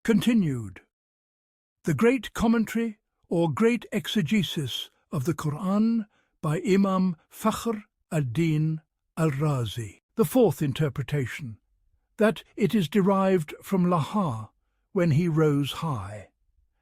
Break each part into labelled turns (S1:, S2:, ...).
S1: Continued. The Great Commentary or Great Exegesis of the Qur'an by Imam Fakhr ad-Din al-Razi. The fourth interpretation, that it is derived from Laha, when he rose high.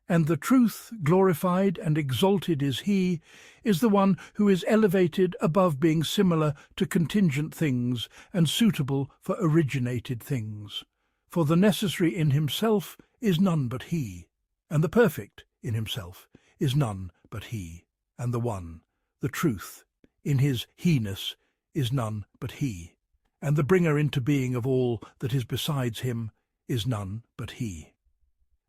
S1: And the truth, glorified and exalted is he, is the one who is elevated above being similar to contingent things and suitable for originated things. For the necessary in himself is none but he, and the perfect in himself is none but he, and the one, the truth, in his he-ness is none but he, and the bringer into being of all that is besides him is none but he.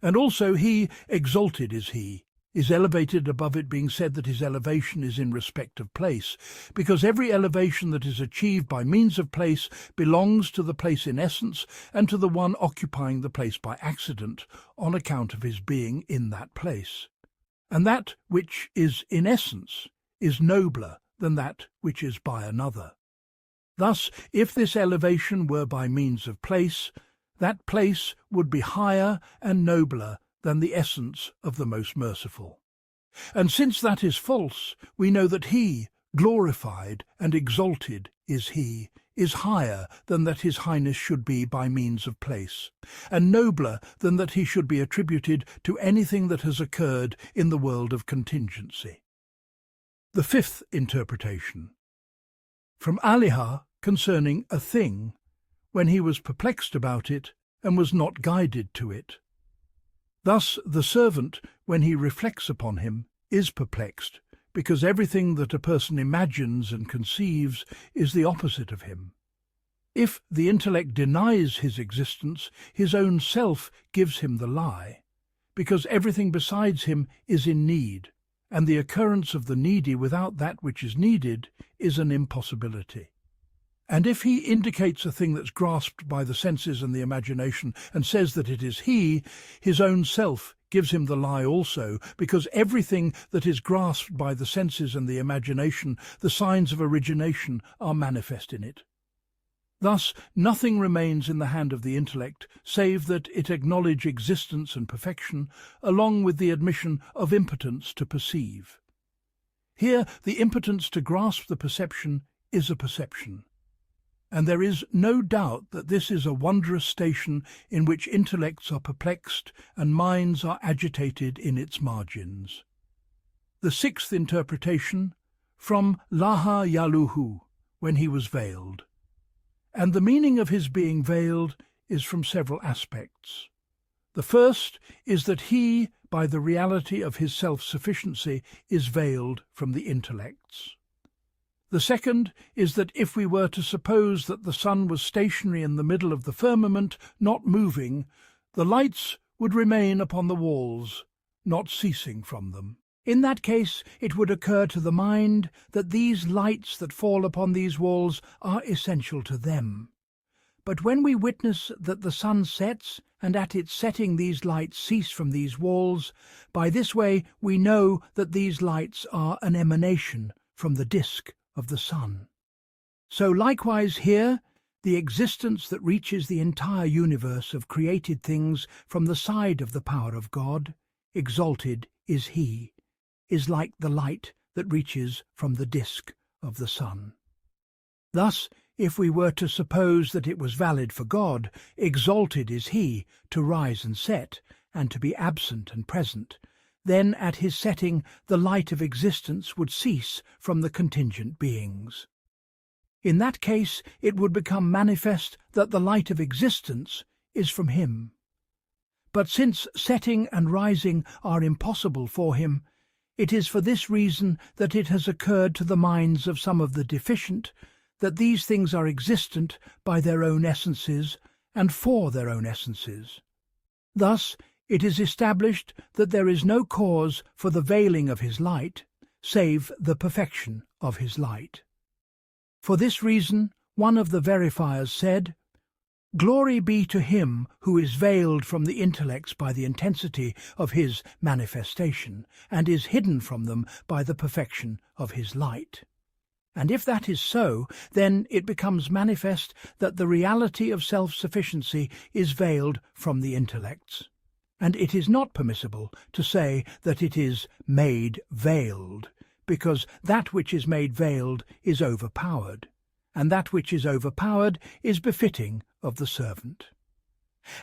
S1: And also he, exalted is he, is elevated above it being said that his elevation is in respect of place, because every elevation that is achieved by means of place belongs to the place in essence and to the one occupying the place by accident, on account of his being in that place. And that which is in essence is nobler than that which is by another. Thus, if this elevation were by means of place, that place would be higher and nobler than the essence of the most merciful. And since that is false, we know that he, glorified and exalted is he, is higher than that his highness should be by means of place, and nobler than that he should be attributed to anything that has occurred in the world of contingency. The fifth interpretation, from Alihah concerning a thing, when he was perplexed about it and was not guided to it. Thus the servant, when he reflects upon him, is perplexed, because everything that a person imagines and conceives is the opposite of him. If the intellect denies his existence, his own self gives him the lie, because everything besides him is in need, and the occurrence of the needy without that which is needed is an impossibility. And if he indicates a thing that's grasped by the senses and the imagination and says that it is he, his own self gives him the lie also, because everything that is grasped by the senses and the imagination, the signs of origination, are manifest in it. Thus nothing remains in the hand of the intellect, save that it acknowledge existence and perfection, along with the admission of impotence to perceive. Here the impotence to grasp the perception is a perception. And there is no doubt that this is a wondrous station in which intellects are perplexed and minds are agitated in its margins. The sixth interpretation, from Laha Yaluhu, when he was veiled. And the meaning of his being veiled is from several aspects. The first is that he, by the reality of his self-sufficiency, is veiled from the intellects. The second is that if we were to suppose that the sun was stationary in the middle of the firmament, not moving, the lights would remain upon the walls, not ceasing from them. In that case, it would occur to the mind that these lights that fall upon these walls are essential to them. But when we witness that the sun sets, and at its setting these lights cease from these walls, by this way we know that these lights are an emanation from the disk of the sun. So likewise here, the existence that reaches the entire universe of created things from the side of the power of God, exalted is he, is like the light that reaches from the disk of the sun. Thus, if we were to suppose that it was valid for God, exalted is he, to rise and set, and to be absent and present, then at his setting the light of existence would cease from the contingent beings. In that case it would become manifest that the light of existence is from him. But since setting and rising are impossible for him, it is for this reason that it has occurred to the minds of some of the deficient that these things are existent by their own essences and for their own essences. Thus it is established that there is no cause for the veiling of his light, save the perfection of his light. For this reason, one of the verifiers said, "Glory be to him who is veiled from the intellects by the intensity of his manifestation, and is hidden from them by the perfection of his light." And if that is so, then it becomes manifest that the reality of self-sufficiency is veiled from the intellects. And it is not permissible to say that it is made veiled, because that which is made veiled is overpowered, and that which is overpowered is befitting of the servant.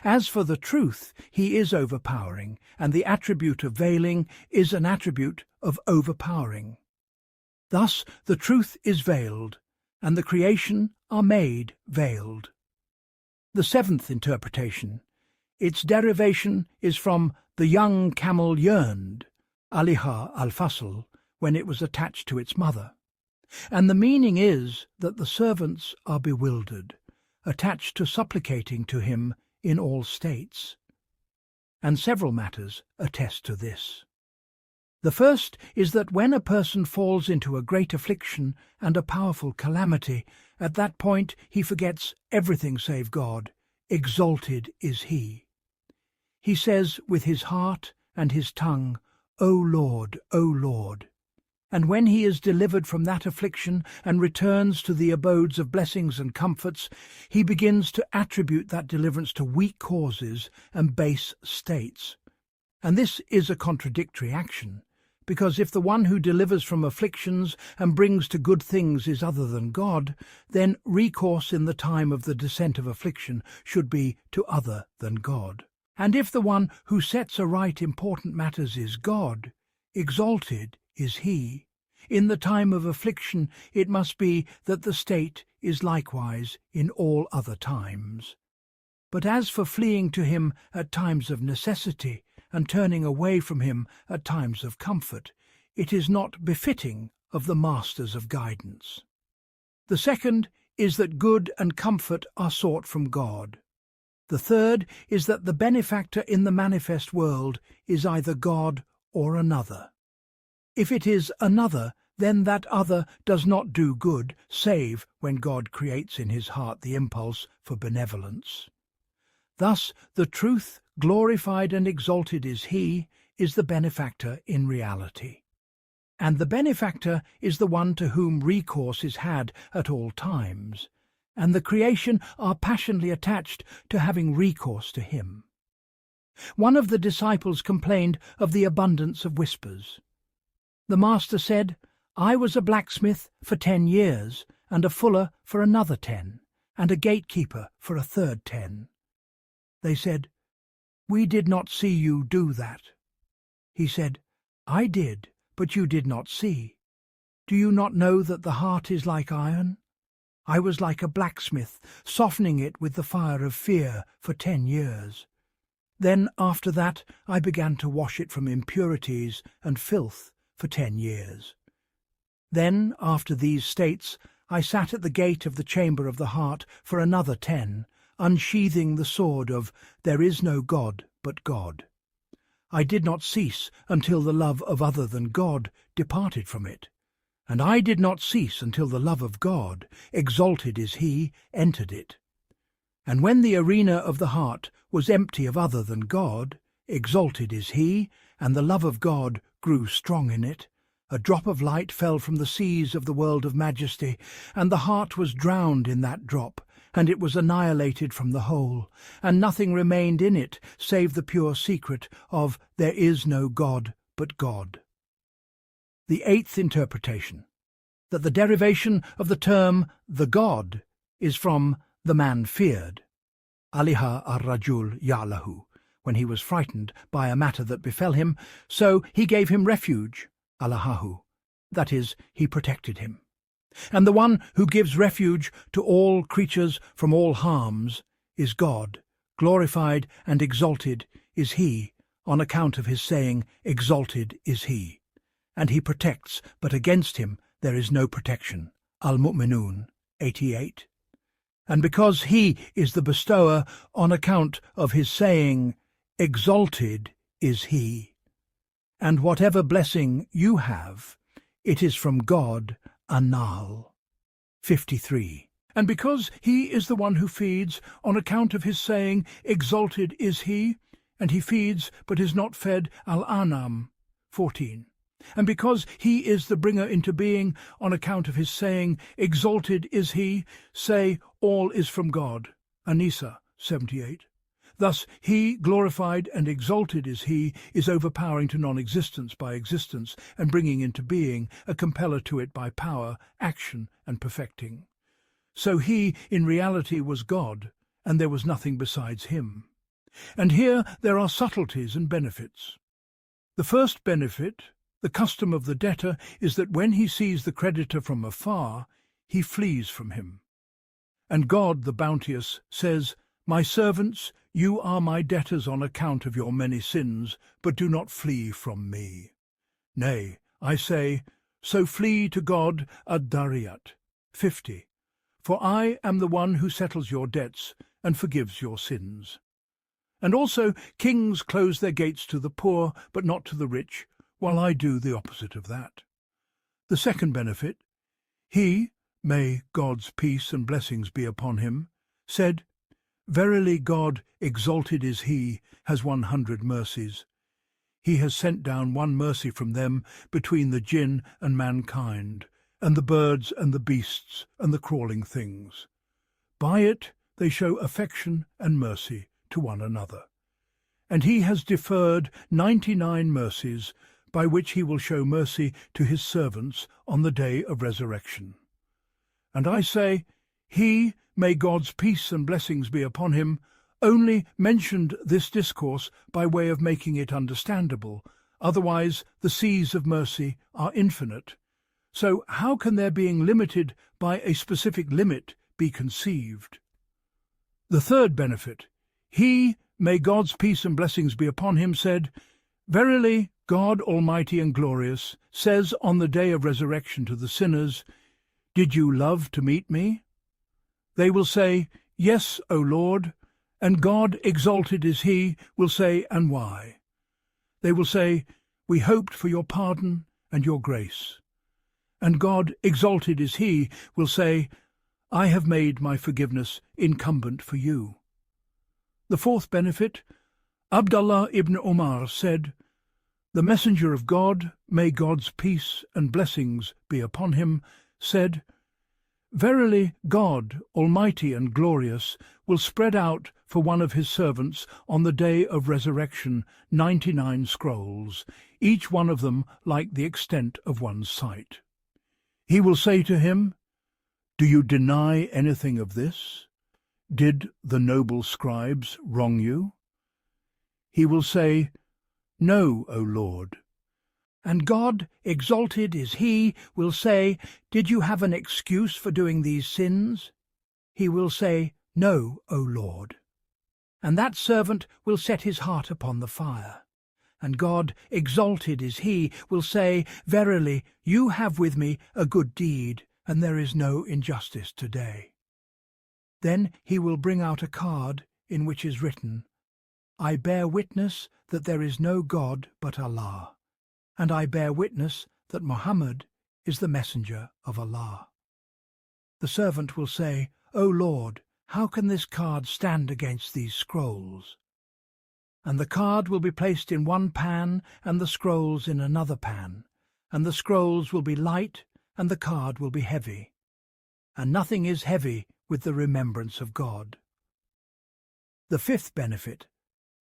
S1: As for the truth, he is overpowering, and the attribute of veiling is an attribute of overpowering. Thus the truth is veiled, and the creation are made veiled. The seventh interpretation, its derivation is from the young camel yearned, aliha al-fasl, when it was attached to its mother. And the meaning is that the servants are bewildered, attached to supplicating to him in all states. And several matters attest to this. The first is that when a person falls into a great affliction and a powerful calamity, at that point he forgets everything save God. Exalted is he. He says with his heart and his tongue, O Lord, O Lord. And when he is delivered from that affliction and returns to the abodes of blessings and comforts, he begins to attribute that deliverance to weak causes and base states. And this is a contradictory action, because if the one who delivers from afflictions and brings to good things is other than God, then recourse in the time of the descent of affliction should be to other than God. And if the one who sets aright important matters is God, exalted is he. In the time of affliction it must be that the state is likewise in all other times. But as for fleeing to him at times of necessity, and turning away from him at times of comfort, it is not befitting of the masters of guidance. The second is that good and comfort are sought from God. The third is that the benefactor in the manifest world is either God or another. If it is another, then that other does not do good, save when God creates in his heart the impulse for benevolence. Thus the truth, glorified and exalted is he, is the benefactor in reality. And the benefactor is the one to whom recourse is had at all times, and the creation are passionately attached to having recourse to him. One of the disciples complained of the abundance of whispers. The master said, I was a blacksmith for 10 years, and a fuller for another 10, and a gatekeeper for a third 10. They said, We did not see you do that. He said, I did, but you did not see. Do you not know that the heart is like iron? I was like a blacksmith, softening it with the fire of fear for 10 years. Then after that I began to wash it from impurities and filth for 10 years. Then, after these states, I sat at the gate of the chamber of the heart for another 10, unsheathing the sword of there is no God but God. I did not cease until the love of other than God departed from it, and I did not cease until the love of God, exalted is he, entered it. And when the arena of the heart was empty of other than God, exalted is he, and the love of God grew strong in it, a drop of light fell from the seas of the world of majesty, and the heart was drowned in that drop, and it was annihilated from the whole, and nothing remained in it save the pure secret of there is no God but God. The eighth interpretation, that the derivation of the term the God is from the man feared, aliha ar-rajul ya'lahu, when he was frightened by a matter that befell him, so he gave him refuge, alahahu, that is, he protected him. And the one who gives refuge to all creatures from all harms is God, glorified and exalted is he, on account of his saying, exalted is he. And he protects, but against him there is no protection. Al-Mu'minun 88. And because he is the bestower, on account of his saying, exalted is he. And whatever blessing you have, it is from God, Anal 53. And because he is the one who feeds, on account of his saying, exalted is he, and he feeds but is not fed, Al-Anam 14. And because he is the bringer into being, on account of his saying, exalted is he, say, all is from God, An-Nisa 78. Thus, he, glorified and exalted is he, is overpowering to non-existence by existence and bringing into being, a compeller to it by power, action, and perfecting. So he, in reality, was God, and there was nothing besides him. And here there are subtleties and benefits. The first benefit, the custom of the debtor, is that when he sees the creditor from afar, he flees from him. And God, the bounteous, says, "My servants, you are my debtors on account of your many sins, but do not flee from me. Nay, I say, so flee to God, ad-Dariyat." 50. For I am the one who settles your debts and forgives your sins. And also, kings close their gates to the poor, but not to the rich, while I do the opposite of that. The second benefit, he, may God's peace and blessings be upon him, said, "Verily God, exalted is he, has 100 mercies. He has sent down one mercy from them between the jinn and mankind, and the birds and the beasts and the crawling things. By it they show affection and mercy to one another. And he has deferred 99 mercies, by which he will show mercy to his servants on the day of resurrection. And I say, he, may God's peace and blessings be upon him, only mentioned this discourse by way of making it understandable, otherwise the seas of mercy are infinite. So how can their being limited by a specific limit be conceived? The third benefit, he, may God's peace and blessings be upon him, said, "Verily God Almighty and Glorious says on the day of resurrection to the sinners, 'Did you love to meet me?' They will say, 'Yes, O Lord,' and God, exalted is he, will say, 'And why?' They will say, 'We hoped for your pardon and your grace.' And God, exalted is he, will say, 'I have made my forgiveness incumbent for you.' The fourth benefit, Abdullah ibn Umar said, "The Messenger of God, may God's peace and blessings be upon him, said, Verily God, Almighty and Glorious, will spread out for one of his servants on the day of resurrection 99 scrolls, each one of them like the extent of one's sight. He will say to him, 'Do you deny anything of this? Did the noble scribes wrong you?' He will say, 'No, O Lord.' And God, exalted is he, will say, 'Did you have an excuse for doing these sins?' He will say, 'No, O Lord.' And that servant will set his heart upon the fire. And God, exalted is he, will say, 'Verily, you have with me a good deed, and there is no injustice today.' Then he will bring out a card in which is written, 'I bear witness that there is no God but Allah, and I bear witness that Muhammad is the messenger of Allah.' The servant will say, 'O Lord, how can this card stand against these scrolls?' And the card will be placed in one pan and the scrolls in another pan, and the scrolls will be light and the card will be heavy. And nothing is heavy with the remembrance of God. The fifth benefit,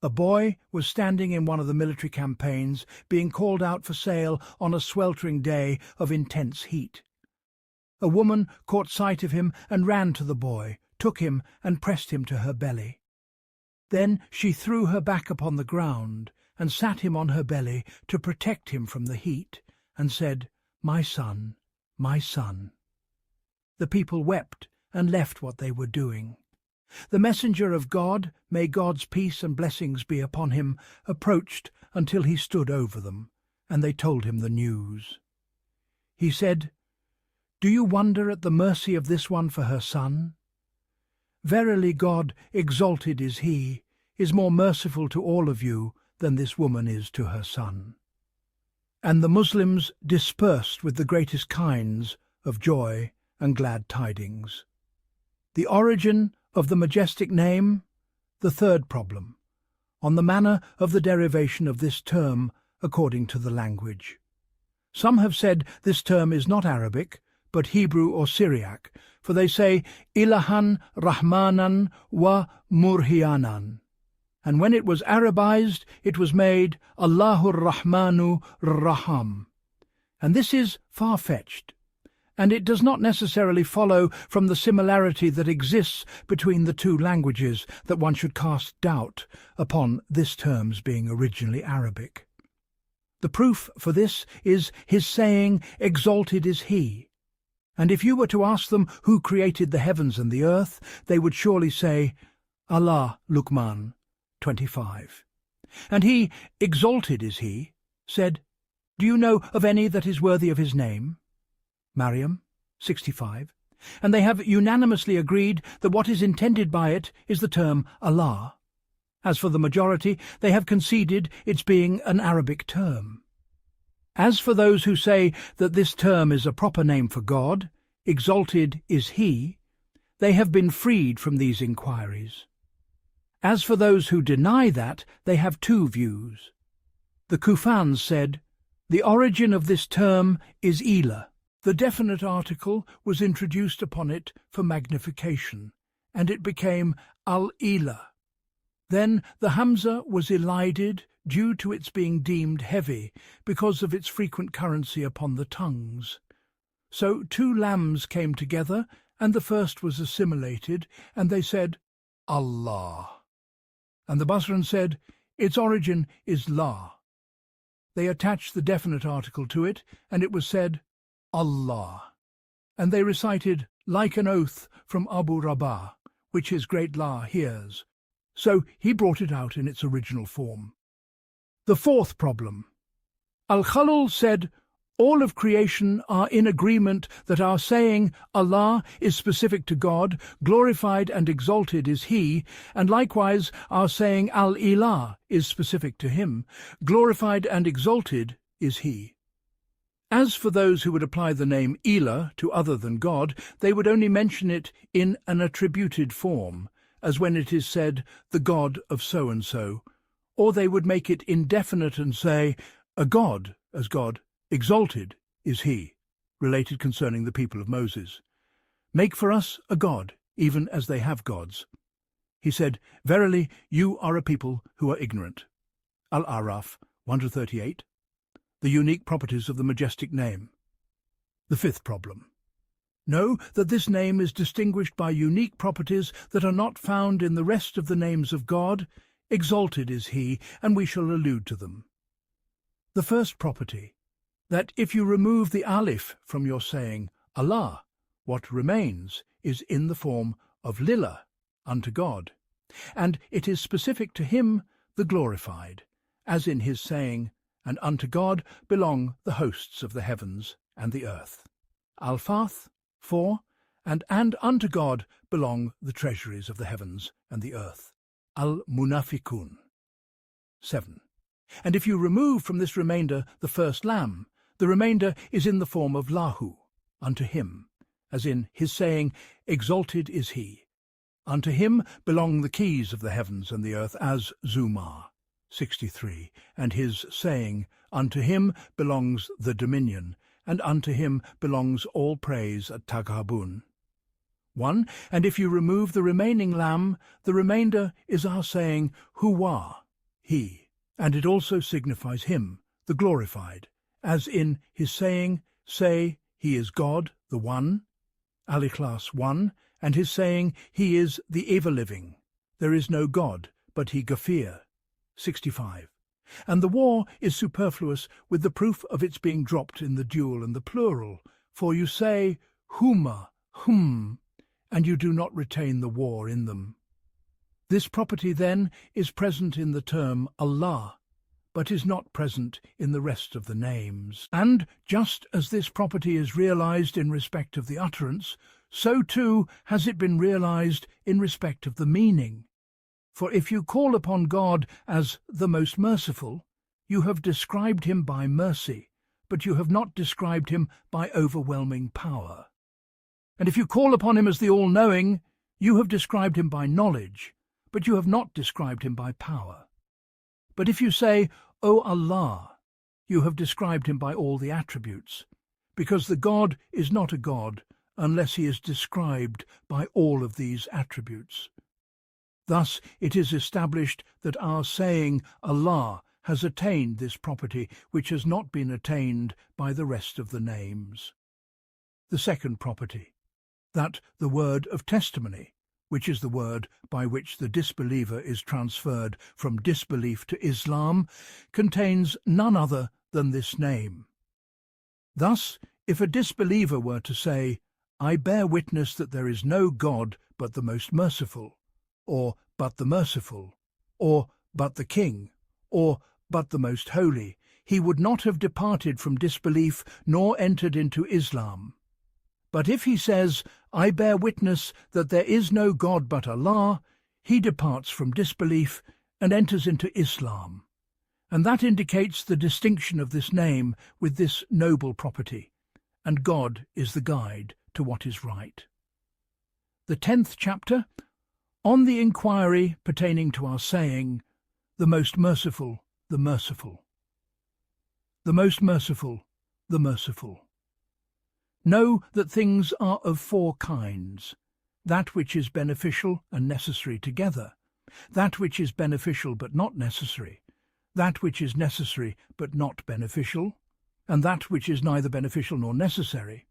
S1: a boy was standing in one of the military campaigns, being called out for sale on a sweltering day of intense heat. A woman caught sight of him and ran to the boy, took him and pressed him to her belly. Then she threw her back upon the ground and sat him on her belly to protect him from the heat, and said, 'My son, my son.' The people wept and left what they were doing. The messenger of God, may God's peace and blessings be upon him, approached until he stood over them, and they told him the news. He said, 'Do you wonder at the mercy of this one for her son? Verily God, exalted is he, is more merciful to all of you than this woman is to her son.' And the Muslims dispersed with the greatest kinds of joy and glad tidings. The origin of the majestic name, the third problem, on the manner of the derivation of this term according to the language. Some have said this term is not Arabic, but Hebrew or Syriac, for they say Ilahan Rahmanan wa Murhianan, and when it was Arabized, it was made Allahur Rahmanu Raham. And this is far-fetched, and it does not necessarily follow from the similarity that exists between the two languages that one should cast doubt upon this term's being originally Arabic. The proof for this is his saying, "Exalted is he." And if you were to ask them who created the heavens and the earth, they would surely say, Allah, Luqman 25. And he, exalted is he, said, "Do you know of any that is worthy of his name?" Maryam 65. And they have unanimously agreed that what is intended by it is the term Allah. As for the majority, they have conceded its being an Arabic term. As for those who say that this term is a proper name for God, exalted is he, they have been freed from these inquiries. As for those who deny that, they have two views. The Kufans said, the origin of this term is Ila. The definite article was introduced upon it for magnification, and it became al-Ila. Then the Hamza was elided due to its being deemed heavy because of its frequent currency upon the tongues. So two lambs came together, and the first was assimilated, and they said, Allah. And the Basran said, its origin is La. They attached the definite article to it, and it was said, Allah. And they recited, like an oath from Abu Rabah, which his great La hears. So he brought it out in its original form. The fourth problem. Al-Khalil said, all of creation are in agreement that our saying Allah is specific to God, glorified and exalted is He, and likewise our saying Al-Ilah is specific to Him, glorified and exalted is He. As for those who would apply the name Ilah to other than God, they would only mention it in an attributed form, as when it is said, the God of so-and-so, or they would make it indefinite and say, a God, as God, exalted is he, related concerning the people of Moses. Make for us a God, even as they have gods. He said, verily, you are a people who are ignorant. Al-Araf 138. The unique properties of the majestic name. The fifth problem. Know that this name is distinguished by unique properties that are not found in the rest of the names of God. Exalted is he, and we shall allude to them. The first property, that if you remove the alif from your saying Allah, what remains is in the form of Lillah, unto God, and it is specific to Him, the glorified, as in his saying, and unto God belong the hosts of the heavens and the earth. Al-Fath 4, and unto God belong the treasuries of the heavens and the earth. Al-Munafikun 7. And if you remove from this remainder the first lam, the remainder is in the form of Lahu, unto him, as in his saying, exalted is he. Unto him belong the keys of the heavens and the earth, as Zumar 63, and his saying, unto him belongs the dominion, and unto him belongs all praise at Taghabun. 1. And if you remove the remaining lam, the remainder is our saying, Huwa, he, and it also signifies him, the glorified, as in his saying, say, he is God, the One, Al-Ikhlas 1, and his saying, he is the ever-living, there is no God, but he Ghafir, 65. And the war is superfluous with the proof of its being dropped in the dual and the plural, for you say, huma, and you do not retain the war in them. This property, then, is present in the term Allah, but is not present in the rest of the names. And just as this property is realized in respect of the utterance, so too has it been realized in respect of the meaning. For if you call upon God as the most merciful, you have described him by mercy, but you have not described him by overwhelming power. And if you call upon him as the all-knowing, you have described him by knowledge, but you have not described him by power. But if you say, O Allah, you have described him by all the attributes, because the God is not a God unless he is described by all of these attributes. Thus it is established that our saying Allah has attained this property which has not been attained by the rest of the names. The second property, that the word of testimony, which is the word by which the disbeliever is transferred from disbelief to Islam, contains none other than this name. Thus, if a disbeliever were to say, "I bear witness that there is no God but the most merciful," or "but the merciful," or "but the King," or "but the most holy," he would not have departed from disbelief nor entered into Islam. But if he says, "I bear witness that there is no God but Allah," he departs from disbelief and enters into Islam. And that indicates the distinction of this name with this noble property, and God is the guide to what is right. The 10th chapter, on the inquiry pertaining to our saying, "The most merciful, the merciful." The most merciful, the merciful. Know that things are of four kinds: that which is beneficial and necessary together, that which is beneficial but not necessary, that which is necessary but not beneficial, and that which is neither beneficial nor necessary.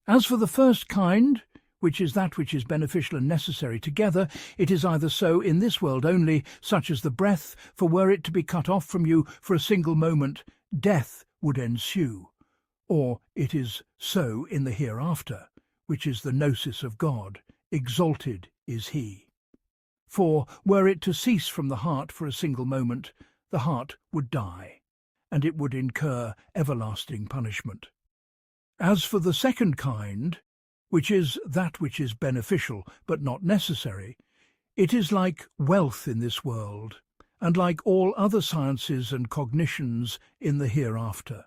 S1: As for the first kind, which is that which is beneficial and necessary together, it is either so in this world only, such as the breath, for were it to be cut off from you for a single moment, death would ensue, or it is so in the hereafter, which is the gnosis of God, exalted is he. For were it to cease from the heart for a single moment, the heart would die, and it would incur everlasting punishment. As for the second kind, which is that which is beneficial but not necessary, it is like wealth in this world, and like all other sciences and cognitions in the hereafter.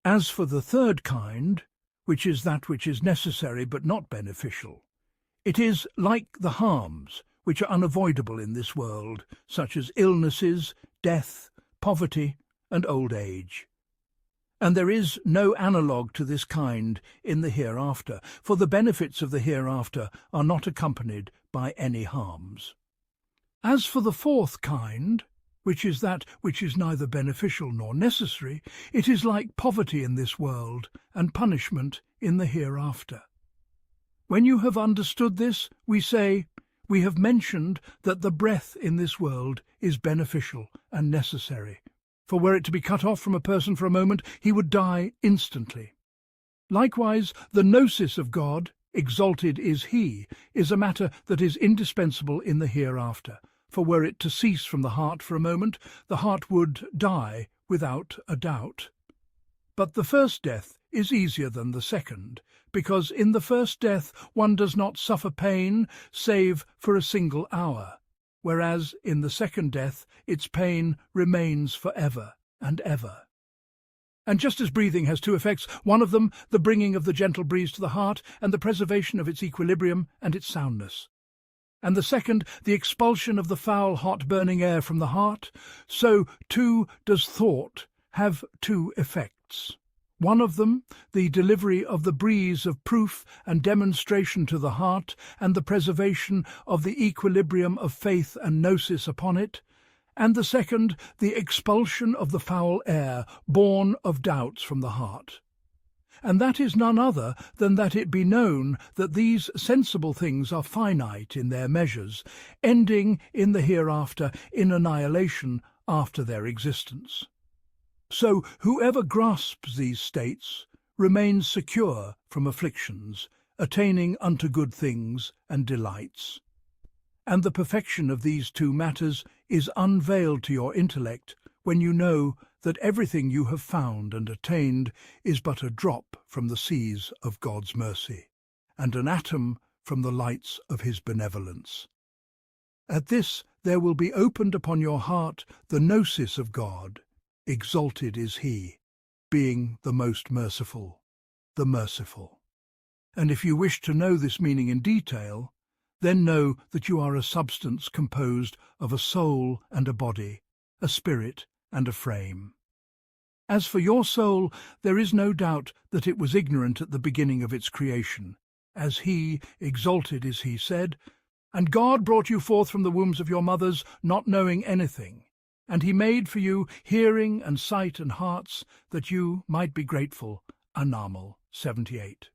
S1: As for the third kind, which is that which is necessary but not beneficial, it is like the harms which are unavoidable in this world, such as illnesses, death, poverty, and old age. And there is no analogue to this kind in the hereafter, for the benefits of the hereafter are not accompanied by any harms. As for the fourth kind, which is that which is neither beneficial nor necessary, it is like poverty in this world and punishment in the hereafter. When you have understood this, we say, we have mentioned that the breath in this world is beneficial and necessary, for were it to be cut off from a person for a moment, he would die instantly. Likewise, the gnosis of God, exalted is he, is a matter that is indispensable in the hereafter, for were it to cease from the heart for a moment, the heart would die without a doubt. But the first death is easier than the second, because in the first death one does not suffer pain save for a single hour, whereas in the second death its pain remains for ever and ever. And just as breathing has two effects, one of them the bringing of the gentle breeze to the heart and the preservation of its equilibrium and its soundness, and the second the expulsion of the foul hot burning air from the heart, so too does thought have two effects. One of them, the delivery of the breeze of proof and demonstration to the heart, and the preservation of the equilibrium of faith and gnosis upon it, and the second, the expulsion of the foul air, born of doubts from the heart. And that is none other than that it be known that these sensible things are finite in their measures, ending in the hereafter in annihilation after their existence. So whoever grasps these states remains secure from afflictions, attaining unto good things and delights. And the perfection of these two matters is unveiled to your intellect when you know that everything you have found and attained is but a drop from the seas of God's mercy, and an atom from the lights of his benevolence. At this there will be opened upon your heart the gnosis of God, exalted is he, being the most merciful, the merciful. And if you wish to know this meaning in detail, then know that you are a substance composed of a soul and a body, a spirit and a frame. As for your soul, there is no doubt that it was ignorant at the beginning of its creation. As he, exalted is he, said, And God brought you forth from the wombs of your mothers, not knowing anything. And he made for you hearing and sight and hearts, that you might be grateful. An-Naml 78.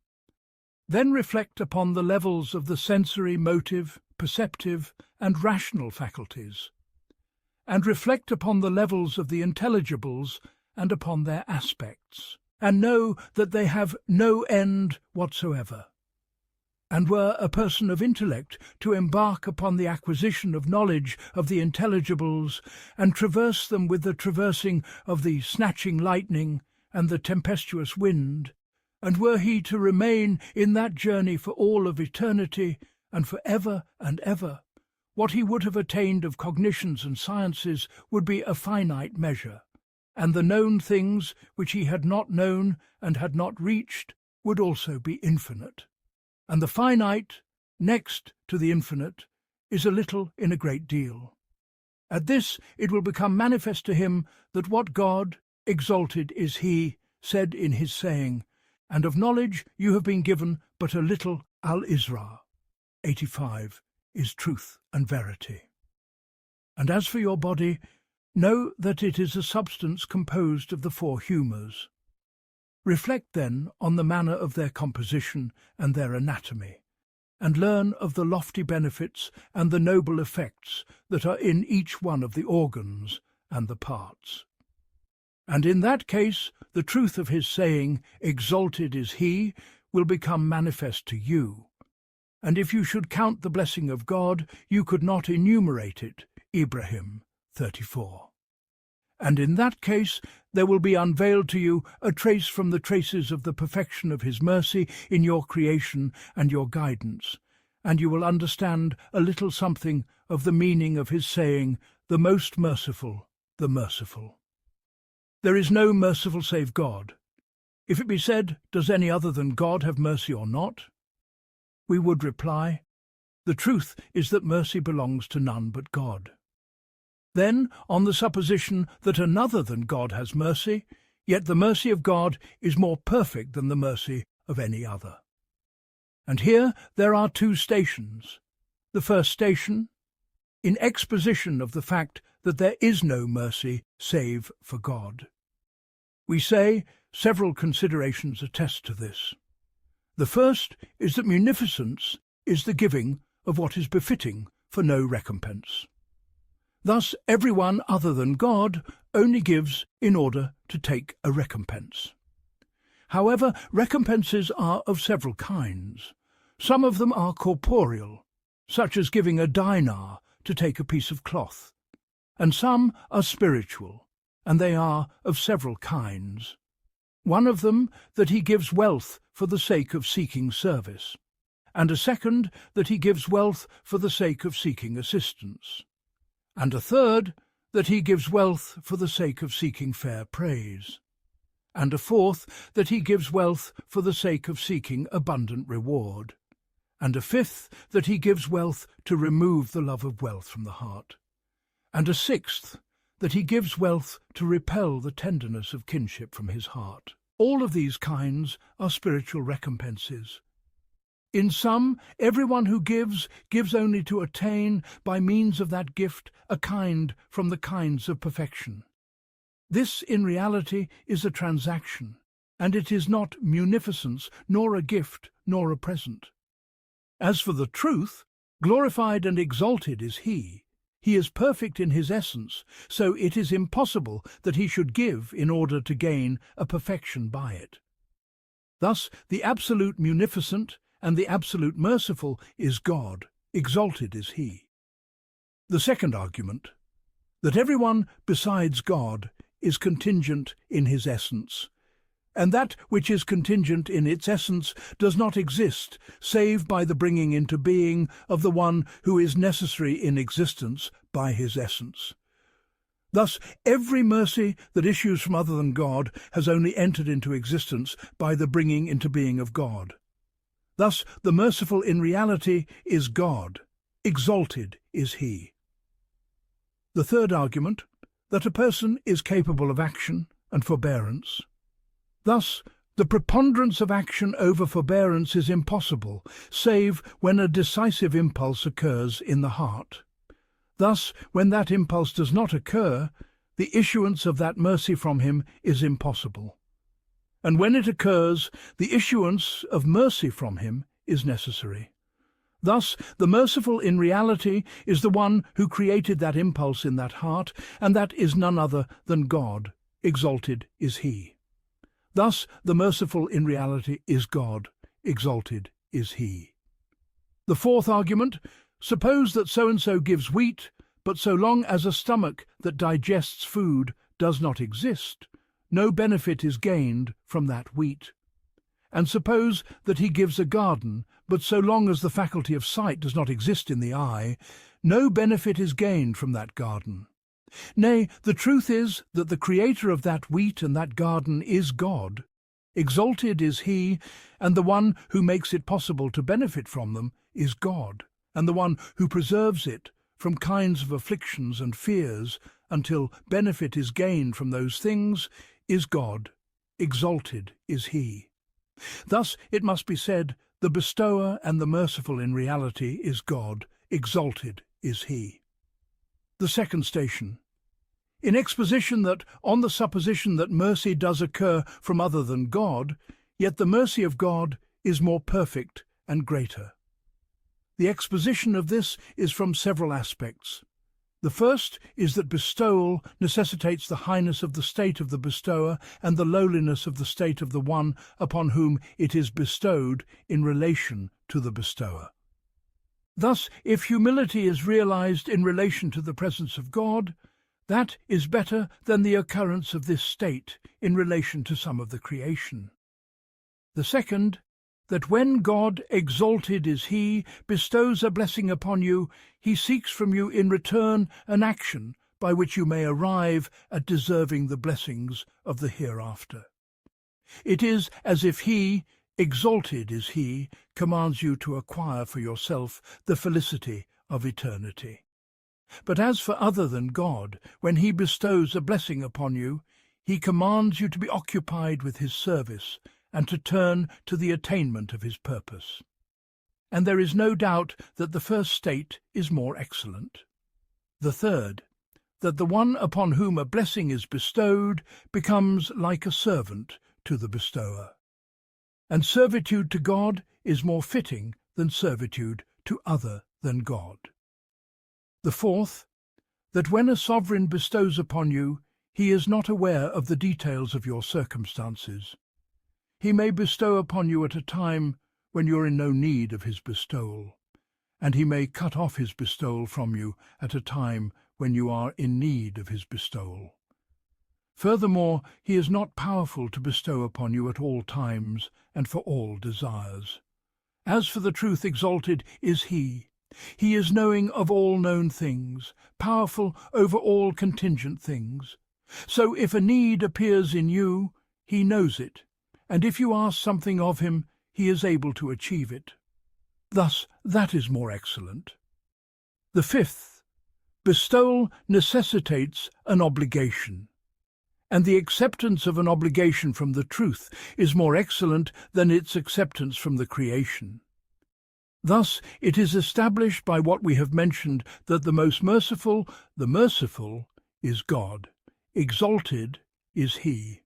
S1: Then reflect upon the levels of the sensory, motive, perceptive, and rational faculties. And reflect upon the levels of the intelligibles and upon their aspects. And know that they have no end whatsoever. And were a person of intellect to embark upon the acquisition of knowledge of the intelligibles, and traverse them with the traversing of the snatching lightning and the tempestuous wind, and were he to remain in that journey for all of eternity, and for ever and ever, what he would have attained of cognitions and sciences would be a finite measure, and the known things which he had not known and had not reached would also be infinite. And the finite, next to the infinite, is a little in a great deal. At this it will become manifest to him that what God, exalted is he, said in his saying, and of knowledge you have been given but a little. Al-Isra 85 is truth and verity. And as for your body, know that it is a substance composed of the four humours. Reflect then on the manner of their composition and their anatomy, and learn of the lofty benefits and the noble effects that are in each one of the organs and the parts. And in that case, the truth of his saying, exalted is he, will become manifest to you. And if you should count the blessing of God, you could not enumerate it. Ibrahim 34. And in that case, there will be unveiled to you a trace from the traces of the perfection of his mercy in your creation and your guidance, and you will understand a little something of the meaning of his saying, the most merciful, the merciful. There is no merciful save God. If it be said, does any other than God have mercy or not? We would reply, the truth is that mercy belongs to none but God. Then, on the supposition that another than God has mercy, yet the mercy of God is more perfect than the mercy of any other. And here there are two stations. The first station, in exposition of the fact that there is no mercy save for God. We say several considerations attest to this. The first is that munificence is the giving of what is befitting for no recompense. Thus everyone other than God only gives in order to take a recompense. However, recompenses are of several kinds. Some of them are corporeal, such as giving a dinar to take a piece of cloth, and some are spiritual, and they are of several kinds. One of them, that he gives wealth for the sake of seeking service, and a second, that he gives wealth for the sake of seeking assistance, and a third, that he gives wealth for the sake of seeking fair praise, and a fourth, that he gives wealth for the sake of seeking abundant reward, and a fifth, that he gives wealth to remove the love of wealth from the heart, and a sixth, that he gives wealth to repel the tenderness of kinship from his heart. All of these kinds are spiritual recompenses. In some, everyone who gives only to attain, by means of that gift, a kind from the kinds of perfection. This, in reality, is a transaction, and it is not munificence, nor a gift, nor a present. As for the truth, glorified and exalted is he. He is perfect in his essence, so it is impossible that he should give in order to gain a perfection by it. Thus, the absolute munificent and the absolute merciful is God, exalted is he. The second argument, that everyone besides God is contingent in his essence, and that which is contingent in its essence does not exist save by the bringing into being of the one who is necessary in existence by his essence. Thus, every mercy that issues from other than God has only entered into existence by the bringing into being of God. Thus, the merciful in reality is God, exalted is he. The third argument, that a person is capable of action and forbearance. Thus, The preponderance of action over forbearance is impossible, save when a decisive impulse occurs in the heart. Thus, when that impulse does not occur, the issuance of that mercy from him is impossible. And when it occurs, the issuance of mercy from him is necessary. Thus, the merciful in reality is the one who created that impulse in that heart, and that is none other than God. Exalted is he. Thus, the merciful in reality is God. Exalted is he. The fourth argument: suppose that so-and-so gives wheat, but so long as a stomach that digests food does not exist, no benefit is gained from that wheat. And suppose that he gives a garden, but so long as the faculty of sight does not exist in the eye, no benefit is gained from that garden. Nay, the truth is that the creator of that wheat and that garden is God. Exalted is he, and the one who makes it possible to benefit from them is God, and the one who preserves it from kinds of afflictions and fears until benefit is gained from those things is God. Exalted is he. Thus it must be said, the bestower and the merciful in reality is God. Exalted is he. The second station. In exposition that, on the supposition that mercy does occur from other than God, yet the mercy of God is more perfect and greater. The exposition of this is from several aspects. The first is that bestowal necessitates the highness of the state of the bestower and the lowliness of the state of the one upon whom it is bestowed in relation to the bestower. Thus, if humility is realized in relation to the presence of God, that is better than the occurrence of this state in relation to some of the creation. The second, that when God, exalted is he, bestows a blessing upon you, he seeks from you in return an action by which you may arrive at deserving the blessings of the hereafter. It is as if he, exalted is he, commands you to acquire for yourself the felicity of eternity. But as for other than God, when he bestows a blessing upon you, he commands you to be occupied with his service and to turn to the attainment of his purpose. And there is no doubt that the first state is more excellent. The third, that the one upon whom a blessing is bestowed becomes like a servant to the bestower. And servitude to God is more fitting than servitude to other than God. The fourth, that when a sovereign bestows upon you, he is not aware of the details of your circumstances. He may bestow upon you at a time when you are in no need of his bestowal, and he may cut off his bestowal from you at a time when you are in need of his bestowal. Furthermore, he is not powerful to bestow upon you at all times and for all desires. As for the truth, exalted is he. He is knowing of all known things, powerful over all contingent things. So if a need appears in you, he knows it, and if you ask something of him, he is able to achieve it. Thus that is more excellent. The fifth, bestowal necessitates an obligation, and the acceptance of an obligation from the truth is more excellent than its acceptance from the creation. Thus it is established by what we have mentioned that the most merciful, the merciful, is God. Exalted is he.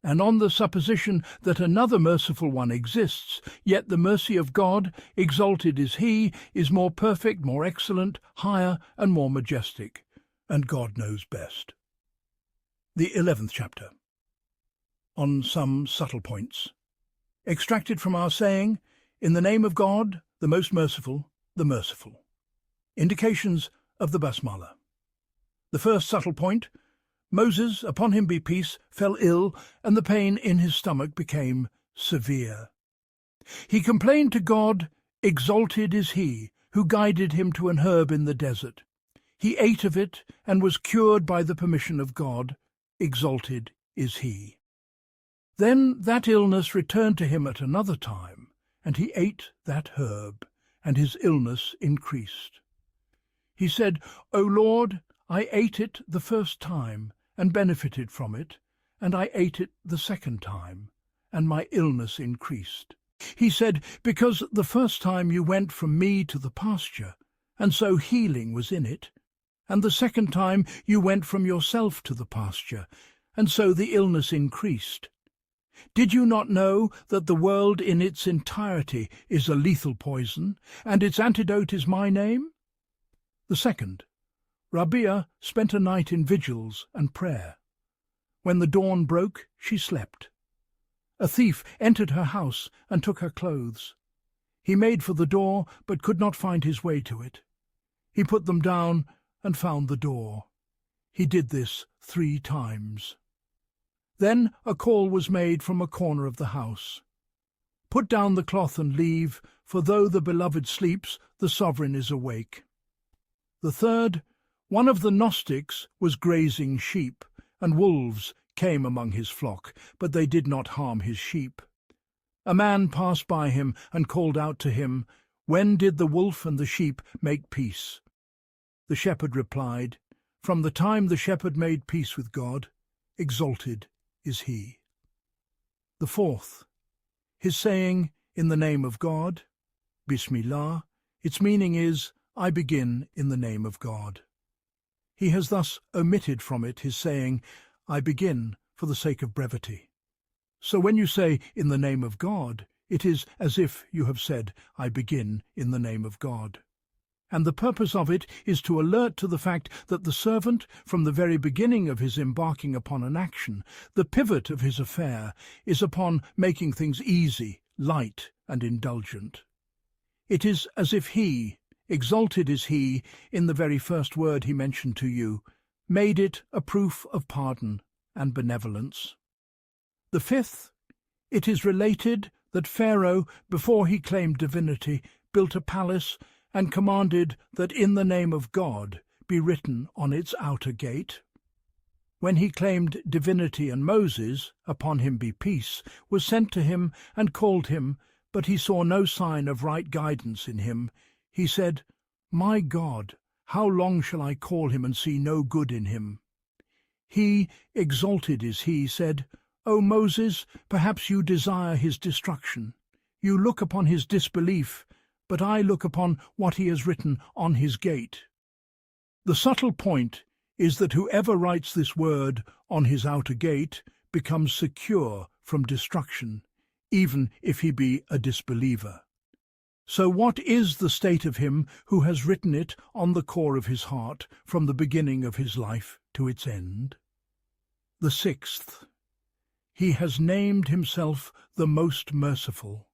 S1: And on the supposition that another merciful one exists, yet the mercy of God, exalted is he, is more perfect, more excellent, higher and more majestic, and God knows best. The 11th chapter. On some subtle points. Extracted from our saying, in the name of God, the most merciful, the merciful. Indications of the Basmala. The first subtle point, Moses, upon him be peace, fell ill, and the pain in his stomach became severe. He complained to God, exalted is he, who guided him to an herb in the desert. He ate of it, and was cured by the permission of God. Exalted is he. Then that illness returned to him at another time, and he ate that herb, and his illness increased. He said, O Lord, I ate it the first time, and benefited from it, and I ate it the second time, and my illness increased. He said, because the first time you went from me to the pasture, and so healing was in it, and the second time you went from yourself to the pasture, and so the illness increased. Did you not know that the world in its entirety is a lethal poison, and its antidote is my name? The second, Rabia spent a night in vigils and prayer. When the dawn broke, she slept. A thief entered her house and took her clothes. He made for the door, but could not find his way to it. He put them down and found the door. He did this 3 times. Then a call was made from a corner of the house. Put down the cloth and leave, for though the beloved sleeps, the sovereign is awake. The third, one of the Gnostics was grazing sheep, and wolves came among his flock, but they did not harm his sheep. A man passed by him and called out to him, "When did the wolf and the sheep make peace?" The shepherd replied, "From the time the shepherd made peace with God, exalted is he." The fourth, his saying, "In the name of God," Bismillah, its meaning is, "I begin in the name of God." He has thus omitted from it his saying, "I begin," for the sake of brevity. So when you say, "In the name of God," it is as if you have said, "I begin in the name of God." And the purpose of it is to alert to the fact that the servant, from the very beginning of his embarking upon an action, the pivot of his affair is upon making things easy, light, and indulgent. It is as if he, exalted is he, in the very first word he mentioned to you, made it a proof of pardon and benevolence. The fifth, it is related that Pharaoh, before he claimed divinity, built a palace and commanded that "in the name of God" be written on its outer gate. When he claimed divinity and Moses, upon him be peace, was sent to him and called him, but he saw no sign of right guidance in him, he said, "My God, how long shall I call him and see no good in him?" He, exalted is he, said, "O Moses, perhaps you desire his destruction. You look upon his disbelief, but I look upon what he has written on his gate." The subtle point is that whoever writes this word on his outer gate becomes secure from destruction, even if he be a disbeliever. So what is the state of him who has written it on the core of his heart from the beginning of his life to its end? The sixth, he has named himself the Most Merciful.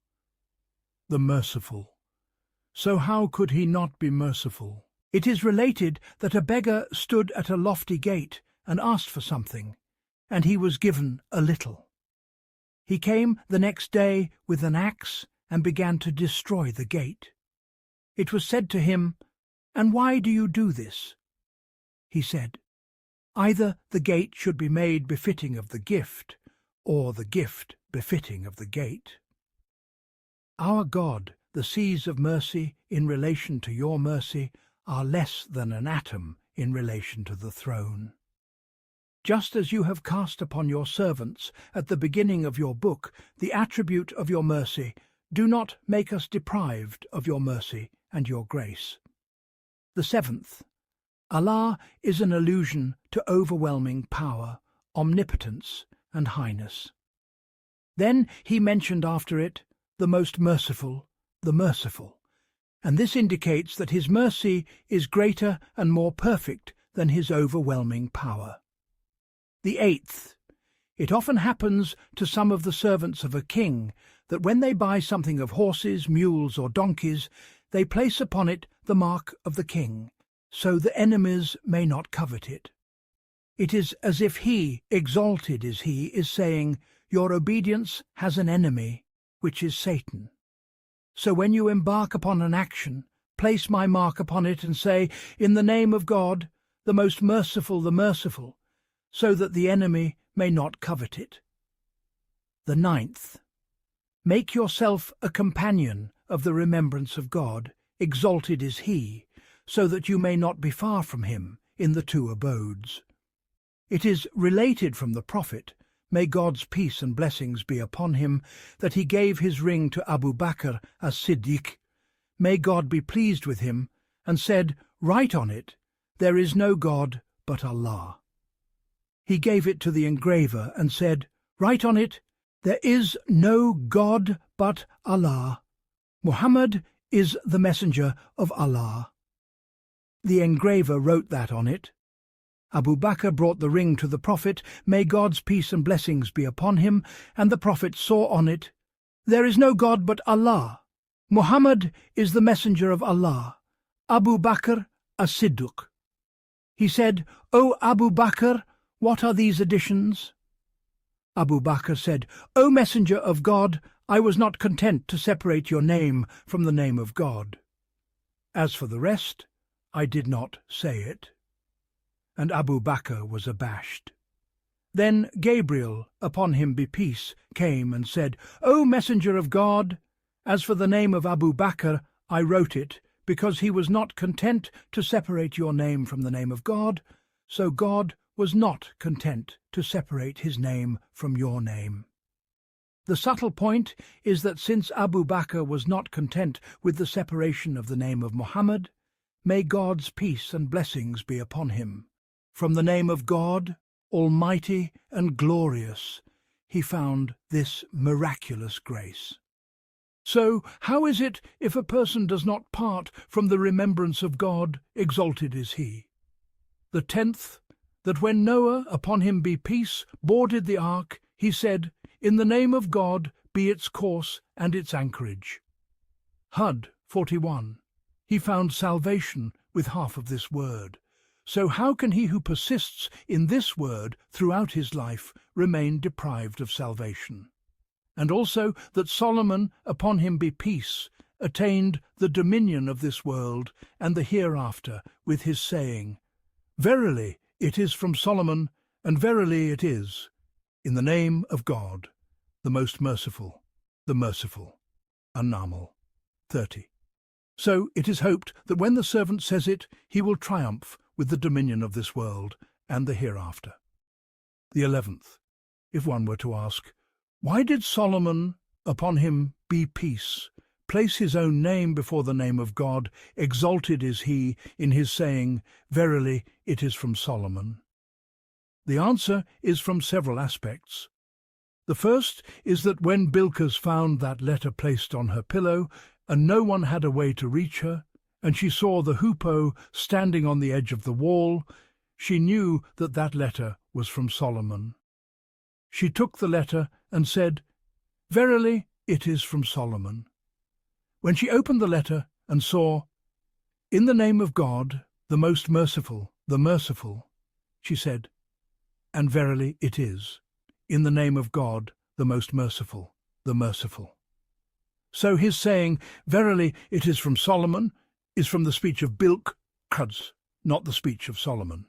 S1: The Merciful. So how could he not be merciful? It is related that a beggar stood at a lofty gate and asked for something, and he was given a little. He came the next day with an axe and began to destroy the gate. It was said to him, "And why do you do this?" He said, "Either the gate should be made befitting of the gift, or the gift befitting of the gate." Our God, the seas of mercy in relation to your mercy are less than an atom in relation to the throne. Just as you have cast upon your servants at the beginning of your book the attribute of your mercy, do not make us deprived of your mercy and your grace. The seventh, Allah is an allusion to overwhelming power, omnipotence, and highness. Then he mentioned after it, the most merciful, the merciful, and this indicates that his mercy is greater and more perfect than his overwhelming power. The eighth, it often happens to some of the servants of a king that when they buy something of horses, mules, or donkeys, they place upon it the mark of the king, so the enemies may not covet it. It is as if he, exalted is he, is saying, "Your obedience has an enemy, which is Satan. So when you embark upon an action, place my mark upon it and say, 'In the name of God, the most merciful, the merciful,' so that the enemy may not covet it." The ninth, make yourself a companion of the remembrance of God, exalted is he, so that you may not be far from him in the 2 abodes. It is related from the Prophet, may God's peace and blessings be upon him, that he gave his ring to Abu Bakr as-Siddiq, may God be pleased with him, and said, "Write on it, there is no God but Allah." He gave it to the engraver and said, "Write on it, there is no God but Allah. Muhammad is the messenger of Allah." The engraver wrote that on it. Abu Bakr brought the ring to the Prophet, may God's peace and blessings be upon him, and the Prophet saw on it, "There is no God but Allah. Muhammad is the messenger of Allah. Abu Bakr as-Siddiq." He said, "O Abu Bakr, what are these additions?" Abu Bakr said, "O Messenger of God, I was not content to separate your name from the name of God. As for the rest, I did not say it." And Abu Bakr was abashed. Then Gabriel, upon him be peace, came and said, "O Messenger of God, as for the name of Abu Bakr, I wrote it, because he was not content to separate your name from the name of God, so God was not content to separate his name from your name." The subtle point is that since Abu Bakr was not content with the separation of the name of Muhammad, may God's peace and blessings be upon him, from the name of God, Almighty and Glorious, he found this miraculous grace. So, how is it if a person does not part from the remembrance of God, exalted is he? The 10th, that when Noah, upon him be peace, boarded the ark, he said, "In the name of God be its course and its anchorage." Hud 41. He found salvation with half of this word. So how can he who persists in this word throughout his life remain deprived of salvation? And also that Solomon, upon him be peace, attained the dominion of this world and the hereafter with his saying, "Verily it is from Solomon, and verily it is, in the name of God, the most merciful, the merciful." An-Naml 30. So it is hoped that when the servant says it, he will triumph with the dominion of this world and the hereafter. The 11th, if one were to ask, why did Solomon, upon him be peace, place his own name before the name of God, exalted is he, in his saying, "Verily it is from Solomon"? The answer is from several aspects. The first is that when Bilqis found that letter placed on her pillow, and no one had a way to reach her, and she saw the hoopoe standing on the edge of the wall, she knew that that letter was from Solomon. She took the letter and said, "Verily it is from Solomon." When she opened the letter and saw, "In the name of God, the most merciful, the merciful," she said, "And verily it is, in the name of God, the most merciful, the merciful." So his saying, "Verily it is from Solomon," is from the speech of Bilqis, not the speech of Solomon.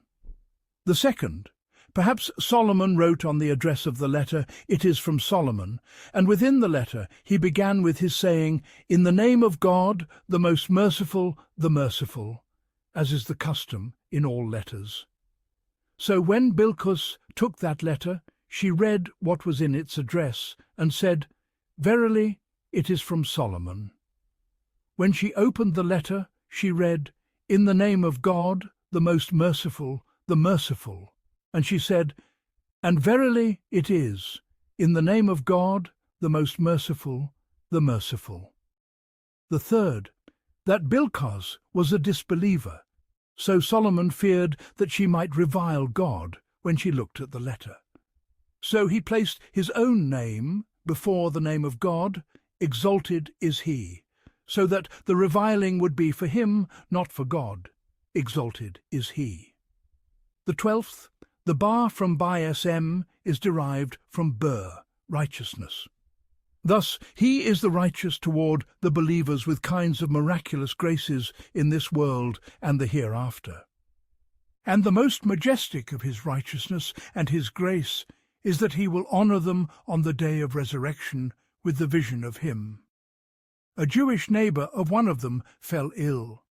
S1: The second, perhaps Solomon wrote on the address of the letter, "It is from Solomon," and within the letter he began with his saying, "In the name of God, the most merciful, the merciful," as is the custom in all letters. So when Bilqis took that letter, she read what was in its address, and said, "Verily it is from Solomon." When she opened the letter, she read, "In the name of God, the most merciful, the merciful," and she said, "And verily it is, in the name of God, the most merciful, the merciful." The third, that Bilqis was a disbeliever, so Solomon feared that she might revile God when she looked at the letter. So he placed his own name before the name of God, exalted is he, so that the reviling would be for him, not for God, exalted is he. The 12th, the bar from Bi-Sm is derived from Bur, righteousness. Thus he is the righteous toward the believers with kinds of miraculous graces in this world and the hereafter. And the most majestic of his righteousness and his grace is that he will honour them on the day of resurrection with the vision of him. A Jewish neighbour of one of them fell ill.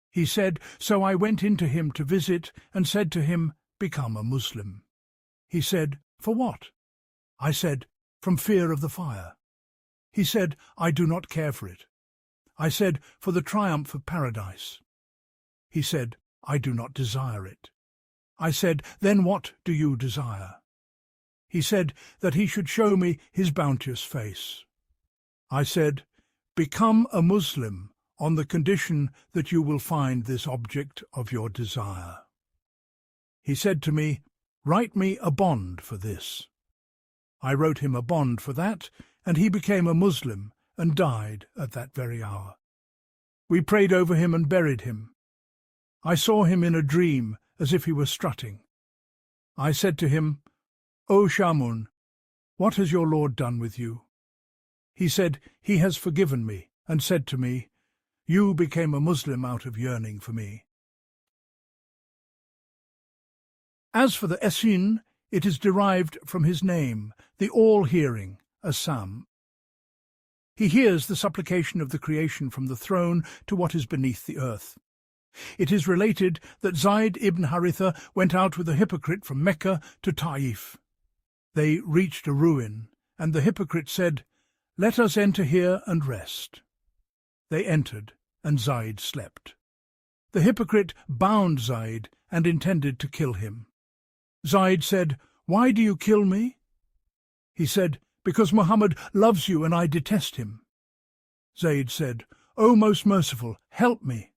S1: He said, "So I went in to him to visit and said to him, 'Become a Muslim.' He said, 'For what?' I said, "From fear of the fire." He said, "I do not care for it." I said, "For the triumph of paradise." He said, "I do not desire it." I said, "Then what do you desire?" He said that he should show me his bounteous face. I said, "Become a Muslim on the condition that you will find this object of your desire." He said to me, "Write me a bond for this." I wrote him a bond for that, and he became a Muslim and died at that very hour. We prayed over him and buried him. I saw him in a dream as if he were strutting. I said to him, "O Shamun, what has your Lord done with you?" He said, "He has forgiven me," and said to me, "You became a Muslim out of yearning for me." As for the Esin, it is derived from his name, the all-hearing, Assam. He hears the supplication of the creation from the throne to what is beneath the earth. It is related that Zayd ibn Haritha went out with a hypocrite from Mecca to Taif. They reached a ruin, and the hypocrite said, "Let us enter here and rest." They entered, and Zayd slept. The hypocrite bound Zayd and intended to kill him. Zayd said, "Why do you kill me?" He said, "Because Muhammad loves you and I detest him." Zayd said, "O most merciful, help me."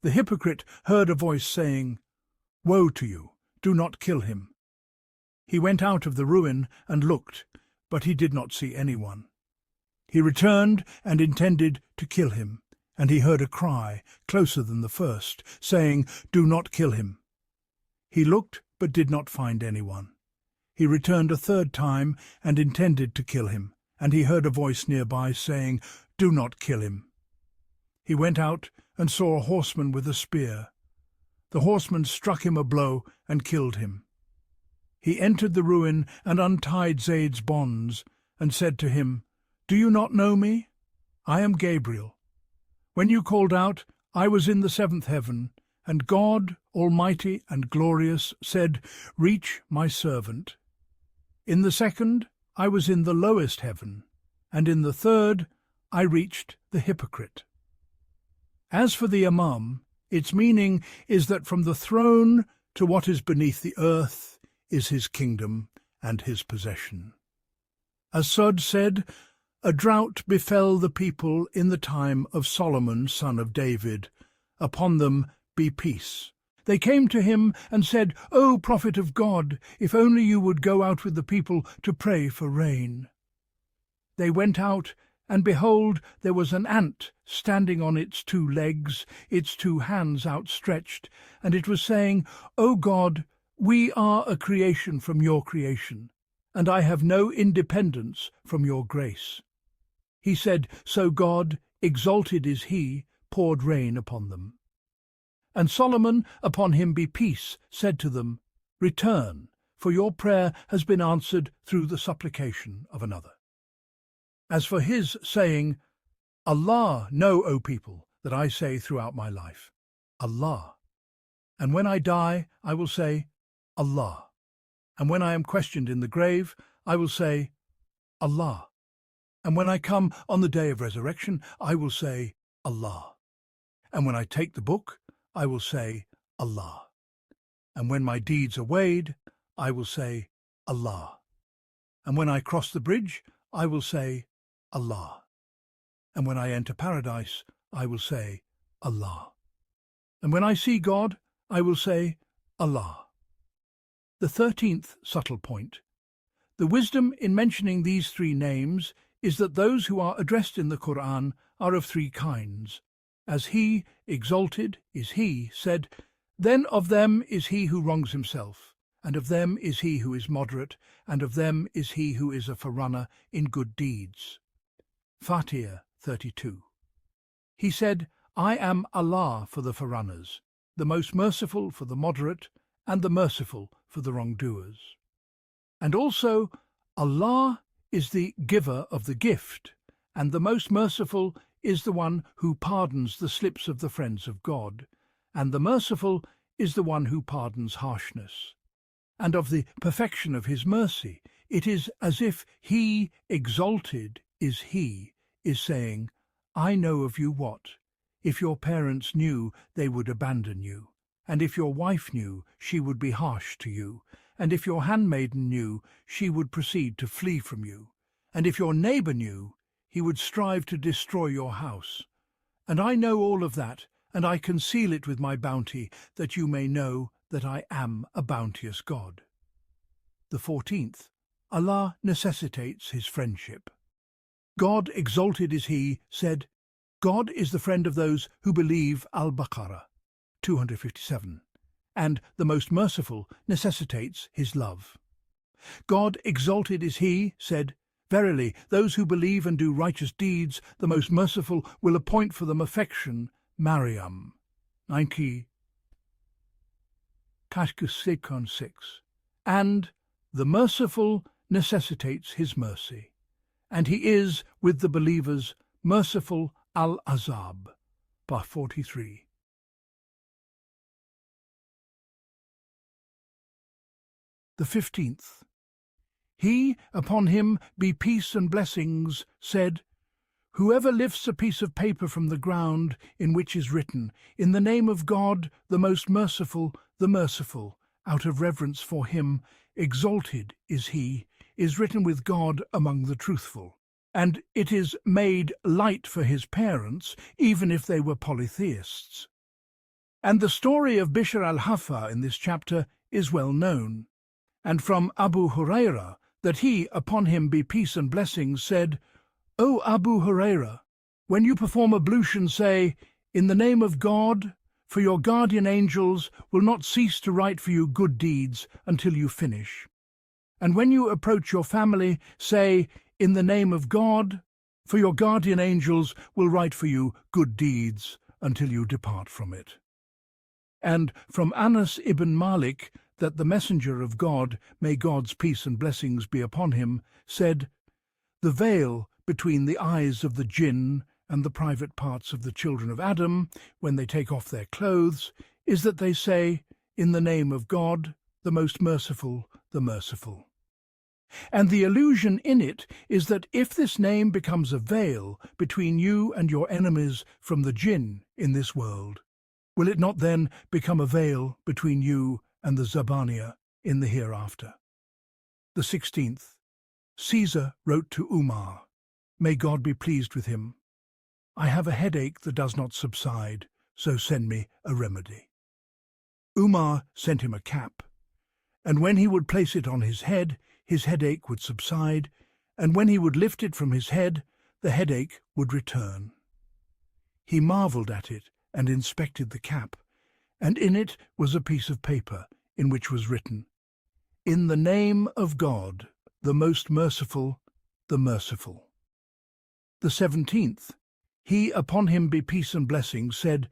S1: The hypocrite heard a voice saying, "Woe to you, do not kill him." He went out of the ruin and looked, but he did not see anyone. He returned and intended to kill him, and he heard a cry, closer than the first, saying, "Do not kill him." He looked, but did not find anyone. He returned a third time and intended to kill him, and he heard a voice nearby saying, "Do not kill him." He went out and saw a horseman with a spear. The horseman struck him a blow and killed him. He entered the ruin and untied Zayd's bonds, and said to him, "Do you not know me? I am Gabriel. When you called out, I was in the seventh heaven, and God, Almighty and glorious, said, 'Reach my servant.' In the second, I was in the lowest heaven, and in the third, I reached the hypocrite." As for the Imam, its meaning is that from the throne to what is beneath the earth is his kingdom and his possession. As-Sud said, "A drought befell the people in the time of Solomon, son of David. Upon them be peace. They came to him and said, 'O prophet of God, if only you would go out with the people to pray for rain.' They went out, and behold, there was an ant standing on its 2 legs, its 2 hands outstretched, and it was saying, 'O God, we are a creation from your creation, and I have no independence from your grace.' He said, so God, exalted is he, poured rain upon them. And Solomon, upon him be peace, said to them, 'Return, for your prayer has been answered through the supplication of another.' As for his saying, 'Allah, know, O people, that I say throughout my life, Allah. And when I die, I will say, Allah. And when I am questioned in the grave, I will say, Allah. And when I come on the day of resurrection, I will say, Allah. And when I take the book, I will say, Allah. And when my deeds are weighed, I will say, Allah. And when I cross the bridge, I will say, Allah. And when I enter paradise, I will say, Allah. And when I see God, I will say, Allah." The 13th subtle point. The wisdom in mentioning these 3 names is that those who are addressed in the Qur'an are of 3 kinds. As he, exalted, is he, said, "Then of them is he who wrongs himself, and of them is he who is moderate, and of them is he who is a forerunner in good deeds." Al-Fatihah 32. He said, "I am Allah for the forerunners, the most merciful for the moderate, and the merciful for the wrongdoers." And also, Allah is the giver of the gift, and the most merciful is the one who pardons the slips of the friends of God, and the merciful is the one who pardons harshness. And of the perfection of his mercy It is as if he, exalted is he, is saying, I know of you what? If your parents knew, they would abandon you. And if your wife knew, she would be harsh to you. And if your handmaiden knew, she would proceed to flee from you. And if your neighbour knew, he would strive to destroy your house. And I know all of that, and I conceal it with my bounty, that you may know that I am a bounteous God. The 14th. Allah necessitates his friendship. God, exalted is he, said, God is the friend of those who believe. Al-Baqarah, 257. And the most merciful necessitates his love. God, exalted is he, said, Verily, those who believe and do righteous deeds, the most merciful will appoint for them affection. Maryam, 90, 6. And the merciful necessitates his mercy, and he is, with the believers, merciful. Al-Azab, 43. The 15th. He, upon him be peace and blessings, said, Whoever lifts a piece of paper from the ground in which is written, In the name of God, the most merciful, the merciful, out of reverence for him, exalted is he, is written with God among the truthful. And it is made light for his parents, even if they were polytheists. And the story of Bishr al-Hafa in this chapter is well known. And from Abu Hurairah, that he, upon him be peace and blessings, said, O Abu Hurairah, when you perform ablution, say, In the name of God, for your guardian angels will not cease to write for you good deeds until you finish. And when you approach your family, say, In the name of God, for your guardian angels will write for you good deeds until you depart from it. And from Anas ibn Malik, that the messenger of God, may God's peace and blessings be upon him, said, The veil between the eyes of the jinn and the private parts of the children of Adam, when they take off their clothes, is that they say, In the name of God, the most merciful, the merciful. And the illusion in it is that if this name becomes a veil between you and your enemies from the jinn in this world, will it not then become a veil between you and the Zabaniya in the hereafter? The 16th. Caesar wrote to Umar, May God be pleased with him, I have a headache that does not subside, so send me a remedy. Umar sent him a cap, and when he would place it on his headache would subside, and when he would lift it from his head, the headache would return. He marvelled at it and inspected the cap, and in it was a piece of paper in which was written, In the name of God, the most merciful, the merciful. The 17th. He, upon him be peace and blessings, said,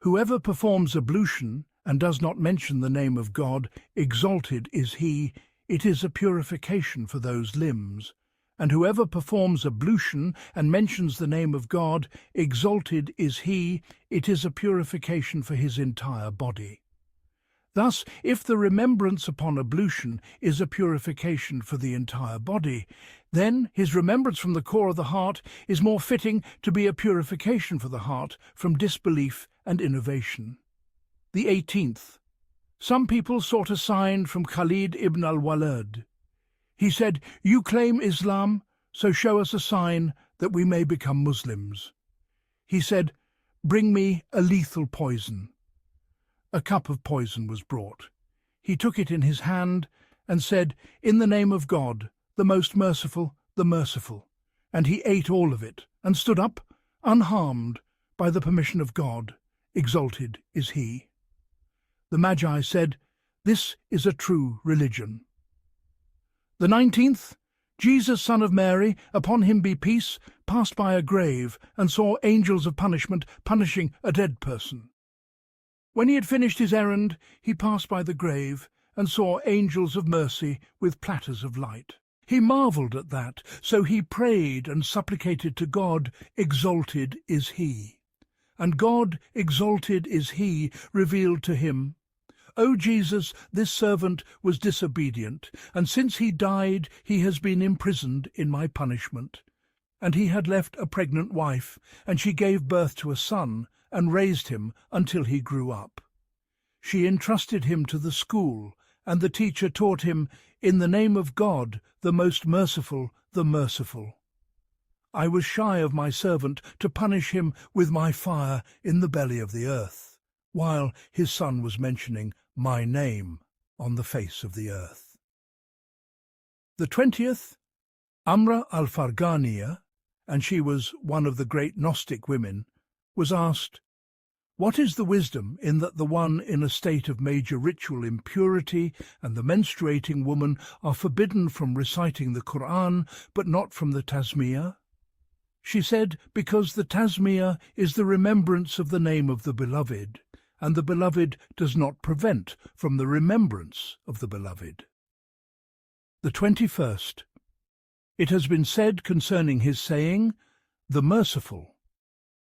S1: Whoever performs ablution and does not mention the name of God, exalted is he, it is a purification for those limbs. And whoever performs ablution and mentions the name of God, exalted is he, it is a purification for his entire body. Thus, if the remembrance upon ablution is a purification for the entire body, then his remembrance from the core of the heart is more fitting to be a purification for the heart from disbelief and innovation. The 18th. Some people sought a sign from Khalid ibn al-Walid. He said, You claim Islam, so show us a sign that we may become Muslims. He said, Bring me a lethal poison. A cup of poison was brought. He took it in his hand and said, In the name of God, the most merciful, the merciful. And he ate all of it, and stood up, unharmed, by the permission of God. Exalted is he. The Magi said, This is a true religion. The 19th. Jesus, son of Mary, upon him be peace, passed by a grave, and saw angels of punishment punishing a dead person. When he had finished his errand, he passed by the grave, and saw angels of mercy with platters of light. He marvelled at that, so he prayed and supplicated to God, Exalted is he. And God, exalted is he, revealed to him, O Jesus, this servant was disobedient, and since he died he has been imprisoned in my punishment. And he had left a pregnant wife, and she gave birth to a son, and raised him until he grew up. She entrusted him to the school, and the teacher taught him, in the name of God, the most merciful, the merciful. I was shy of my servant to punish him with my fire in the belly of the earth, while his son was mentioning my name on the face of the earth. The 20th, Amra al-Farghaniya, and she was one of the great Gnostic women, was asked, "What is the wisdom in that the one in a state of major ritual impurity and the menstruating woman are forbidden from reciting the Qur'an, but not from the Tasmiyah?" She said, because the Tasmiyah is the remembrance of the name of the Beloved, and the Beloved does not prevent from the remembrance of the Beloved. The 21st. It has been said concerning his saying, "The merciful."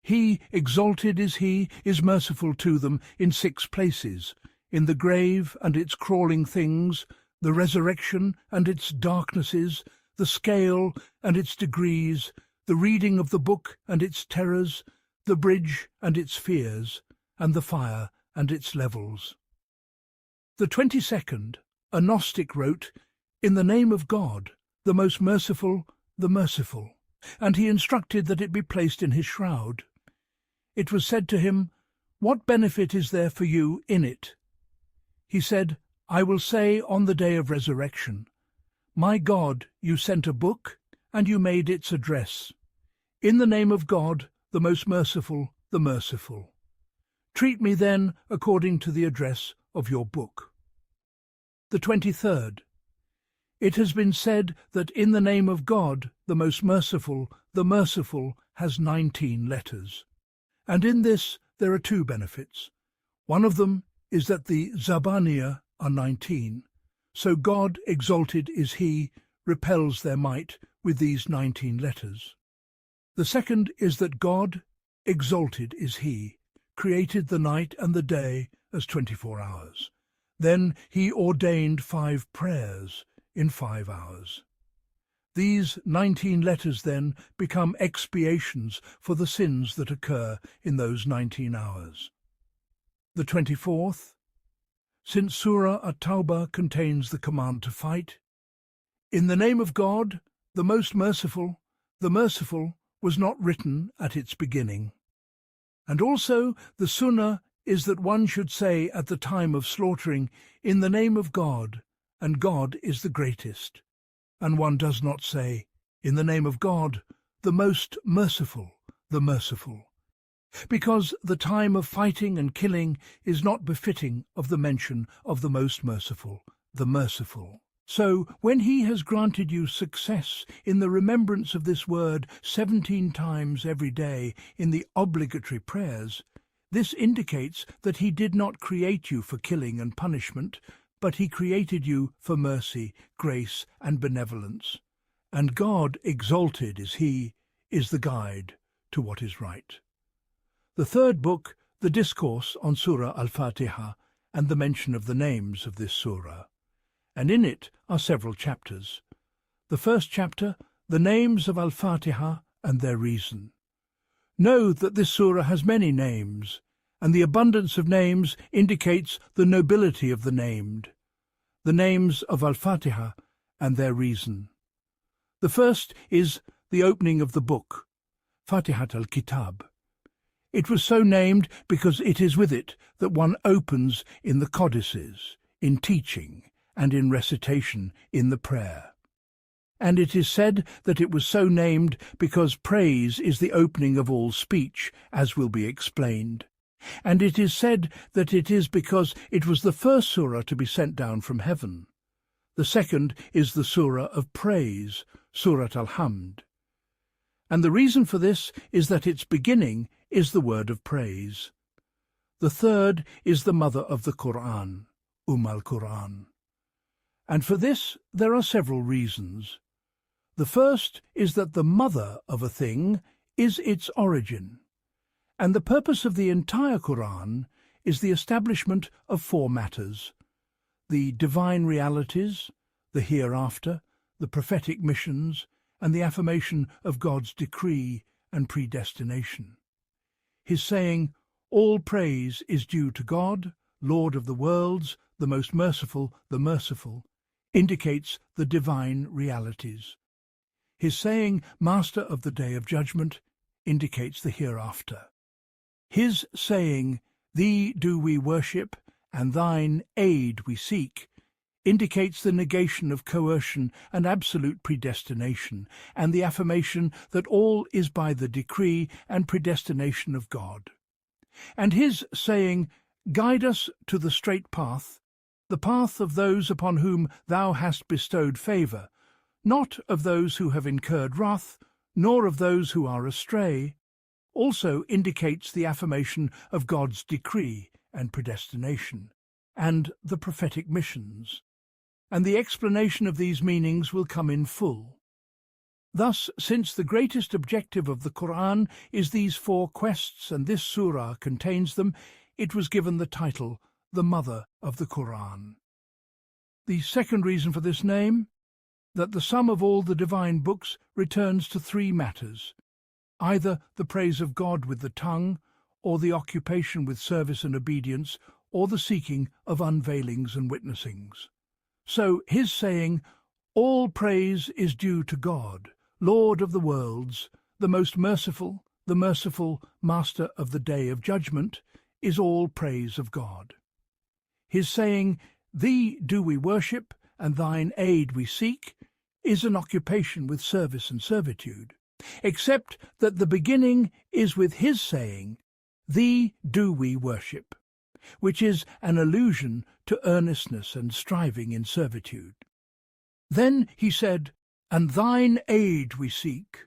S1: He, exalted is he, is merciful to them in 6 places, in the grave and its crawling things, the resurrection and its darknesses, the scale and its degrees, the reading of the book and its terrors, the bridge and its fears, and the fire and its levels. The 22nd, a Gnostic wrote, "In the name of God, the most merciful, the merciful," and he instructed that it be placed in his shroud. It was said to him, "What benefit is there for you in it?" He said, "I will say on the day of resurrection, My God, you sent a book, and you made its address. In the name of God, the most merciful, the merciful. Treat me then according to the address of your book." The 23rd. It has been said that in the name of God, the most merciful, the merciful, has 19 letters. And in this there are 2 benefits. One of them is that the Zabaniya are 19. So God, exalted is he, repels their might with these 19 letters. The second is that God, exalted is he, created the night and the day as 24 hours. Then he ordained 5 prayers in 5 hours. These 19 letters then become expiations for the sins that occur in those 19 hours. The 24th. Since Surah at-Tawbah contains the command to fight, in the name of God, the most merciful, the merciful, was not written at its beginning. And also the sunnah is that one should say at the time of slaughtering, in the name of God, and God is the greatest. And one does not say, in the name of God, the most merciful, the merciful, because the time of fighting and killing is not befitting of the mention of the most merciful, the merciful. So, when he has granted you success in the remembrance of this word 17 times every day in the obligatory prayers, this indicates that he did not create you for killing and punishment, but he created you for mercy, grace, and benevolence. And God, exalted is he, is the guide to what is right. The 3rd book, the discourse on Surah al-Fatihah, and the mention of the names of this surah. And in it are several chapters. The 1st chapter, the names of al-Fatihah and their reason. Know that this surah has many names, and the abundance of names indicates the nobility of the named. The names of al-Fatihah and their reason. The first is the opening of the book, Fatihat al-Kitab. It was so named because it is with it that one opens in the codices, in teaching, and in recitation in the prayer. And it is said that it was so named because praise is the opening of all speech, as will be explained. And it is said that it is because it was the first surah to be sent down from heaven. The second is the surah of praise, Surat al-Hamd. And the reason for this is that its beginning is the word of praise. The third is the mother of the Qur'an, al-Qur'an. And for this there are several reasons. The first is that the mother of a thing is its origin. And the purpose of the entire Qur'an is the establishment of four matters: the divine realities, the hereafter, the prophetic missions, and the affirmation of God's decree and predestination. His saying, "All praise is due to God, Lord of the worlds, the most merciful, indicates the divine realities. His saying, "Master of the day of judgment," indicates the hereafter. His saying, "Thee do we worship, and thine aid we seek," indicates the negation of coercion and absolute predestination, and the affirmation that all is by the decree and predestination of God. And his saying, "Guide us to the straight path," the path of those upon whom thou hast bestowed favour, not of those who have incurred wrath, nor of those who are astray, also indicates the affirmation of God's decree and predestination, and the prophetic missions. And the explanation of these meanings will come in full. Thus, since the greatest objective of the Qur'an is these four quests, and this surah contains them, it was given the title, the Mother of the Qur'an. The second reason for this name, that the sum of all the divine books returns to three matters: either the praise of God with the tongue, or the occupation with service and obedience, or the seeking of unveilings and witnessings. So his saying, "All praise is due to God, Lord of the worlds, the most merciful, Master of the day of judgment," is all praise of God. His saying, "Thee do we worship, and thine aid we seek," is an occupation with service and servitude, except that the beginning is with his saying, "Thee do we worship," which is an allusion to earnestness and striving in servitude. Then he said, "And thine aid we seek,"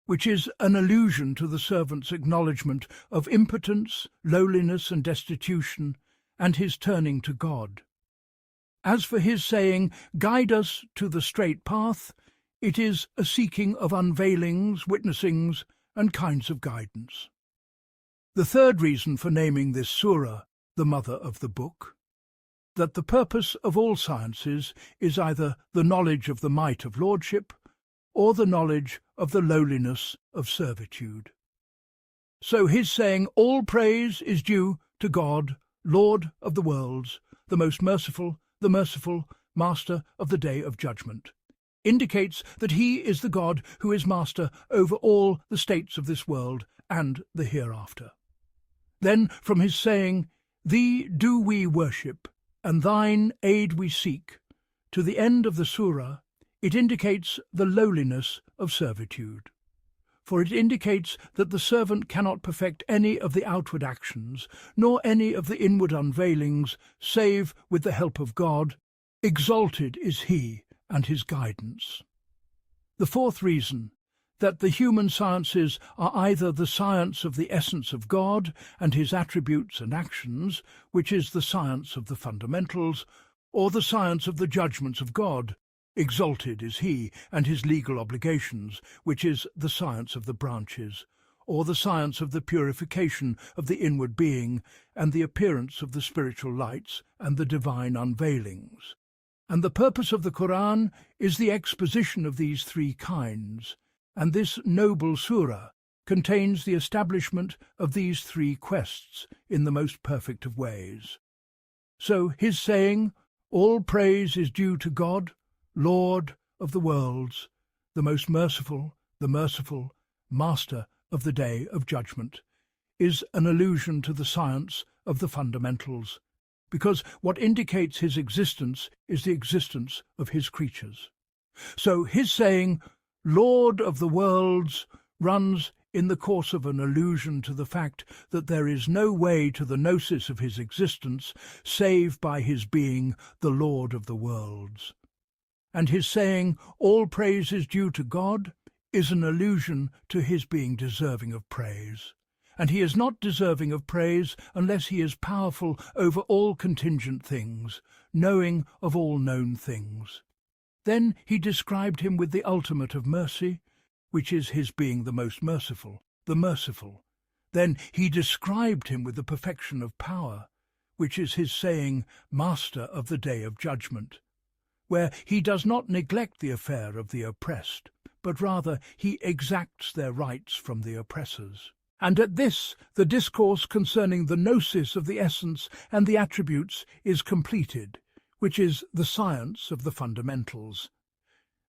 S1: which is an allusion to the servant's acknowledgement of impotence, lowliness, and destitution, and his turning to God. As for his saying, "Guide us to the straight path," it is a seeking of unveilings, witnessings, and kinds of guidance. The third reason for naming this surah the mother of the book, that the purpose of all sciences is either the knowledge of the might of lordship, or the knowledge of the lowliness of servitude. So his saying, "All praise is due to God, Lord of the worlds, the most merciful, Master of the day of judgment," indicates that he is the God who is master over all the states of this world and the hereafter. Then from his saying, "Thee do we worship, and thine aid we seek," to the end of the surah, it indicates the lowliness of servitude. For it indicates that the servant cannot perfect any of the outward actions, nor any of the inward unveilings, save with the help of God. Exalted is he and his guidance. The fourth reason, that the human sciences are either the science of the essence of God and his attributes and actions, which is the science of the fundamentals, or the science of the judgments of God. Exalted is he and his legal obligations, which is the science of the branches, or the science of the purification of the inward being, and the appearance of the spiritual lights and the divine unveilings. And the purpose of the Qur'an is the exposition of these three kinds, and this noble surah contains the establishment of these three quests in the most perfect of ways. So his saying, "All praise is due to God, Lord of the worlds, the most merciful, Master of the day of judgment," is an allusion to the science of the fundamentals, because what indicates his existence is the existence of his creatures. So his saying, "Lord of the worlds," runs in the course of an allusion to the fact that there is no way to the gnosis of his existence save by his being the Lord of the worlds. And his saying, "All praise is due to God," is an allusion to his being deserving of praise. And he is not deserving of praise unless he is powerful over all contingent things, knowing of all known things. Then he described him with the ultimate of mercy, which is his being the most merciful, the merciful. Then he described him with the perfection of power, which is his saying, Master of the Day of Judgment, where he does not neglect the affair of the oppressed, but rather he exacts their rights from the oppressors. And at this the discourse concerning the gnosis of the essence and the attributes is completed, which is the science of the fundamentals.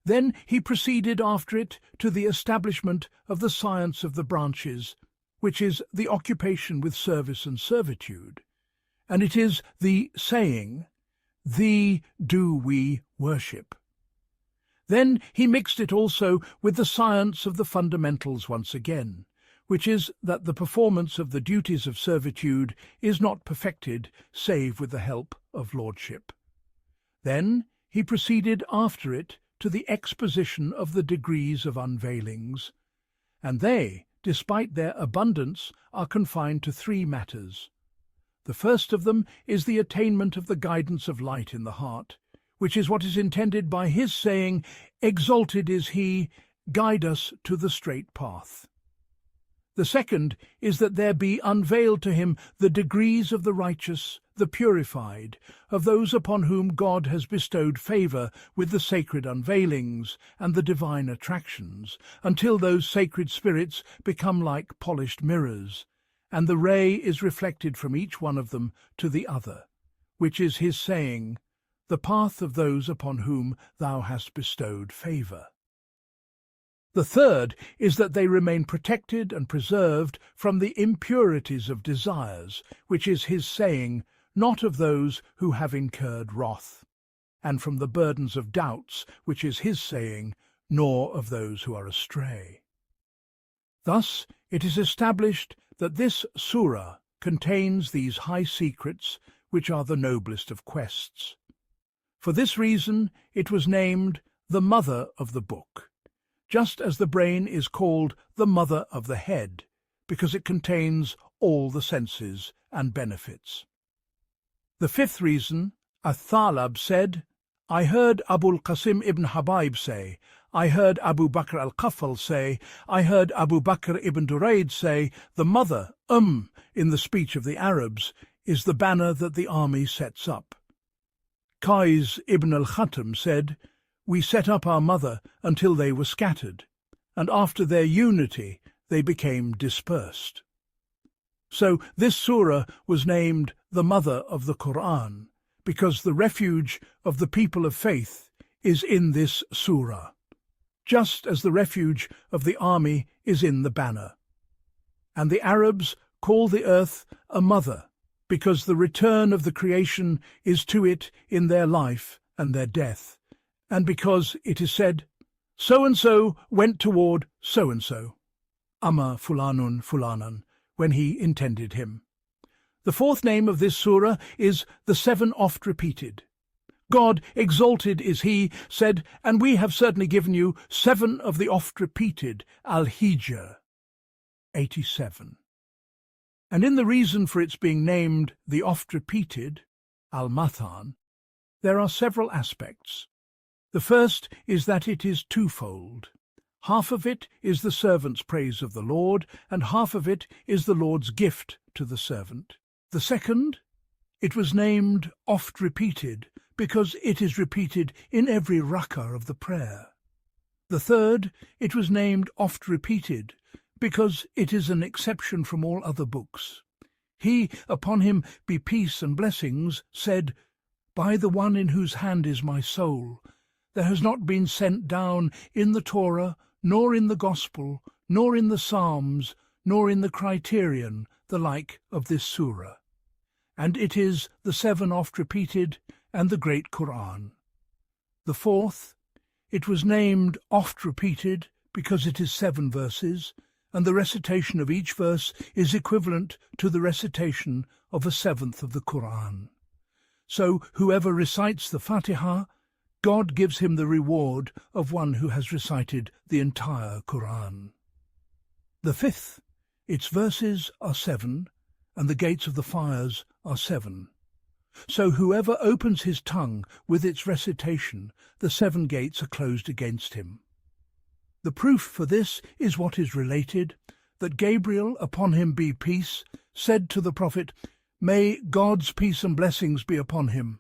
S1: Then he proceeded after it to the establishment of the science of the branches, which is the occupation with service and servitude, and it is the saying, Thee do we worship. Then he mixed it also with the science of the fundamentals once again, which is that the performance of the duties of servitude is not perfected save with the help of lordship. Then he proceeded after it to the exposition of the degrees of unveilings, and they, despite their abundance, are confined to three matters. The first of them is the attainment of the guidance of light in the heart, which is what is intended by his saying, Exalted is he, guide us to the straight path. The second is that there be unveiled to him the degrees of the righteous, the purified, of those upon whom God has bestowed favour with the sacred unveilings and the divine attractions, until those sacred spirits become like polished mirrors, and the ray is reflected from each one of them to the other, which is his saying, The path of those upon whom thou hast bestowed favour. The third is that they remain protected and preserved from the impurities of desires, which is his saying, not of those who have incurred wrath, and from the burdens of doubts, which is his saying, nor of those who are astray. Thus it is established that this Surah contains these high secrets, which are the noblest of quests. For this reason it was named the mother of the book, just as the brain is called the mother of the head, because it contains all the senses and benefits. The fifth reason, Al-Thalab said, I heard Abul Qasim ibn Habayb say, I heard Abu Bakr al-Qaffal say, I heard Abu Bakr ibn Durayd say, the mother, in the speech of the Arabs, is the banner that the army sets up. Qais ibn al-Khatam said, We set up our mother until they were scattered, and after their unity they became dispersed. So this surah was named the mother of the Qur'an, because the refuge of the people of faith is in this surah, just as the refuge of the army is in the banner. And the Arabs call the earth a mother, because the return of the creation is to it in their life and their death, and because it is said, So-and-so went toward so-and-so, Amma fulanun fulanan, when he intended him. The fourth name of this surah is the seven oft repeated. God, exalted is he, said, and we have certainly given you 7 of the oft repeated, al-Hijr, 87. And in the reason for its being named the oft repeated, al-Mathan, there are several aspects. The first is that it is twofold. Half of it is the servant's praise of the Lord, and half of it is the Lord's gift to the servant. The second, it was named oft repeated, because it is repeated in every rak'ah of the prayer. The third, it was named oft repeated, because it is an exception from all other books. He, upon him be peace and blessings, said, By the one in whose hand is my soul, there has not been sent down in the Torah, nor in the Gospel, nor in the Psalms, nor in the Criterion, the like of this surah. And it is the 7 oft repeated and the great Qur'an. The fourth, it was named oft repeated because it is 7 verses, and the recitation of each verse is equivalent to the recitation of a 7th of the Qur'an. So whoever recites the Fatihah, God gives him the reward of one who has recited the entire Qur'an. The fifth, its verses are 7, and the gates of the fires are 7. So whoever opens his tongue with its recitation, the 7 gates are closed against him. The proof for this is what is related, that Gabriel, upon him be peace, said to the Prophet, May God's peace and blessings be upon him.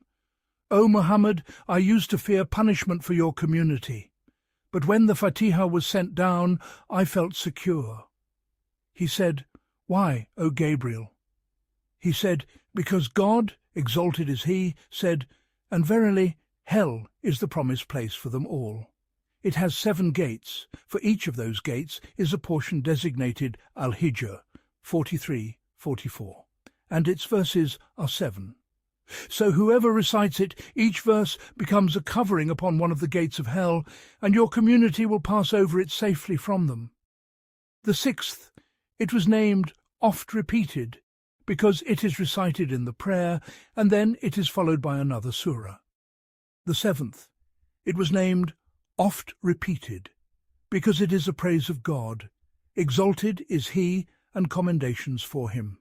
S1: O Muhammad, I used to fear punishment for your community, but when the Fatihah was sent down, I felt secure. He said, Why, O Gabriel? He said, Because God, exalted is he, said, And verily, hell is the promised place for them all. It has 7 gates. For each of those gates is a portion designated al-Hijr, 43-44, and its verses are 7. So whoever recites it, each verse becomes a covering upon one of the gates of hell, and your community will pass over it safely from them. The 6th, it was named oft repeated, because it is recited in the prayer, and then it is followed by another surah. The 7th, it was named oft repeated, because it is a praise of God. Exalted is he, and commendations for him.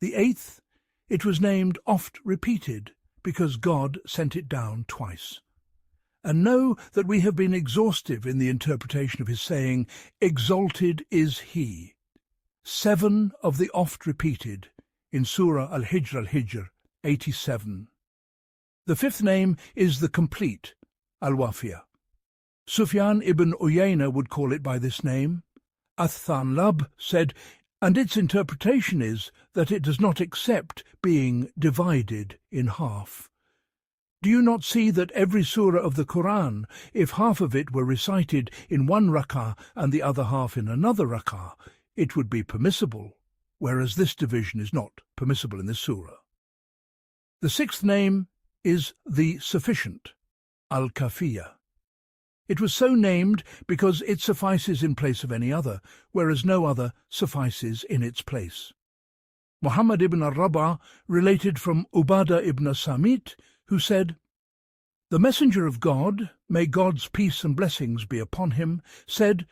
S1: The 8th, it was named oft repeated, because God sent it down twice. And know that we have been exhaustive in the interpretation of his saying, Exalted is he. 7 of the oft repeated, in Surah al-Hijr, 87. The 5th name is the complete, al-Wafiyah. Sufyan ibn Uyayna would call it by this name. Ath-Thanlab said, and its interpretation is that it does not accept being divided in half. Do you not see that every surah of the Qur'an, if half of it were recited in one rak'ah and the other half in another rak'ah, it would be permissible, whereas this division is not permissible in this surah. The 6th name is the sufficient, al-Kafiyah. It was so named because it suffices in place of any other, whereas no other suffices in its place. Muhammad ibn al-Rabah related from Ubadah ibn Samit, who said, The Messenger of God, may God's peace and blessings be upon him, said,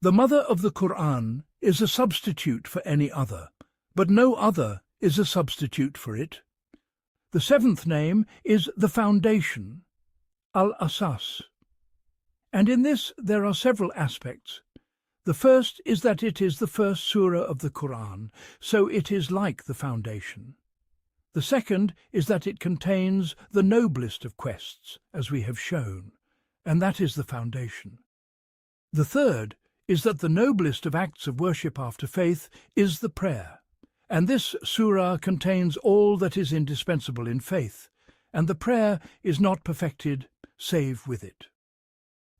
S1: The mother of the Qur'an is a substitute for any other, but no other is a substitute for it. The 7th name is the foundation, al-Asas. And in this there are several aspects. The first is that it is the first surah of the Qur'an, so it is like the foundation. The second is that it contains the noblest of quests, as we have shown, and that is the foundation. The third is that the noblest of acts of worship after faith is the prayer, and this surah contains all that is indispensable in faith, and the prayer is not perfected save with it.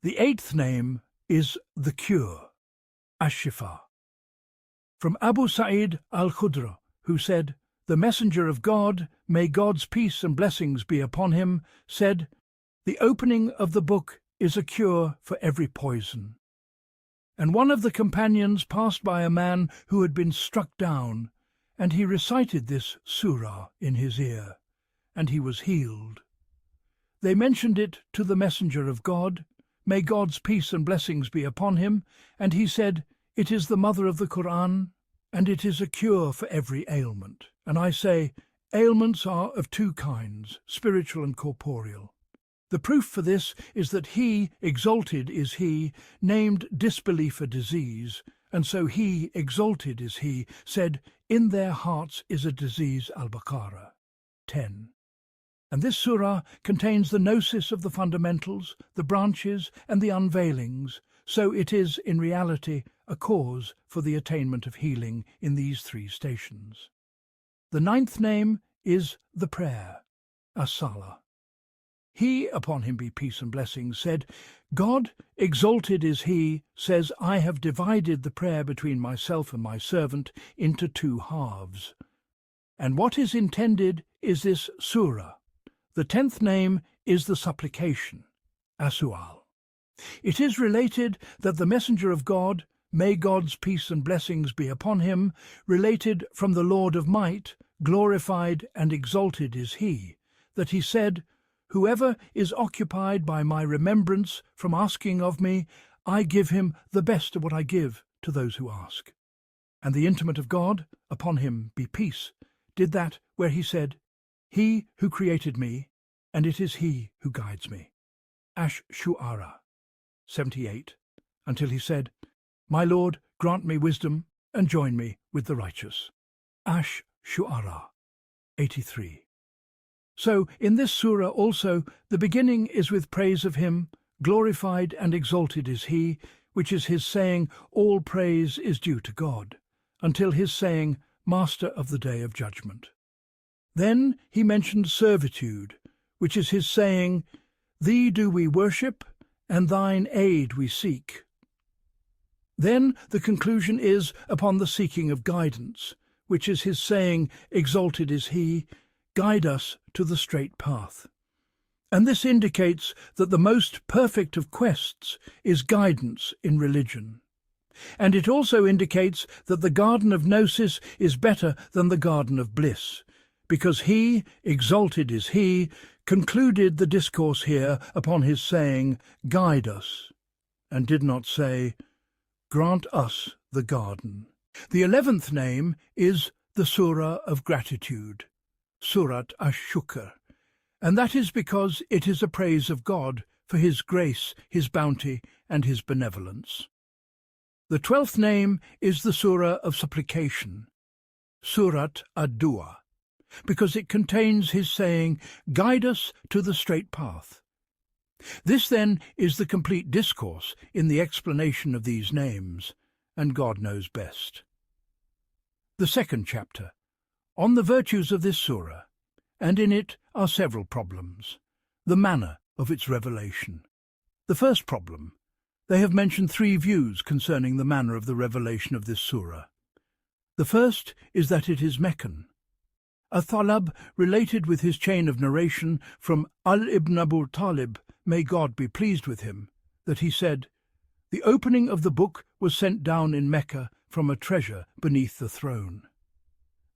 S1: The 8th name is the cure, ash-Shifa. From Abu Sa'id al-Khudri, who said, The Messenger of God, may God's peace and blessings be upon him, said, The opening of the book is a cure for every poison. And one of the companions passed by a man who had been struck down, and he recited this surah in his ear, and he was healed. They mentioned it to the Messenger of God, may God's peace and blessings be upon him, and he said, It is the mother of the Qur'an, and it is a cure for every ailment. And I say, ailments are of 2 kinds, spiritual and corporeal. The proof for this is that he, exalted is he, named disbelief a disease, and so he, exalted is he, said, In their hearts is a disease, Al-Baqarah, 10. And this surah contains the gnosis of the fundamentals, the branches, and the unveilings, so it is, in reality, a cause for the attainment of healing in these 3 stations. The 9th name is the prayer, as-Salah. He, upon him be peace and blessings, said, God, exalted is he, says, I have divided the prayer between myself and my servant into 2 halves. And what is intended is this surah. The 10th name is the supplication, as-Su'al. It is related that the Messenger of God, may God's peace and blessings be upon him, related from the Lord of Might, glorified and exalted is he, that he said, Whoever is occupied by my remembrance from asking of me, I give him the best of what I give to those who ask. And the intimate of God, upon him be peace, did that where he said, He who created me, and it is he who guides me. Ash-Shu'ara, 78, until he said, My Lord, grant me wisdom and join me with the righteous. Ash-Shu'ara. 83. So, in this surah also, the beginning is with praise of him, glorified and exalted is he, which is his saying, all praise is due to God, until his saying, Master of the Day of Judgment. Then he mentioned servitude, which is his saying, Thee do we worship, and thine aid we seek. Then the conclusion is upon the seeking of guidance, which is his saying, Exalted is he, guide us to the straight path. And this indicates that the most perfect of quests is guidance in religion. And it also indicates that the garden of gnosis is better than the garden of bliss, because he, exalted is he, concluded the discourse here upon his saying, Guide us, and did not say, Grant us the garden. The 11th name is the Surah of Gratitude, Surat ash-Shukr, and that is because it is a praise of God for his grace, his bounty, and his benevolence. The 12th name is the Surah of Supplication, Surat ad-Dua, because it contains his saying, Guide us to the straight path. This, then, is the complete discourse in the explanation of these names, and God knows best. The 2nd chapter, on the virtues of this surah, and in it are several problems. The manner of its revelation. The first problem, they have mentioned 3 views concerning the manner of the revelation of this surah. The first is that it is Meccan. Al-Thalab related with his chain of narration from ibn Abu Talib, may God be pleased with him, that he said, The opening of the book was sent down in Mecca from a treasure beneath the throne.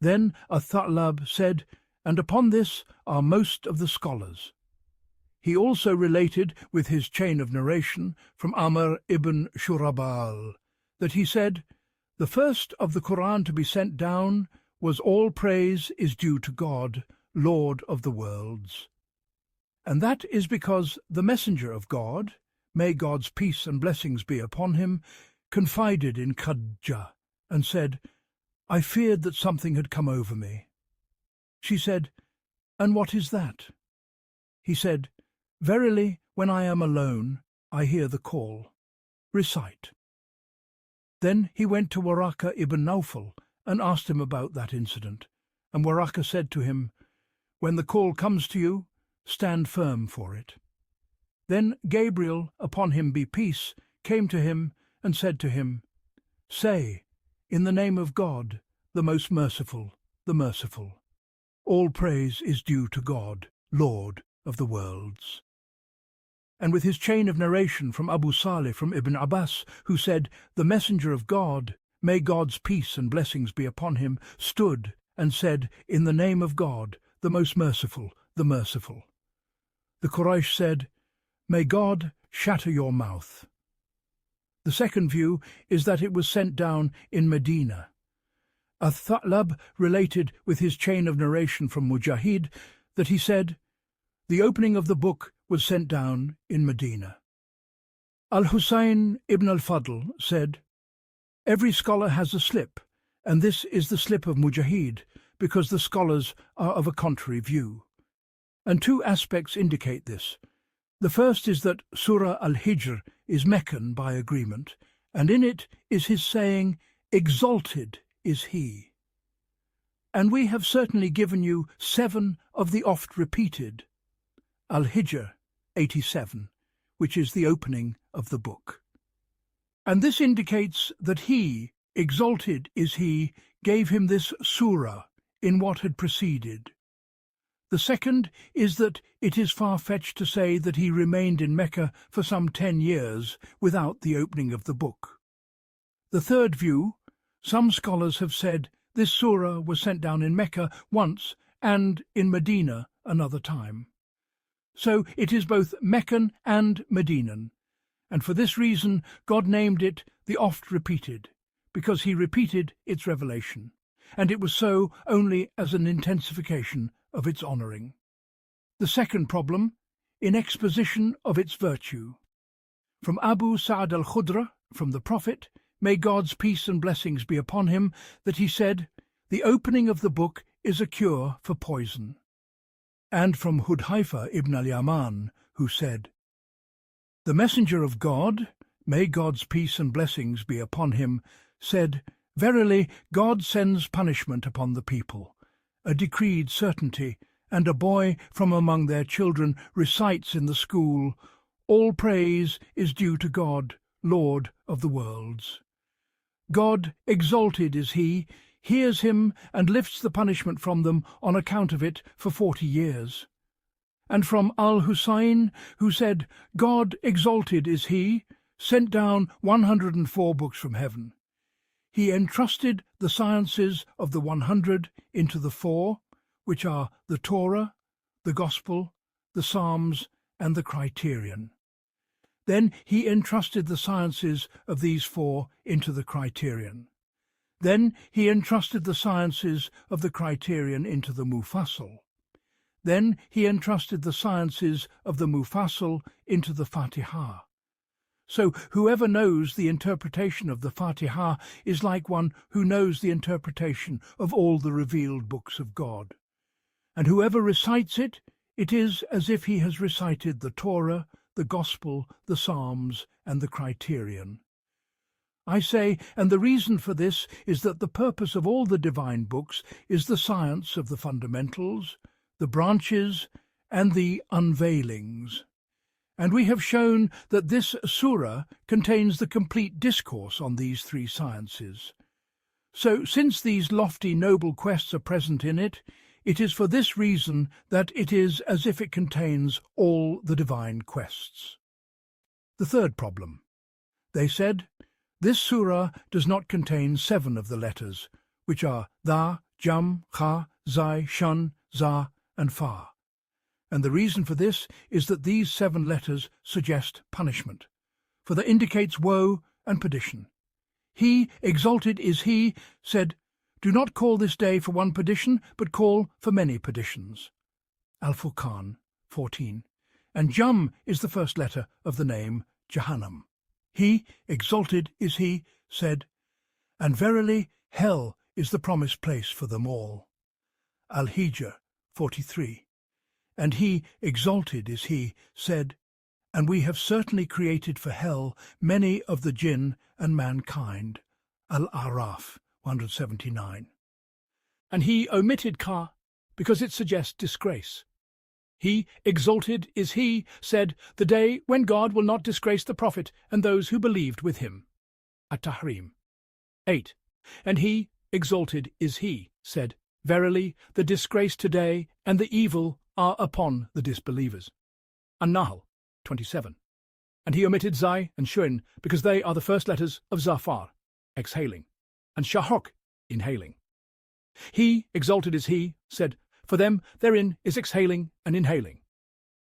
S1: Then Al-Thalab said, And upon this are most of the scholars. He also related with his chain of narration from Amr ibn Shurabal, that he said, The first of the Qur'an to be sent down was all praise is due to God, Lord of the worlds. And that is because the messenger of God, may God's peace and blessings be upon him, confided in Khadija and said, I feared that something had come over me. She said, And what is that? He said, Verily, when I am alone, I hear the call. Recite. Then he went to Waraka ibn Nawfal and asked him about that incident, and Waraka said to him, When the call comes to you, stand firm for it. Then Gabriel, upon him be peace, came to him and said to him, Say, in the name of God, the most merciful, the merciful. All praise is due to God, Lord of the worlds. And with his chain of narration from Abu Salih from Ibn Abbas, who said, The messenger of God, may God's peace and blessings be upon him, stood and said, In the name of God, the most merciful, the merciful. The Quraysh said, May God shatter your mouth. The second view is that it was sent down in Medina. Al-Thalab related with his chain of narration from Mujahid that he said, The opening of the book was sent down in Medina. Al-Husayn ibn al-Fadl said, Every scholar has a slip, and this is the slip of Mujahid, because the scholars are of a contrary view. And 2 aspects indicate this. The first is that Surah al-Hijr is Meccan by agreement, and in it is his saying, Exalted is he. And we have certainly given you 7 of the oft repeated, Al-Hijr 87, which is the opening of the book. And this indicates that he, exalted is he, gave him this surah in what had preceded. The second is that it is far-fetched to say that he remained in Mecca for some 10 years without the opening of the book. The third view, some scholars have said this surah was sent down in Mecca once and in Medina another time. So it is both Meccan and Medinan, and for this reason God named it the oft-repeated, because he repeated its revelation, and it was so only as an intensification of its honouring. The second problem, in exposition of its virtue. From Abu Sa'd al-Khudra, from the Prophet, may God's peace and blessings be upon him, that he said, The opening of the book is a cure for poison. And from Hudhaifa ibn al-Yaman, who said, "The Messenger of God, may God's peace and blessings be upon him, said, Verily, God sends punishment upon the people, a decreed certainty, and a boy from among their children recites in the school, All praise is due to God, Lord of the worlds. God, exalted is he, hears him and lifts the punishment from them on account of it for 40 years. And from al-Husayn, who said, God, exalted is he, sent down 104 books from heaven. He entrusted the sciences of the 100 into the 4, which are the Torah, the Gospel, the Psalms, and the Criterion. Then he entrusted the sciences of these 4 into the Criterion. Then he entrusted the sciences of the Criterion into the Mufassal. Then he entrusted the sciences of the Mufassal into the Fatihah. So whoever knows the interpretation of the Fatihah is like one who knows the interpretation of all the revealed books of God. And whoever recites it, it is as if he has recited the Torah, the Gospel, the Psalms, and the Criterion. I say, and the reason for this is that the purpose of all the divine books is the science of the fundamentals, the branches, and the unveilings. And we have shown that this surah contains the complete discourse on these 3 sciences. So, since these lofty noble quests are present in it, it is for this reason that it is as if it contains all the divine quests. The third problem. They said, this surah does not contain 7 of the letters, which are Tha, Jam, Kha, Zai, Shun, Za, and Fa. And the reason for this is that these 7 letters suggest punishment, for that indicates woe and perdition. He, exalted is he, said, Do not call this day for one perdition, but call for many perditions. Al-Furqan 14. And Jam is the first letter of the name Jahannam. He, exalted is he, said, And verily hell is the promised place for them all. Al-Hijr 43. And he, exalted is he, said, And we have certainly created for hell many of the jinn and mankind. Al-Araf 179. And he omitted Ka, because it suggests disgrace. He, exalted is he, said, The day when God will not disgrace the Prophet and those who believed with him. At-Tahrim 8. And he, exalted is he, said, Verily, the disgrace today and the evil are upon the disbelievers. An-Nahl 27. And he omitted Zai and Shun, because they are the first letters of Zafar, exhaling, and Shahok, inhaling. He, exalted is he, said, For them therein is exhaling and inhaling.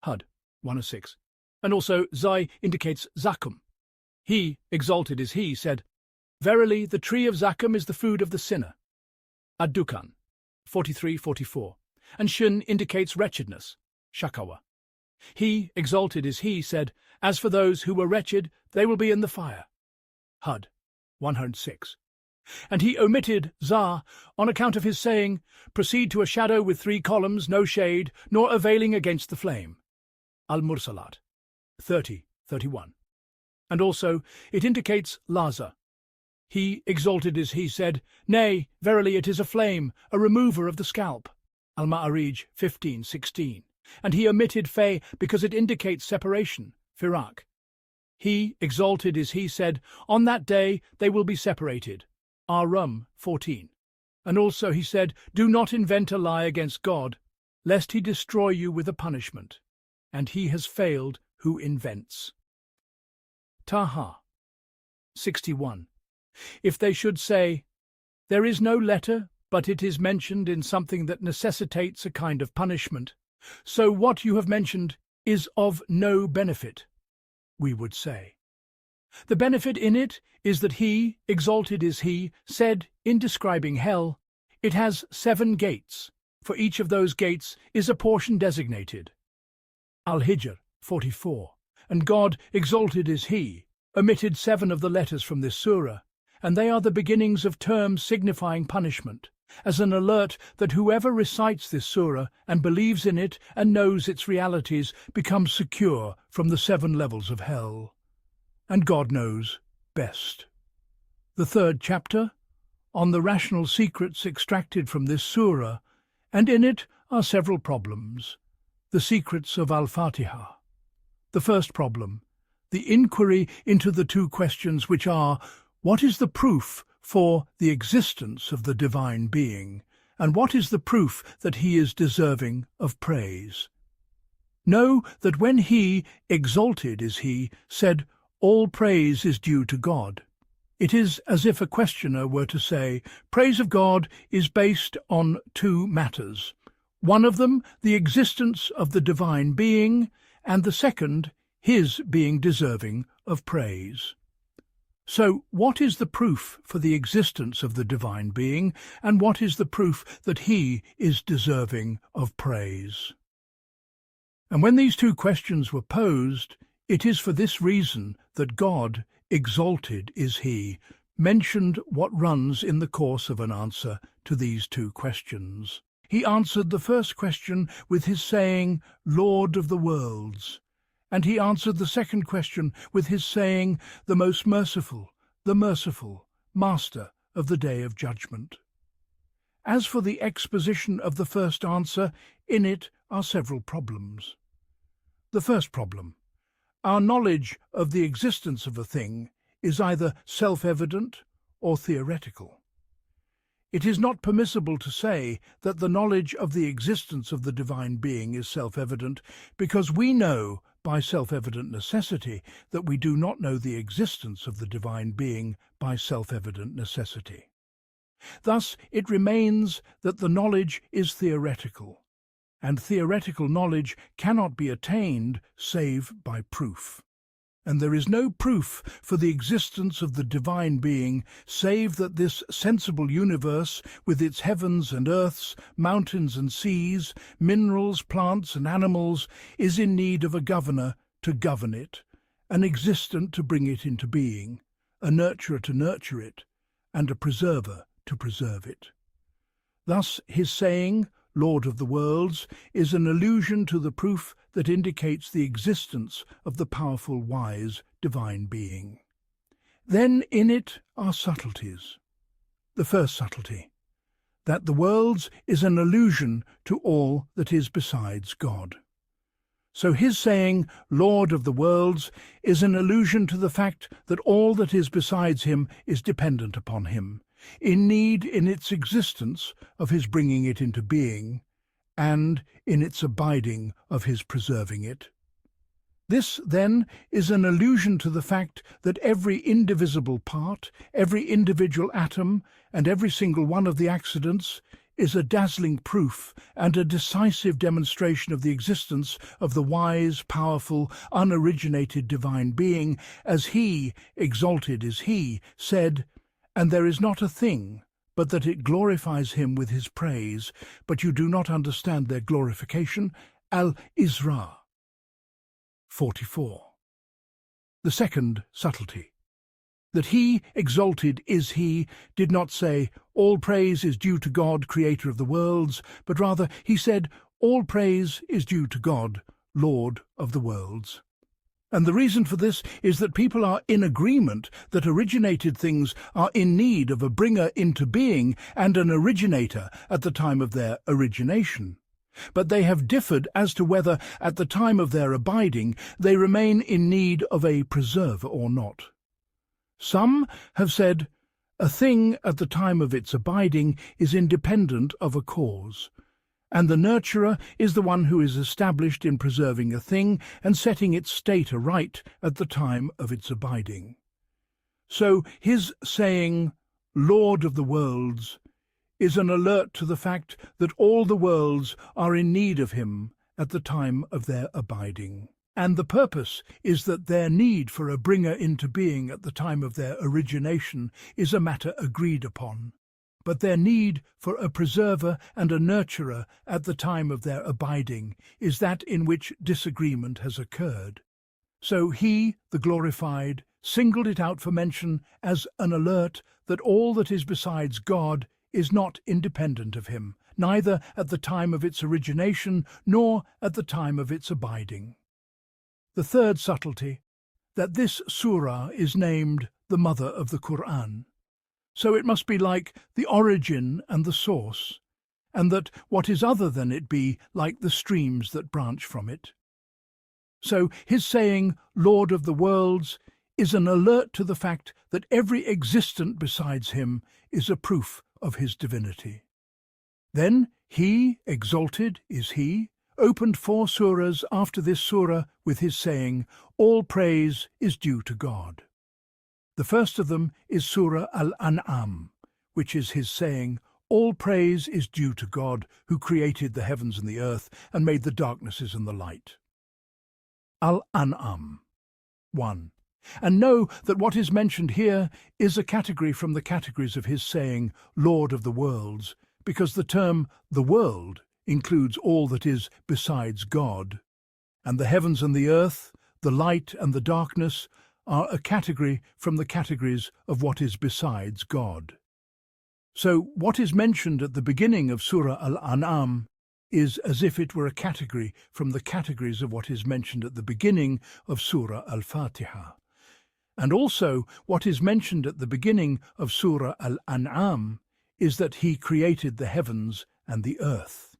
S1: Hud 106. And also Zai indicates Zakum. He, exalted is he, said, Verily the tree of Zakum is the food of the sinner. Ad-Dukhan 43-44. And Shun indicates wretchedness, Shakawa. He, exalted is he, said, As for those who were wretched, they will be in the fire. Hud 106. And he omitted Za on account of his saying, Proceed to a shadow with 3 columns, no shade, nor availing against the flame. Al-Mursalat 30-31. And also it indicates Laza. He, exalted is he, said, Nay, verily it is a flame, a remover of the scalp. Al-Ma'arij 15-16. And he omitted Fe because it indicates separation, Firak. He, exalted is he, said, On that day they will be separated. Ar-Rum 14. And also he said, Do not invent a lie against God, lest he destroy you with a punishment. And he has failed who invents. Taha 61. If they should say, There is no letter, but it is mentioned in something that necessitates a kind of punishment, so what you have mentioned is of no benefit, we would say. The benefit in it is that he, exalted is he, said in describing hell, It has 7 gates. For each of those gates is a portion designated. Al-Hijr 44. And God, exalted is he, omitted 7 of the letters from this surah, and they are the beginnings of terms signifying punishment, as an alert that whoever recites this surah and believes in it and knows its realities becomes secure from the 7 levels of hell. And God knows best. The 3rd chapter, on the rational secrets extracted from this surah, and in it are several problems. The secrets of al-Fatihah. The first problem, the inquiry into the 2 questions which are, what is the proof for the existence of the divine being, and what is the proof that he is deserving of praise? Know that when he, exalted is he, said, all praise is due to God, it is as if a questioner were to say, praise of God is based on 2 matters. One of them, the existence of the divine being, and the second, his being deserving of praise. So, what is the proof for the existence of the divine being, and what is the proof that he is deserving of praise? And when these 2 questions were posed, it is for this reason that God, exalted is he, mentioned what runs in the course of an answer to these 2 questions. He answered the first question with his saying, Lord of the worlds, and he answered the second question with his saying, the most merciful, Master of the Day of Judgment. As for the exposition of the first answer, in it are several problems. The first problem, our knowledge of the existence of a thing is either self-evident or theoretical. It is not permissible to say that the knowledge of the existence of the divine being is self-evident, because we know by self-evident necessity that we do not know the existence of the divine being by self-evident necessity. Thus it remains that the knowledge is theoretical, and theoretical knowledge cannot be attained save by proof. And there is no proof for the existence of the divine being save that this sensible universe, with its heavens and earths, mountains and seas, minerals, plants and animals, is in need of a governor to govern it, an existent to bring it into being, a nurturer to nurture it, and a preserver to preserve it. Thus his saying, Lord of the worlds, is an allusion to the proof that indicates the existence of the powerful, wise, divine being. Then in it are subtleties. The first subtlety, that the worlds is an allusion to all that is besides God. So his saying, Lord of the worlds, is an allusion to the fact that all that is besides him is dependent upon him, in need in its existence of his bringing it into being, and in its abiding of his preserving it. This, then, is an allusion to the fact that every indivisible part, every individual atom, and every single one of the accidents is a dazzling proof and a decisive demonstration of the existence of the wise, powerful, unoriginated divine being, as he, exalted is he, said, and there is not a thing but that it glorifies him with his praise, but you do not understand their glorification. Al-Isra 44. The second subtlety, that he, exalted is he, did not say, all praise is due to God, creator of the worlds, but rather he said, all praise is due to God, Lord of the worlds. And the reason for this is that people are in agreement that originated things are in need of a bringer into being and an originator at the time of their origination. But they have differed as to whether, at the time of their abiding, they remain in need of a preserver or not. Some have said, a thing at the time of its abiding is independent of a cause, and the nurturer is the one who is established in preserving a thing and setting its state aright at the time of its abiding. So his saying, Lord of the worlds, is an alert to the fact that all the worlds are in need of him at the time of their abiding. And the purpose is that their need for a bringer into being at the time of their origination is a matter agreed upon, but their need for a preserver and a nurturer at the time of their abiding is that in which disagreement has occurred. So he, the glorified, singled it out for mention as an alert that all that is besides God is not independent of him, neither at the time of its origination nor at the time of its abiding. The third subtlety, that this surah is named the mother of the Qur'an. So it must be like the origin and the source, and that what is other than it be like the streams that branch from it. So his saying, Lord of the worlds, is an alert to the fact that every existent besides him is a proof of his divinity. Then he, exalted is he, opened 4 surahs after this surah with his saying, all praise is due to God. The first of them is Surah Al-An'am, which is his saying, all praise is due to God who created the heavens and the earth and made the darknesses and the light. Al-An'am 1. And know that what is mentioned here is a category from the categories of his saying, Lord of the worlds, because the term the world includes all that is besides God, and the heavens and the earth, the light and the darkness, are a category from the categories of what is besides God. So what is mentioned at the beginning of Surah Al-An'am is as if it were a category from the categories of what is mentioned at the beginning of Surah Al-Fatihah. And also what is mentioned at the beginning of Surah Al-An'am is that he created the heavens and the earth.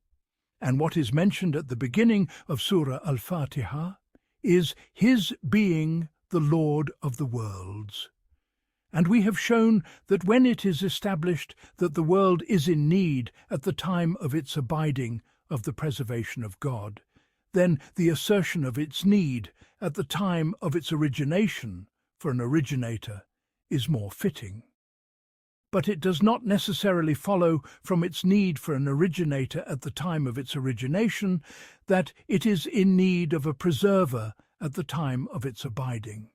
S1: And what is mentioned at the beginning of Surah Al-Fatihah is his being the Lord of the worlds. And we have shown that when it is established that the world is in need at the time of its abiding of the preservation of God, then the assertion of its need at the time of its origination for an originator is more fitting. But it does not necessarily follow from its need for an originator at the time of its origination that it is in need of a preserver at the time of its abiding.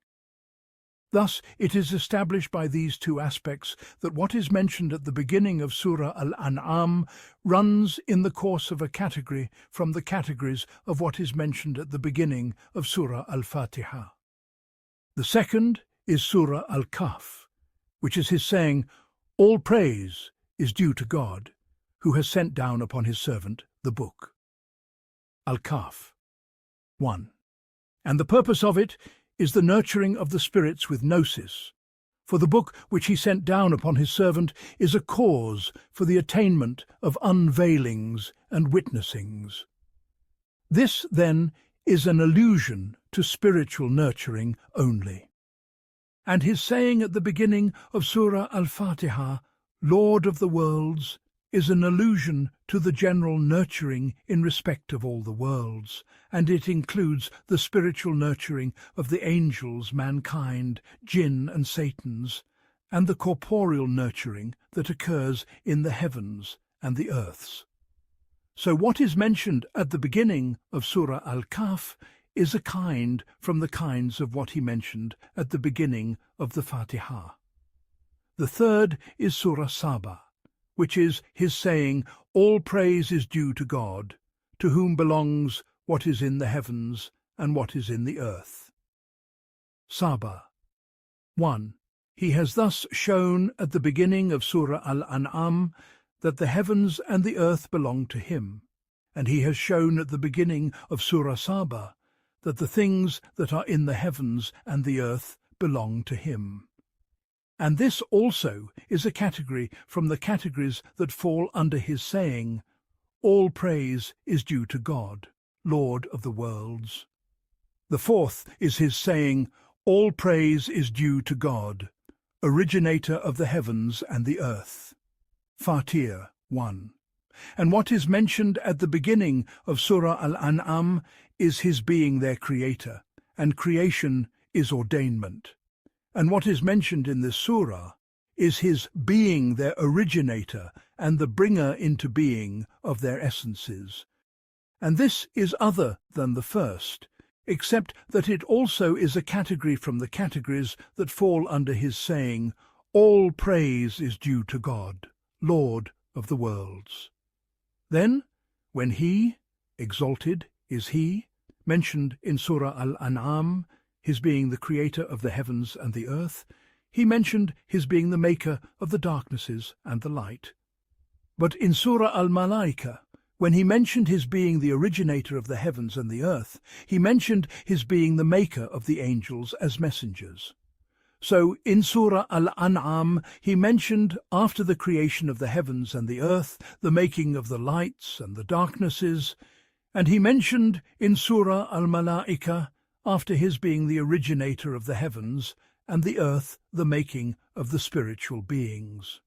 S1: Thus, it is established by these 2 aspects that what is mentioned at the beginning of Surah Al-An'am runs in the course of a category from the categories of what is mentioned at the beginning of Surah Al-Fatihah. The second is Surah Al-Kahf, which is his saying, all praise is due to God, who has sent down upon his servant the book. Al-Kahf 1. And the purpose of it is the nurturing of the spirits with gnosis, for the book which he sent down upon his servant is a cause for the attainment of unveilings and witnessings. This, then, is an allusion to spiritual nurturing only. And his saying at the beginning of Surah Al-Fatihah, Lord of the worlds, is an allusion to the general nurturing in respect of all the worlds, and it includes the spiritual nurturing of the angels, mankind, jinn and satans, and the corporeal nurturing that occurs in the heavens and the earths. So what is mentioned at the beginning of Surah Al-Kahf is a kind from the kinds of what he mentioned at the beginning of the Fatihah. The third is Surah Saba, which is his saying, all praise is due to God, to whom belongs what is in the heavens and what is in the earth. Saba 1. He has thus shown at the beginning of Surah Al-An'am that the heavens and the earth belong to him, and he has shown at the beginning of Surah Saba that the things that are in the heavens and the earth belong to him. And this also is a category from the categories that fall under his saying, all praise is due to God, Lord of the worlds. The fourth is his saying, all praise is due to God, originator of the heavens and the earth. Fatir 1. And what is mentioned at the beginning of Surah Al-An'am is his being their creator, and creation is ordainment. And what is mentioned in this surah is his being their originator and the bringer into being of their essences. And this is other than the first, except that it also is a category from the categories that fall under his saying, all praise is due to God, Lord of the worlds. Then, when he, exalted is he, mentioned in Surah Al-An'am, his being the creator of the heavens and the earth, he mentioned his being the maker of the darknesses and the light. But in Surah al-Malaika, when he mentioned his being the originator of the heavens and the earth, he mentioned his being the maker of the angels as messengers. So in Surah Al-An'am, he mentioned, after the creation of the heavens and the earth, the making of the lights and the darknesses, and he mentioned in Surah Al-Malaika, after his being the originator of the heavens and the earth, the making of the spiritual beings.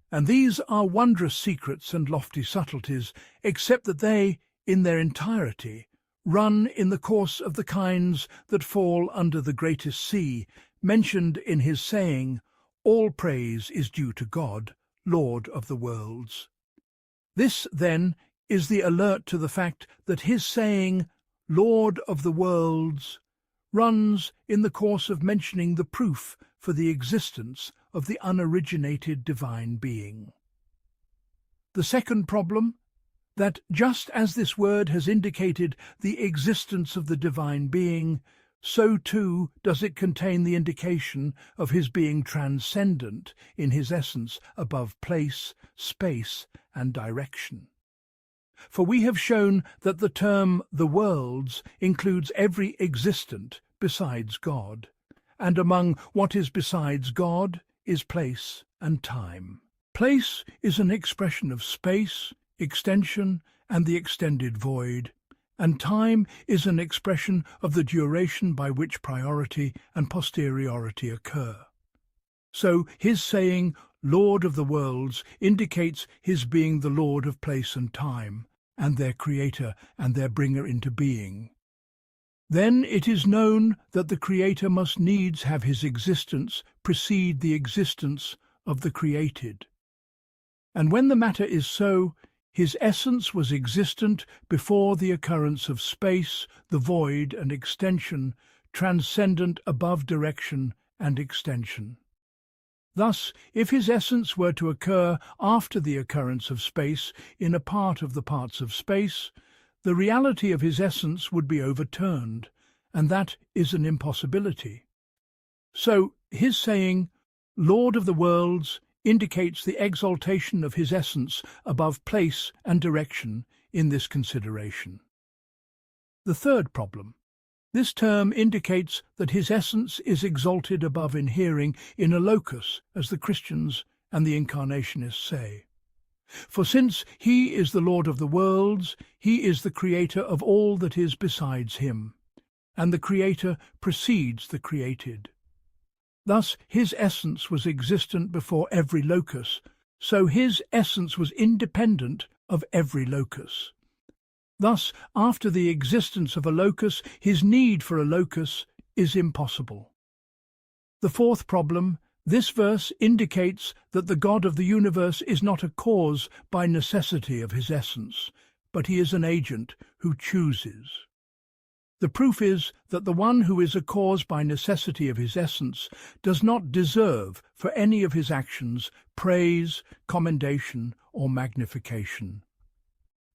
S1: And these are wondrous secrets and lofty subtleties, except that they, in their entirety, run in the course of the kinds that fall under the greatest sea, mentioned in his saying, "All praise is due to God, Lord of the worlds." This, then, is the alert to the fact that his saying, "Lord of the worlds," runs in the course of mentioning the proof for the existence of the unoriginated divine being. The second problem, that just as this word has indicated the existence of the divine being, so too does it contain the indication of his being transcendent in his essence above place, space, and direction. For we have shown that the term "the worlds" includes every existent besides God, and among what is besides God is place and time. Place is an expression of space, extension, and the extended void, and time is an expression of the duration by which priority and posteriority occur. So his saying, "Lord of the worlds," indicates his being the Lord of place and time, and their creator and their bringer into being. Then it is known that the creator must needs have his existence precede the existence of the created. And when the matter is so, his essence was existent before the occurrence of space, the void and extension, transcendent above direction and extension. Thus, if his essence were to occur after the occurrence of space in a part of the parts of space, the reality of his essence would be overturned, and that is an impossibility. So his saying, "Lord of the worlds," indicates the exaltation of his essence above place and direction in this consideration. The third problem. This term indicates that his essence is exalted above inhering in a locus, as the Christians and the Incarnationists say. For since he is the Lord of the worlds, he is the creator of all that is besides him, and the creator precedes the created. Thus his essence was existent before every locus, so his essence was independent of every locus. Thus, after the existence of a locus, his need for a locus is impossible. The fourth problem, this verse indicates that the God of the universe is not a cause by necessity of his essence, but he is an agent who chooses. The proof is that the one who is a cause by necessity of his essence does not deserve for any of his actions praise, commendation, or magnification.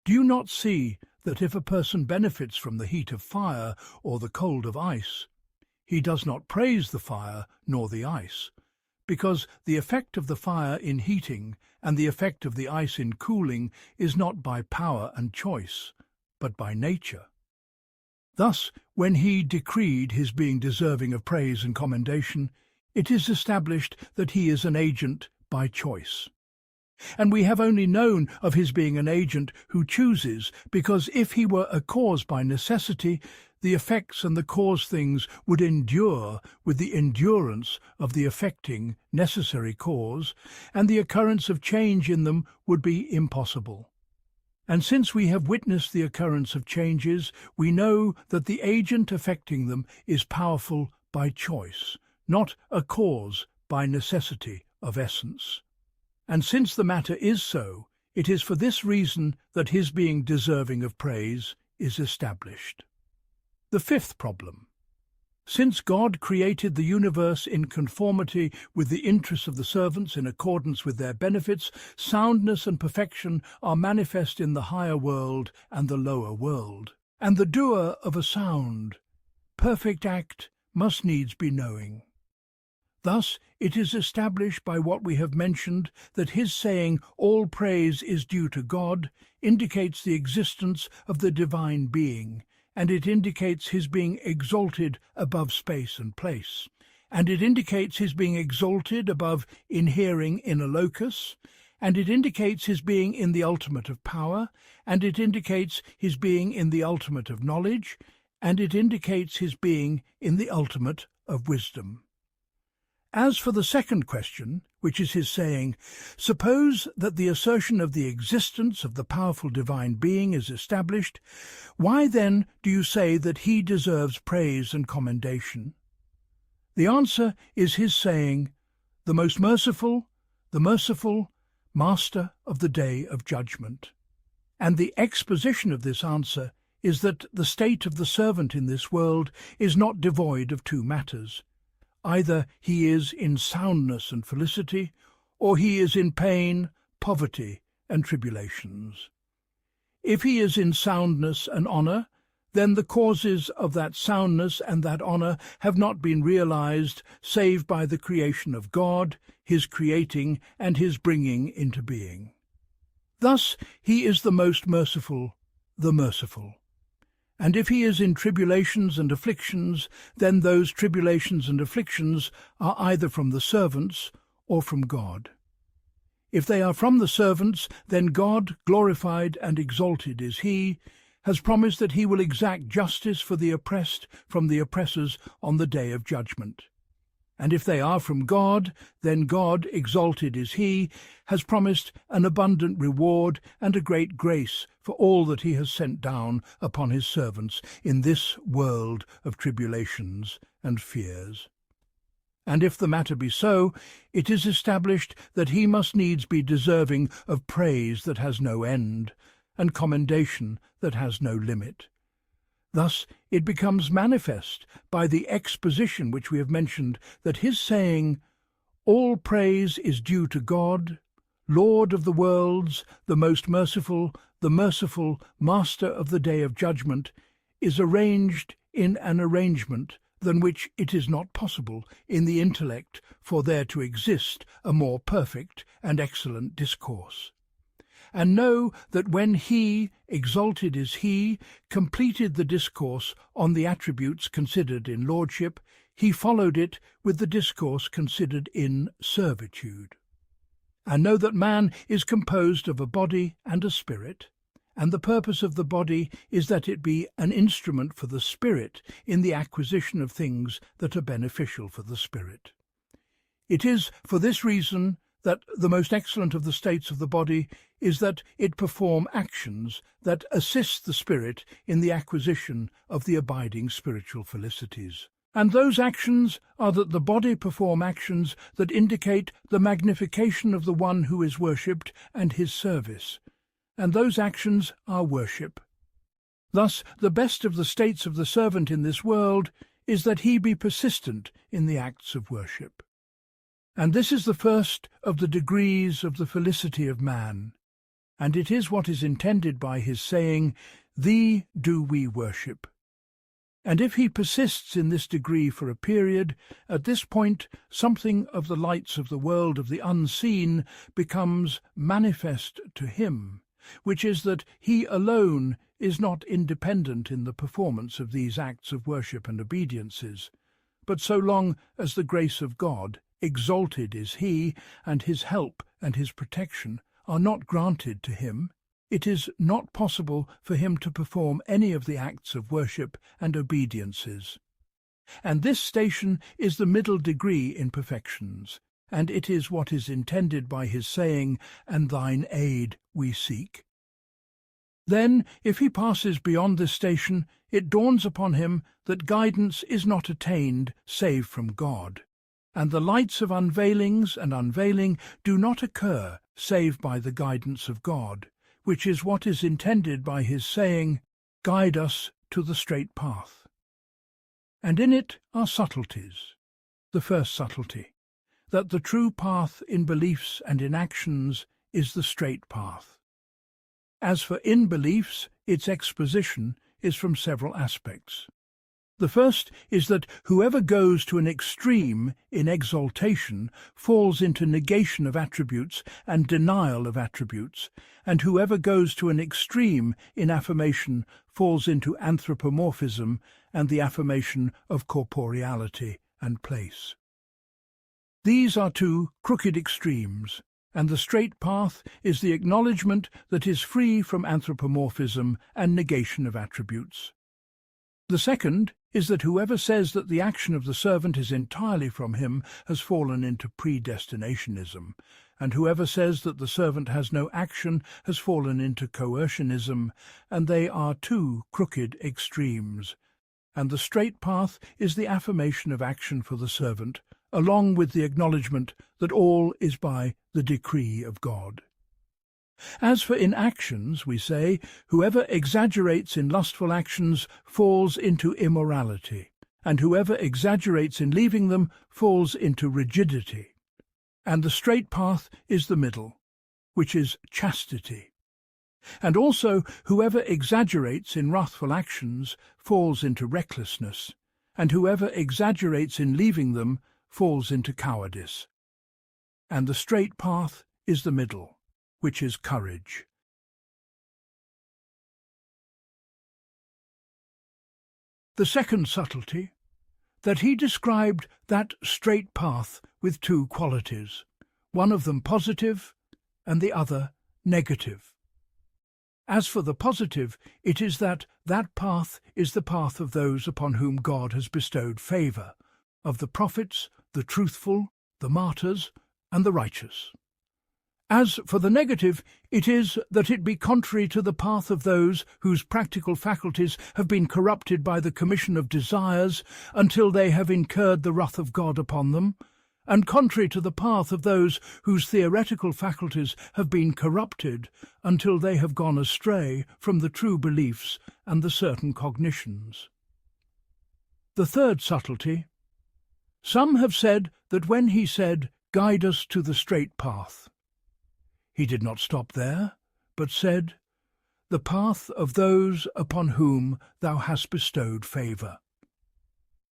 S1: Do you not see that if a person benefits from the heat of fire or the cold of ice, he does not praise the fire nor the ice, because the effect of the fire in heating and the effect of the ice in cooling is not by power and choice, but by nature? Thus, when he decreed his being deserving of praise and commendation, it is established that he is an agent by choice. And we have only known of his being an agent who chooses, because if he were a cause by necessity, the effects and the cause things would endure with the endurance of the affecting, necessary cause, and the occurrence of change in them would be impossible. And since we have witnessed the occurrence of changes, we know that the agent affecting them is powerful by choice, not a cause by necessity of essence. And since the matter is so, it is for this reason that his being deserving of praise is established. The fifth problem. Since God created the universe in conformity with the interests of the servants in accordance with their benefits, soundness and perfection are manifest in the higher world and the lower world. And the doer of a sound, perfect act must needs be knowing. Thus, it is established by what we have mentioned that his saying, "All praise is due to God," indicates the existence of the divine being, and it indicates his being exalted above space and place, and it indicates his being exalted above inhering in a locus, and it indicates his being in the ultimate of power, and it indicates his being in the ultimate of knowledge, and it indicates his being in the ultimate of wisdom. As for the second question, which is his saying, "Suppose that the assertion of the existence of the powerful divine being is established, why then do you say that he deserves praise and commendation?" The answer is his saying, "The most merciful, the merciful, Master of the Day of Judgment." And the exposition of this answer is that the state of the servant in this world is not devoid of two matters. Either he is in soundness and felicity, or he is in pain, poverty, and tribulations. If he is in soundness and honour, then the causes of that soundness and that honour have not been realized save by the creation of God, his creating and his bringing into being. Thus he is the most merciful, the merciful. And if he is in tribulations and afflictions, then those tribulations and afflictions are either from the servants or from God. If they are from the servants, then God, glorified and exalted is he, has promised that he will exact justice for the oppressed from the oppressors on the day of judgment. And if they are from God, then God, exalted is he, has promised an abundant reward and a great grace for all that he has sent down upon his servants in this world of tribulations and fears. And if the matter be so, it is established that he must needs be deserving of praise that has no end, and commendation that has no limit. Thus it becomes manifest by the exposition which we have mentioned that his saying, "All praise is due to God, Lord of the worlds, the most merciful, the merciful, Master of the Day of Judgment," is arranged in an arrangement than which it is not possible in the intellect for there to exist a more perfect and excellent discourse. And know that when he, exalted is he, completed the discourse on the attributes considered in lordship, he followed it with the discourse considered in servitude. And know that man is composed of a body and a spirit, and the purpose of the body is that it be an instrument for the spirit in the acquisition of things that are beneficial for the spirit. It is for this reason that the most excellent of the states of the body is that it perform actions that assist the spirit in the acquisition of the abiding spiritual felicities. And those actions are that the body perform actions that indicate the magnification of the one who is worshipped and his service, and those actions are worship. Thus the best of the states of the servant in this world is that he be persistent in the acts of worship. And this is the first of the degrees of the felicity of man, and it is what is intended by his saying, "Thee do we worship." And if he persists in this degree for a period, at this point something of the lights of the world of the unseen becomes manifest to him, which is that he alone is not independent in the performance of these acts of worship and obediences, but so long as the grace of God, exalted is he, and his help and his protection are not granted to him, it is not possible for him to perform any of the acts of worship and obediences. And this station is the middle degree in perfections, and it is what is intended by his saying, "And thine aid we seek." Then, if he passes beyond this station, it dawns upon him that guidance is not attained save from God, and the lights of unveilings and unveiling do not occur save by the guidance of God, which is what is intended by his saying, "Guide us to the straight path." And in it are subtleties. The first subtlety, that the true path in beliefs and in actions is the straight path. As for in beliefs, its exposition is from several aspects. The first is that whoever goes to an extreme in exaltation falls into negation of attributes and denial of attributes, and whoever goes to an extreme in affirmation falls into anthropomorphism and the affirmation of corporeality and place. These are two crooked extremes, and the straight path is the acknowledgement that is free from anthropomorphism and negation of attributes. The second is that whoever says that the action of the servant is entirely from him has fallen into predestinationism, and whoever says that the servant has no action has fallen into coercionism, and they are two crooked extremes. And the straight path is the affirmation of action for the servant, along with the acknowledgement that all is by the decree of God. As for inactions, we say, whoever exaggerates in lustful actions falls into immorality, and whoever exaggerates in leaving them falls into rigidity. And the straight path is the middle, which is chastity. And also, whoever exaggerates in wrathful actions falls into recklessness, and whoever exaggerates in leaving them falls into cowardice. And the straight path is the middle, which is courage. The second subtlety, that he described that straight path with two qualities, one of them positive and the other negative. As for the positive, it is that path is the path of those upon whom God has bestowed favour, of the prophets, the truthful, the martyrs, and the righteous. As for the negative, it is that it be contrary to the path of those whose practical faculties have been corrupted by the commission of desires until they have incurred the wrath of God upon them, and contrary to the path of those whose theoretical faculties have been corrupted until they have gone astray from the true beliefs and the certain cognitions. The third subtlety. Some have said that when he said, "Guide us to the straight path," he did not stop there, but said, "the path of those upon whom thou hast bestowed favour."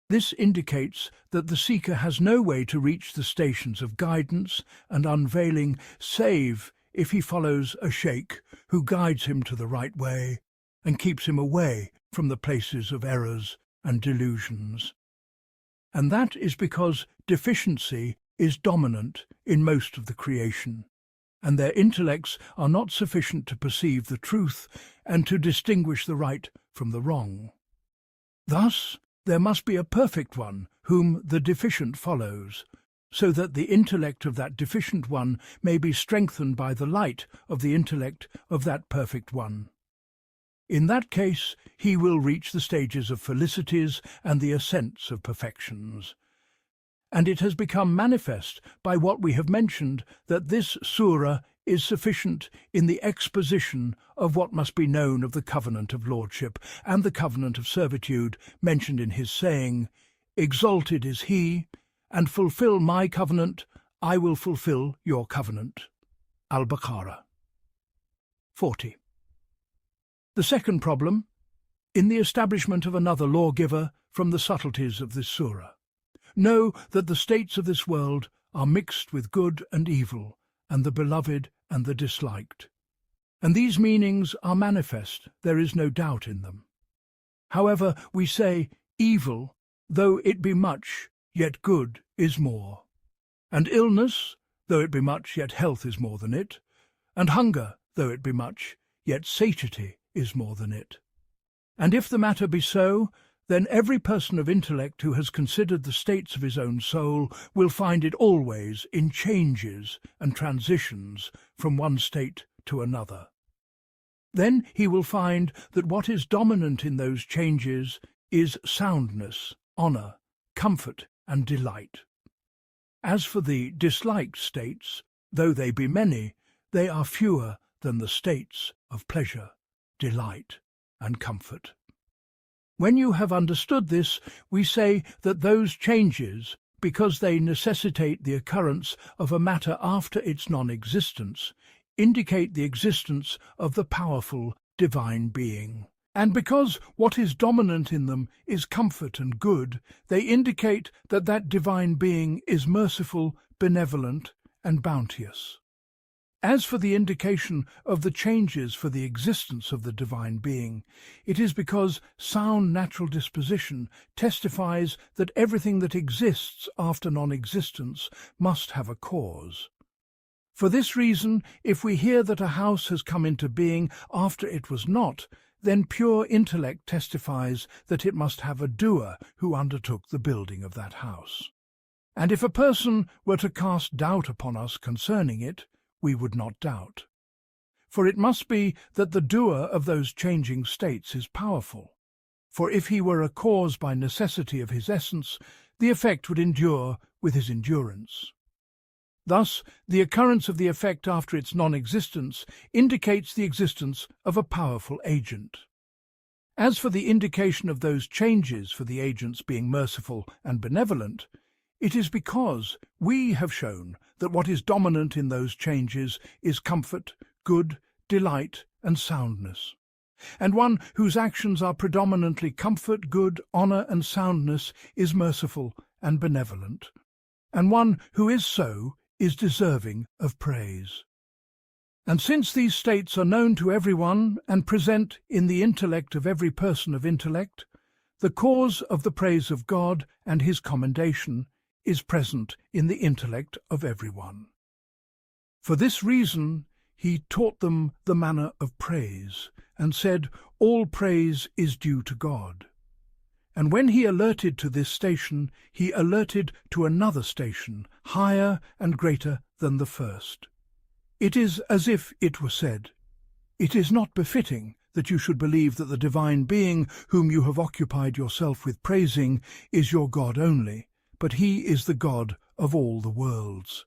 S1: This indicates that the seeker has no way to reach the stations of guidance and unveiling save if he follows a sheikh who guides him to the right way and keeps him away from the places of errors and delusions. And that is because deficiency is dominant in most of the creation, and their intellects are not sufficient to perceive the truth and to distinguish the right from the wrong. Thus, there must be a perfect one whom the deficient follows, so that the intellect of that deficient one may be strengthened by the light of the intellect of that perfect one. In that case, he will reach the stages of felicities and the ascents of perfections. And it has become manifest by what we have mentioned that this surah is sufficient in the exposition of what must be known of the covenant of lordship and the covenant of servitude mentioned in his saying, "Exalted is he, and fulfill my covenant, I will fulfill your covenant." Al-Baqarah 40. The second problem, in the establishment of another lawgiver from the subtleties of this surah. Know that the states of this world are mixed with good and evil, and the beloved and the disliked. And these meanings are manifest, there is no doubt in them. However, we say, evil, though it be much, yet good is more. And illness, though it be much, yet health is more than it. And hunger, though it be much, yet satiety is more than it. And if the matter be so, then every person of intellect who has considered the states of his own soul will find it always in changes and transitions from one state to another. Then he will find that what is dominant in those changes is soundness, honour, comfort, and delight. As for the disliked states, though they be many, they are fewer than the states of pleasure, delight, and comfort. When you have understood this, we say that those changes, because they necessitate the occurrence of a matter after its non-existence, indicate the existence of the powerful divine being, And because what is dominant in them is comfort and good, they indicate that that divine being is merciful, benevolent, and bounteous. As for the indication of the changes for the existence of the divine being, it is because sound natural disposition testifies that everything that exists after non-existence must have a cause. For this reason, if we hear that a house has come into being after it was not, then pure intellect testifies that it must have a doer who undertook the building of that house. And if a person were to cast doubt upon us concerning it, we would not doubt. For it must be that the doer of those changing states is powerful. For if he were a cause by necessity of his essence, the effect would endure with his endurance. Thus, the occurrence of the effect after its non-existence indicates the existence of a powerful agent. As for the indication of those changes for the agents being merciful and benevolent, it is because we have shown that what is dominant in those changes is comfort, good, delight, and soundness. And one whose actions are predominantly comfort, good, honour, and soundness is merciful and benevolent. And one who is so is deserving of praise. And since these states are known to everyone and present in the intellect of every person of intellect, the cause of the praise of God and his commendation is present in the intellect of everyone. For this reason he taught them the manner of praise, and said, "All praise is due to God." And when he alerted to this station, he alerted to another station, higher and greater than the first. It is as if it were said, "It is not befitting that you should believe that the divine being whom you have occupied yourself with praising is your God only, but he is the God of all the worlds.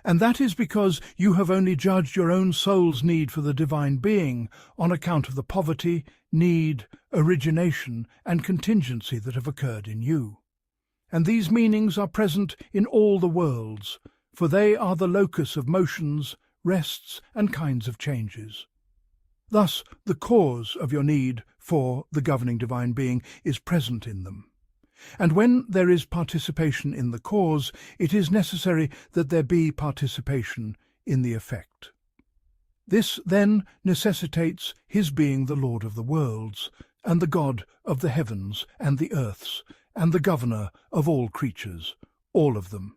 S1: And that is because you have only judged your own soul's need for the divine being on account of the poverty, need, origination, and contingency that have occurred in you. And these meanings are present in all the worlds, for they are the locus of motions, rests, and kinds of changes. Thus the cause of your need for the governing divine being is present in them. And when there is participation in the cause, it is necessary that there be participation in the effect. This then necessitates his being the Lord of the worlds, and the God of the heavens and the earths, and the governor of all creatures, all of them.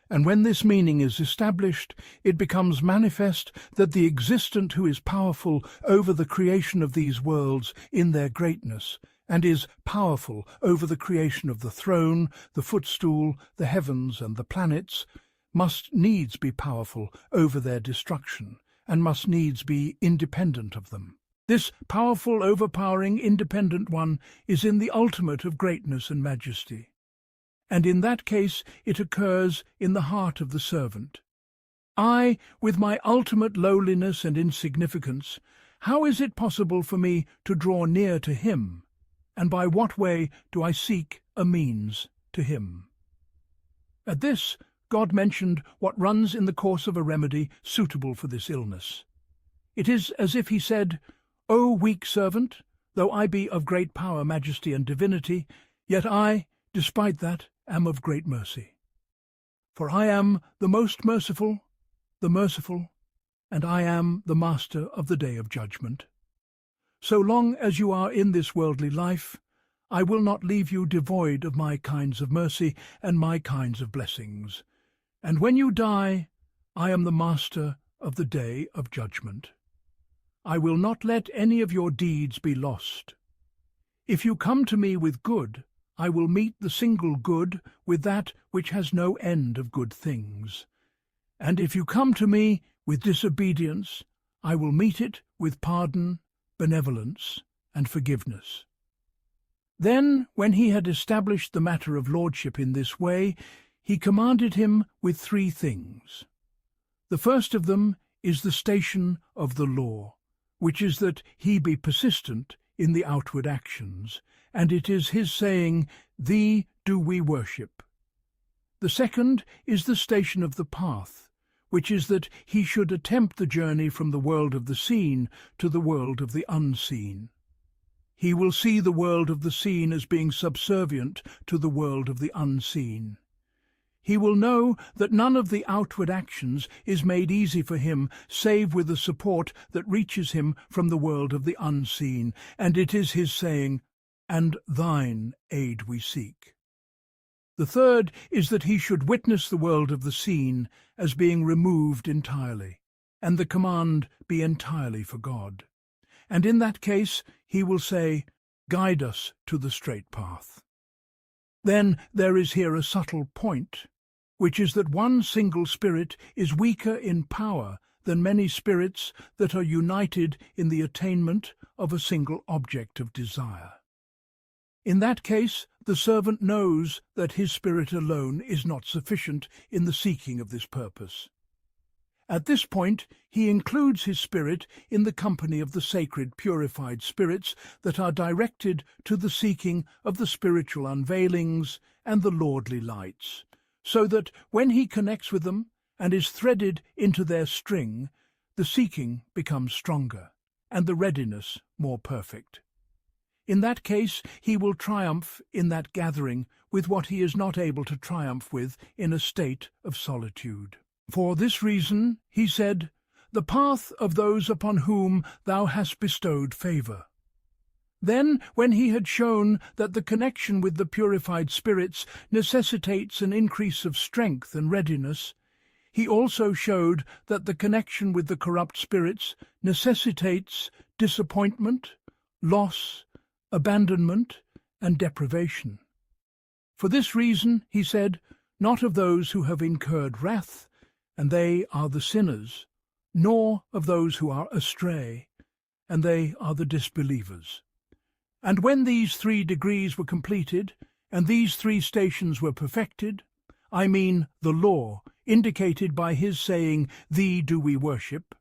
S1: And when this meaning is established, it becomes manifest that the existent who is powerful over the creation of these worlds in their greatness, and is powerful over the creation of the throne, the footstool, the heavens, and the planets, must needs be powerful over their destruction, and must needs be independent of them. This powerful, overpowering, independent one is in the ultimate of greatness and majesty. And in that case it occurs in the heart of the servant. I, with my ultimate lowliness and insignificance, how is it possible for me to draw near to him? And by what way do I seek a means to him? At this, God mentioned what runs in the course of a remedy suitable for this illness. It is as if he said, "O weak servant, though I be of great power, majesty, and divinity, yet I, despite that, am of great mercy. For I am the most merciful, and I am the master of the day of judgment. So long as you are in this worldly life, I will not leave you devoid of my kinds of mercy and my kinds of blessings. And when you die, I am the master of the day of judgment. I will not let any of your deeds be lost. If you come to me with good, I will meet the single good with that which has no end of good things. And if you come to me with disobedience, I will meet it with pardon, benevolence, and forgiveness." Then, when he had established the matter of lordship in this way, he commanded him with 3 things. The first of them is the station of the law, which is that he be persistent in the outward actions, and it is his saying, "Thee do we worship." The second is the station of the path, which is that he should attempt the journey from the world of the seen to the world of the unseen. he will see the world of the seen as being subservient to the world of the unseen. He will know that none of the outward actions is made easy for him save with the support that reaches him from the world of the unseen, and it is his saying, "And thine aid we seek." The third is that he should witness the world of the seen as being removed entirely, and the command be entirely for God. And in that case he will say, "Guide us to the straight path." Then there is here a subtle point, which is that one single spirit is weaker in power than many spirits that are united in the attainment of a single object of desire. In that case, the servant knows that his spirit alone is not sufficient in the seeking of this purpose. At this point, he includes his spirit in the company of the sacred purified spirits that are directed to the seeking of the spiritual unveilings and the lordly lights, so that when he connects with them and is threaded into their string, the seeking becomes stronger and the readiness more perfect. In that case, he will triumph in that gathering with what he is not able to triumph with in a state of solitude. For this reason, he said, "The path of those upon whom thou hast bestowed favour." Then, when he had shown that the connection with the purified spirits necessitates an increase of strength and readiness, he also showed that the connection with the corrupt spirits necessitates disappointment, loss, abandonment, and deprivation. For this reason, he said, not of those who have incurred wrath, and they are the sinners, nor of those who are astray, and they are the disbelievers. And when these 3 degrees were completed, and these 3 stations were perfected, I mean the law, indicated by his saying, "Thee do we worship,"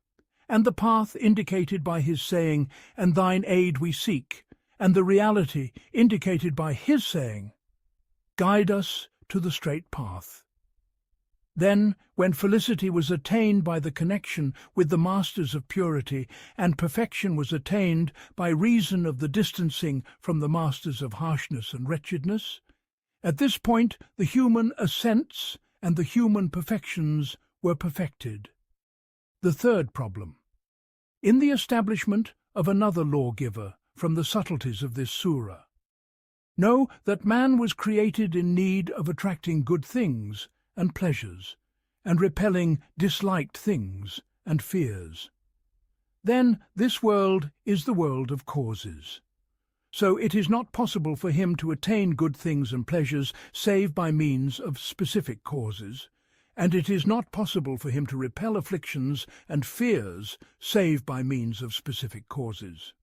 S1: and the path indicated by his saying, "And thine aid we seek," and the reality indicated by his saying, "Guide us to the straight path." Then, when felicity was attained by the connection with the masters of purity, and perfection was attained by reason of the distancing from the masters of harshness and wretchedness, at this point the human ascents and the human perfections were perfected. The third problem. In the establishment of another lawgiver from the subtleties of this surah, know that man was created in need of attracting good things and pleasures, and repelling disliked things and fears. Then this world is the world of causes. So it is not possible for him to attain good things and pleasures save by means of specific causes, and it is not possible for him to repel afflictions and fears save by means of specific causes.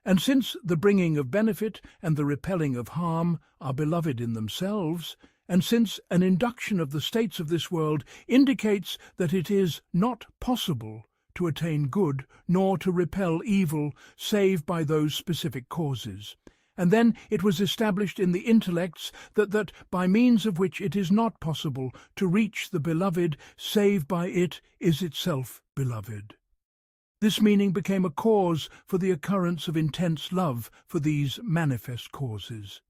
S1: And since the bringing of benefit and the repelling of harm are beloved in themselves, and since an induction of the states of this world indicates that it is not possible to attain good nor to repel evil save by those specific causes, and then it was established in the intellects that by means of which it is not possible to reach the beloved save by it is itself beloved. This meaning became a cause for the occurrence of intense love for these manifest causes.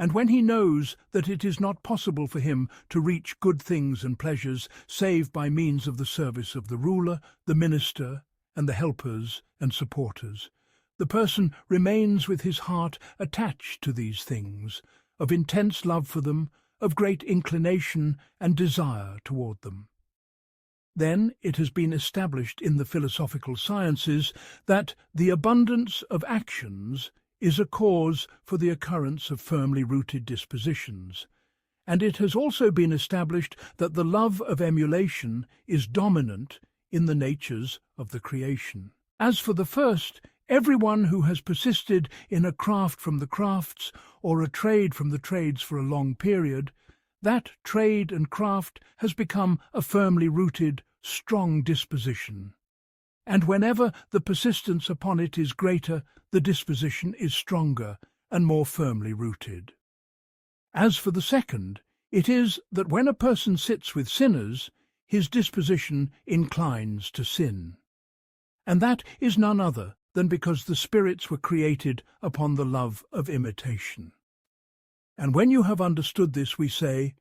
S1: And when he knows that it is not possible for him to reach good things and pleasures save by means of the service of the ruler, the minister, and the helpers and supporters, the person remains with his heart attached to these things, of intense love for them, of great inclination and desire toward them. Then it has been established in the philosophical sciences that the abundance of actions is a cause for the occurrence of firmly rooted dispositions, and it has also been established that the love of emulation is dominant in the natures of the creation. As for the first, everyone who has persisted in a craft from the crafts or a trade from the trades for a long period, that trade and craft has become a firmly rooted, strong disposition. And whenever the persistence upon it is greater, the disposition is stronger and more firmly rooted. As for the second, it is that when a person sits with sinners, his disposition inclines to sin. And that is none other than because the spirits were created upon the love of imitation. And when you have understood this, we say,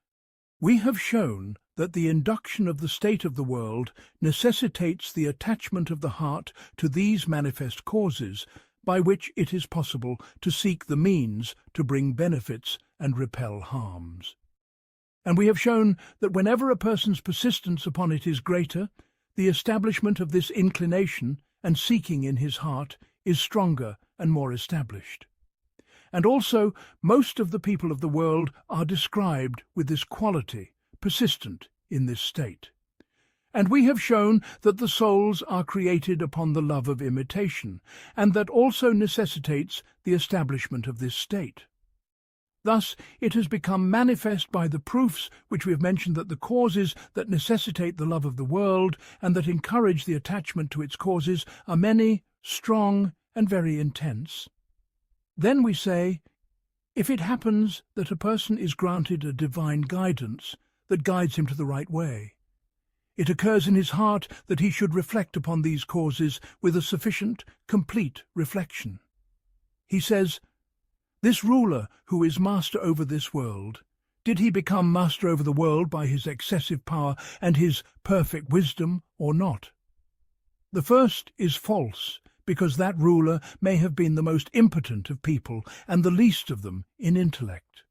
S1: we have shown that the induction of the state of the world necessitates the attachment of the heart to these manifest causes, by which it is possible to seek the means to bring benefits and repel harms. And we have shown that whenever a person's persistence upon it is greater, the establishment of this inclination and seeking in his heart is stronger and more established. And also, most of the people of the world are described with this quality, persistent in this state. And we have shown that the souls are created upon the love of imitation, and that also necessitates the establishment of this state. Thus, it has become manifest by the proofs which we have mentioned that the causes that necessitate the love of the world and that encourage the attachment to its causes are many, strong, and very intense. Then we say, if it happens that a person is granted a divine guidance that guides him to the right way, it occurs in his heart that he should reflect upon these causes with a sufficient, complete reflection. He says, this ruler who is master over this world, did he become master over the world by his excessive power and his perfect wisdom or not? The first is false, because that ruler may have been the most impotent of people and the least of them in intellect.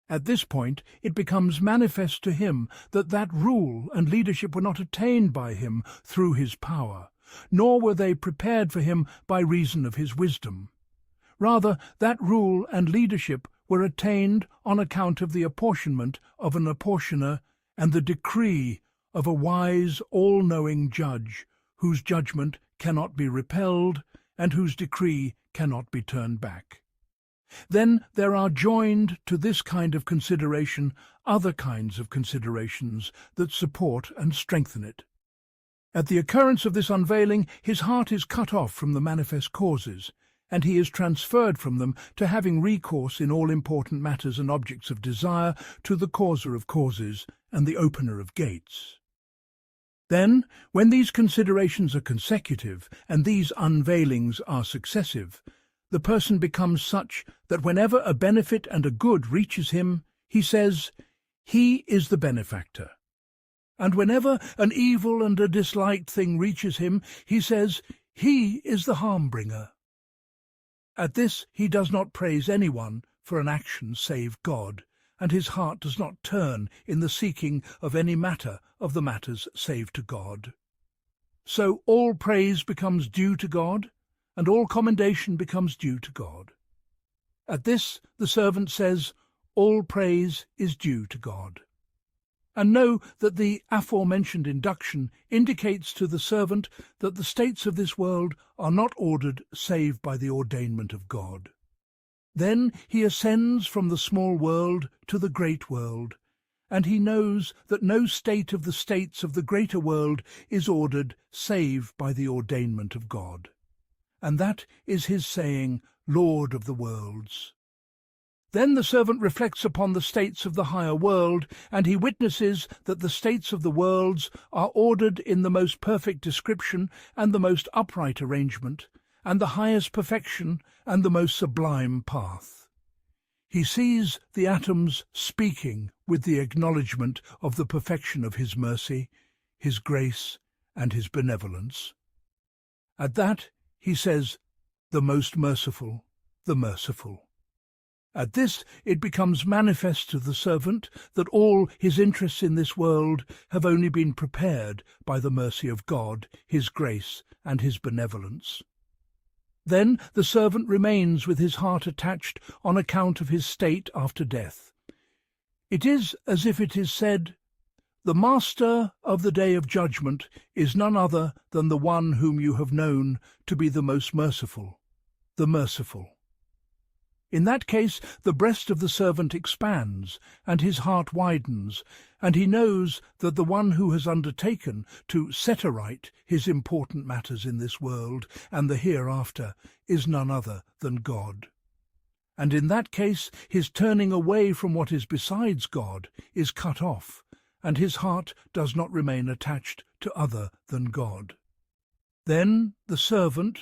S1: At this point it becomes manifest to him that that rule and leadership were not attained by him through his power, nor were they prepared for him by reason of his wisdom. Rather, that rule and leadership were attained on account of the apportionment of an apportioner and the decree of a wise, all-knowing judge, whose judgment cannot be repelled and whose decree cannot be turned back. Then there are joined to this kind of consideration other kinds of considerations that support and strengthen it. At the occurrence of this unveiling, his heart is cut off from the manifest causes, and he is transferred from them to having recourse in all important matters and objects of desire to the causer of causes and the opener of gates. Then, when these considerations are consecutive and these unveilings are successive, the person becomes such that whenever a benefit and a good reaches him, he says, he is the benefactor. And whenever an evil and a disliked thing reaches him, he says, he is the harm-bringer. At this he does not praise anyone for an action save God, and his heart does not turn in the seeking of any matter of the matters save to God. So all praise becomes due to God, and all commendation becomes due to God. At this the servant says, all praise is due to God. And know that the aforementioned induction indicates to the servant that the states of this world are not ordered save by the ordainment of God. Then he ascends from the small world to the great world, and he knows that no state of the states of the greater world is ordered save by the ordainment of God. And that is his saying, Lord of the worlds. Then the servant reflects upon the states of the higher world, and he witnesses that the states of the worlds are ordered in the most perfect description and the most upright arrangement, and the highest perfection and the most sublime path. He sees the atoms speaking with the acknowledgment of the perfection of his mercy, his grace, and his benevolence. At that he says, the most merciful, the merciful. At this it becomes manifest to the servant that all his interests in this world have only been prepared by the mercy of God, his grace, and his benevolence. Then the servant remains with his heart attached on account of his state after death. It is as if it is said, the Master of the Day of Judgment is none other than the one whom you have known to be the most merciful, the merciful. In that case the breast of the servant expands, and his heart widens, and he knows that the one who has undertaken to set aright his important matters in this world and the hereafter is none other than God. And in that case his turning away from what is besides God is cut off, and his heart does not remain attached to other than God. Then the servant,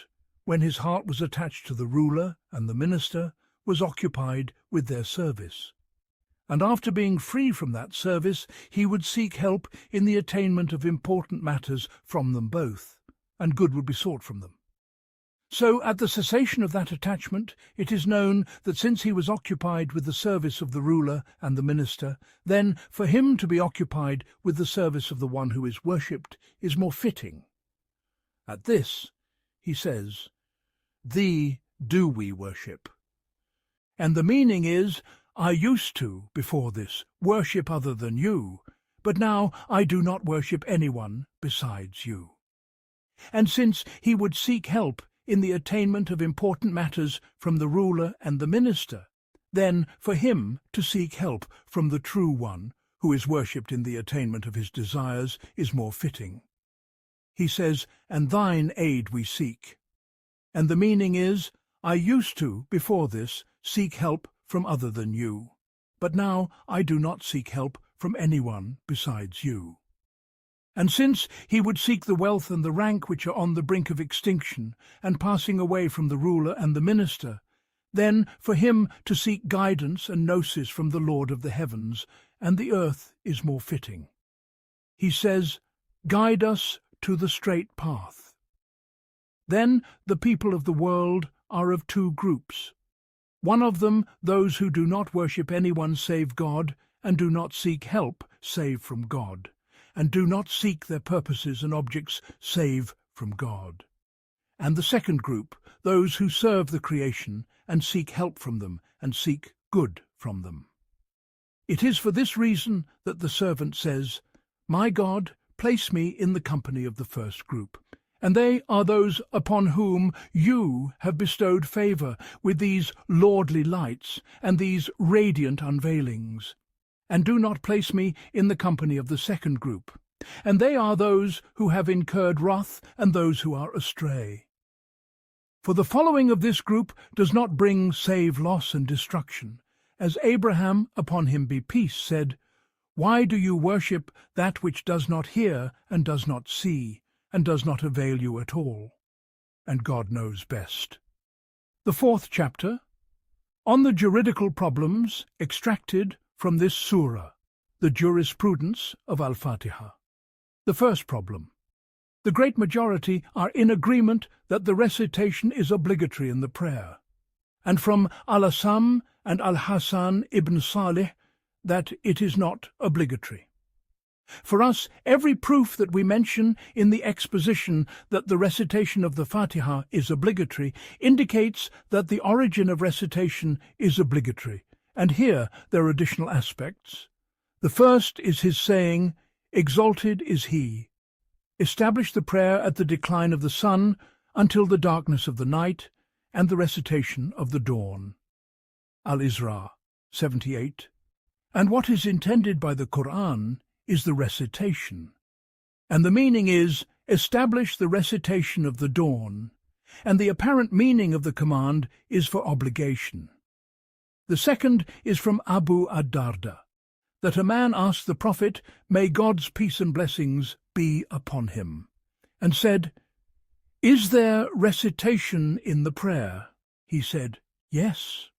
S1: when his heart was attached to the ruler and the minister, was occupied with their service. And after being free from that service, he would seek help in the attainment of important matters from them both, and good would be sought from them. So, at the cessation of that attachment, it is known that since he was occupied with the service of the ruler and the minister, then for him to be occupied with the service of the one who is worshipped is more fitting. At this, he says, "Thee do we worship." And the meaning is, I used to, before this, worship other than you, but now I do not worship anyone besides you. And since he would seek help in the attainment of important matters from the ruler and the minister, then for him to seek help from the true one, who is worshipped in the attainment of his desires, is more fitting. He says, "And thine aid we seek." And the meaning is, I used to, before this, seek help from other than you, but now I do not seek help from anyone besides you. And since he would seek the wealth and the rank which are on the brink of extinction and passing away from the ruler and the minister, then for him to seek guidance and gnosis from the Lord of the heavens and the earth is more fitting. He says, "Guide us to the straight path." Then the people of the world are of two groups. One of them, those who do not worship anyone save God, and do not seek help save from God, and do not seek their purposes and objects save from God. And the second group, those who serve the creation, and seek help from them, and seek good from them. It is for this reason that the servant says, "My God, place me in the company of the first group." And they are those upon whom you have bestowed favour with these lordly lights and these radiant unveilings. And do not place me in the company of the second group. And they are those who have incurred wrath and those who are astray. For the following of this group does not bring save loss and destruction. As Abraham, upon him be peace, said, "Why do you worship that which does not hear and does not see, and does not avail you at all?" And God knows best. The fourth chapter, on the juridical problems extracted from this Surah, the jurisprudence of al-Fatihah. The first problem. The great majority are in agreement that the recitation is obligatory in the prayer, and from al-Asam and al-Hasan ibn Salih that it is not obligatory. For us, every proof that we mention in the exposition that the recitation of the Fatihah is obligatory indicates that the origin of recitation is obligatory, and here there are additional aspects. The first is his saying, "Exalted is he." Establish the prayer at the decline of the sun until the darkness of the night, and the recitation of the dawn. Al-Isra 78. And what is intended by the Qur'an is the recitation, and the meaning is, establish the recitation of the dawn, and the apparent meaning of the command is for obligation. The second is from Abu ad-Darda, that a man asked the Prophet, may God's peace and blessings be upon him, and said, "Is there recitation in the prayer?" He said, "Yes."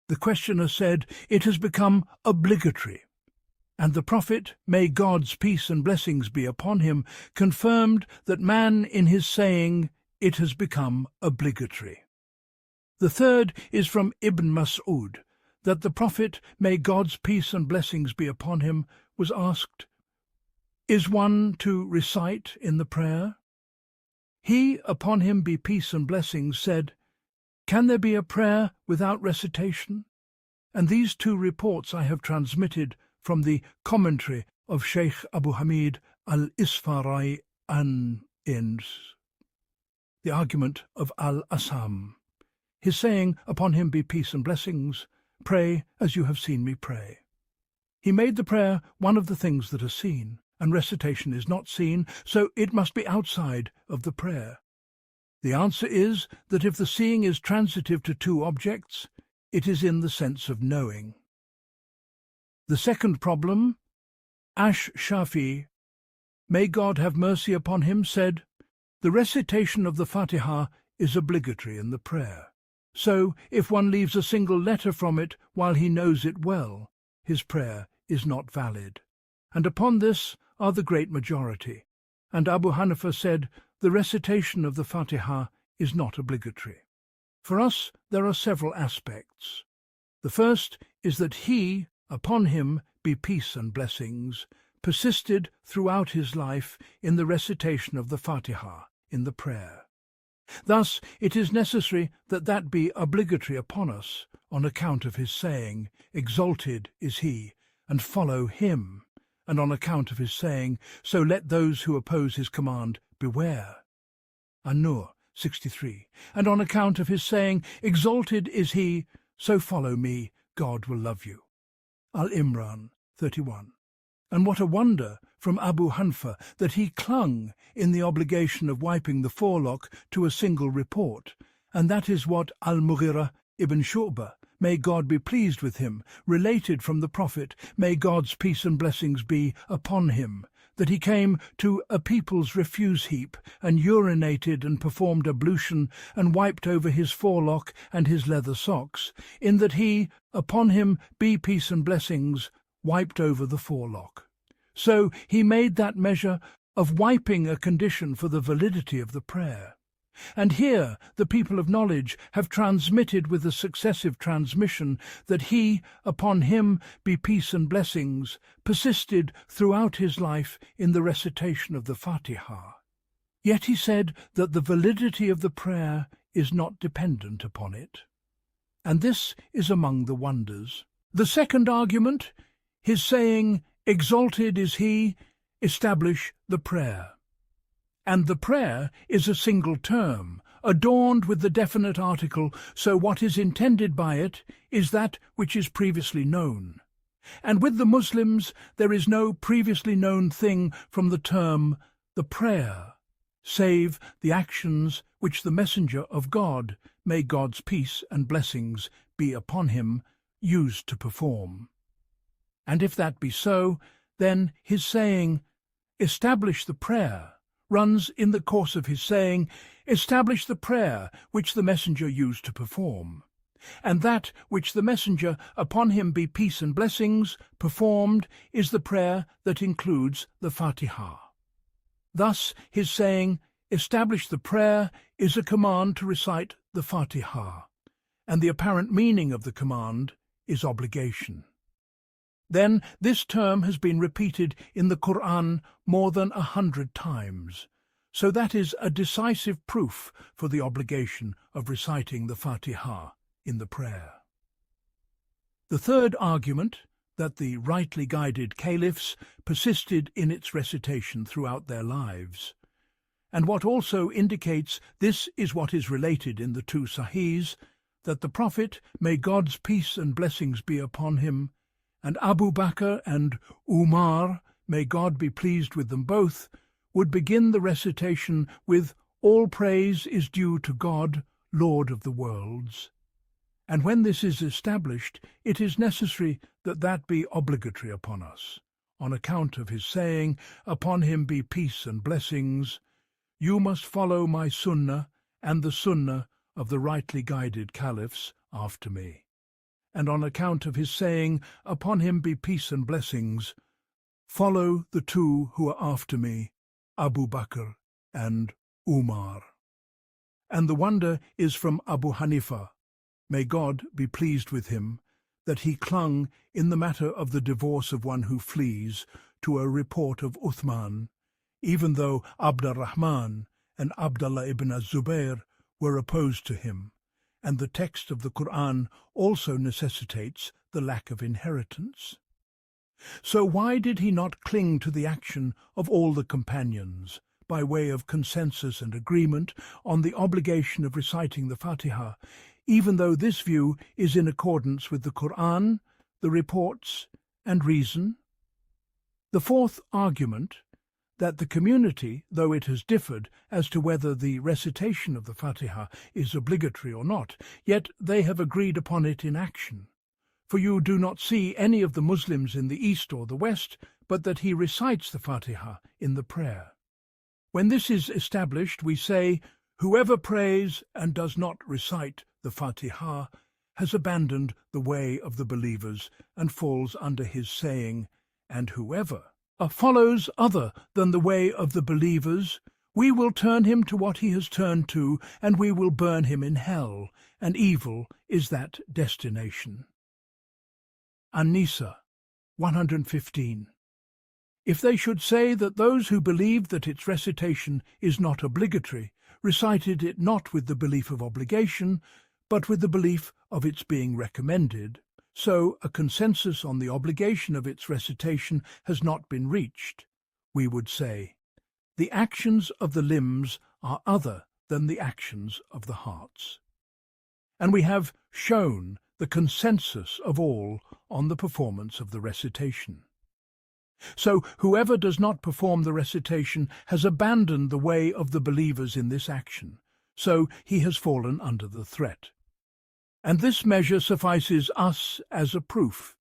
S1: The questioner said, "It has become obligatory." And the Prophet, may God's peace and blessings be upon him, confirmed that man in his saying, "It has become obligatory." The third is from Ibn Mas'ud, that the Prophet, may God's peace and blessings be upon him, was asked, "Is one to recite in the prayer?" He, upon him be peace and blessings, said, "Can there be a prayer without recitation?" And these two reports I have transmitted from the commentary of Sheikh Abu Hamid al-Isfarai and the argument of al-Asam, his saying, "Upon him be peace and blessings, pray as you have seen me pray." He made the prayer one of the things that are seen, and recitation is not seen, so it must be outside of the prayer. The answer is that if the seeing is transitive to two objects, it is in the sense of knowing. The second problem, Ash-Shafi, may God have mercy upon him, said, "The recitation of the Fatihah is obligatory in the prayer. So, if one leaves a single letter from it while he knows it well, his prayer is not valid. And upon this are the great majority. And Abu Hanifa said the recitation of the Fatihah is not obligatory. For us, there are several aspects. The first is that he, upon him be peace and blessings, persisted throughout his life in the recitation of the Fatihah, in the prayer. Thus, it is necessary that that be obligatory upon us, on account of his saying, "Exalted is he," and follow him, and on account of his saying, "So let those who oppose his command beware." An-Nur 63. And on account of his saying, "Exalted is he, so follow me, God will love you." Al-Imran 31. And what a wonder from Abu Hanifa that he clung in the obligation of wiping the forelock to a single report, and that is what al-Mughira ibn Shu'bah, may God be pleased with him, related from the Prophet, may God's peace and blessings be upon him, that he came to a people's refuse heap, and urinated and performed ablution, and wiped over his forelock and his leather socks, in that he, upon him be peace and blessings, wiped over the forelock. So he made that measure of wiping a condition for the validity of the prayer. And here the people of knowledge have transmitted with a successive transmission that he, upon him be peace and blessings, persisted throughout his life in the recitation of the Fatihah. Yet he said that the validity of the prayer is not dependent upon it. And this is among the wonders. The second argument, his saying, "Exalted is he," establish the prayer. And the prayer is a single term, adorned with the definite article, so what is intended by it is that which is previously known. And with the Muslims there is no previously known thing from the term the prayer, save the actions which the Messenger of God, may God's peace and blessings be upon him, used to perform. And if that be so, then his saying, "Establish the prayer," runs in the course of his saying, "Establish the prayer which the Messenger used to perform." And that which the Messenger, upon him be peace and blessings, performed is the prayer that includes the Fatihah. Thus his saying, "Establish the prayer," is a command to recite the Fatihah, and the apparent meaning of the command is obligation. Then this term has been repeated in the Qur'an more than 100 times, so that is a decisive proof for the obligation of reciting the Fatihah in the prayer. The third argument, that the rightly guided caliphs persisted in its recitation throughout their lives, and what also indicates this is what is related in the two Sahihs, that the Prophet, may God's peace and blessings be upon him, and Abu Bakr and Umar, may God be pleased with them both, would begin the recitation with "All praise is due to God, Lord of the worlds." And when this is established, it is necessary that that be obligatory upon us, on account of his saying, "Upon him be peace and blessings, you must follow my sunnah and the sunnah of the rightly guided caliphs after me." And on account of his saying, "Upon him be peace and blessings, follow the two who are after me, Abu Bakr and Umar." And the wonder is from Abu Hanifa, may God be pleased with him, that he clung in the matter of the divorce of one who flees to a report of Uthman, even though Abdurrahman and Abdullah ibn az-Zubayr were opposed to him, and the text of the Qur'an also necessitates the lack of inheritance. So why did he not cling to the action of all the companions, by way of consensus and agreement on the obligation of reciting the Fatihah, even though this view is in accordance with the Qur'an, the reports, and reason? The fourth argument, that the community, though it has differed as to whether the recitation of the Fatihah is obligatory or not, yet they have agreed upon it in action. For you do not see any of the Muslims in the East or the West, but that he recites the Fatihah in the prayer. When this is established, we say, Whoever prays and does not recite the Fatihah has abandoned the way of the believers and falls under his saying, and whoever follows other than the way of the believers, we will turn him to what he has turned to, and we will burn him in hell, and evil is that destination. An-Nisa 115. If they should say that those who believed that its recitation is not obligatory recited it not with the belief of obligation, but with the belief of its being recommended, so a consensus on the obligation of its recitation has not been reached, we would say, the actions of the limbs are other than the actions of the hearts. And we have shown the consensus of all on the performance of the recitation. So whoever does not perform the recitation has abandoned the way of the believers in this action, so he has fallen under the threat. And this measure suffices us as a proof,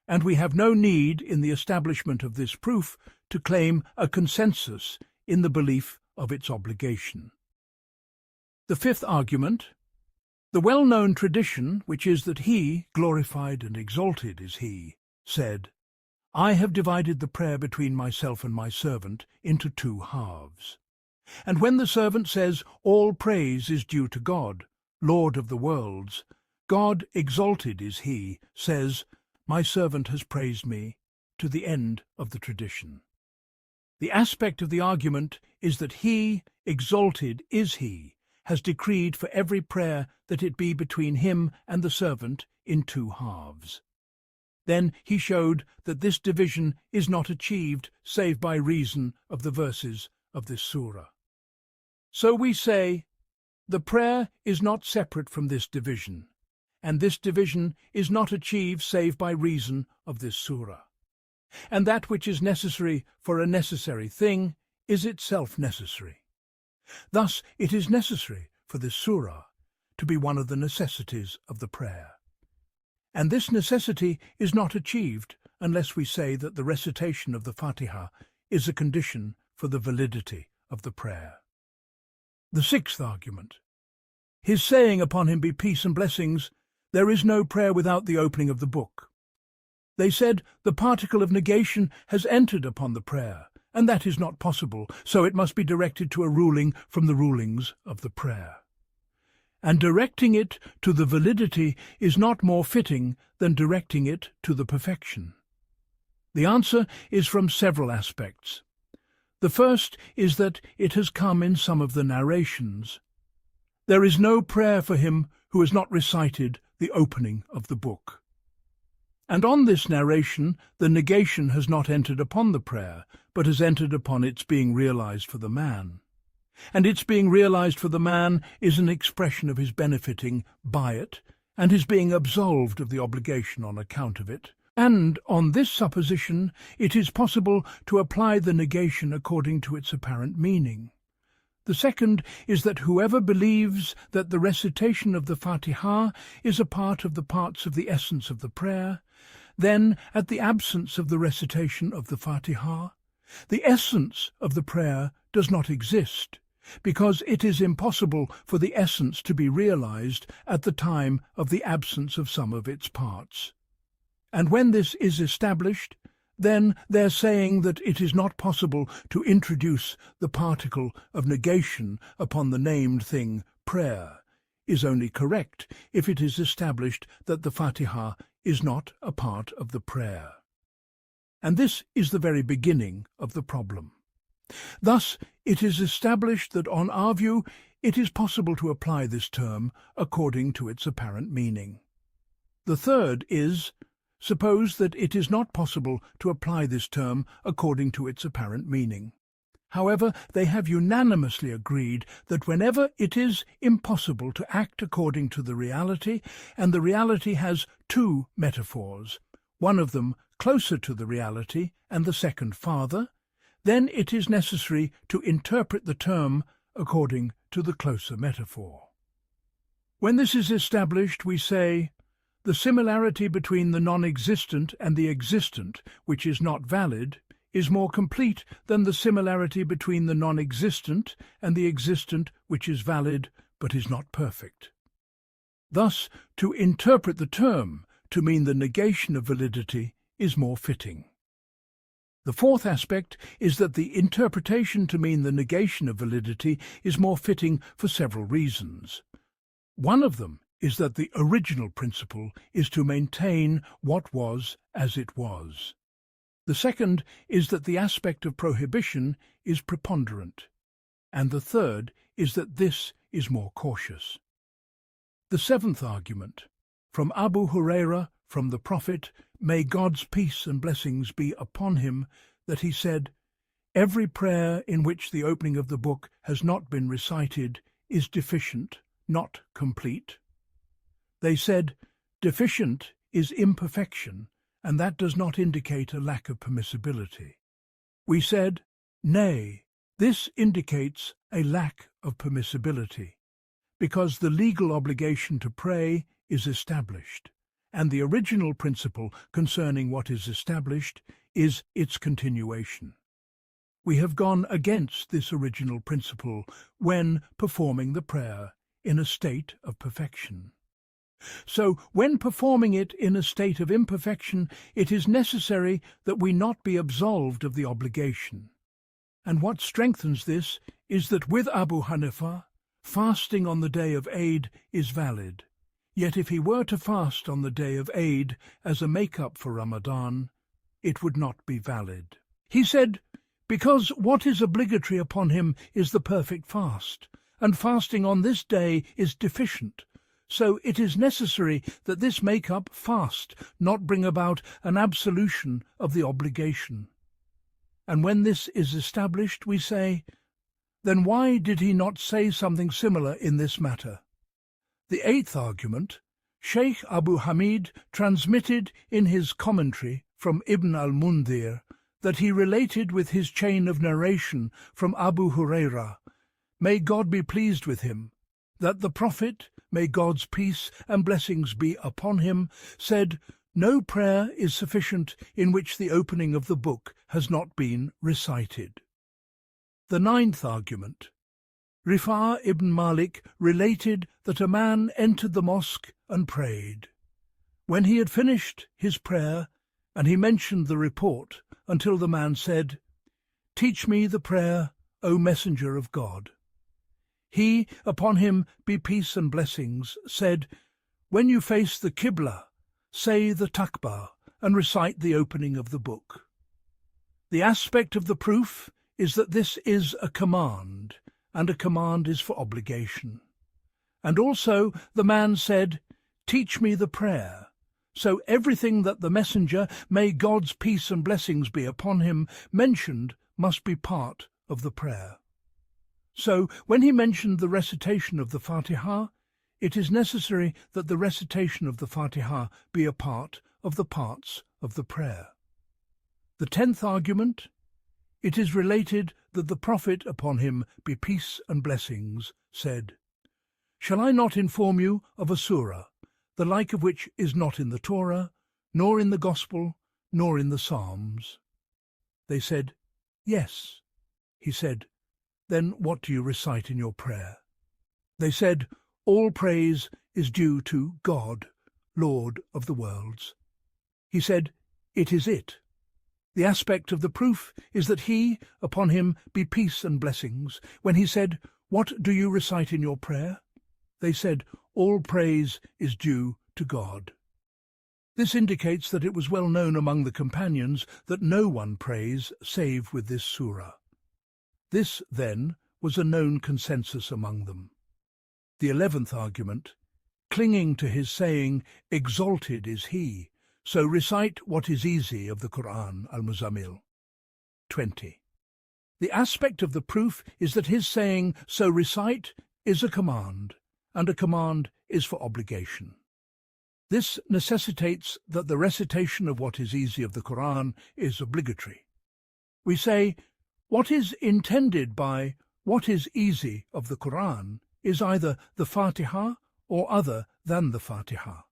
S1: and we have no need in the establishment of this proof to claim a consensus in the belief of its obligation. The fifth argument, the well-known tradition, which is that he, glorified and exalted is he, said, I have divided the prayer between myself and my servant into two halves. And when the servant says, all praise is due to God, Lord of the worlds, God, exalted is he, says, my servant has praised me, to the end of the tradition. The aspect of the argument is that he, exalted is he, has decreed for every prayer that it be between him and the servant in two halves. Then he showed that this division is not achieved save by reason of the verses of this surah. So we say, the prayer is not separate from this division, and this division is not achieved save by reason of this surah. And that which is necessary for a necessary thing is itself necessary. Thus it is necessary for this surah to be one of the necessities of the prayer. And this necessity is not achieved unless we say that the recitation of the Fatihah is a condition for the validity of the prayer. The sixth argument, his saying upon him be peace and blessings, there is no prayer without the opening of the book. They said the particle of negation has entered upon the prayer, and that is not possible, so it must be directed to a ruling from the rulings of the prayer. And directing it to the validity is not more fitting than directing it to the perfection. The answer is from several aspects. The first is that it has come in some of the narrations. There is no prayer for him who has not recited the opening of the book. And on this narration, the negation has not entered upon the prayer, but has entered upon its being realized for the man. And its being realized for the man is an expression of his benefiting by it, and his being absolved of the obligation on account of it. And on this supposition, it is possible to apply the negation according to its apparent meaning. The second is that whoever believes that the recitation of the Fatihah is a part of the parts of the essence of the prayer, then, at the absence of the recitation of the Fatihah, the essence of the prayer does not exist, because it is impossible for the essence to be realized at the time of the absence of some of its parts. And when this is established, then their saying that it is not possible to introduce the particle of negation upon the named thing, prayer, is only correct if it is established that the Fatihah is not a part of the prayer. And this is the very beginning of the problem. Thus, it is established that on our view it is possible to apply this term according to its apparent meaning. The third is, suppose that it is not possible to apply this term according to its apparent meaning. However, they have unanimously agreed that whenever it is impossible to act according to the reality, and the reality has two metaphors, one of them closer to the reality and the second farther, then it is necessary to interpret the term according to the closer metaphor. When this is established, we say, the similarity between the non-existent and the existent, which is not valid, is more complete than the similarity between the non-existent and the existent which is valid but is not perfect. Thus, to interpret the term to mean the negation of validity is more fitting. The fourth aspect is that the interpretation to mean the negation of validity is more fitting for several reasons. One of them is that the original principle is to maintain what was as it was. The second is that the aspect of prohibition is preponderant, and the third is that this is more cautious. The seventh argument, from Abu Hurairah, from the Prophet, may God's peace and blessings be upon him, that he said, "Every prayer in which the opening of the book has not been recited is deficient, not complete." They said, deficient is imperfection, and that does not indicate a lack of permissibility. We said, nay, this indicates a lack of permissibility, because the legal obligation to pray is established, and the original principle concerning what is established is its continuation. We have gone against this original principle when performing the prayer in a state of perfection. So, when performing it in a state of imperfection, it is necessary that we not be absolved of the obligation. And what strengthens this is that with Abu Hanifa, fasting on the day of Eid is valid. Yet if he were to fast on the day of Eid as a make-up for Ramadan, it would not be valid. He said, because what is obligatory upon him is the perfect fast, and fasting on this day is deficient. So it is necessary that this make-up fast not bring about an absolution of the obligation. And when this is established, we say, then why did he not say something similar in this matter? The eighth argument, Sheikh Abu Hamid transmitted in his commentary from Ibn al-Mundhir that he related with his chain of narration from Abu Hurairah, may God be pleased with him, that the Prophet, may God's peace and blessings be upon him, said, no prayer is sufficient in which the opening of the book has not been recited. The ninth argument, Rifa' ibn Malik related that a man entered the mosque and prayed. When he had finished his prayer, and he mentioned the report, until the man said, teach me the prayer, O Messenger of God. He, upon him be peace and blessings, said, when you face the Qibla, say the Takbir and recite the opening of the book. The aspect of the proof is that this is a command, and a command is for obligation. And also the man said, teach me the prayer. So everything that the messenger, may God's peace and blessings be upon him, mentioned must be part of the prayer. So when he mentioned the recitation of the Fatihah, it is necessary that the recitation of the Fatihah be a part of the parts of the prayer. The 10th argument, it is related that the Prophet, upon him be peace and blessings, said, shall I not inform you of a surah, the like of which is not in the Torah, nor in the Gospel, nor in the Psalms? They said, yes. He said, then what do you recite in your prayer? They said, all praise is due to God, Lord of the worlds. He said, it is it. The aspect of the proof is that he, upon him be peace and blessings, when he said, what do you recite in your prayer? They said, all praise is due to God. This indicates that it was well known among the companions that no one prays save with this surah. This, then, was a known consensus among them. The 11th argument, clinging to his saying, exalted is he, so recite what is easy of the Qur'an, al-Muzammil. 20. The aspect of the proof is that his saying, so recite, is a command, and a command is for obligation. This necessitates that the recitation of what is easy of the Qur'an is obligatory. We say, what is intended by what is easy of the Qur'an is either the Fatihah or other than the Fatihah,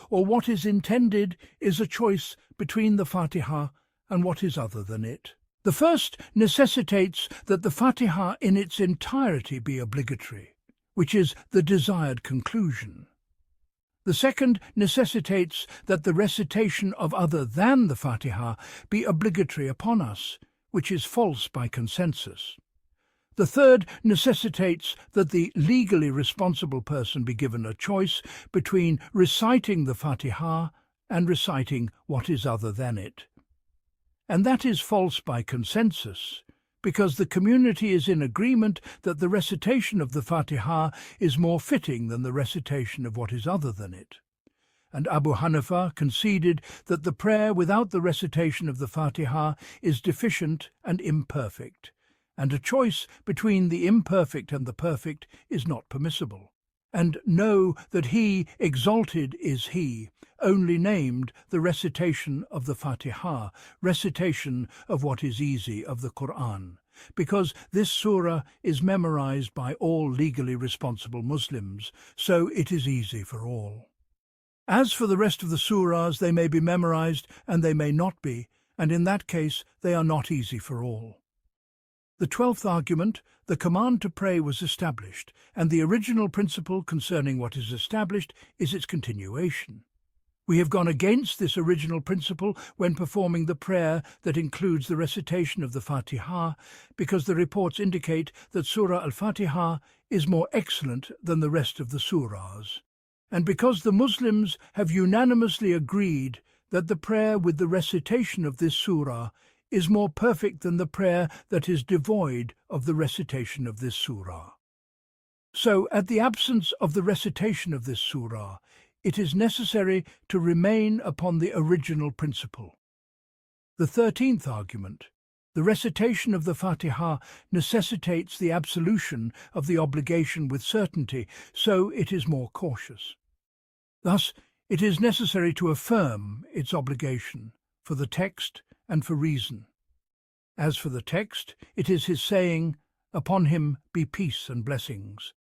S1: or what is intended is a choice between the Fatihah and what is other than it. The first necessitates that the Fatihah in its entirety be obligatory, which is the desired conclusion. The second necessitates that the recitation of other than the Fatihah be obligatory upon us, which is false by consensus. The third necessitates that the legally responsible person be given a choice between reciting the Fatihah and reciting what is other than it. And that is false by consensus, because the community is in agreement that the recitation of the Fatihah is more fitting than the recitation of what is other than it. And Abu Hanifa conceded that the prayer without the recitation of the Fatihah is deficient and imperfect, and a choice between the imperfect and the perfect is not permissible. And know that He, exalted is He, only named the recitation of the Fatihah, recitation of what is easy of the Qur'an, because this surah is memorized by all legally responsible Muslims, so it is easy for all. As for the rest of the surahs, they may be memorized and they may not be, and in that case they are not easy for all. The 12th argument, the command to pray was established, and the original principle concerning what is established is its continuation. We have gone against this original principle when performing the prayer that includes the recitation of the Fatihah, because the reports indicate that Surah al-Fatihah is more excellent than the rest of the surahs, and because the Muslims have unanimously agreed that the prayer with the recitation of this surah is more perfect than the prayer that is devoid of the recitation of this surah. So, at the absence of the recitation of this surah, it is necessary to remain upon the original principle. The 13th argument, the recitation of the Fatihah necessitates the absolution of the obligation with certainty, so it is more cautious. Thus, it is necessary to affirm its obligation for the text and for reason. As for the text, it is His saying, "Upon him be peace and blessings."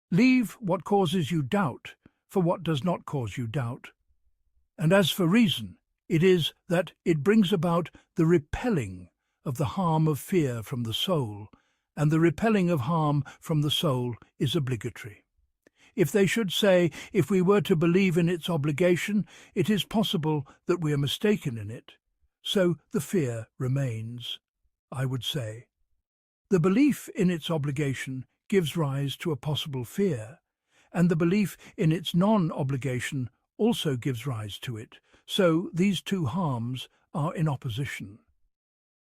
S1: Leave what causes you doubt for what does not cause you doubt. And as for reason, it is that it brings about the repelling of the harm of fear from the soul, and the repelling of harm from the soul is obligatory. If they should say, if we were to believe in its obligation, it is possible that we are mistaken in it, so the fear remains. I would say, the belief in its obligation gives rise to a possible fear, and the belief in its non-obligation also gives rise to it, so these two harms are in opposition.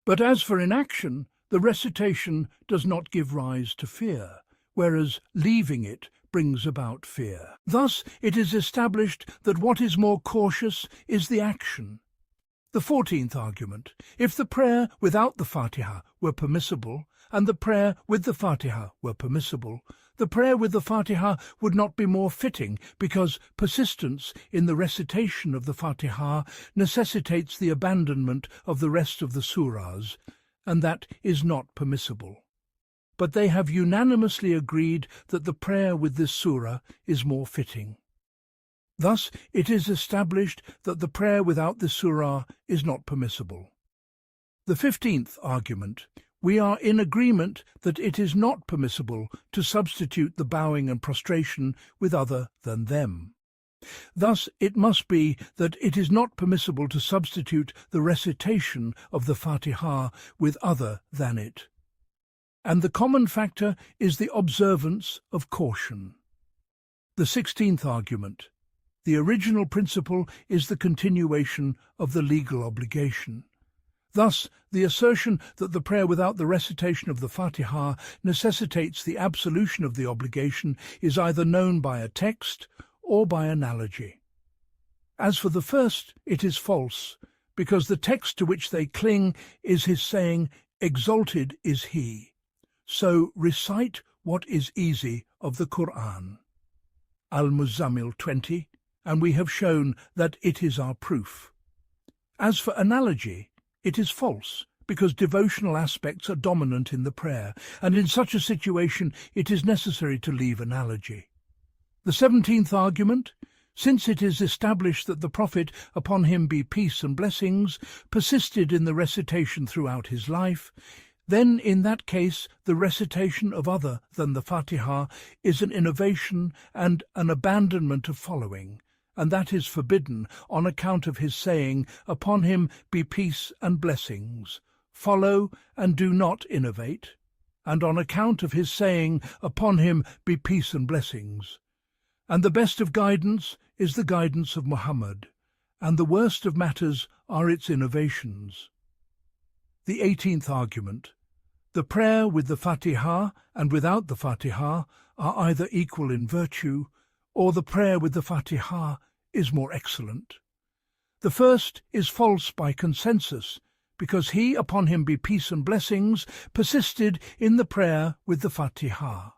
S1: But as for inaction, the recitation does not give rise to fear, whereas leaving it brings about fear. Thus it is established that what is more cautious is the action. The 14th argument, if the prayer without the Fatihah were permissible, and the prayer with the Fatihah were permissible, the prayer with the Fatihah would not be more fitting, because persistence in the recitation of the Fatihah necessitates the abandonment of the rest of the surahs, and that is not permissible. But they have unanimously agreed that the prayer with this surah is more fitting. Thus it is established that the prayer without this surah is not permissible. The 15th argument, we are in agreement that it is not permissible to substitute the bowing and prostration with other than them. Thus it must be that it is not permissible to substitute the recitation of the Fatihah with other than it. And the common factor is the observance of caution. The 16th argument, the original principle is the continuation of the legal obligation. Thus, the assertion that the prayer without the recitation of the Fatihah necessitates the absolution of the obligation is either known by a text or by analogy. As for the first, it is false, because the text to which they cling is His saying, "Exalted is He." So recite what is easy of the Qur'an. Al-Muzammil 20, and we have shown that it is our proof. As for analogy, it is false, because devotional aspects are dominant in the prayer, and in such a situation it is necessary to leave analogy. The 17th argument, Since it is established that the Prophet, upon him be peace and blessings, persisted in the recitation throughout his life, then in that case the recitation of other than the Fatihah is an innovation and an abandonment of following, and that is forbidden on account of his saying, upon him be peace and blessings, follow and do not innovate, and on account of his saying, upon him be peace and blessings. And the best of guidance is the guidance of Muhammad, and the worst of matters are its innovations. The 18th argument. The prayer with the Fatihah and without the Fatihah are either equal in virtue, or the prayer with the Fatihah is more excellent. The first is false by consensus, because he, upon him be peace and blessings, persisted in the prayer with the Fatihah.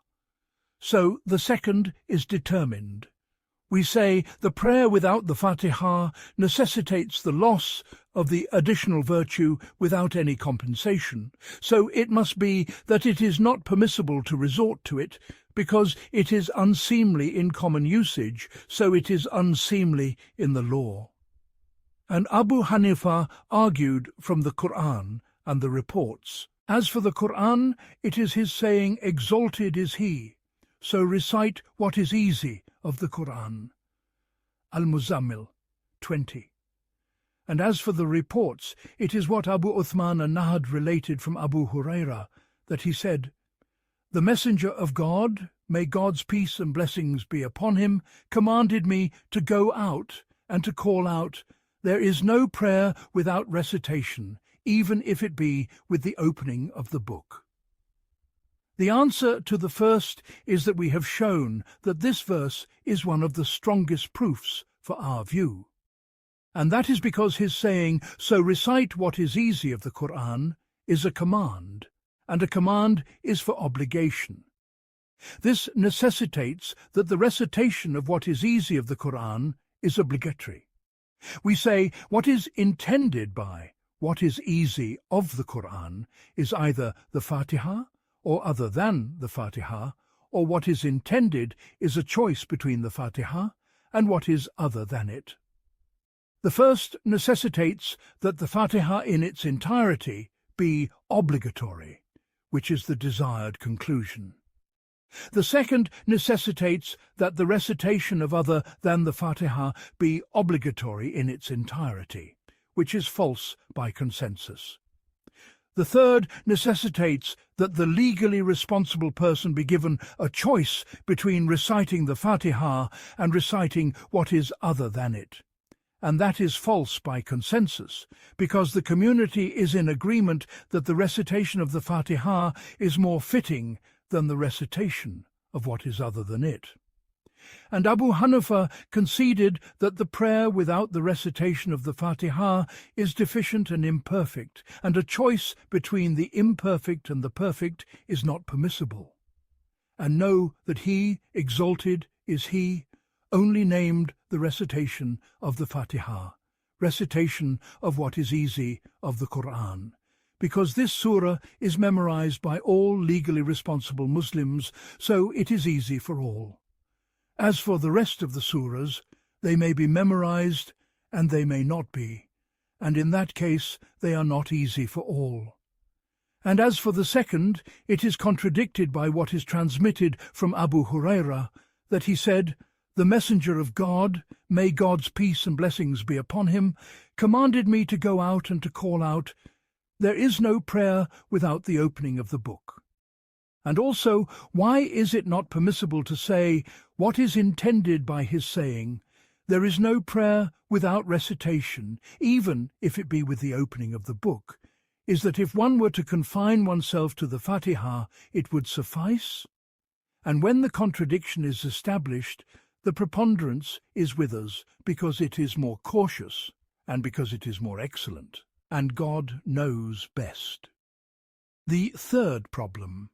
S1: So the second is determined. We say the prayer without the Fatihah necessitates the loss of the additional virtue without any compensation, so it must be that it is not permissible to resort to it, because it is unseemly in common usage, so it is unseemly in the law. And Abu Hanifa argued from the Qur'an and the reports. As for the Qur'an, it is his saying, exalted is he, so recite what is easy of the Qur'an. Al-Muzammil 20. And as for the reports, it is what Abu Uthman an-Nahd related from Abu Huraira, that he said, the Messenger of God, may God's peace and blessings be upon him, commanded me to go out and to call out, there is no prayer without recitation, even if it be with the opening of the book. The answer to the first is that we have shown that this verse is one of the strongest proofs for our view. And that is because his saying, so recite what is easy of the Qur'an, is a command, and a command is for obligation. This necessitates that the recitation of what is easy of the Qur'an is obligatory. We say what is intended by what is easy of the Qur'an is either the Fatihah or other than the Fatihah, or what is intended is a choice between the Fatihah and what is other than it. The first necessitates that the Fatihah in its entirety be obligatory, which is the desired conclusion. The second necessitates that the recitation of other than the Fatihah be obligatory in its entirety, which is false by consensus. The third necessitates that the legally responsible person be given a choice between reciting the Fatihah and reciting what is other than it. And that is false by consensus, because the community is in agreement that the recitation of the Fatihah is more fitting than the recitation of what is other than it. And Abu Hanifa conceded that the prayer without the recitation of the Fatihah is deficient and imperfect, and a choice between the imperfect and the perfect is not permissible. And know that he, exalted is he, only named the recitation of the Fatihah, recitation of what is easy of the Qur'an, because this surah is memorized by all legally responsible Muslims, so it is easy for all. As for the rest of the surahs, they may be memorized and they may not be, and in that case they are not easy for all. And as for the second, it is contradicted by what is transmitted from Abu Huraira, that he said, the Messenger of God, may God's peace and blessings be upon him, commanded me to go out and to call out, there is no prayer without the opening of the book. And also, why is it not permissible to say what is intended by his saying, there is no prayer without recitation, even if it be with the opening of the book, is that if one were to confine oneself to the Fatihah, it would suffice? And when the contradiction is established, the preponderance is with us, because it is more cautious, and because it is more excellent, and God knows best. The third problem.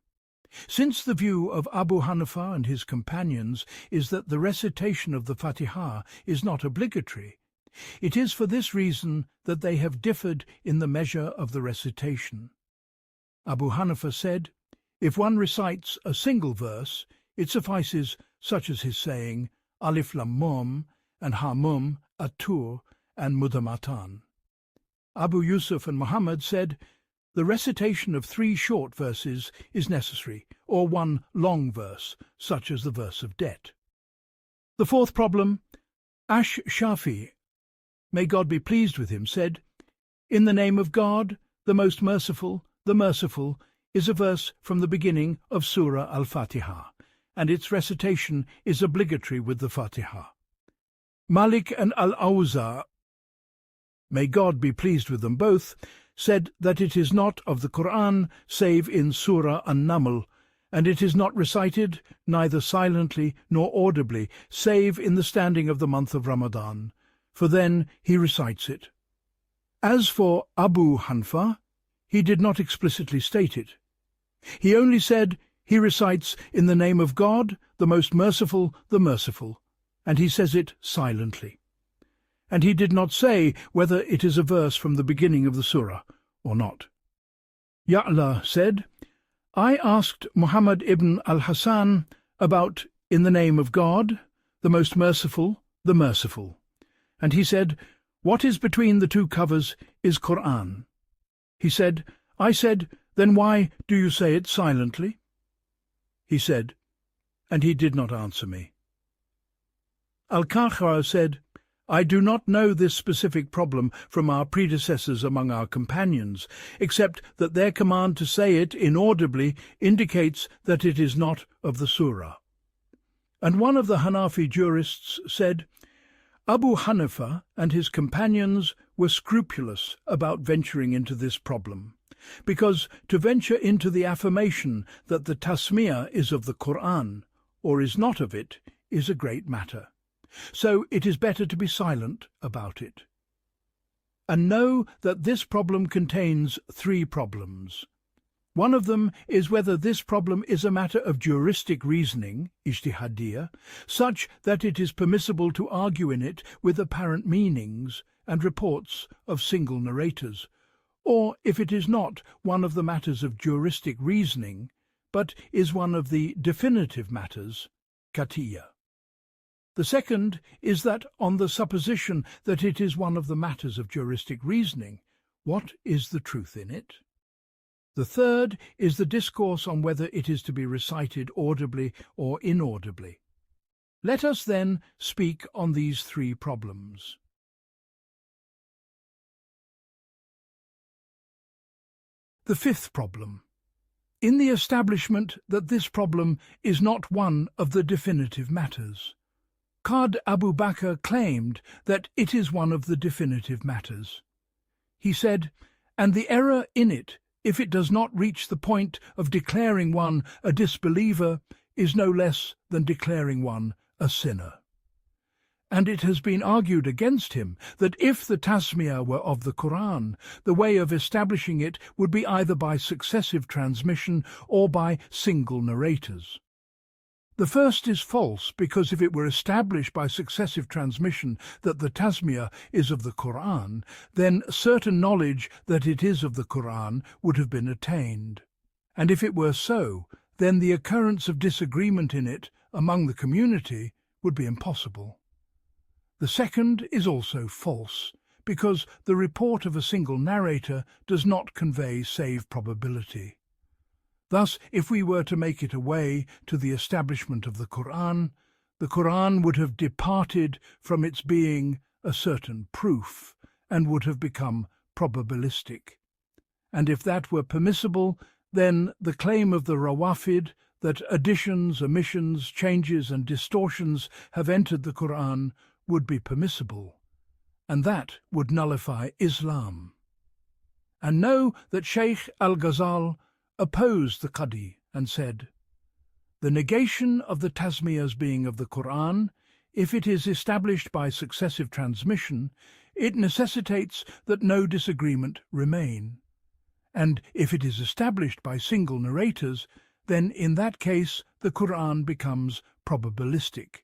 S1: Since the view of Abu Hanifa and his companions is that the recitation of the Fatihah is not obligatory, it is for this reason that they have differed in the measure of the recitation. Abu Hanifa said, if one recites a single verse, it suffices, such as his saying, Alif Lam Mim, and Hamum, Atur, and Mudamatan. Abu Yusuf and Muhammad said, the recitation of 3 short verses is necessary, or 1 long verse, such as the verse of debt. The 4th problem, Ash-Shafi, may God be pleased with him, said, in the name of God, the most merciful, is a verse from the beginning of Surah al-Fatihah, and its recitation is obligatory with the Fatihah. Malik and al-Awza, may God be pleased with them both, said that it is not of the Qur'an save in Surah An-Naml, and it is not recited, neither silently nor audibly, save in the standing of the month of Ramadan, for then he recites it. As for Abu Hanfa, he did not explicitly state it. He only said he recites in the name of God, the most merciful, and he says it silently. And he did not say whether it is a verse from the beginning of the surah or not. Ya'la said, I asked Muhammad ibn al-Hasan about in the name of God, the most merciful, and he said, what is between the 2 covers is Qur'an. He said, I said, then why do you say it silently? He said, and he did not answer me. Al-Qakhra said, I do not know this specific problem from our predecessors among our companions, except that their command to say it inaudibly indicates that it is not of the surah. And one of the Hanafi jurists said, Abu Hanifa and his companions were scrupulous about venturing into this problem, because to venture into the affirmation that the tasmiyah is of the Qur'an, or is not of it, is a great matter. So it is better to be silent about it. And know that this problem contains 3 problems. One of them is whether this problem is a matter of juristic reasoning, ijtihadiyya, such that it is permissible to argue in it with apparent meanings and reports of single narrators, or if it is not one of the matters of juristic reasoning, but is one of the definitive matters, qat'iyya. The second is that on the supposition that it is one of the matters of juristic reasoning, what is the truth in it? The third is the discourse on whether it is to be recited audibly or inaudibly. Let us then speak on these 3 problems. The 5th problem. In the establishment that this problem is not one of the definitive matters. Qad Abu Bakr claimed that it is one of the definitive matters. He said, and the error in it, if it does not reach the point of declaring one a disbeliever, is no less than declaring one a sinner. And it has been argued against him that if the tasmiyah were of the Qur'an, the way of establishing it would be either by successive transmission or by single narrators. The first is false, because if it were established by successive transmission that the tasmiyah is of the Qur'an, then certain knowledge that it is of the Qur'an would have been attained. And if it were so, then the occurrence of disagreement in it among the community would be impossible. The second is also false, because the report of a single narrator does not convey save probability. Thus, if we were to make it a way to the establishment of the Qur'an would have departed from its being a certain proof and would have become probabilistic. And if that were permissible, then the claim of the Rawafid that additions, omissions, changes and distortions have entered the Qur'an would be permissible, and that would nullify Islam. And know that Shaykh al-Ghazali opposed the Qadi and said, the negation of the tasmiyah's being of the Qur'an, if it is established by successive transmission, it necessitates that no disagreement remain. And if it is established by single narrators, then in that case the Qur'an becomes probabilistic.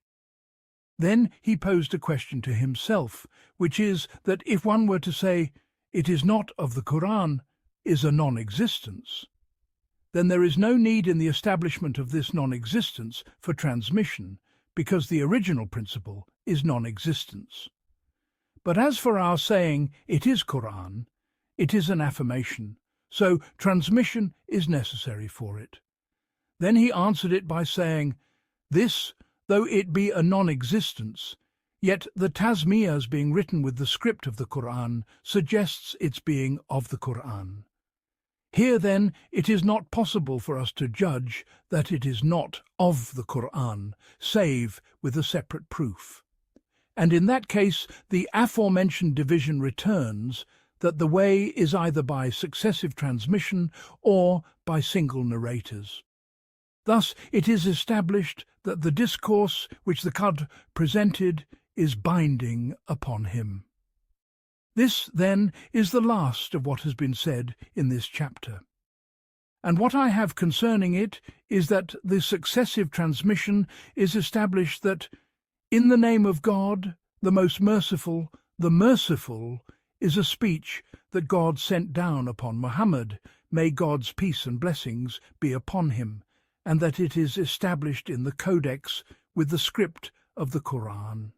S1: Then he posed a question to himself, which is that if one were to say, it is not of the Qur'an, is a non-existence, then there is no need in the establishment of this non-existence for transmission, because the original principle is non-existence. But as for our saying it is Qur'an, it is an affirmation, so transmission is necessary for it. Then he answered it by saying, this, though it be a non-existence, yet the tasmiyahs being written with the script of the Qur'an suggests its being of the Qur'an. Here then it is not possible for us to judge that it is not of the Qur'an, save with a separate proof. And in that case the aforementioned division returns that the way is either by successive transmission or by single narrators. Thus it is established that the discourse which the Qadr presented is binding upon him. This, then, is the last of what has been said in this chapter. And what I have concerning it is that the successive transmission is established that, in the name of God, the most merciful, the merciful, is a speech that God sent down upon Muhammad, may God's peace and blessings be upon him, and that it is established in the Codex with the script of the Qur'an.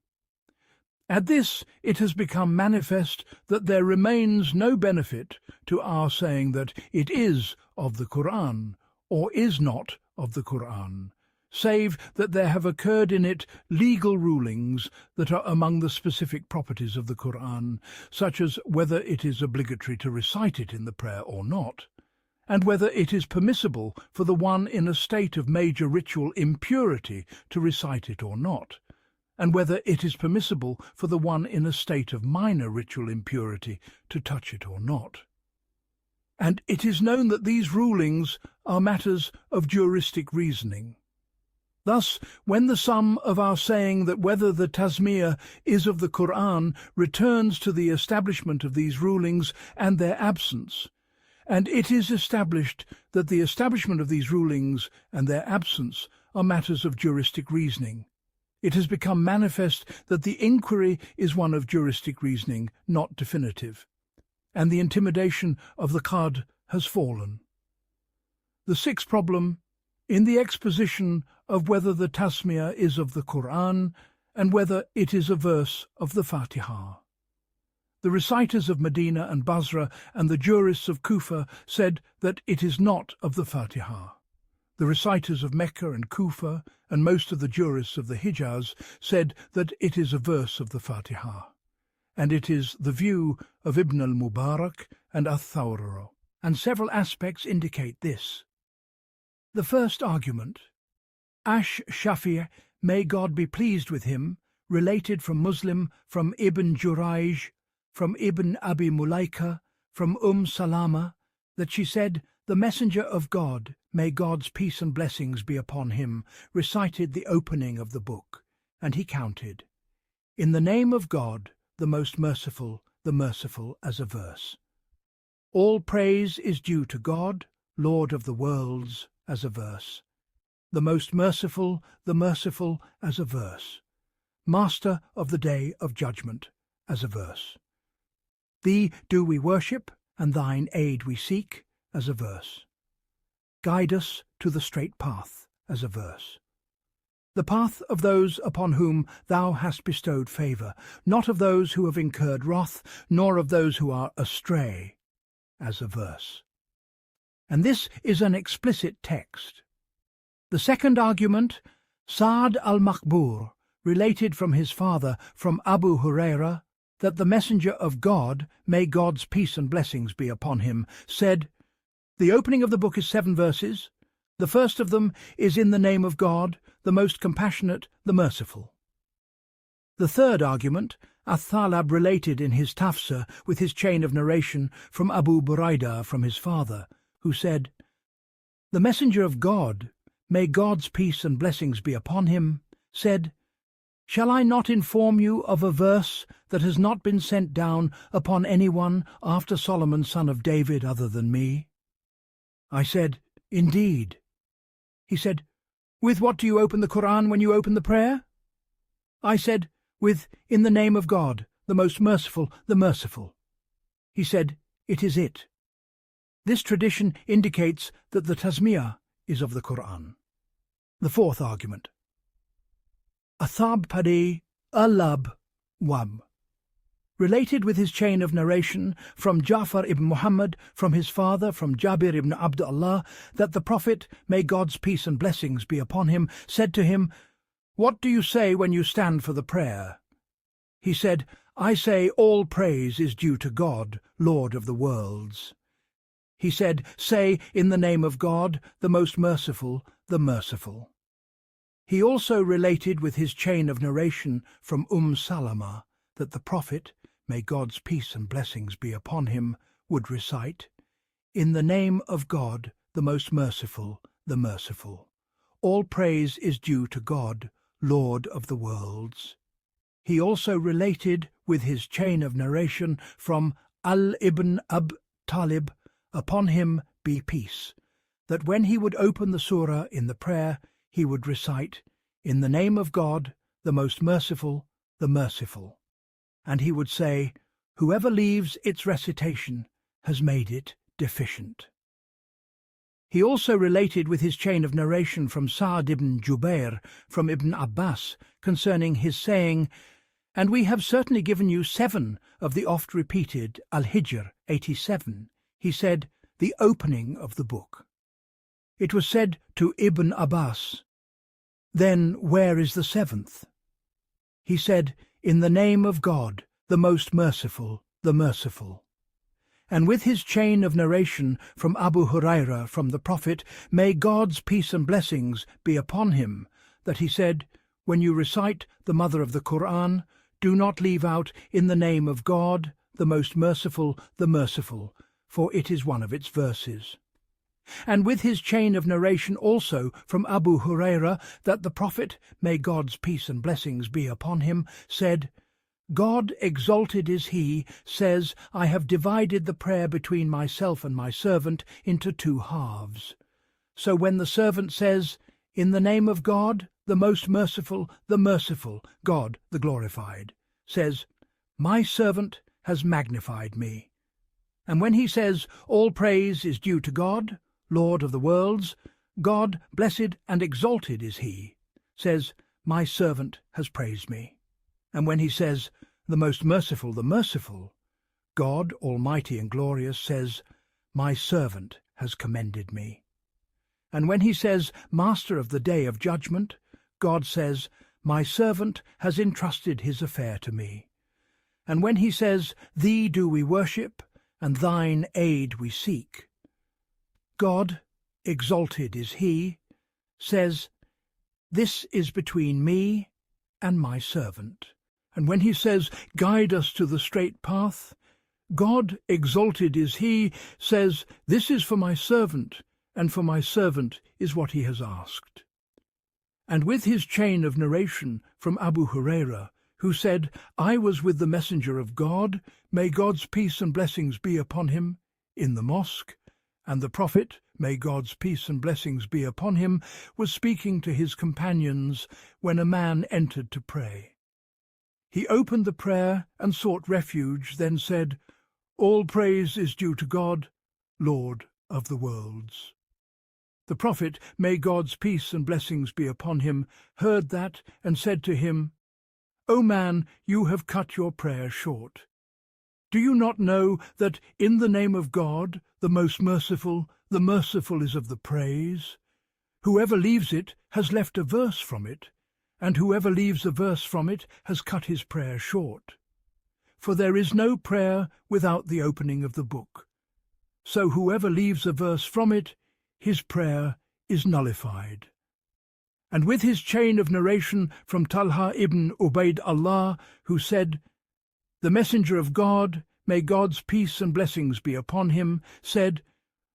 S1: At this it has become manifest that there remains no benefit to our saying that it is of the Qur'an, or is not of the Qur'an, save that there have occurred in it legal rulings that are among the specific properties of the Qur'an, such as whether it is obligatory to recite it in the prayer or not, and whether it is permissible for the one in a state of major ritual impurity to recite it or not, and whether it is permissible for the one in a state of minor ritual impurity to touch it or not. And it is known that these rulings are matters of juristic reasoning. Thus, when the sum of our saying that whether the tasmiyah is of the Qur'an returns to the establishment of these rulings and their absence, and it is established that the establishment of these rulings and their absence are matters of juristic reasoning, it has become manifest that the inquiry is one of juristic reasoning, not definitive, and the intimidation of the Qadr has fallen. The sixth problem, in the exposition of whether the tasmiyah is of the Qur'an and whether it is a verse of the Fatihah. The reciters of Medina and Basra and the jurists of Kufa said that it is not of the Fatihah. The reciters of Mecca and Kufa and most of the jurists of the Hijaz said that it is a verse of the Fatihah, and it is the view of Ibn al-Mubarak and al-Thawri, and several aspects indicate this. The first argument, Ash-Shafi', may God be pleased with him, related from Muslim, from Ibn Jurayj, from Ibn Abi Mulaika, from Salama, that she said, the Messenger of God, may God's peace and blessings be upon him, recited the opening of the book, and he counted, in the name of God, the most merciful, the merciful, as a verse. All praise is due to God, Lord of the worlds, as a verse. The most merciful, the merciful, as a verse. Master of the day of judgment, as a verse. Thee do we worship, and thine aid we seek, as a verse. Guide us to the straight path, as a verse. The path of those upon whom thou hast bestowed favour, not of those who have incurred wrath, nor of those who are astray, as a verse. And this is an explicit text. The second argument, Sa'd al-Maqbur, related from his father, from Abu Hurairah, that the Messenger of God, may God's peace and blessings be upon him, said, the opening of the book is 7 verses. The first of them is in the name of God, the most compassionate, the merciful. The third argument, Al-Thalab related in his tafsir with his chain of narration from Abu Buraidah from his father, who said, the Messenger of God, may God's peace and blessings be upon him, said, shall I not inform you of a verse that has not been sent down upon anyone after Solomon son of David other than me? I said, indeed. He said, with what do you open the Qur'an when you open the prayer? I said, with, in the name of God, the most merciful, the merciful. He said, it is it. This tradition indicates that the tasmiyah is of the Qur'an. The fourth argument. Athab Padi, Alab Wam. Related with his chain of narration from Ja'far ibn Muhammad, from his father, from Jabir ibn Abdullah, that the Prophet, may God's peace and blessings be upon him, said to him, "What do you say when you stand for the prayer?" He said, "I say all praise is due to God, Lord of the worlds." He said, "Say, in the name of God, the most merciful, the merciful." He also related with his chain of narration from Salama, that the Prophet, may God's peace and blessings be upon him, would recite, "In the name of God, the most merciful, the merciful. All praise is due to God, Lord of the worlds." He also related with his chain of narration from ibn Ab Talib, upon him be peace, that when he would open the surah in the prayer, he would recite, "In the name of God, the most merciful, the merciful." And he would say, "Whoever leaves its recitation has made it deficient." He also related with his chain of narration from Sa'd ibn Jubair, from Ibn Abbas, concerning his saying, "And we have certainly given you 7 of the oft-repeated Al-Hijr 87. He said, "The opening of the book." It was said to Ibn Abbas, "Then where is the 7th? He said, "In the name of God, the most merciful, the merciful." And with his chain of narration from Abu Hurairah from the Prophet, may God's peace and blessings be upon him, that he said, "When you recite the mother of the Qur'an, do not leave out, in the name of God, the most merciful, the merciful, for it is one of its verses." And with his chain of narration also from Abu Hurairah, that the Prophet, may God's peace and blessings be upon him, said, "God exalted is he, says, I have divided the prayer between myself and my servant into 2 halves. So when the servant says, 'In the name of God, the most merciful, the merciful, God the glorified,' says, 'My servant has magnified me.' And when he says, 'All praise is due to God, Lord of the worlds, God blessed and exalted is he,' says, 'My servant has praised me.' And when he says, 'The most merciful, the merciful,' God, almighty and glorious, says, 'My servant has commended me.' And when he says, 'Master of the day of judgment,' God says, 'My servant has entrusted his affair to me.' And when he says, 'Thee do we worship, and thine aid we seek,' God, exalted is he, says, 'This is between me and my servant.' And when he says, 'Guide us to the straight path,' God, exalted is he, says, 'This is for my servant, and for my servant is what he has asked.' And with his chain of narration from Abu Hurairah, who said, 'I was with the messenger of God, may God's peace and blessings be upon him, in the mosque, and the Prophet, may God's peace and blessings be upon him, was speaking to his companions when a man entered to pray. He opened the prayer and sought refuge, then said, 'All praise is due to God, Lord of the worlds.' The Prophet, may God's peace and blessings be upon him, heard that and said to him, 'O man, you have cut your prayer short. Do you not know that in the name of God, the most merciful, the merciful is of the praise? Whoever leaves it has left a verse from it, and whoever leaves a verse from it has cut his prayer short. For there is no prayer without the opening of the book. So whoever leaves a verse from it, his prayer is nullified.' And with his chain of narration from Talha ibn Ubayd Allah, who said, 'The messenger of God, may God's peace and blessings be upon him, said,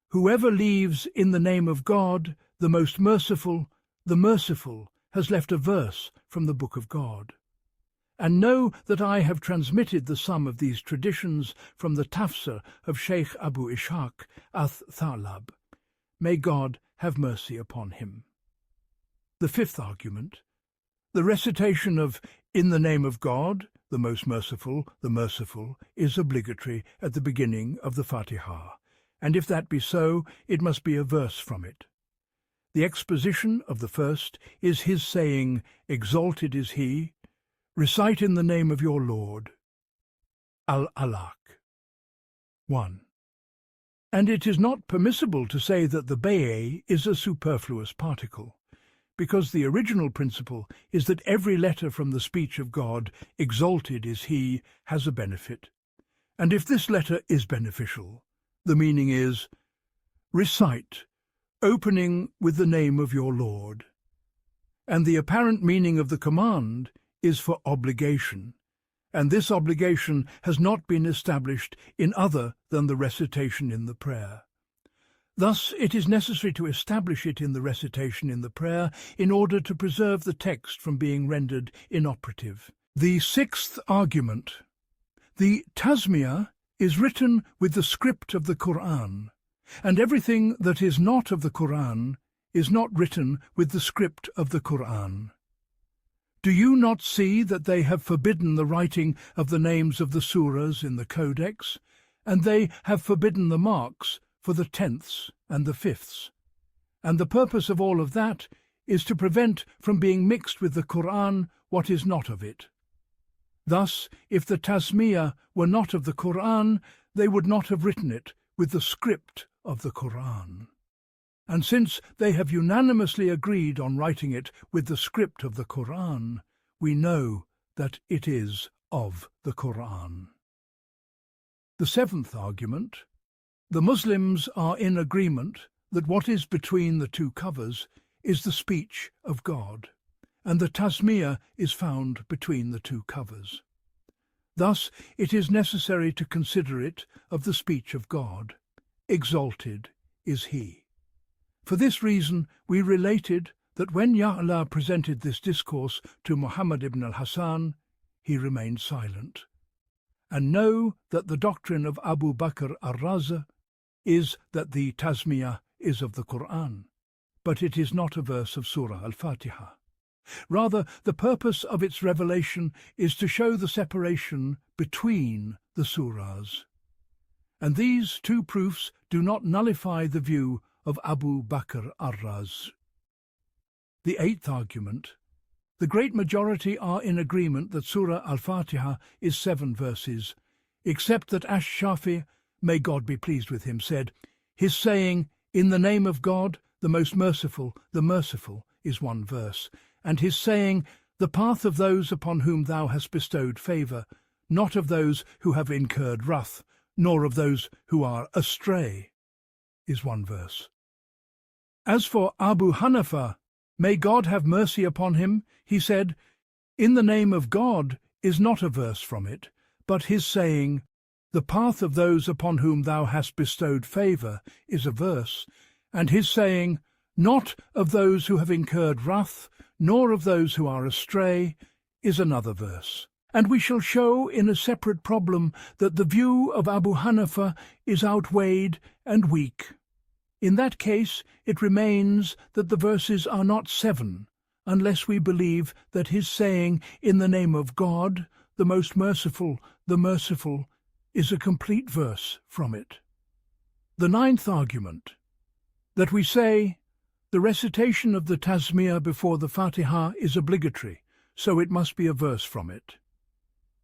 S1: Whoever leaves in the name of God, the most merciful, the merciful, has left a verse from the book of God. And know that I have transmitted the sum of these traditions from the tafsir of Sheikh Abu Ishaq al-Thalab. May God have mercy upon him." The 5th argument. The recitation of "In the name of God, the most merciful, the merciful," is obligatory at the beginning of the Fatihah, and if that be so, it must be a verse from it. The exposition of the first is his saying, "Exalted is he," Recite in the name of your Lord. Al-Alaq. 1. And it is not permissible to say that the Ba'i is a superfluous particle, because the original principle is that every letter from the speech of God, exalted is He, has a benefit. And if this letter is beneficial, the meaning is, recite, opening with the name of your Lord. And the apparent meaning of the command is for obligation, and this obligation has not been established in other than the recitation in the prayer. Thus it is necessary to establish it in the recitation in the prayer in order to preserve the text from being rendered inoperative. The sixth argument. The Tasmiyah is written with the script of the Qur'an, and everything that is not of the Qur'an is not written with the script of the Qur'an. Do you not see that they have forbidden the writing of the names of the surahs in the codex, and they have forbidden the marks for the tenths and the fifths? And the purpose of all of that is to prevent from being mixed with the Qur'an what is not of it. Thus, if the Tasmiyah were not of the Qur'an, they would not have written it with the script of the Qur'an. And since they have unanimously agreed on writing it with the script of the Qur'an, we know that it is of the Qur'an. The seventh argument. The Muslims are in agreement that what is between the two covers is the speech of God, and the Tasmiyah is found between the two covers. Thus it is necessary to consider it of the speech of God. Exalted is He. For this reason we related that when Ya'la presented this discourse to Muhammad ibn al-Hasan, he remained silent. And know that the doctrine of Abu Bakr al-Razi is that the Tasmiyah is of the Qur'an, but it is not a verse of Surah al-Fatihah. Rather, the purpose of its revelation is to show the separation between the surahs. And these two proofs do not nullify the view of Abu Bakr al-Razi. The eighth argument. The great majority are in agreement that Surah al-Fatihah is 7 verses, except that Ash-Shafi, may God be pleased with him, said, his saying, "In the name of God, the most merciful, the merciful," is 1 verse, and his saying, "The path of those upon whom thou hast bestowed favour, not of those who have incurred wrath, nor of those who are astray," is 1 verse. As for Abu Hanifa, may God have mercy upon him, he said, "In the name of God" is not a verse from it, but his saying, "The path of those upon whom thou hast bestowed favour," is a verse, and his saying, "Not of those who have incurred wrath, nor of those who are astray," is another verse. And we shall show in a separate problem that the view of Abu Hanifa is outweighed and weak. In that case, it remains that the verses are not 7, unless we believe that his saying, "In the name of God, the most merciful, the merciful," is a complete verse from it. The ninth argument. That we say, the recitation of the Tasmiyah before the Fatihah is obligatory, so it must be a verse from it.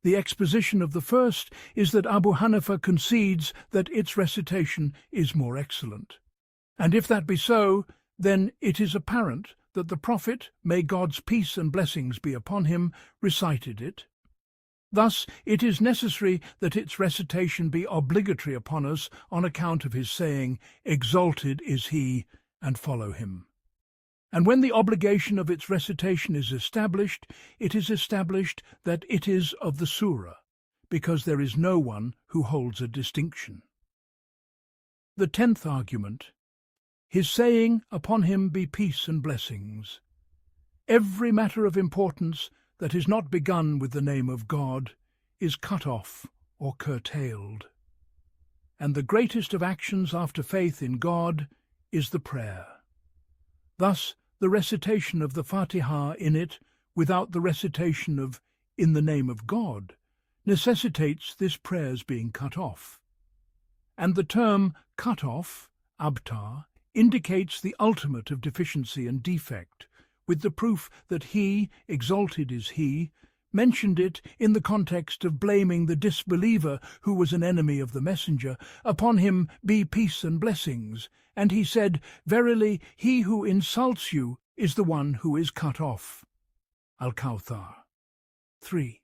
S1: The exposition of the first is that Abu Hanifa concedes that its recitation is more excellent. And if that be so, then it is apparent that the Prophet, may God's peace and blessings be upon him, recited it. Thus it is necessary that its recitation be obligatory upon us on account of his saying, "Exalted is He," and follow him. And when the obligation of its recitation is established, it is established that it is of the surah, because there is no one who holds a distinction. The 10th argument. His saying, "Upon him be peace and blessings." Every matter of importance that is not begun with the name of God is cut off or curtailed. And the greatest of actions after faith in God is the prayer. Thus, the recitation of the Fatihah in it, without the recitation of "In the name of God," necessitates this prayer's being cut off. And the term cut off, abtar, indicates the ultimate of deficiency and defect, with the proof that He, exalted is He, mentioned it in the context of blaming the disbeliever who was an enemy of the messenger. Upon him be peace and blessings. And he said, Verily, he who insults you is the one who is cut off. Al-Kawthar. 3.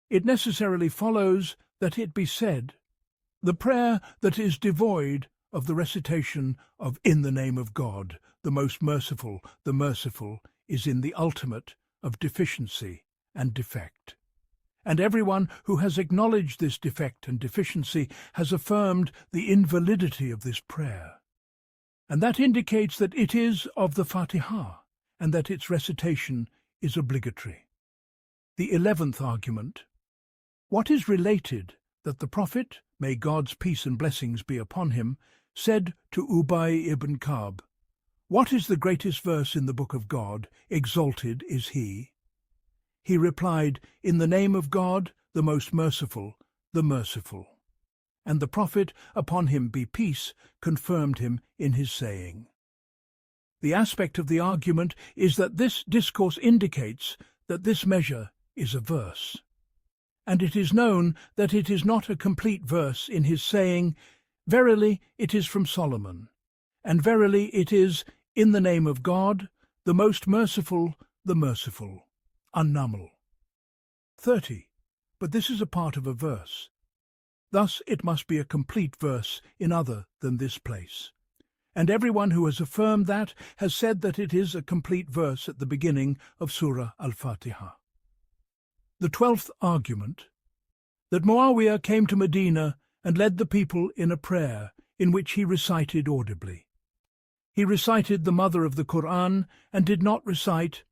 S1: It necessarily follows that it be said, the prayer that is devoid of the recitation of In the name of God, the most merciful, the merciful, is in the ultimate of deficiency and defect. And everyone who has acknowledged this defect and deficiency has affirmed the invalidity of this prayer. And that indicates that it is of the Fatihah, and that its recitation is obligatory. The 11th argument. What is related that the Prophet, may God's peace and blessings be upon him, said to Ubay ibn Ka'b, What is the greatest verse in the book of God? Exalted is he. He replied, In the name of God, the most merciful, the merciful. And the Prophet, upon him be peace, confirmed him in his saying. The aspect of the argument is that this discourse indicates that this measure is a verse. And it is known that it is not a complete verse in his saying, Verily it is from Solomon, and verily it is in the name of God, the most merciful, the merciful. An-Naml. 30. But this is a part of a verse. Thus it must be a complete verse in other than this place. And everyone who has affirmed that has said that it is a complete verse at the beginning of Surah al-Fatihah. The 12th argument, that Muawiyah came to Medina and led the people in a prayer in which he recited audibly. He recited the mother of the Qur'an and did not recite,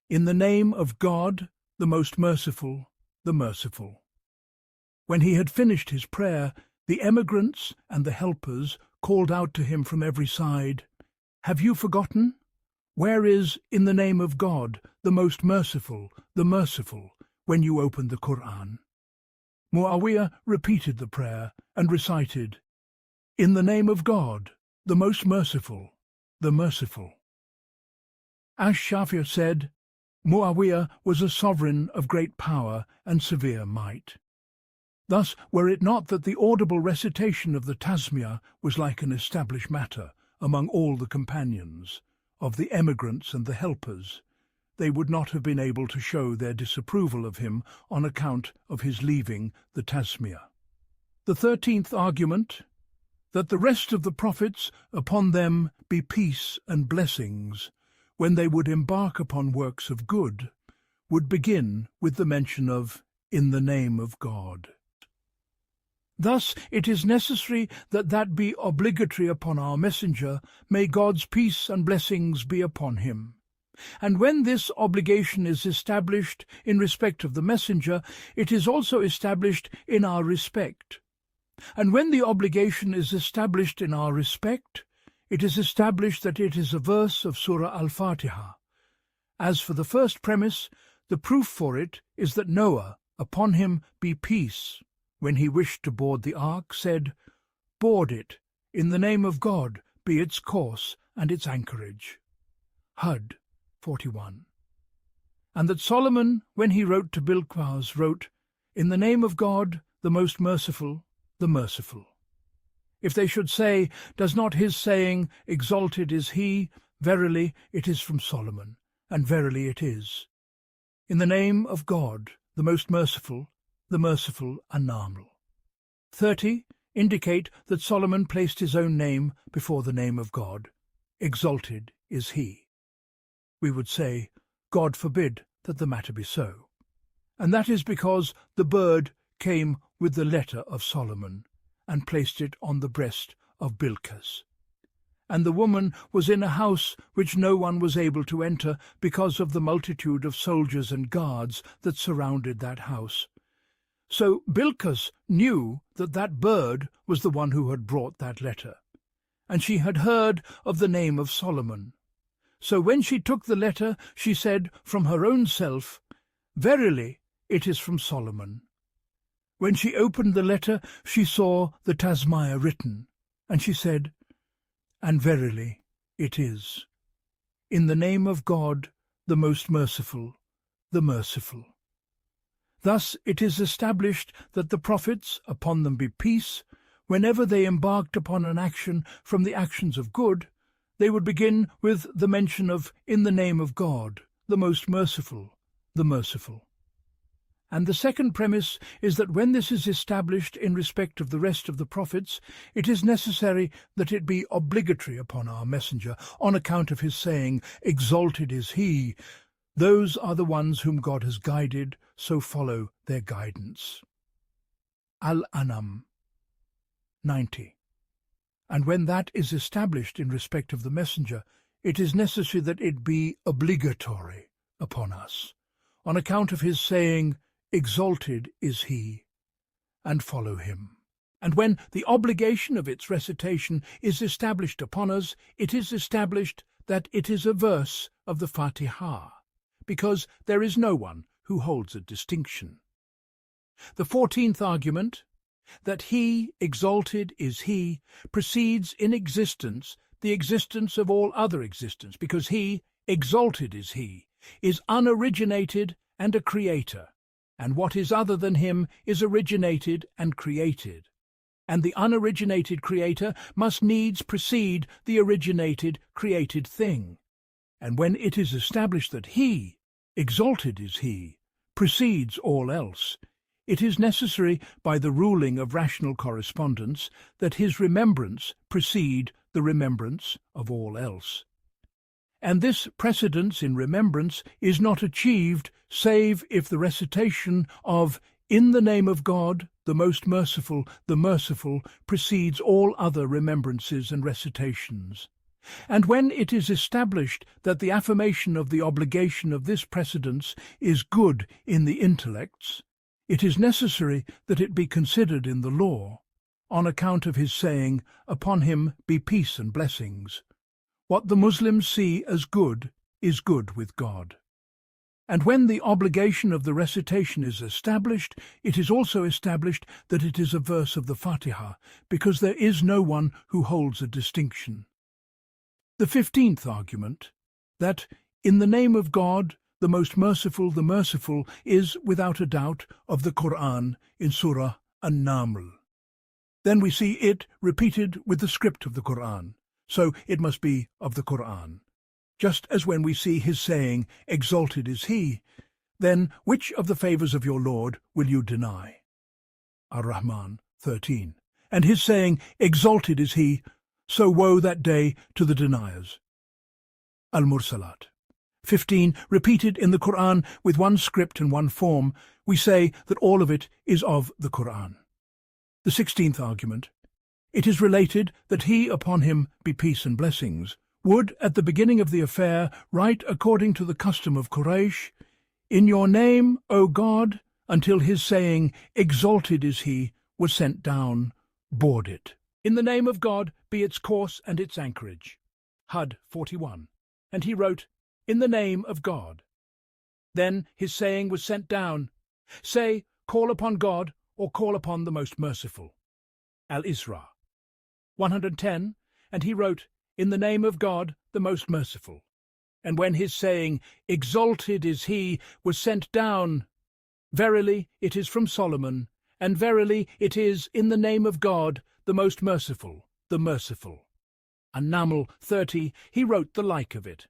S1: In the name of God, the most merciful, the merciful. When he had finished his prayer, the emigrants and the helpers called out to him from every side, Have you forgotten? Where is, in the name of God, the most merciful, the merciful, when you open the Qur'an? Muawiyah repeated the prayer and recited, In the name of God, the most merciful, the merciful. Ash-Shafir said, Muawiyah was a sovereign of great power and severe might. Thus, were it not that the audible recitation of the Tasmiyah was like an established matter among all the companions, of the emigrants and the helpers, they would not have been able to show their disapproval of him on account of his leaving the Tasmiyah. The 13th argument, that the rest of the prophets, upon them be peace and blessings, when they would embark upon works of good, would begin with the mention of In the name of God. Thus it is necessary that that be obligatory upon our messenger, may God's peace and blessings be upon him. And when this obligation is established in respect of the messenger, it is also established in our respect. And when the obligation is established in our respect, it is established that it is a verse of Surah al-Fatihah. As for the first premise, the proof for it is that Noah, upon him be peace, when he wished to board the ark, said, Board it, in the name of God be its course and its anchorage. Hud 41. And that Solomon, when he wrote to Bilqas, wrote, In the name of God, the most merciful, the merciful. If they should say, Does not his saying, Exalted is he, verily it is from Solomon, and verily it is. In the name of God, the most merciful, the merciful An-Naml. 30 indicate that Solomon placed his own name before the name of God. Exalted is he. We would say, God forbid that the matter be so. And that is because the bird came with the letter of Solomon and placed it on the breast of Bilqas. And the woman was in a house which no one was able to enter because of the multitude of soldiers and guards that surrounded that house. So Bilqas knew that that bird was the one who had brought that letter, and she had heard of the name of Solomon. So when she took the letter, she said from her own self, Verily, it is from Solomon. When she opened the letter, she saw the Tasmiyah written, and she said, And verily, it is. In the name of God, the most merciful, the merciful. Thus it is established that the prophets, upon them be peace, whenever they embarked upon an action from the actions of good, they would begin with the mention of "in the name of God, the most merciful, the merciful." And the second premise is that when this is established in respect of the rest of the prophets, it is necessary that it be obligatory upon our messenger, on account of his saying, "Exalted is he." Those are the ones whom God has guided, so follow their guidance. Al-Anam 90. And when that is established in respect of the messenger, it is necessary that it be obligatory upon us, on account of his saying, "Exalted is he," and follow him. And when the obligation of its recitation is established upon us, it is established that it is a verse of the Fatihah, because there is no one who holds a distinction. The 14th argument, that he, exalted is he, precedes in existence the existence of all other existence, because he, exalted is he, is unoriginated and a creator, and what is other than him is originated and created. And the unoriginated creator must needs precede the originated created thing. And when it is established that he, exalted is he, precedes all else, it is necessary, by the ruling of rational correspondence, that his remembrance precede the remembrance of all else. And this precedence in remembrance is not achieved save if the recitation of "in the name of God, the most merciful, the merciful," precedes all other remembrances and recitations. And when it is established that the affirmation of the obligation of this precedence is good in the intellects, it is necessary that it be considered in the law, on account of his saying, "Upon him be peace and blessings." What the Muslims see as good is good with God. And when the obligation of the recitation is established, it is also established that it is a verse of the Fatihah, because there is no one who holds a distinction. The 15th argument, that "in the name of God, the most merciful, the merciful," is, without a doubt, of the Qur'an in Surah An-Naml. Then we see it repeated with the script of the Qur'an, so it must be of the Qur'an. Just as when we see his saying, "Exalted is he," then which of the favours of your Lord will you deny? Ar-Rahman 13. And his saying, "Exalted is he," so woe that day to the deniers. Al-Mursalat 15, repeated in the Qur'an with one script and one form, we say that all of it is of the Qur'an. The 16th argument, it is related that he, upon him be peace and blessings, would, at the beginning of the affair, write according to the custom of Quraysh, "In your name, O God," until his saying, "Exalted is he," was sent down, board it. In the name of God be its course and its anchorage. Hud 41. And he wrote, "In the name of God." Then his saying was sent down, "Say, call upon God, or call upon the most merciful." Al-Isra 110. And he wrote, "In the name of God, the most merciful." And when his saying, "Exalted is he," was sent down, "Verily it is from Solomon, and verily it is in the name of God, the most merciful, the merciful." An-Naml 30, he wrote the like of it.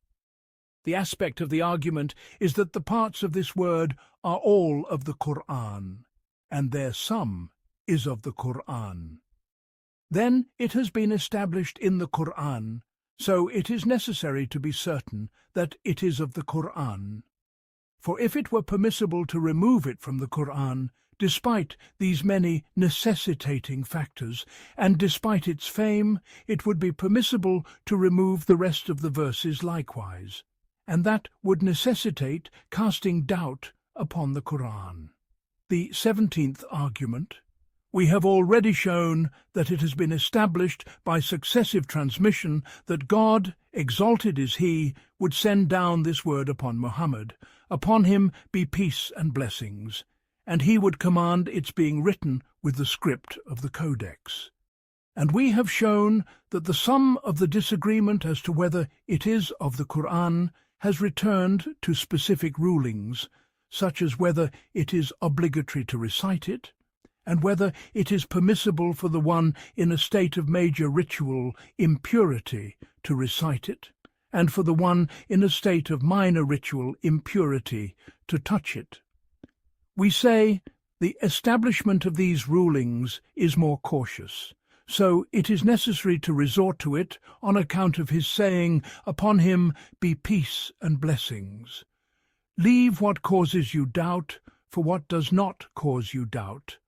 S1: The aspect of the argument is that the parts of this word are all of the Qur'an, and their sum is of the Qur'an. Then it has been established in the Qur'an, so it is necessary to be certain that it is of the Qur'an. For if it were permissible to remove it from the Qur'an, despite these many necessitating factors, and despite its fame, it would be permissible to remove the rest of the verses likewise, and that would necessitate casting doubt upon the Qur'an. The 17th argument, we have already shown that it has been established by successive transmission that God, exalted is he, would send down this word upon Muhammad, "Upon him be peace and blessings," and he would command its being written with the script of the Codex. And we have shown that the sum of the disagreement as to whether it is of the Qur'an has returned to specific rulings, such as whether it is obligatory to recite it, and whether it is permissible for the one in a state of major ritual impurity to recite it, and for the one in a state of minor ritual impurity to touch it. We say the establishment of these rulings is more cautious, so it is necessary to resort to it on account of his saying, "Upon him be peace and blessings." Leave what causes you doubt for what does not cause you doubt.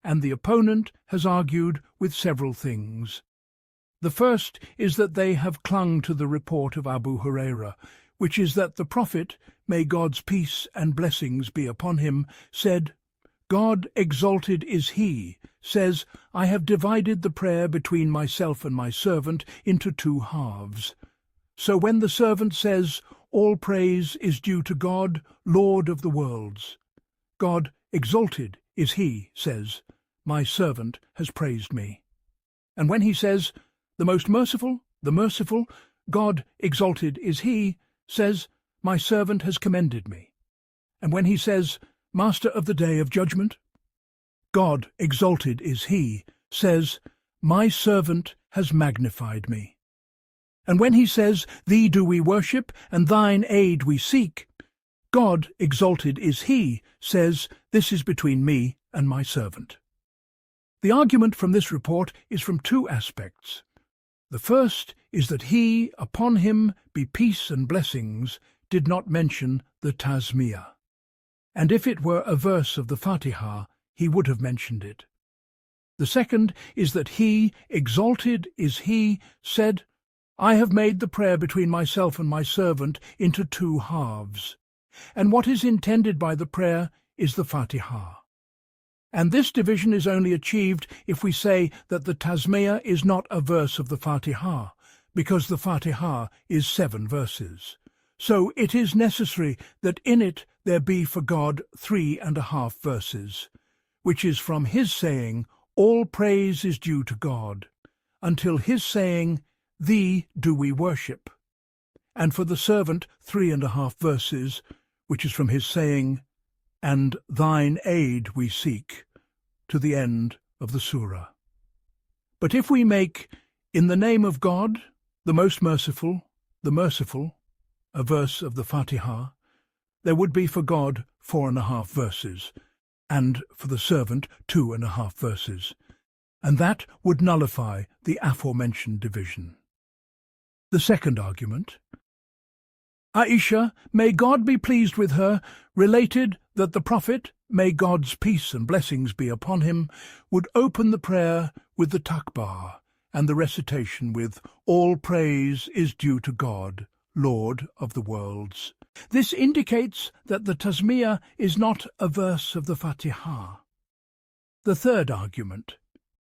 S1: And the opponent has argued with several things. The first is that they have clung to the report of Abu Huraira, which is that the Prophet, may God's peace and blessings be upon him, said, "God exalted is he, says, I have divided the prayer between myself and my servant into two halves. So when the servant says, all praise is due to God, Lord of the worlds, God exalted is he, says, my servant has praised me. And when he says, the most merciful, God exalted is he, says, my servant has commended me. And when he says, Master of the day of judgment, God exalted is he, says, my servant has magnified me. And when he says, Thee do we worship, and thine aid we seek, God exalted is he, says, This is between me and my servant. The argument from this report is from two aspects. The first is that he, upon him be peace and blessings, did not mention the Tasmiyah. And if it were a verse of the Fatihah, he would have mentioned it. The second is that he, exalted is he, said, I have made the prayer between myself and my servant into two halves. And what is intended by the prayer is the Fatihah. And this division is only achieved if we say that the Tasmiyah is not a verse of the Fatihah, because the Fatihah is 7 verses. So it is necessary that in it there be for God 3.5 verses, which is from his saying, All praise is due to God, until his saying, Thee do we worship, and for the servant 3.5 verses, which is from his saying, And thine aid we seek, to the end of the Surah. But if we make, In the name of God, the most merciful, a verse of the Fatihah, there would be for God 4.5 verses, and for the servant 2.5 verses, and that would nullify the aforementioned division. The second argument, Aisha, may God be pleased with her, related that the Prophet, may God's peace and blessings be upon him, would open the prayer with the takbir and the recitation with All praise is due to God, Lord of the worlds. This indicates that the Tasmiyah is not a verse of the Fatihah. The third argument,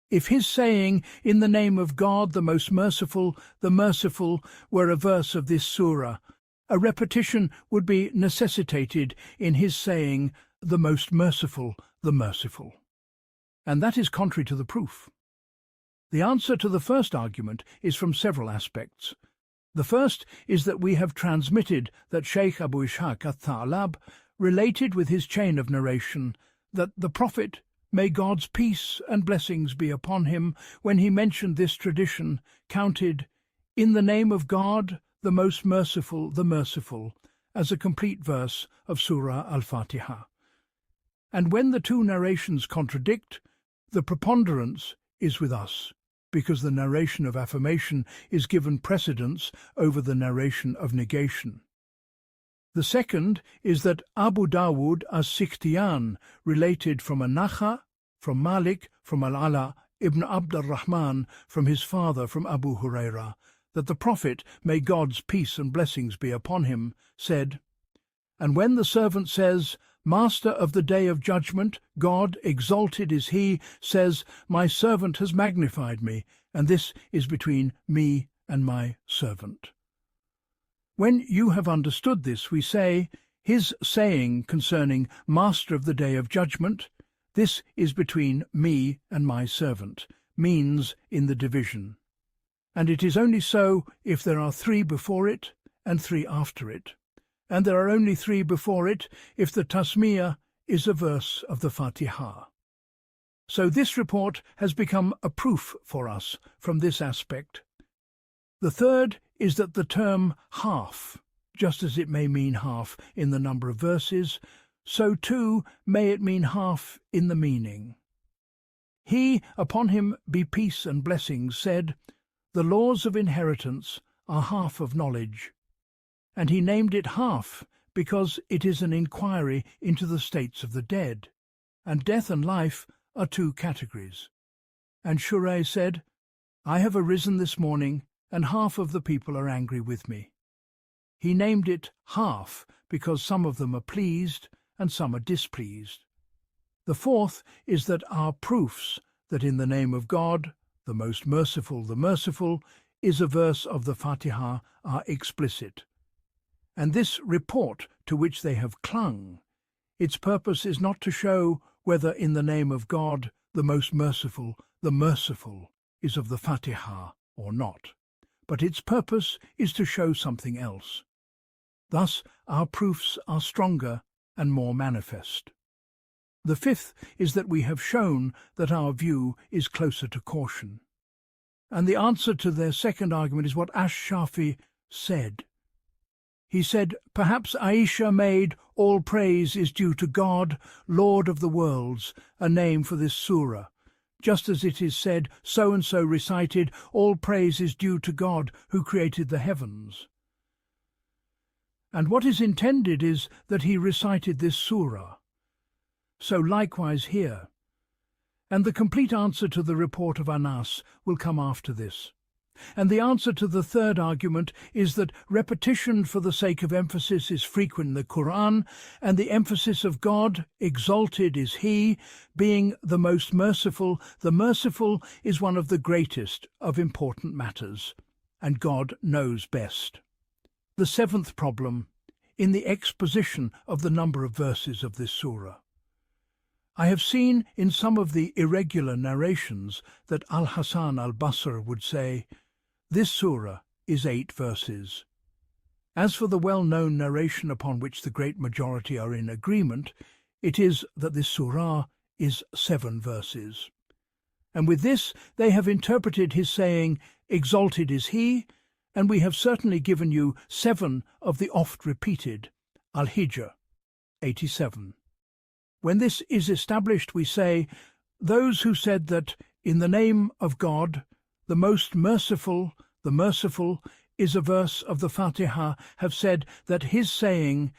S1: if his saying, In the name of God, the most merciful, were a verse of this surah, a repetition would be necessitated in his saying, the most merciful, and that is contrary to the proof. The answer to the first argument is from several aspects. The first is that we have transmitted that Shaykh Abu Ishaq al-Tha'lab related with his chain of narration that the Prophet, may God's peace and blessings be upon him, when he mentioned this tradition, counted, In the name of God, the most merciful, as a complete verse of Surah al-Fatihah. And when the two narrations contradict, the preponderance is with us, because the narration of affirmation is given precedence over the narration of negation. The second is that Abu Dawud as-Sikhtiyan related from an-Nakha, from Malik, from al-Ala ibn Abd al-Rahman, from his father, from Abu Huraira, that the Prophet, may God's peace and blessings be upon him, said, And when the servant says, Master of the day of judgment, God, exalted is he, says, My servant has magnified me, and this is between me and my servant. When you have understood this, we say, his saying concerning Master of the day of judgment, this is between me and my servant, means in the division. And it is only so if there are 3 before it and 3 after it. and there are only 3 before it if the tasmiyah is a verse of the Fatihah. So this report has become a proof for us from this aspect. The third is that the term half, just as it may mean half in the number of verses, so too may it mean half in the meaning. He, upon him be peace and blessings, said, "The laws of inheritance are half of knowledge." And he named it half because it is an inquiry into the states of the dead, and death and life are 2 categories. And Surah said, "I have arisen this morning, and half of the people are angry with me." He named it half because some of them are pleased and some are displeased. The fourth is that our proofs that in the name of God, the most merciful, the merciful, is a verse of the Fatihah are explicit. And this report to which they have clung, its purpose is not to show whether in the name of God, the most merciful, the merciful, is of the Fatihah or not, but its purpose is to show something else. Thus our proofs are stronger and more manifest. The fifth is that we have shown that our view is closer to caution. And the answer to their second argument is what Ash-Shafi said. He said, "Perhaps Aisha made all praise is due to God, Lord of the worlds, a name for this surah, just as it is said, so-and-so recited, all praise is due to God who created the heavens. And what is intended is that he recited this surah. So likewise here. And the complete answer to the report of Anas will come after this. And the answer to the third argument is that repetition for the sake of emphasis is frequent in the Qur'an, and the emphasis of God, exalted is He, being the most merciful. The merciful is one of the greatest of important matters, and God knows best. The seventh problem, in the exposition of the number of verses of this surah. I have seen in some of the irregular narrations that Al-Hasan al-Basr would say, "This surah is 8 verses." As for the well-known narration upon which the great majority are in agreement, it is that this surah is 7 verses. And with this they have interpreted his saying, "Exalted is He," and we have certainly given you 7 of the oft-repeated, Al-Hijr, 87. When this is established, we say, those who said that, in the name of God, the most merciful, the merciful, is a verse of the Fatihah, have said that his saying,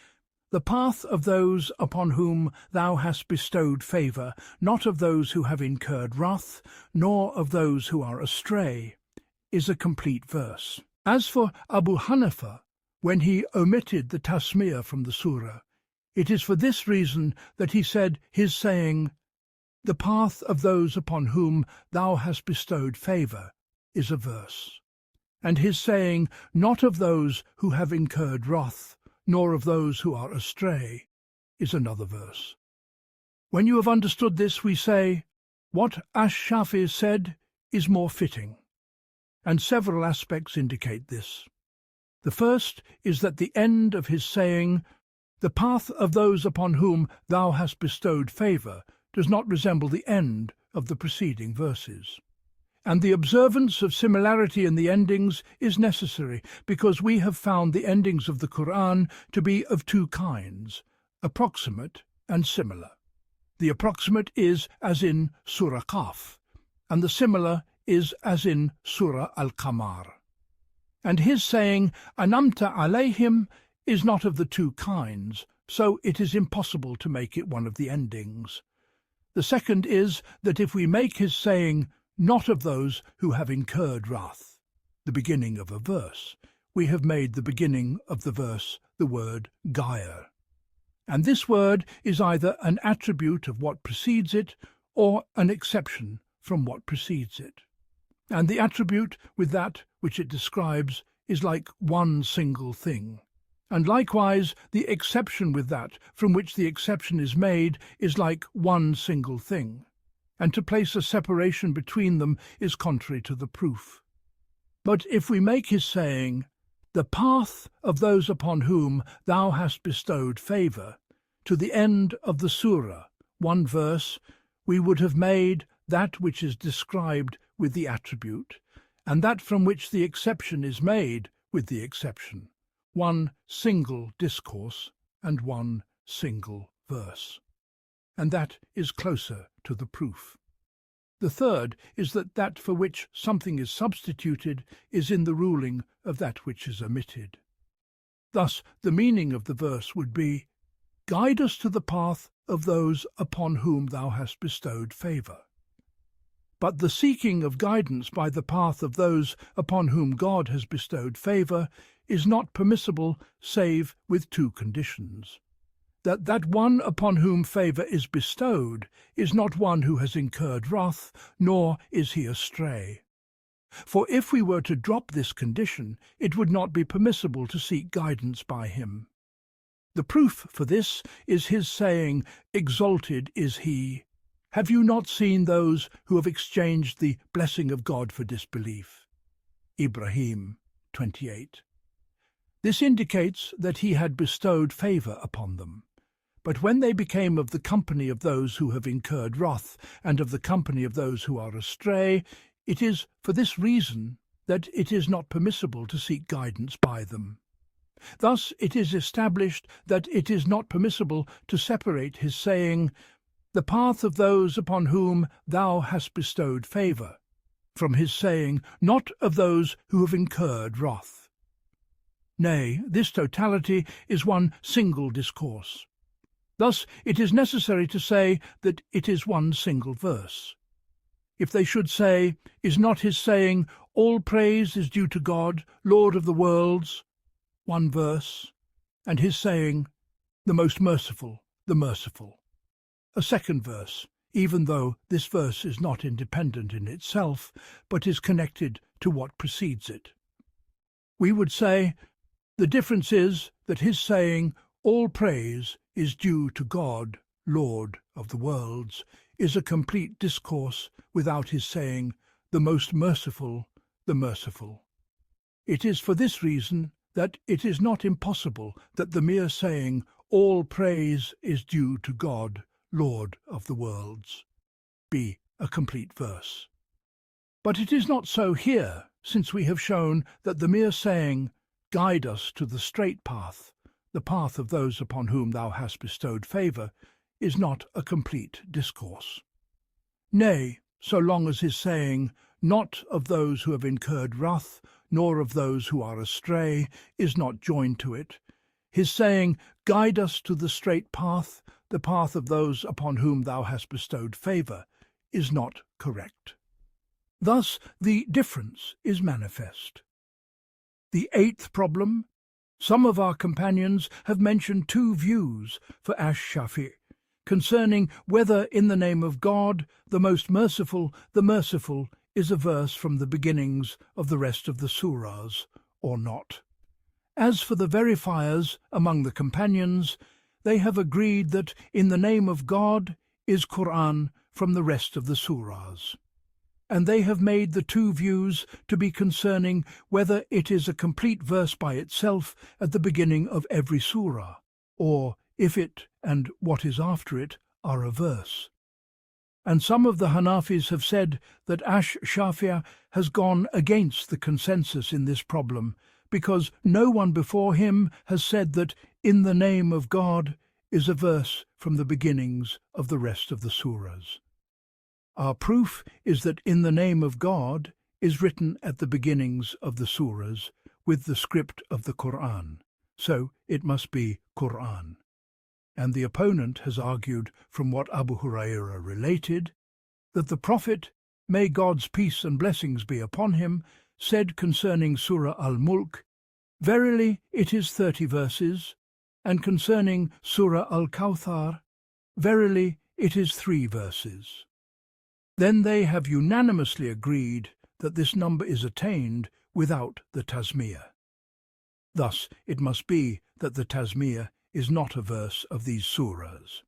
S1: "The path of those upon whom thou hast bestowed favour, not of those who have incurred wrath, nor of those who are astray," is a complete verse. As for Abu Hanifa, when he omitted the tasmiyah from the surah, it is for this reason that he said his saying, "The path of those upon whom thou hast bestowed favour," is a verse, and his saying, "Not of those who have incurred wrath, nor of those who are astray," is another verse. When you have understood this, we say, what Ash-Shafi said is more fitting, and several aspects indicate this. The first is that the end of his saying, "The path of those upon whom thou hast bestowed favour," does not resemble the end of the preceding verses. And the observance of similarity in the endings is necessary, because we have found the endings of the Qur'an to be of 2 kinds, approximate and similar. The approximate is as in Surah Qaf, and the similar is as in Surah Al-Qamar. And his saying, "Anamta alayhim," is not of the 2 kinds, so it is impossible to make it one of the endings. The second is that if we make his saying, "Not of those who have incurred wrath," the beginning of a verse, we have made the beginning of the verse the word gair. And this word is either an attribute of what precedes it, or an exception from what precedes it. And the attribute with that which it describes is like one single thing. And likewise, the exception with that from which the exception is made is like one single thing, and to place a separation between them is contrary to the proof. But if we make his saying, the path of those upon whom thou hast bestowed favour, to the end of the surah, one verse, we would have made that which is described with the attribute, and that from which the exception is made with the exception, one single discourse and one single verse. And that is closer to the proof. The third is that for which something is substituted is in the ruling of that which is omitted. Thus the meaning of the verse would be, guide us to the path of those upon whom thou hast bestowed favour. But the seeking of guidance by the path of those upon whom God has bestowed favour is not permissible save with two conditions. That one upon whom favour is bestowed is not one who has incurred wrath, nor is he astray. For if we were to drop this condition, it would not be permissible to seek guidance by him. The proof for this is his saying, exalted is he. Have you not seen those who have exchanged the blessing of God for disbelief? Ibrahim 28. This indicates that he had bestowed favour upon them. But when they became of the company of those who have incurred wrath, and of the company of those who are astray, it is for this reason that it is not permissible to seek guidance by them. Thus it is established that it is not permissible to separate his saying, the path of those upon whom thou hast bestowed favour, from his saying, not of those who have incurred wrath. Nay, this totality is one single discourse. Thus it is necessary to say that it is one single verse. If they should say, is not his saying, all praise is due to God, Lord of the worlds, one verse, and his saying, the most merciful, the merciful, a second verse, even though this verse is not independent in itself, but is connected to what precedes it. We would say, the difference is that his saying, all praise is due to God, Lord of the worlds, is a complete discourse without his saying, the most merciful, the merciful. It is for this reason that it is not impossible that the mere saying, all praise is due to God, Lord of the worlds, be a complete verse. But it is not so here, since we have shown that the mere saying, guide us to the straight path, the path of those upon whom thou hast bestowed favour, is not a complete discourse. Nay, so long as his saying, not of those who have incurred wrath, nor of those who are astray, is not joined to it, his saying, guide us to the straight path, the path of those upon whom thou hast bestowed favour, is not correct. Thus the difference is manifest. The eighth problem. Some of our companions have mentioned two views for Ash-Shafi concerning whether in the name of God, the most merciful, the merciful, is a verse from the beginnings of the rest of the surahs, or not. As for the verifiers among the companions, they have agreed that in the name of God is Qur'an from the rest of the surahs. And they have made the two views to be concerning whether it is a complete verse by itself at the beginning of every surah, or if it and what is after it are a verse. And some of the Hanafis have said that Ash-Shafi'ah has gone against the consensus in this problem, because no one before him has said that in the name of God is a verse from the beginnings of the rest of the surahs. Our proof is that in the name of God is written at the beginnings of the surahs with the script of the Qur'an, so it must be Qur'an. And the opponent has argued from what Abu Hurairah related, that the Prophet, may God's peace and blessings be upon him, said concerning Surah Al-Mulk, verily it is 30 verses, and concerning Surah Al-Kawthar, verily it is 3 verses. Then they have unanimously agreed that this number is attained without the tasmiyah. Thus it must be that the tasmiyah is not a verse of these surahs.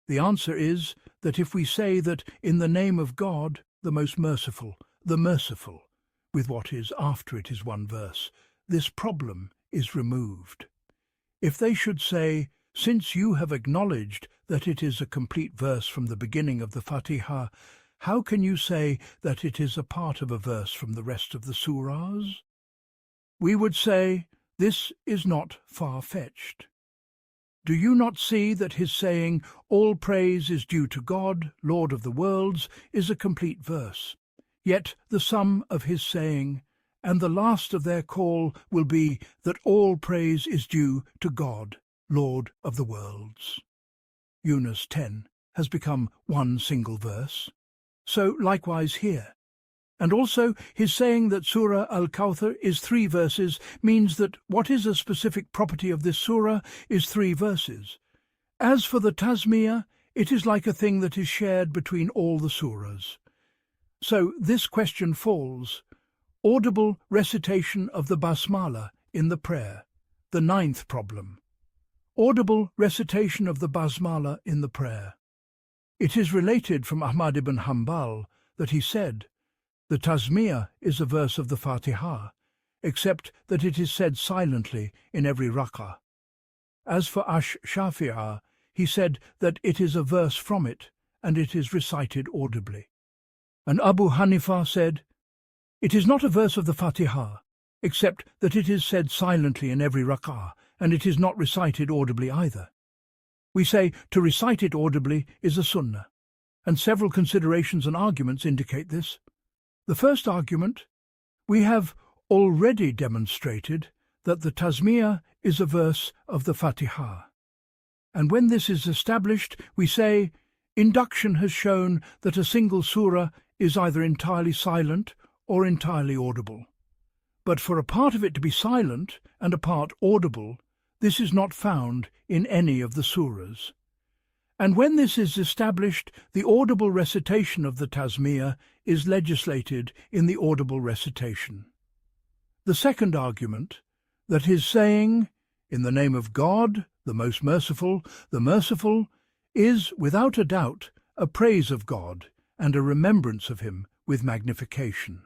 S1: The answer is that if we say that in the name of God, the most merciful, the merciful, with what is after it is one verse, this problem is removed. If they should say, "Since you have acknowledged that it is a complete verse from the beginning of the Fatihah, how can you say that it is a part of a verse from the rest of the surahs?" We would say, this is not far-fetched. Do you not see that his saying, "All praise is due to God, Lord of the worlds," is a complete verse? Yet the sum of his saying, "And the last of their call will be that all praise is due to God, Lord of the worlds." Yunus 10 has become one single verse. So likewise here. And also his saying that Surah Al-Kawthar is 3 verses means that what is a specific property of this surah is 3 verses. As for the tasmiyah, it is like a thing that is shared between all the surahs. So this question falls: audible recitation of the basmala in the prayer, the 9th problem. Audible recitation of the basmala in the prayer. It is related from Ahmad ibn Hanbal that he said, "The tasmiyah is a verse of the Fatihah, except that it is said silently in every rak'ah." As for Shafi'ah, he said that it is a verse from it, and it is recited audibly. And Abu Hanifa said, "It is not a verse of the Fatihah, except that it is said silently in every rak'ah, and it is not recited audibly either." We say to recite it audibly is a sunnah, and several considerations and arguments indicate this. The first argument: we have already demonstrated that the tasmiyah is a verse of the Fatihah. And when this is established, we say, induction has shown that a single surah is either entirely silent or entirely audible. But for a part of it to be silent and a part audible, this is not found in any of the surahs. And when this is established, the audible recitation of the tasmiyah is legislated in the audible recitation. The second argument, that his saying, "In the name of God, the most merciful, is, without a doubt, a praise of God and a remembrance of him with magnification.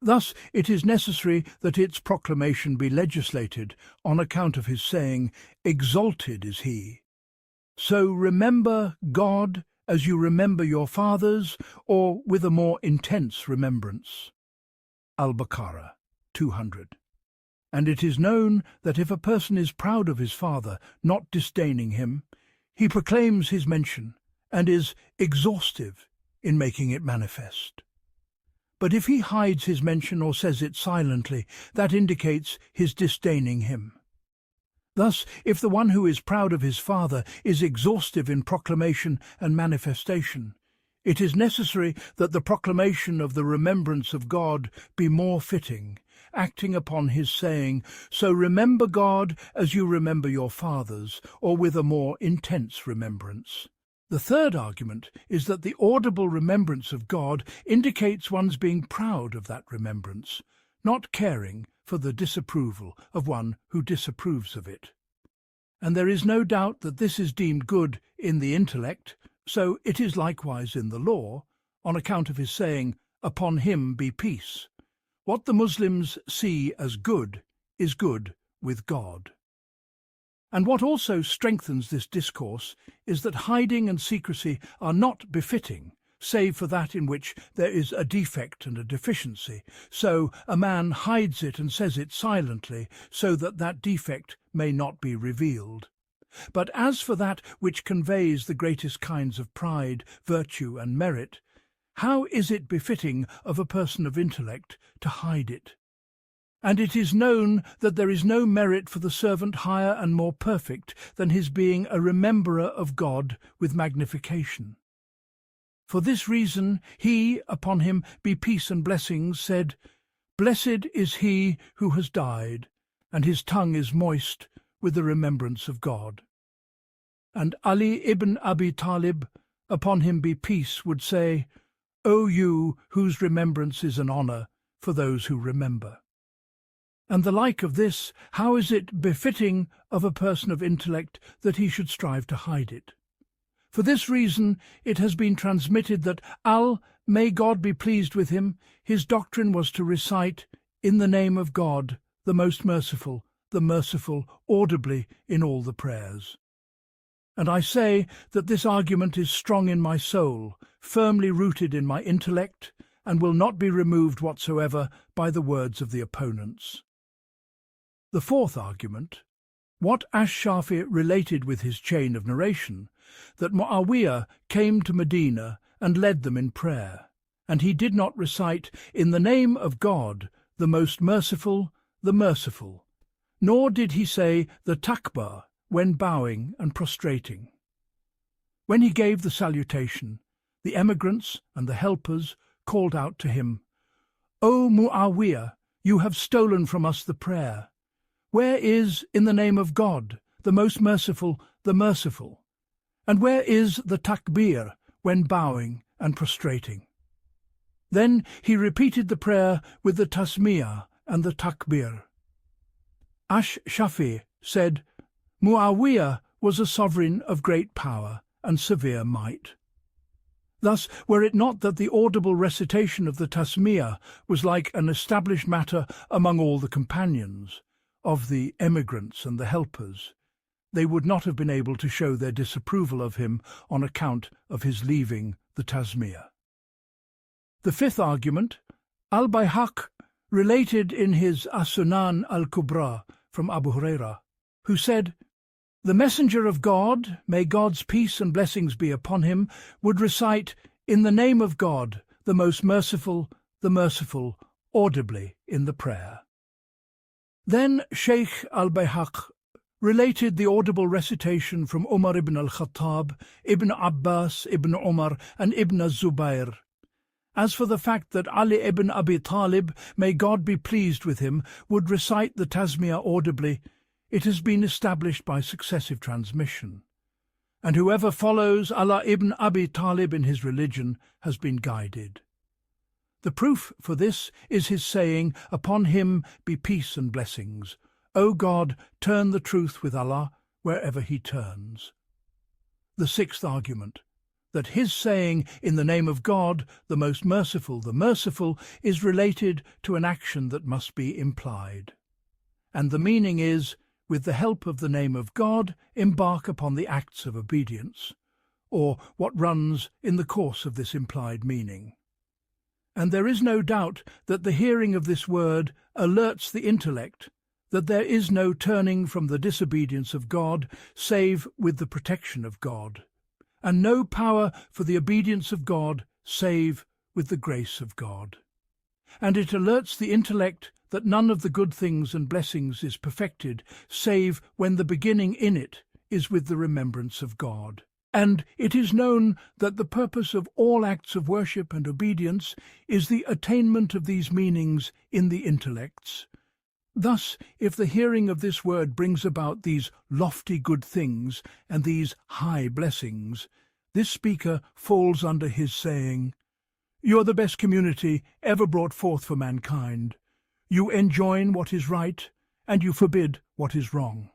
S1: Thus it is necessary that its proclamation be legislated on account of his saying, "Exalted is he." So remember God as you remember your fathers, or with a more intense remembrance. Al-Baqarah 200. And it is known that if a person is proud of his father, not disdaining him, he proclaims his mention and is exhaustive in making it manifest. But if he hides his mention or says it silently, that indicates his disdaining him. Thus, if the one who is proud of his father is exhaustive in proclamation and manifestation, it is necessary that the proclamation of the remembrance of God be more fitting, acting upon his saying, "So remember God as you remember your fathers," or with a more intense remembrance. The third argument is that the audible remembrance of God indicates one's being proud of that remembrance, not caring for the disapproval of one who disapproves of it. And there is no doubt that this is deemed good in the intellect, so it is likewise in the law, on account of his saying, "Upon him be peace." What the Muslims see as good is good with God. And what also strengthens this discourse is that hiding and secrecy are not befitting, save for that in which there is a defect and a deficiency. So a man hides it and says it silently, so that that defect may not be revealed. But as for that which conveys the greatest kinds of pride, virtue, and merit, how is it befitting of a person of intellect to hide it? And it is known that there is no merit for the servant higher and more perfect than his being a rememberer of God with magnification. For this reason he, upon him be peace and blessings, said, "Blessed is he who has died, and his tongue is moist with the remembrance of God." And Ali ibn Abi Talib, upon him be peace, would say, "O you whose remembrance is an honour for those who remember." And the like of this, how is it befitting of a person of intellect that he should strive to hide it? For this reason it has been transmitted that may God be pleased with him, his doctrine was to recite, "In the name of God, the most merciful, the merciful, audibly in all the prayers. And I say that this argument is strong in my soul, firmly rooted in my intellect, and will not be removed whatsoever by the words of the opponents. The fourth argument, what Ash-Shafi related with his chain of narration, that Muawiyah came to Medina and led them in prayer, and he did not recite, "In the name of God, the most merciful, the merciful," nor did he say the takbir when bowing and prostrating. When he gave the salutation, the emigrants and the helpers called out to him, "O Muawiyah, you have stolen from us the prayer. Where is, in the name of God, the most merciful, the merciful? And where is the takbir when bowing and prostrating?" Then he repeated the prayer with the tasmiyah and the takbir. Ash-Shafi said, Muawiyah was a sovereign of great power and severe might. Thus, were it not that the audible recitation of the tasmiyah was like an established matter among all the companions, of the emigrants and the helpers, they would not have been able to show their disapproval of him on account of his leaving the tasmiyah. The fifth argument, al-Bayhaq related in his As-Sunan al-Kubra from Abu Hurairah, who said, "The Messenger of God, may God's peace and blessings be upon him, would recite, 'In the name of God, the most merciful, the merciful,' audibly in the prayer." Then Sheikh al-Bayhaq related the audible recitation from Umar ibn al-Khattab, Ibn Abbas, Ibn Umar, and Ibn Zubayr. As for the fact that Ali ibn Abi Talib, may God be pleased with him, would recite the tasmiyah audibly, it has been established by successive transmission, and whoever follows Ali ibn Abi Talib in his religion has been guided. The proof for this is his saying, "Upon him be peace and blessings. O God, turn the truth with Allah wherever he turns." The sixth argument, that his saying, "In the name of God, the most merciful, the merciful," is related to an action that must be implied. And the meaning is, with the help of the name of God, embark upon the acts of obedience, or what runs in the course of this implied meaning. And there is no doubt that the hearing of this word alerts the intellect that there is no turning from the disobedience of God save with the protection of God, and no power for the obedience of God save with the grace of God. And it alerts the intellect that none of the good things and blessings is perfected save when the beginning in it is with the remembrance of God. And it is known that the purpose of all acts of worship and obedience is the attainment of these meanings in the intellects. Thus, if the hearing of this word brings about these lofty good things and these high blessings, this speaker falls under his saying, "You are the best community ever brought forth for mankind. You enjoin what is right, and you forbid what is wrong."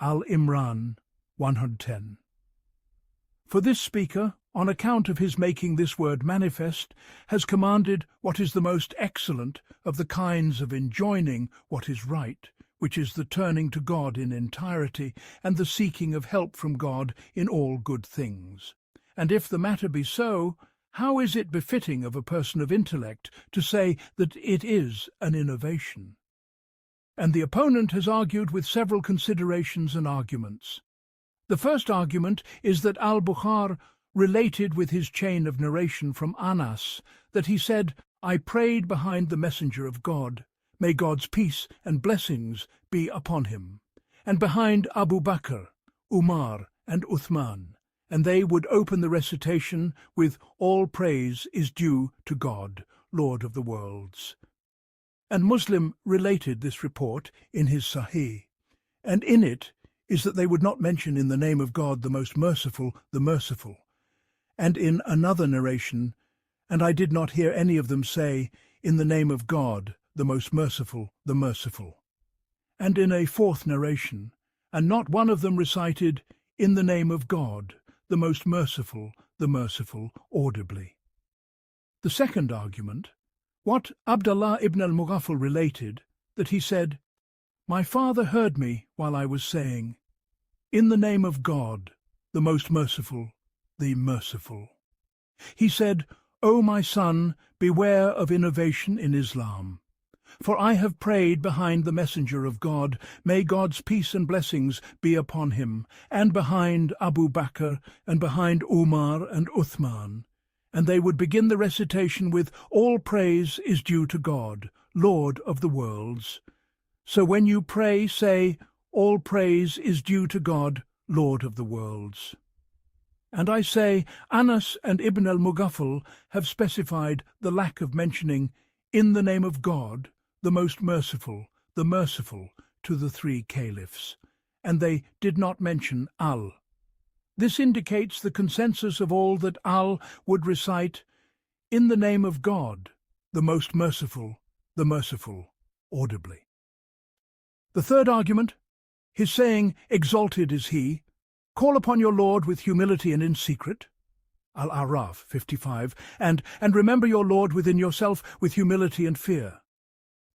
S1: Al-Amrani 110. For this speaker, on account of his making this word manifest, has commanded what is the most excellent of the kinds of enjoining what is right, which is the turning to God in entirety and the seeking of help from God in all good things. And if the matter be so, how is it befitting of a person of intellect to say that it is an innovation? And the opponent has argued with several considerations and arguments. The first argument is that al-Bukhari related with his chain of narration from Anas that he said, "I prayed behind the Messenger of God, may God's peace and blessings be upon him, and behind Abu Bakr, Umar, and Uthman, and they would open the recitation with, 'All praise is due to God, Lord of the worlds.'" And Muslim related this report in his Sahih, and in it is that they would not mention "In the name of God, the most merciful, the merciful." And in another narration, "And I did not hear any of them say, 'In the name of God, the most merciful, the merciful.'" And in a fourth narration, "And not one of them recited, 'In the name of God, the most merciful, the merciful,' audibly." The second argument, what Abdullah ibn al-Mughaffal related, that he said, "My Father heard me while I was saying, 'In the name of God, the most merciful, the merciful.' He said, 'O my son, beware of innovation in Islam. For I have prayed behind the Messenger of God, may God's peace and blessings be upon him, and behind Abu Bakr, and behind Umar and Uthman.' And they would begin the recitation with, 'All praise is due to God, Lord of the worlds.' So when you pray, say, 'All praise is due to God, Lord of the worlds.' And I say, Anas and Ibn al-Mughaffal have specified the lack of mentioning 'in the name of God, the most merciful, to the three caliphs, and they did not mention al. This indicates the consensus of all that al would recite, 'In the name of God, the most merciful, audibly. The third argument, his saying, 'Exalted is he, call upon your Lord with humility and in secret,' Al-A'raf 55, and remember your Lord within yourself with humility and fear,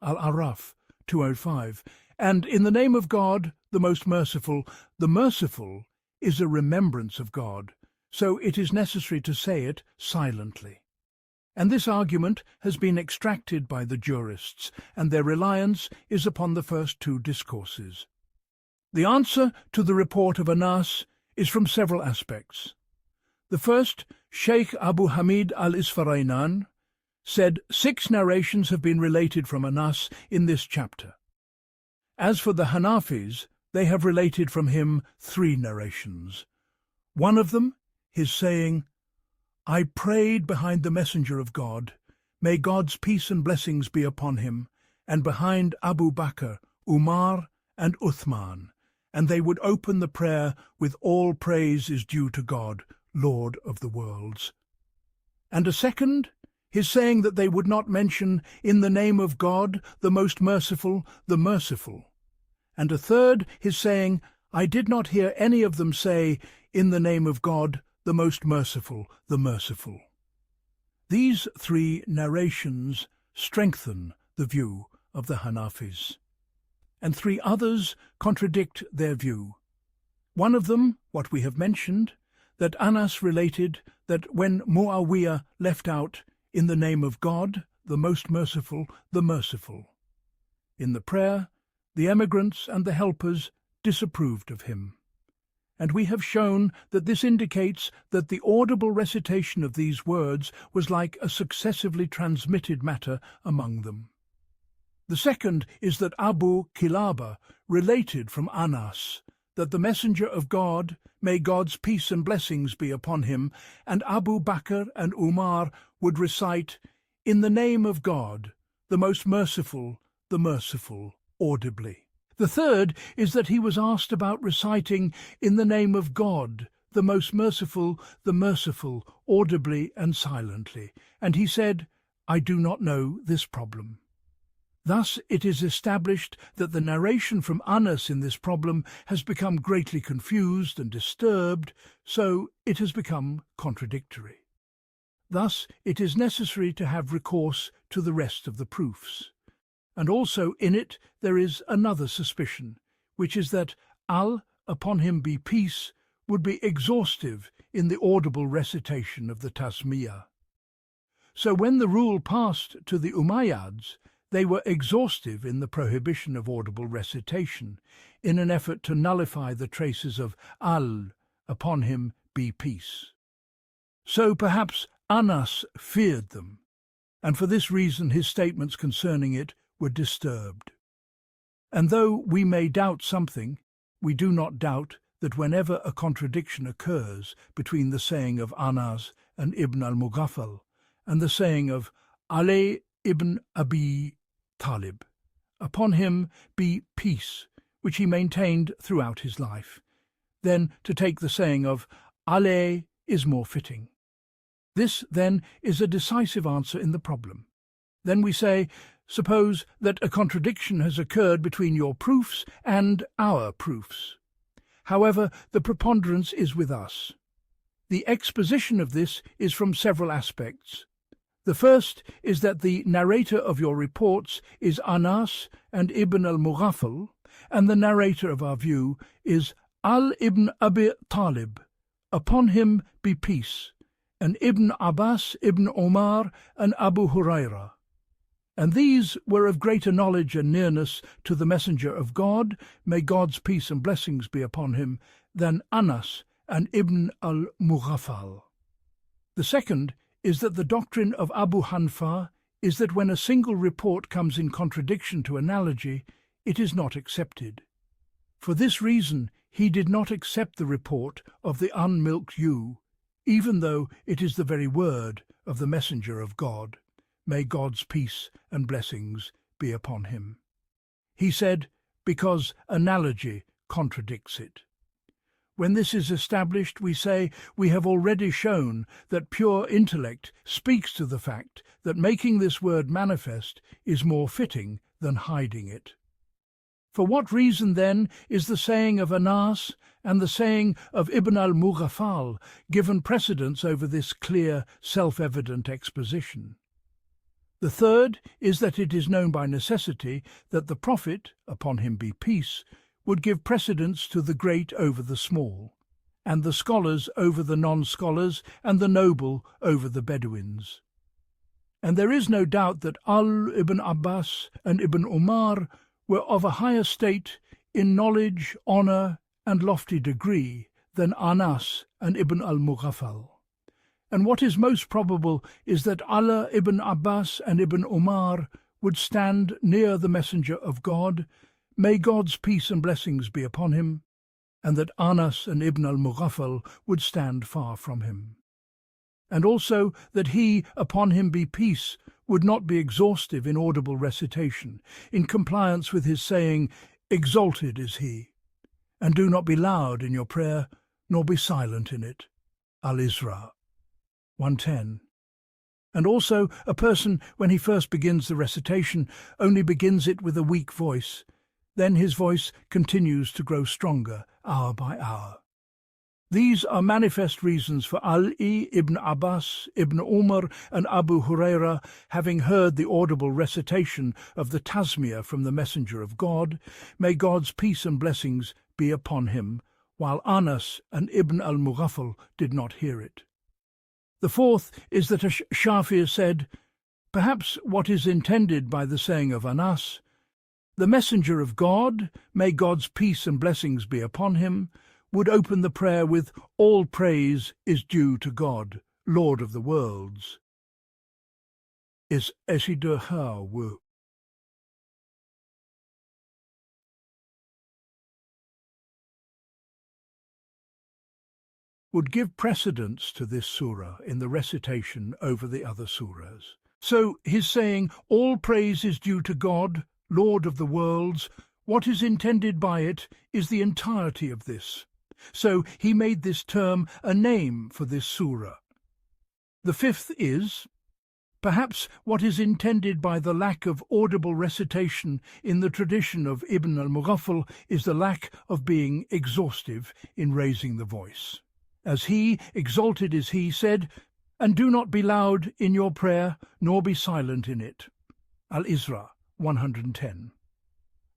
S1: Al-A'raf 205, and 'in the name of God, the merciful is a remembrance of God, so it is necessary to say it silently. And this argument has been extracted by the jurists, and their reliance is upon the first two discourses. The answer to the report of Anas is from several aspects. The first, Sheikh Abu Hamid al-Isfarainan, said 6 narrations have been related from Anas in this chapter. As for the Hanafis, they have related from him 3 narrations. One of them, his saying, "I prayed behind the Messenger of God, may God's peace and blessings be upon him, and behind Abu Bakr, Umar, and Uthman, and they would open the prayer with 'All praise is due to God, Lord of the worlds.' And a second, his saying that they would not mention 'in the name of God, the most merciful, the merciful.' And a third, his saying, 'I did not hear any of them say, 'in the name of God, the most merciful, the merciful.' These 3 narrations strengthen the view of the Hanafis, and 3 others contradict their view. One of them, what we have mentioned, that Anas related that when Muawiyah left out 'in the name of God, the most merciful, the merciful,' in the prayer, the emigrants and the helpers disapproved of him. And we have shown that this indicates that the audible recitation of these words was like a successively transmitted matter among them. The second is that Abu Kilaba related from Anas that the Messenger of God, may God's peace and blessings be upon him, and Abu Bakr and Umar would recite, 'In the name of God, the most merciful, audibly. The third is that he was asked about reciting 'in the name of God, the most merciful, audibly and silently, and he said, 'I do not know this problem.' Thus it is established that the narration from Anas in this problem has become greatly confused and disturbed, so it has become contradictory. Thus it is necessary to have recourse to the rest of the proofs. And also in it there is another suspicion, which is that al, upon him be peace, would be exhaustive in the audible recitation of the Tasmiyah. So when the rule passed to the Umayyads, they were exhaustive in the prohibition of audible recitation, in an effort to nullify the traces of al, upon him be peace. So perhaps Anas feared them, and for this reason his statements concerning it were disturbed. And though we may doubt something, we do not doubt that whenever a contradiction occurs between the saying of Anas and Ibn al-Mughaffal and the saying of Ali ibn Abi Talib, upon him be peace, which he maintained throughout his life, then to take the saying of Ali is more fitting. This, then, is a decisive answer in the problem. Then we say, suppose that a contradiction has occurred between your proofs and our proofs. However, the preponderance is with us. The exposition of this is from several aspects. The first is that the narrator of your reports is Anas and Ibn al-Mughaffal, and the narrator of our view is ibn Abi Talib, upon him be peace, and Ibn Abbas, Ibn Omar, and Abu Hurairah. And these were of greater knowledge and nearness to the Messenger of God, may God's peace and blessings be upon him, than Anas and Ibn al-Mughaffal. The second is that the doctrine of Abu Hanfa is that when a single report comes in contradiction to analogy, it is not accepted. For this reason, he did not accept the report of the unmilked ewe, even though it is the very word of the Messenger of God. May God's peace and blessings be upon him. He said, because analogy contradicts it. When this is established, we say we have already shown that pure intellect speaks to the fact that making this word manifest is more fitting than hiding it. For what reason, then, is the saying of Anas and the saying of Ibn al-Mughaffal given precedence over this clear, self-evident exposition? The third is that it is known by necessity that the Prophet, upon him be peace, would give precedence to the great over the small, and the scholars over the non-scholars, and the noble over the Bedouins. And there is no doubt that Ibn Abbas and Ibn Umar were of a higher state in knowledge, honour, and lofty degree than Anas and Ibn al-Mughaffal. And what is most probable is that Ibn Abbas and Ibn Umar would stand near the Messenger of God, may God's peace and blessings be upon him, and that Anas and Ibn al-Mughaffal would stand far from him. And also that he, upon him be peace, would not be exhaustive in audible recitation, in compliance with his saying, "Exalted is he," and do not be loud in your prayer, nor be silent in it. Al-Isra 110. And also a person, when he first begins the recitation, only begins it with a weak voice. Then his voice continues to grow stronger hour by hour. These are manifest reasons for Ali, Ibn Abbas, Ibn Umar, and Abu Hurairah, having heard the audible recitation of the Tasmiyah from the Messenger of God, may God's peace and blessings be upon him, while Anas and Ibn al-Mughaffal did not hear it. The fourth is that a Shafi'i said, perhaps what is intended by the saying of Anas, the Messenger of God, may God's peace and blessings be upon him, would open the prayer with, all praise is due to God, Lord of the worlds. Is Eshidurhawu. Would give precedence to this surah in the recitation over the other surahs. So his saying, all praise is due to God, Lord of the worlds, what is intended by it is the entirety of this. So he made this term a name for this surah. The fifth is, perhaps what is intended by the lack of audible recitation in the tradition of Ibn al-Mughaffal is the lack of being exhaustive in raising the voice. As he, exalted is he, said, and do not be loud in your prayer, nor be silent in it. Al-Isra 110.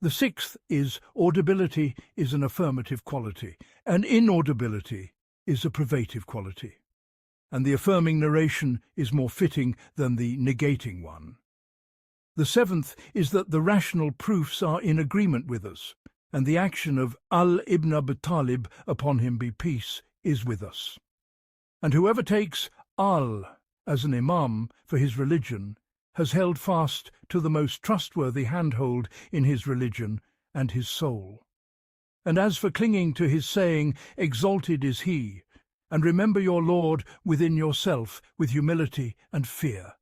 S1: The sixth is audibility is an affirmative quality, and inaudibility is a privative quality, and the affirming narration is more fitting than the negating one. The seventh is that the rational proofs are in agreement with us, and the action of ibn Abi Talib, upon him be peace, is with us. And whoever takes as an imam for his religion has held fast to the most trustworthy handhold in his religion and his soul. And as for clinging to his saying, exalted is he, and remember your Lord within yourself with humility and fear.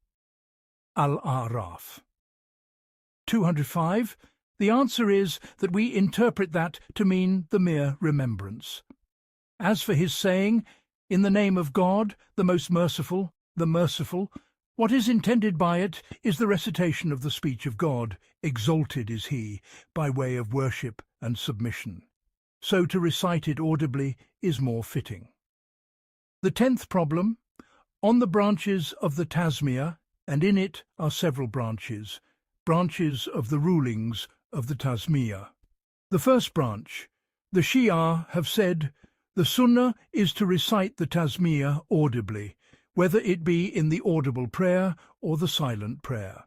S1: Al-A'raf 205. The answer is that we interpret that to mean the mere remembrance. As for his saying, in the name of God, the most merciful, the merciful, what is intended by it is the recitation of the speech of God, exalted is he, by way of worship and submission. So to recite it audibly is more fitting. The 10th problem, on the branches of the Tasmiyah, and in it are several branches of the rulings of the Tasmiyah. The first branch, the Shia have said, the Sunnah is to recite the Tasmiyah audibly, whether it be in the audible prayer or the silent prayer,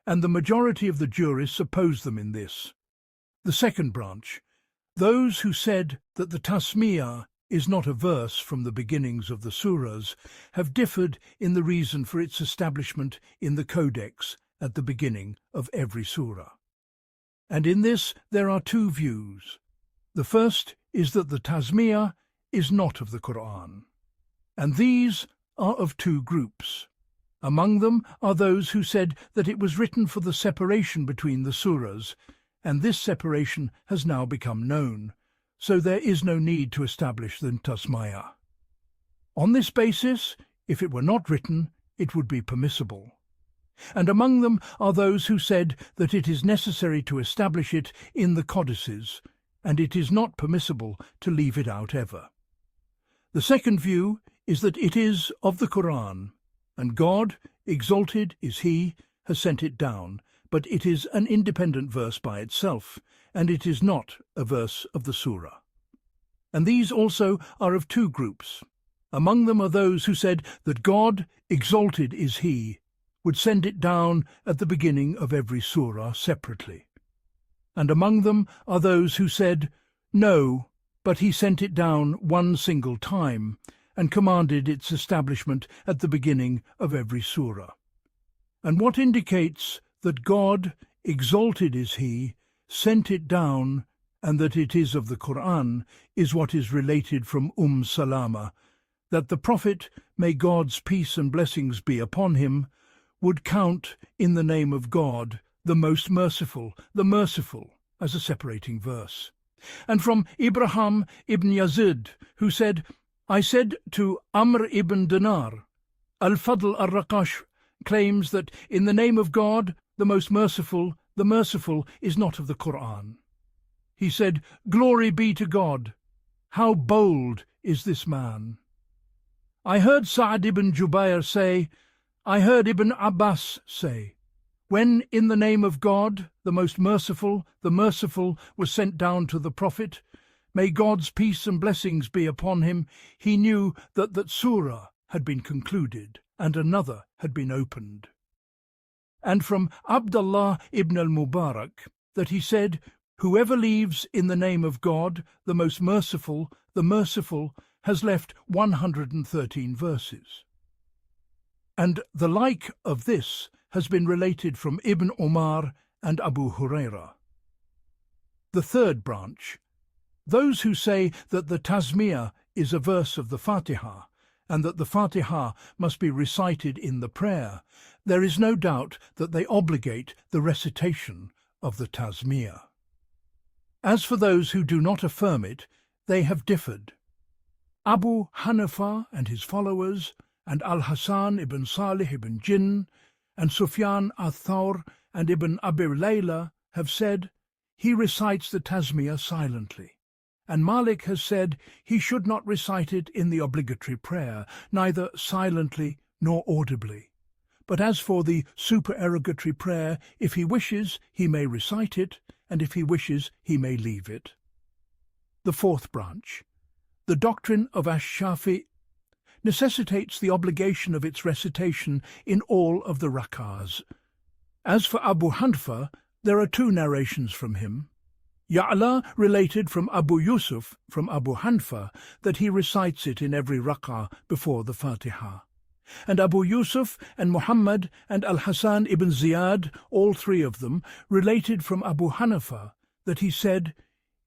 S1: and the majority of the jurists oppose them in this. The second branch, those who said that the Tasmiyah is not a verse from the beginnings of the surahs, have differed in the reason for its establishment in the codex at the beginning of every surah. And in this there are two views. The first is that the Tasmiyah is not of the Qur'an, and these are of two groups. Among them are those who said that it was written for the separation between the surahs, and this separation has now become known, so there is no need to establish the Tasmiyah. On this basis, if it were not written, it would be permissible. And among them are those who said that it is necessary to establish it in the codices, and it is not permissible to leave it out ever. The second view is that it is of the Qur'an, and God, exalted is He, has sent it down, but it is an independent verse by itself, and it is not a verse of the surah. And these also are of two groups. Among them are those who said that God, exalted is He, would send it down at the beginning of every surah separately. And among them are those who said, no, but He sent it down one single time, and commanded its establishment at the beginning of every surah. And what indicates that God, exalted is He, sent it down, and that it is of the Qur'an, is what is related from Salama, that the Prophet, may God's peace and blessings be upon him, would count in the name of God, the most merciful, as a separating verse. And from Ibrahim ibn Yazid, who said, I said to Amr ibn Dinar, Al-Fadl al-Raqash claims that in the name of God, the merciful is not of the Qur'an. He said, Glory be to God! How bold is this man! I heard Sa'd ibn Jubayr say, I heard Ibn Abbas say, when in the name of God, the merciful was sent down to the Prophet, may God's peace and blessings be upon him, he knew that surah had been concluded and another had been opened. And from Abdullah ibn al-Mubarak, that he said, whoever leaves in the name of God, the merciful, has left 113 verses. And the like of this has been related from Ibn Umar and Abu Hurairah. The third branch, those who say that the Tasmiyah is a verse of the Fatihah, and that the Fatihah must be recited in the prayer, there is no doubt that they obligate the recitation of the Tasmiyah. As for those who do not affirm it, they have differed. Abu Hanifa and his followers, and Al-Hasan ibn Salih ibn Jinn, and Sufyan al-Thawr and Ibn Abi Layla have said, he recites the Tasmiyah silently, and Malik has said he should not recite it in the obligatory prayer, neither silently nor audibly. But as for the supererogatory prayer, if he wishes, he may recite it, and if he wishes, he may leave it. The fourth branch, the doctrine of Ash-Shafi, necessitates the obligation of its recitation in all of the rak'ahs. As for Abu Hanifa, there are two narrations from him. Ya'la related from Abu Yusuf, from Abu Hanifa, that he recites it in every rak'ah before the Fatihah. And Abu Yusuf and Muhammad and Al-Hasan ibn Ziyad, all three of them, related from Abu Hanifa that he said,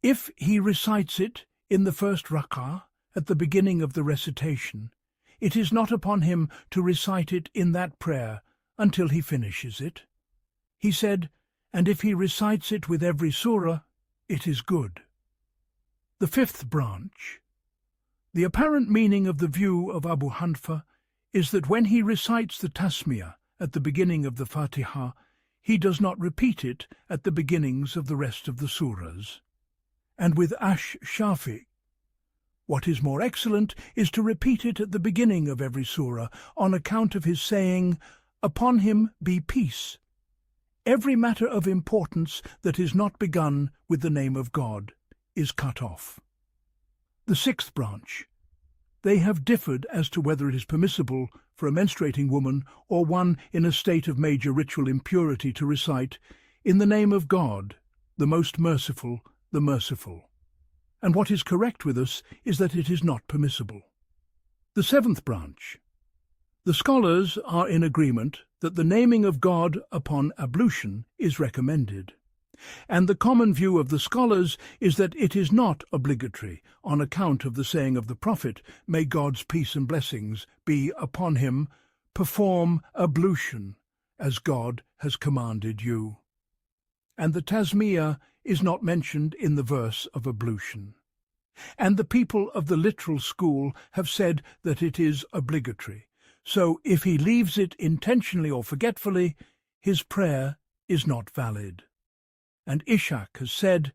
S1: if he recites it in the first rak'ah at the beginning of the recitation, it is not upon him to recite it in that prayer until he finishes it. He said, and if he recites it with every surah, it is good. The fifth branch. The apparent meaning of the view of Abu Hanifa is that when he recites the Tasmiyah at the beginning of the Fatihah, he does not repeat it at the beginnings of the rest of the surahs. And with Ash-Shafi, what is more excellent is to repeat it at the beginning of every surah, on account of his saying, upon him be peace. Every matter of importance that is not begun with the name of God is cut off. The sixth branch. They have differed as to whether it is permissible for a menstruating woman or one in a state of major ritual impurity to recite, "In the name of God, the most merciful, the merciful." And what is correct with us is that it is not permissible. The seventh branch. The scholars are in agreement that the naming of God upon ablution is recommended, and the common view of the scholars is that it is not obligatory on account of the saying of the Prophet, "May God's peace and blessings be upon him, perform ablution as God has commanded you." And the tasmiyah is not mentioned in the verse of ablution. And the people of the literal school have said that it is obligatory. So if he leaves it intentionally or forgetfully, his prayer is not valid. And Ishaq has said,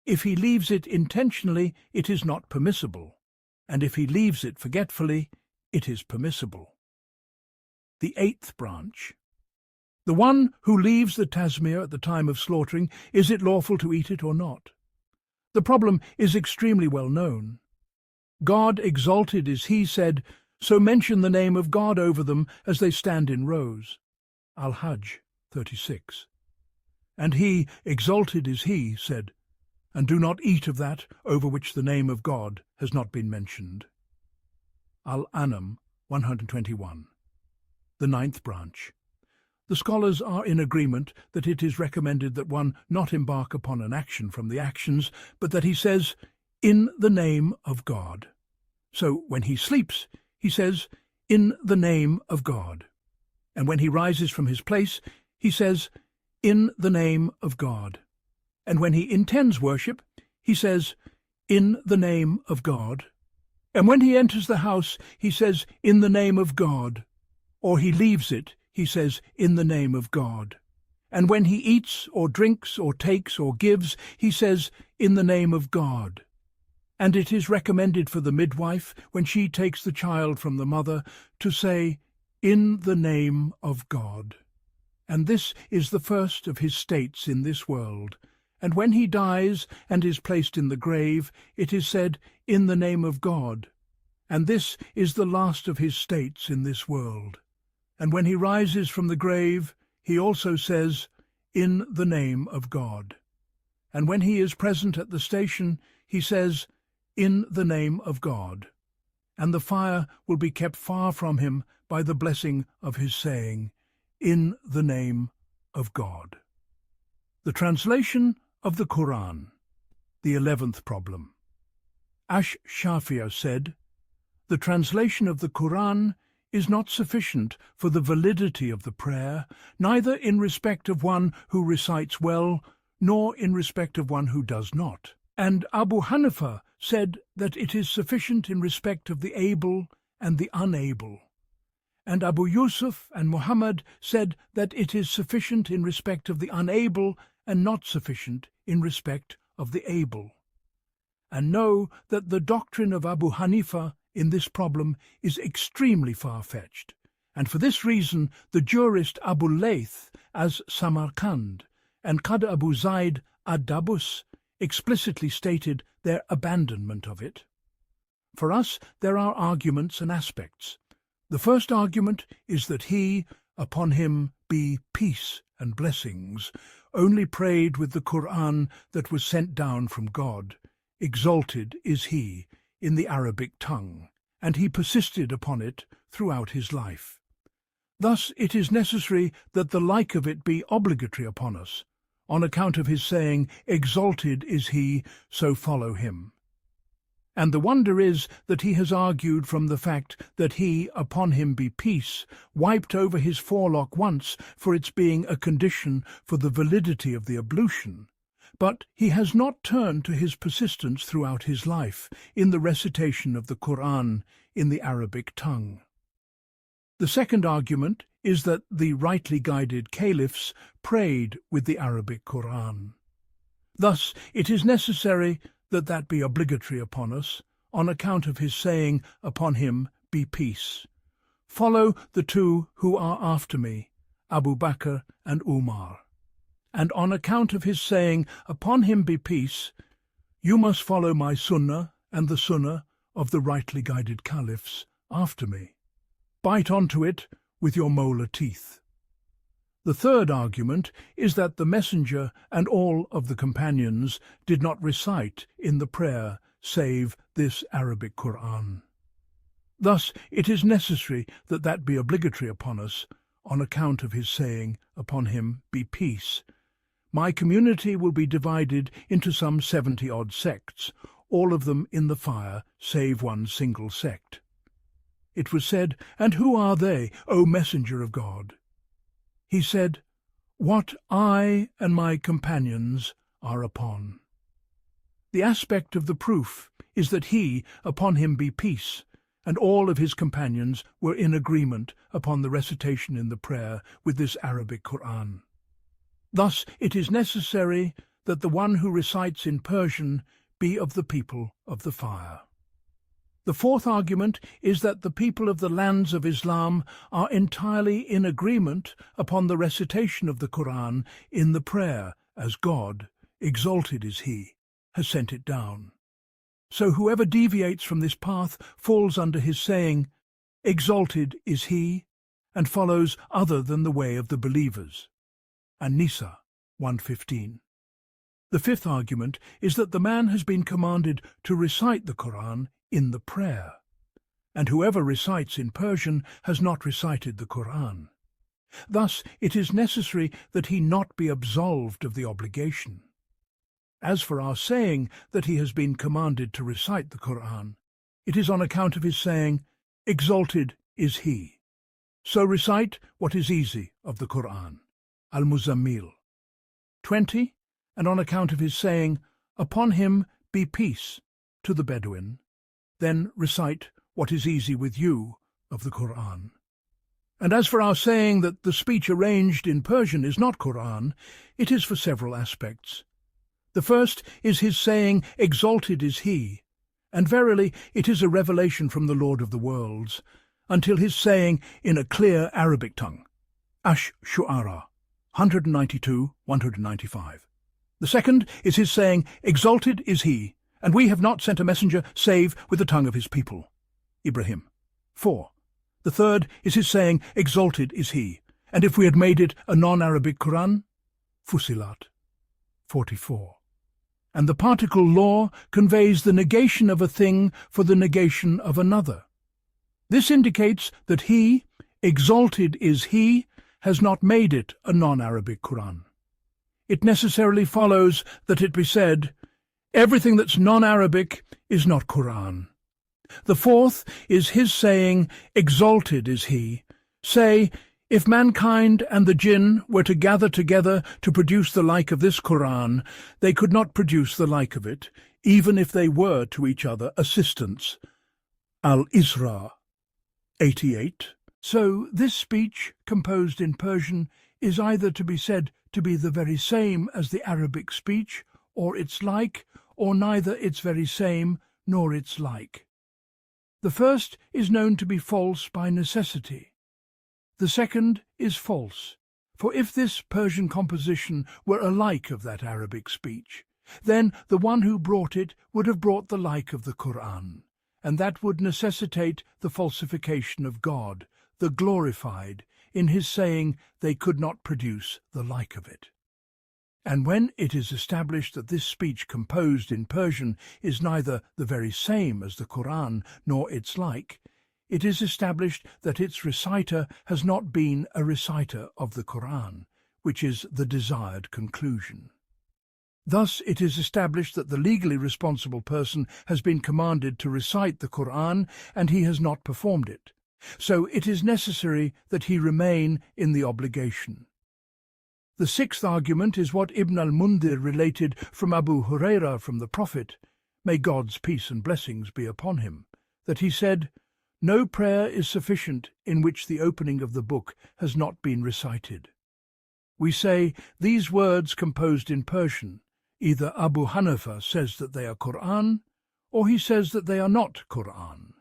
S1: if he leaves it intentionally, it is not permissible, and if he leaves it forgetfully, it is permissible. The eighth branch. The one who leaves the tasmiyah at the time of slaughtering, is it lawful to eat it or not? The problem is extremely well known. God exalted is he said, so mention the name of God over them as they stand in rows. Al-Hajj 36. And he, exalted is he, said, and do not eat of that over which the name of God has not been mentioned. Al-An'am 121. The ninth branch. The scholars are in agreement that it is recommended that one not embark upon an action from the actions, but that he says, in the name of God. So when he sleeps, he says, in the name of God. And when he rises from his place, he says, in the name of God. And when he intends worship, he says, in the name of God. And when he enters the house, he says, in the name of God. Or he leaves it, he says, in the name of God. And when he eats or drinks or takes or gives, he says, in the name of God. And it is recommended for the midwife, when she takes the child from the mother, to say, in the name of God. And this is the first of his states in this world. And when he dies and is placed in the grave, it is said, in the name of God. And this is the last of his states in this world. And when he rises from the grave, he also says, in the name of God. And when he is present at the station, he says, in the name of God. And the fire will be kept far from him by the blessing of his saying, in the name of God. The translation of the Qur'an. The 11th problem. Ash-Shafiyah said, the translation of the Qur'an is not sufficient for the validity of the prayer, neither in respect of one who recites well, nor in respect of one who does not. And Abu Hanifa said that it is sufficient in respect of the able and the unable. And Abu Yusuf and Muhammad said that it is sufficient in respect of the unable and not sufficient in respect of the able. And know that the doctrine of Abu Hanifa in this problem is extremely far-fetched, and for this reason the jurist Abu Layth as Samarkand and Qadi Abu Zayd ad-Dabus explicitly stated their abandonment of it. For us there are arguments and aspects. The first argument is that he, upon him be peace and blessings, only prayed with the Qur'an that was sent down from God. Exalted is he in the Arabic tongue, and he persisted upon it throughout his life. Thus it is necessary that the like of it be obligatory upon us, on account of his saying, exalted is he, so follow him. And the wonder is that he has argued from the fact that he, upon him be peace, wiped over his forelock once for its being a condition for the validity of the ablution. But he has not turned to his persistence throughout his life in the recitation of the Qur'an in the Arabic tongue. The second argument is that the rightly guided caliphs prayed with the Arabic Qur'an. Thus it is necessary that that be obligatory upon us, on account of his saying, upon him be peace. follow the two who are after me, Abu Bakr and Umar. And on account of his saying, upon him be peace, you must follow my sunnah and the sunnah of the rightly guided caliphs after me. Bite onto it with your molar teeth. The third argument is that the messenger and all of the companions did not recite in the prayer save this Arabic Qur'an. Thus it is necessary that that be obligatory upon us, on account of his saying, upon him be peace. My community will be divided into some 70-odd sects, all of them in the fire, save one single sect. It was said, and who are they, O Messenger of God? He said, what I and my companions are upon. The aspect of the proof is that he, upon him be peace, and all of his companions were in agreement upon the recitation in the prayer with this Arabic Qur'an. Thus it is necessary that the one who recites in Persian be of the people of the fire. The fourth argument is that the people of the lands of Islam are entirely in agreement upon the recitation of the Qur'an in the prayer, as God, exalted is He, has sent it down. So whoever deviates from this path falls under his saying, exalted is He, and follows other than the way of the believers. An-Nisa 1:15. The fifth argument is that the man has been commanded to recite the Qur'an in the prayer, and whoever recites in Persian has not recited the Qur'an. Thus it is necessary that he not be absolved of the obligation. As for our saying that he has been commanded to recite the Qur'an, it is on account of his saying, exalted is He. So recite what is easy of the Qur'an. Al-Muzammil 20, and on account of his saying, upon him be peace, to the Bedouin, then recite what is easy with you of the Qur'an. And as for our saying that the speech arranged in Persian is not Qur'an, it is for several aspects. The first is his saying, exalted is He, and verily it is a revelation from the Lord of the worlds, until his saying in a clear Arabic tongue, Ash-Shu'ara 192-195. The second is his saying, exalted is He, and we have not sent a messenger save with the tongue of his people. Ibrahim 4. The third is his saying, exalted is He, and if we had made it a non-Arabic Qur'an, Fusilat 44. And the particle law conveys the negation of a thing for the negation of another. This indicates that He, exalted is He, has not made it a non-Arabic Qur'an. It necessarily follows that it be said, everything that's non-Arabic is not Qur'an. The fourth is his saying, exalted is He. Say, if mankind and the jinn were to gather together to produce the like of this Qur'an, they could not produce the like of it, even if they were to each other assistants. Al-Isra 88. So this speech, composed in Persian, is either to be said to be the very same as the Arabic speech, or its like, or neither its very same nor its like. The first is known to be false by necessity. The second is false, for if this Persian composition were a like of that Arabic speech, then the one who brought it would have brought the like of the Qur'an, and that would necessitate the falsification of God, the glorified, in his saying they could not produce the like of it. And when it is established that this speech composed in Persian is neither the very same as the Qur'an nor its like, it is established that its reciter has not been a reciter of the Qur'an, which is the desired conclusion. Thus it is established that the legally responsible person has been commanded to recite the Qur'an, and he has not performed it. So it is necessary that he remain in the obligation. The sixth argument is what Ibn al-Mundhir related from Abu Hurairah from the Prophet, may God's peace and blessings be upon him, that he said, no prayer is sufficient in which the opening of the book has not been recited. We say, these words composed in Persian, either Abu Hanifa says that they are Qur'an, or he says that they are not Qur'an.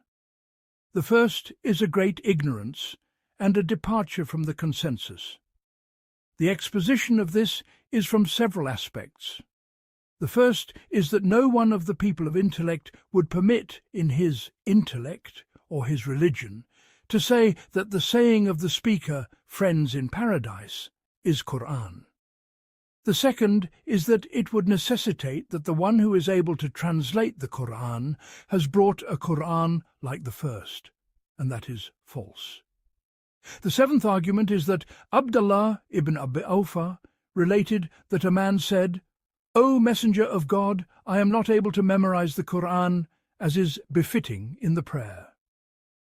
S1: The first is a great ignorance and a departure from the consensus. The exposition of this is from several aspects. The first is that no one of the people of intellect would permit in his intellect or his religion to say that the saying of the speaker, "friends in paradise," is Qur'an. The second is that it would necessitate that the one who is able to translate the Qur'an has brought a Qur'an like the first, and that is false. The seventh argument is that Abdullah ibn Abi Awfa related that a man said, "O Messenger of God, I am not able to memorize the Qur'an as is befitting in the prayer."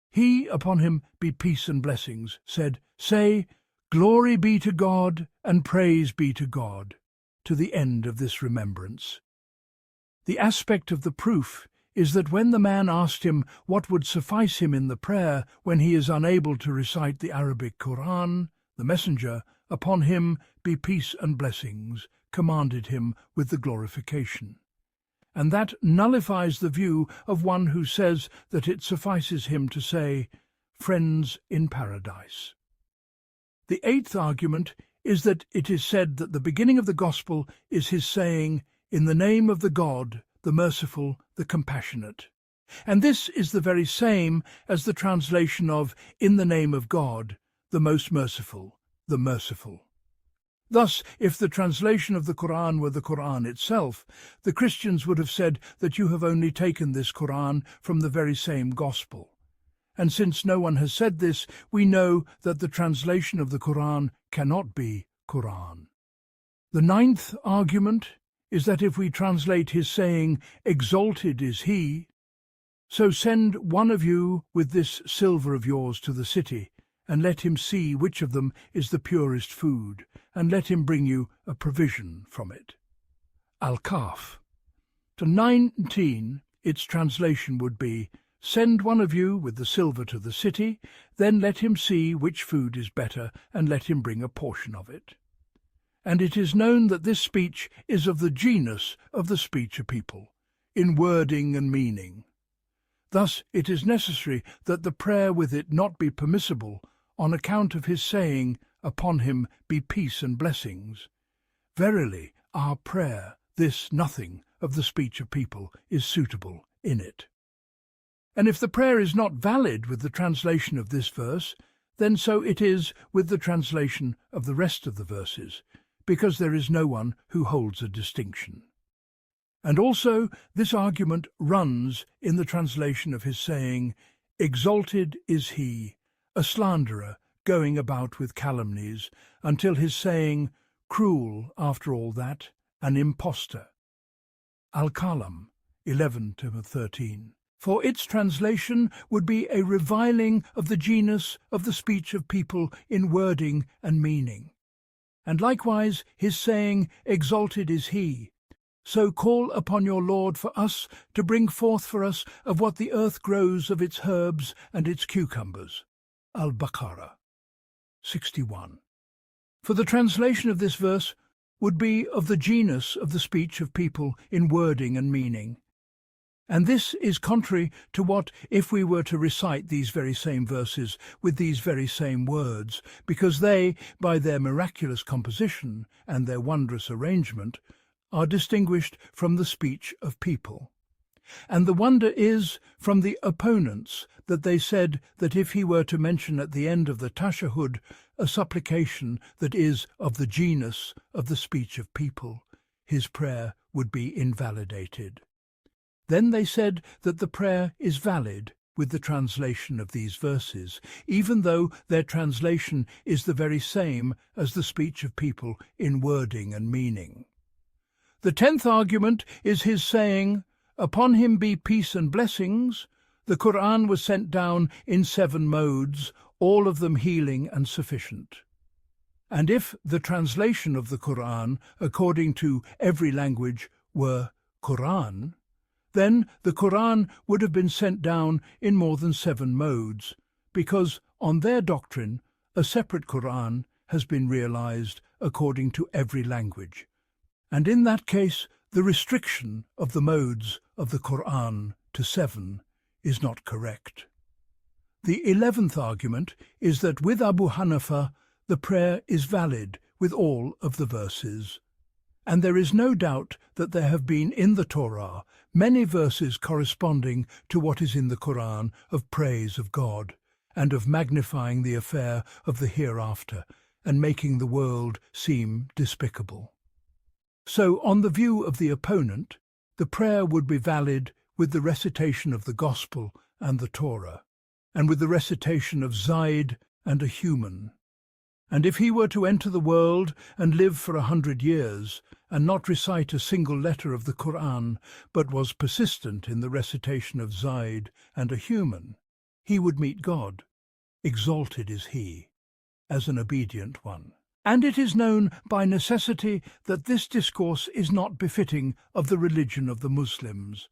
S1: He, upon him be peace and blessings, said, "Say, Glory be to God and praise be to God," to the end of this remembrance. The aspect of the proof is that when the man asked him what would suffice him in the prayer when he is unable to recite the Arabic Qur'an, the messenger, upon him be peace and blessings, commanded him with the glorification. And that nullifies the view of one who says that it suffices him to say, "friends in paradise." The eighth argument is that it is said that the beginning of the Gospel is his saying, "In the name of the God, the merciful, the compassionate." And this is the very same as the translation of "In the name of God, the most merciful, the merciful." Thus, if the translation of the Qur'an were the Qur'an itself, the Christians would have said that you have only taken this Qur'an from the very same Gospel. And since no one has said this, we know that the translation of the Qur'an cannot be Qur'an. The ninth argument is that if we translate his saying, "Exalted is he," so send one of you with this silver of yours to the city, and let him see which of them is the purest food, and let him bring you a provision from it. Al-Kahf. To 19, its translation would be, "Send one of you with the silver to the city, then let him see which food is better, and let him bring a portion of it." And it is known that this speech is of the genus of the speech of people, in wording and meaning. Thus it is necessary that the prayer with it not be permissible on account of his saying, "Upon him be peace and blessings." Verily, our prayer, this nothing of the speech of people, is suitable in it. And if the prayer is not valid with the translation of this verse, then so it is with the translation of the rest of the verses, because there is no one who holds a distinction. And also this argument runs in the translation of his saying, "Exalted is he, a slanderer, going about with calumnies, until his saying, cruel after all that, an impostor." Al-Kalam 11-13. For its translation would be a reviling of the genus of the speech of people in wording and meaning. And likewise his saying, "Exalted is he, so call upon your Lord for us to bring forth for us of what the earth grows of its herbs and its cucumbers." Al-Baqarah 61. For the translation of this verse would be of the genus of the speech of people in wording and meaning. And this is contrary to what if we were to recite these very same verses with these very same words, because they, by their miraculous composition and their wondrous arrangement, are distinguished from the speech of people. And the wonder is from the opponents that they said that if he were to mention at the end of the tashahhud a supplication that is of the genus of the speech of people, his prayer would be invalidated. Then they said that the prayer is valid with the translation of these verses, even though their translation is the very same as the speech of people in wording and meaning. The 10th argument is his saying, "Upon him be peace and blessings." The Qur'an was sent down in 7 modes, all of them healing and sufficient. And if the translation of the Qur'an, according to every language, were Qur'an, then the Qur'an would have been sent down in more than 7 modes, because on their doctrine a separate Qur'an has been realized according to every language, and in that case the restriction of the modes of the Qur'an to 7 is not correct. The 11th argument is that with Abu Hanifa, the prayer is valid with all of the verses. And there is no doubt that there have been in the Torah many verses corresponding to what is in the Qur'an of praise of God and of magnifying the affair of the hereafter and making the world seem despicable. So, on the view of the opponent, the prayer would be valid with the recitation of the Gospel and the Torah, and with the recitation of Zaid and a human. And if he were to enter the world and live for 100 years, and not recite a single letter of the Qur'an, but was persistent in the recitation of Zaid and a human, he would meet God. Exalted is he, as an obedient one. And it is known by necessity that this discourse is not befitting of the religion of the Muslims.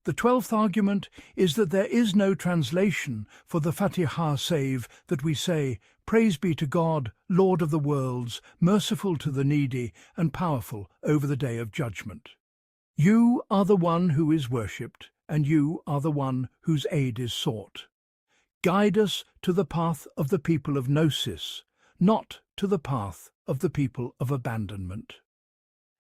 S1: The 12th argument is that there is no translation for the Fatihah save that we say, "Praise be to God, Lord of the worlds, merciful to the needy and powerful over the day of judgment. You are the one who is worshipped, and you are the one whose aid is sought. Guide us to the path of the people of Gnosis, not to the path of the people of abandonment."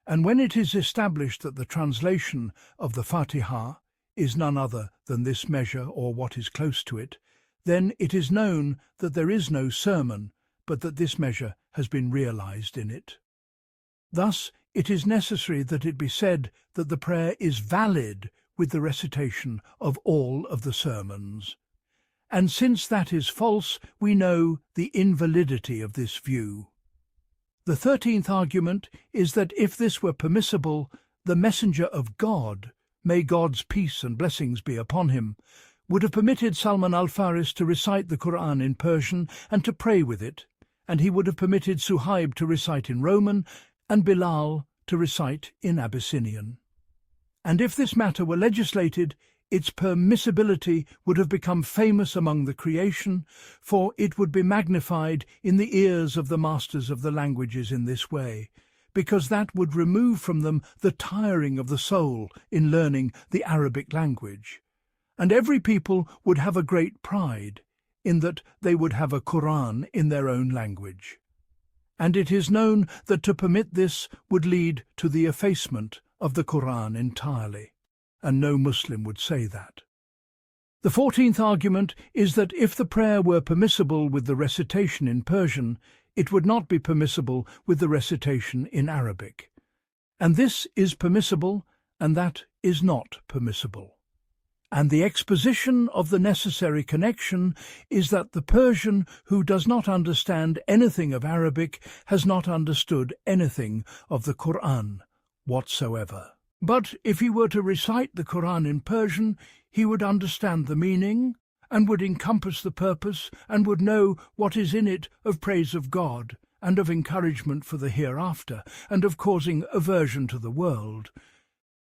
S1: And when it is established that the translation of the Fatihah is none other than this measure or what is close to it, then it is known that there is no sermon, but that this measure has been realized in it. Thus, it is necessary that it be said that the prayer is valid with the recitation of all of the sermons. And since that is false, we know the invalidity of this view. The 13th argument is that if this were permissible, the messenger of God, may God's peace and blessings be upon him, would have permitted Salman al-Faris to recite the Qur'an in Persian and to pray with it, and he would have permitted Suhaib to recite in Roman and Bilal to recite in Abyssinian. And if this matter were legislated, its permissibility would have become famous among the creation, for it would be magnified in the ears of the masters of the languages in this way, because that would remove from them the tiring of the soul in learning the Arabic language. And every people would have a great pride in that they would have a Qur'an in their own language. And it is known that to permit this would lead to the effacement of the Qur'an entirely, and no Muslim would say that. The 14th argument is that if the prayer were permissible with the recitation in Persian, it would not be permissible with the recitation in Arabic. And this is permissible, and that is not permissible. And the exposition of the necessary connection is that the Persian who does not understand anything of Arabic has not understood anything of the Qur'an whatsoever. But if he were to recite the Qur'an in Persian, he would understand the meaning, and would encompass the purpose, and would know what is in it of praise of God, and of encouragement for the hereafter, and of causing aversion to the world.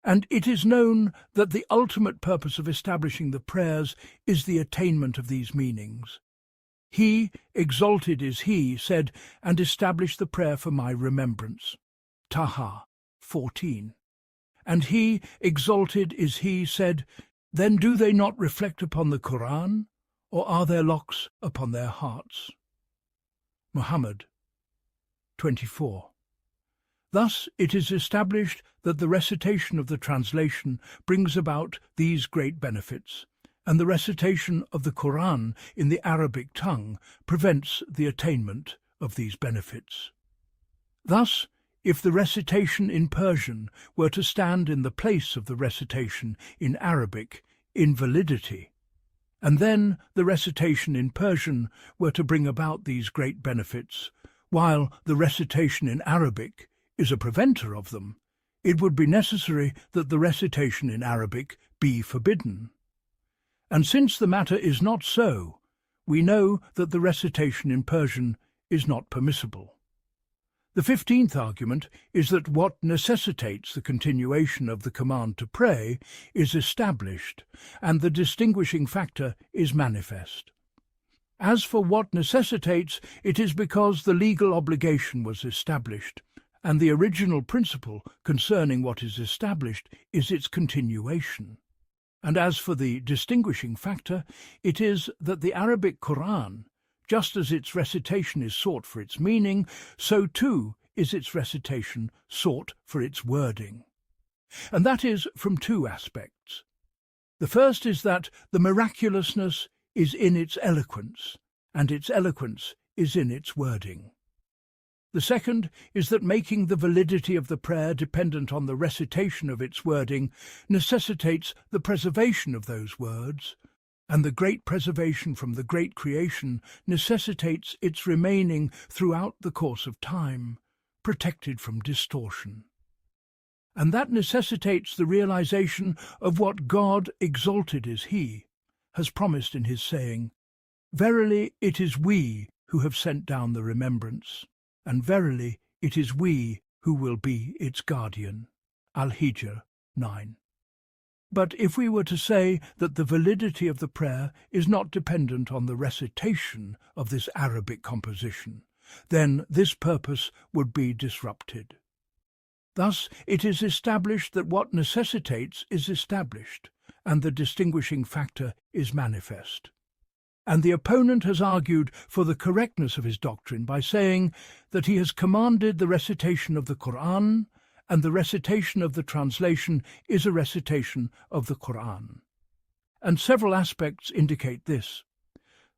S1: And it is known that the ultimate purpose of establishing the prayers is the attainment of these meanings. He, exalted is he, said, and established the prayer for my remembrance. Taha 14. And he, exalted is he, said, then do they not reflect upon the Qur'an, or are their locks upon their hearts? Muhammad 24. Thus it is established that the recitation of the translation brings about these great benefits, and the recitation of the Qur'an in the Arabic tongue prevents the attainment of these benefits. Thus, if the recitation in Persian were to stand in the place of the recitation in Arabic, invalidity, and then the recitation in Persian were to bring about these great benefits, while the recitation in Arabic is a preventer of them, it would be necessary that the recitation in Arabic be forbidden. And since the matter is not so, we know that the recitation in Persian is not permissible. The 15th argument is that what necessitates the continuation of the command to pray is established, and the distinguishing factor is manifest. As for what necessitates, it is because the legal obligation was established, and the original principle concerning what is established is its continuation. And as for the distinguishing factor, it is that the Arabic Qur'an, just as its recitation is sought for its meaning, so too is its recitation sought for its wording. And that is from two aspects. The first is that the miraculousness is in its eloquence, and its eloquence is in its wording. The second is that making the validity of the prayer dependent on the recitation of its wording necessitates the preservation of those words, and the great preservation from the great creation necessitates its remaining throughout the course of time, protected from distortion. And that necessitates the realization of what God, exalted is He, has promised in His saying, "Verily it is we who have sent down the remembrance, and verily it is we who will be its guardian." Al-Hijr 9. But if we were to say that the validity of the prayer is not dependent on the recitation of this Arabic composition, then this purpose would be disrupted. Thus it is established that what necessitates is established, and the distinguishing factor is manifest. And the opponent has argued for the correctness of his doctrine by saying that he has commanded the recitation of the Qur'an, and the recitation of the translation is a recitation of the Qur'an. And several aspects indicate this.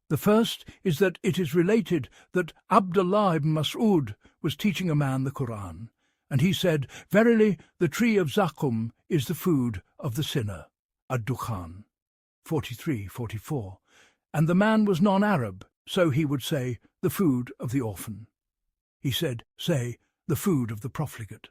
S1: The first is that it is related that Abdullah ibn Mas'ud was teaching a man the Qur'an, and he said, "Verily the tree of Zaqqum is the food of the sinner." Ad-Dukhan 43-44. And the man was non-Arab, so he would say, "the food of the orphan." He said, "Say, the food of the profligate."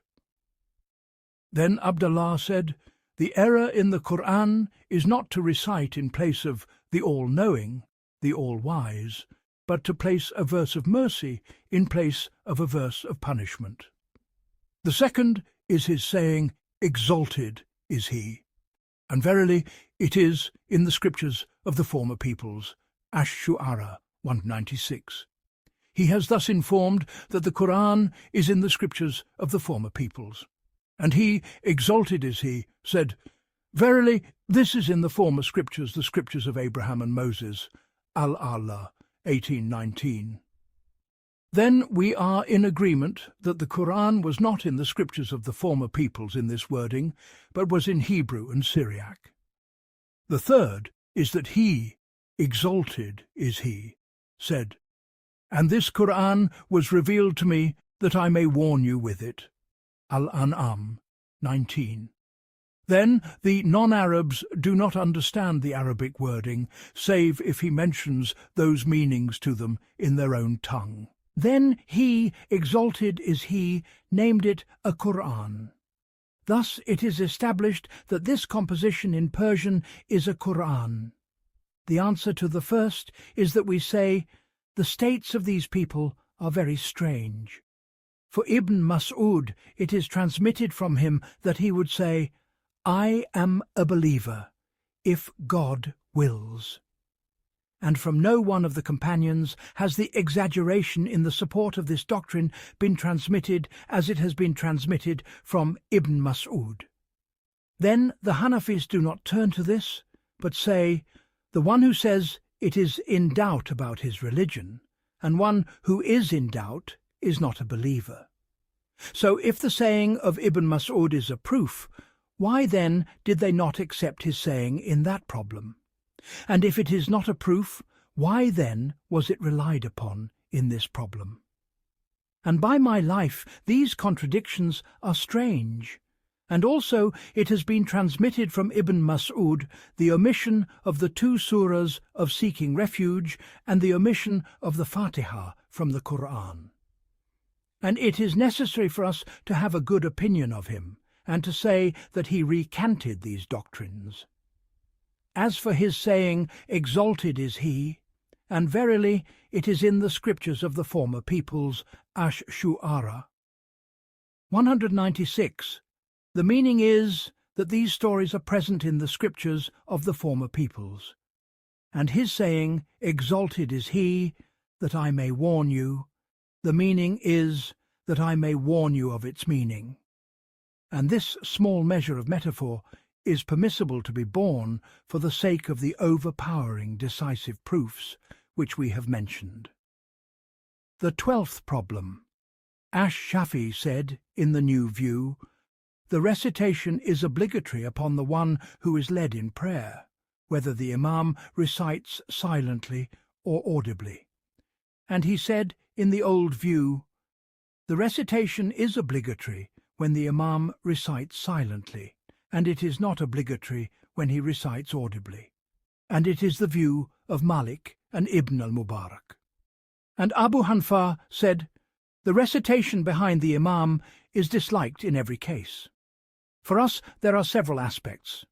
S1: Then Abdullah said, "The error in the Qur'an is not to recite in place of the all-knowing, the all-wise, but to place a verse of mercy in place of a verse of punishment." The second is his saying, "Exalted is He." And verily it is in the scriptures of the former peoples, Ash-Shu'ara 196. He has thus informed that the Qur'an is in the scriptures of the former peoples. And he, exalted is He, said, "Verily this is in the former scriptures, the scriptures of Abraham and Moses." Al-Allah 18:19. Then we are in agreement that the Qur'an was not in the scriptures of the former peoples in this wording, but was in Hebrew and Syriac. The third is that He, exalted is He, said, "And this Qur'an was revealed to me that I may warn you with it." Al-An'am 19. Then the non-Arabs do not understand the Arabic wording, save if he mentions those meanings to them in their own tongue. Then He, exalted is He, named it a Qur'an. Thus it is established that this composition in Persian is a Qur'an. The answer to the first is that we say, the states of these people are very strange. For Ibn Mas'ud it is transmitted from him that he would say, "I am a believer, if God wills." And from no one of the companions has the exaggeration in the support of this doctrine been transmitted as it has been transmitted from Ibn Mas'ud. Then the Hanafis do not turn to this, but say, the one who says it is in doubt about his religion, and one who is in doubt is not a believer. So if the saying of Ibn Mas'ud is a proof, why then did they not accept his saying in that problem? And if it is not a proof, why then was it relied upon in this problem? And by my life, these contradictions are strange. And also it has been transmitted from Ibn Mas'ud the omission of the 2 surahs of seeking refuge and the omission of the Fatihah from the Qur'an. And it is necessary for us to have a good opinion of him, and to say that he recanted these doctrines. As for his saying, "Exalted is He," and verily it is in the scriptures of the former peoples, Ash-Shu'ara 196, the meaning is that these stories are present in the scriptures of the former peoples. And his saying, "Exalted is He, that I may warn you," the meaning is that I may warn you of its meaning. And this small measure of metaphor is permissible to be borne for the sake of the overpowering decisive proofs which we have mentioned. The 12th problem. Ash-Shafi said, in the New View, the recitation is obligatory upon the one who is led in prayer, whether the Imam recites silently or audibly. And he said, in the Old View, the recitation is obligatory when the Imam recites silently, and it is not obligatory when he recites audibly. And it is the view of Malik and Ibn al-Mubarak. And Abu Hanfa said, the recitation behind the Imam is disliked in every case. For us, there are several aspects.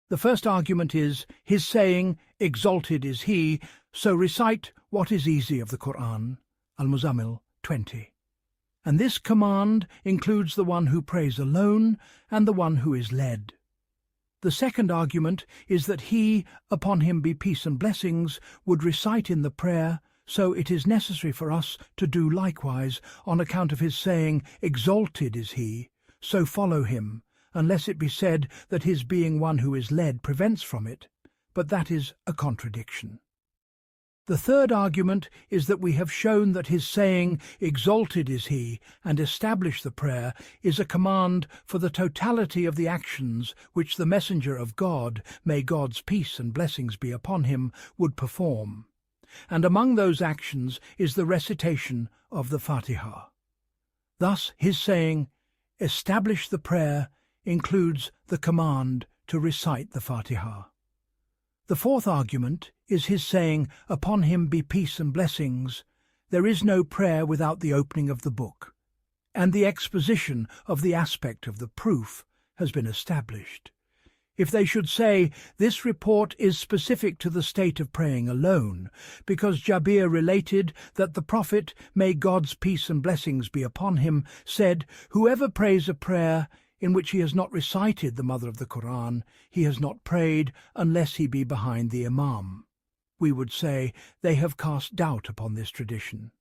S1: The first argument is his saying, exalted is he, so recite what is easy of the Qur'an, Al-Muzammil 20. And this command includes the one who prays alone and the one who is led. The second argument is that he, upon him be peace and blessings, would recite in the prayer, so it is necessary for us to do likewise on account of his saying, exalted is he, so follow him, unless it be said that his being one who is led prevents from it, but that is a contradiction. The third argument is that we have shown that his saying, exalted is he, and establish the prayer, is a command for the totality of the actions which the Messenger of God, may God's peace and blessings be upon him, would perform. And among those actions is the recitation of the Fatihah. Thus his saying, establish the prayer, includes the command to recite the Fatihah. The fourth argument is his saying, upon him be peace and blessings, there is no prayer without the opening of the book, and the exposition of the aspect of the proof has been established. If they should say, this report is specific to the state of praying alone, because Jabir related that the Prophet, may God's peace and blessings be upon him, said, whoever prays a prayer in which he has not recited the mother of the Qur'an, he has not prayed unless he be behind the Imam. We would say they have cast doubt upon this tradition.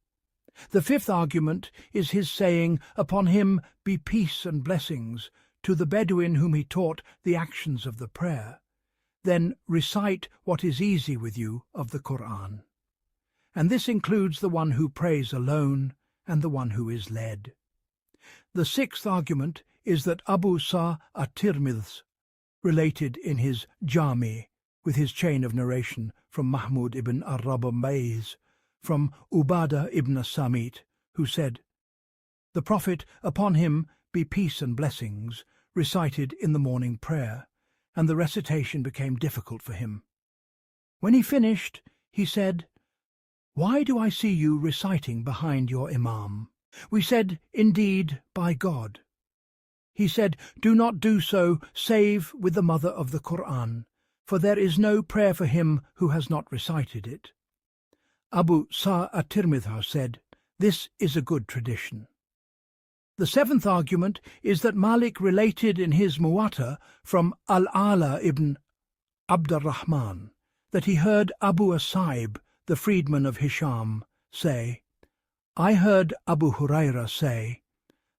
S1: The fifth argument is his saying, upon him be peace and blessings, to the Bedouin whom he taught the actions of the prayer. Then recite what is easy with you of the Qur'an. And this includes the one who prays alone and the one who is led. The sixth argument is that Abu Sa at-Tirmidhi related in his Jami, with his chain of narration from Mahmud ibn al-Rabamayz, from Ubadah ibn Samit, who said, the Prophet, upon him be peace and blessings, recited in the morning prayer, and the recitation became difficult for him. When he finished, he said, why do I see you reciting behind your Imam? We said, indeed, by God. He said, do not do so save with the mother of the Qur'an, for there is no prayer for him who has not recited it. Abu Sa at-Tirmidhi said, this is a good tradition. The seventh argument is that Malik related in his Muwatta from Al-Ala ibn Abdurrahman that he heard Abu Asaib, the freedman of Hisham, say, I heard Abu Huraira say,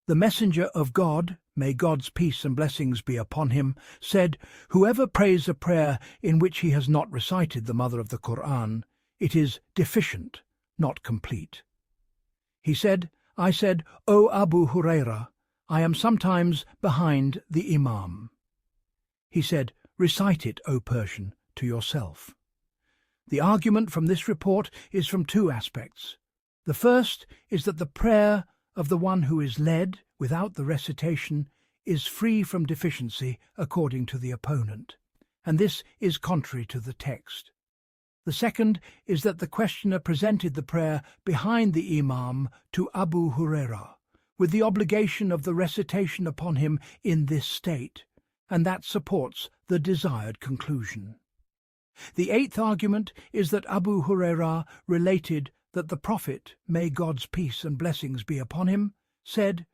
S1: the Messenger of God, may God's peace and blessings be upon him, said, whoever prays a prayer in which he has not recited the mother of the Qur'an, it is deficient, not complete. He said, I said, O Abu Huraira, I am sometimes behind the Imam. He said, recite it, O Persian, to yourself. The argument from this report is from two aspects. The first is that the prayer of the one who is led, without the recitation, is free from deficiency according to the opponent, and this is contrary to the text. The second is that the questioner presented the prayer behind the Imam to Abu Huraira, with the obligation of the recitation upon him in this state, and that supports the desired conclusion. The eighth argument is that Abu Huraira related that the Prophet, may God's peace and blessings be upon him, said,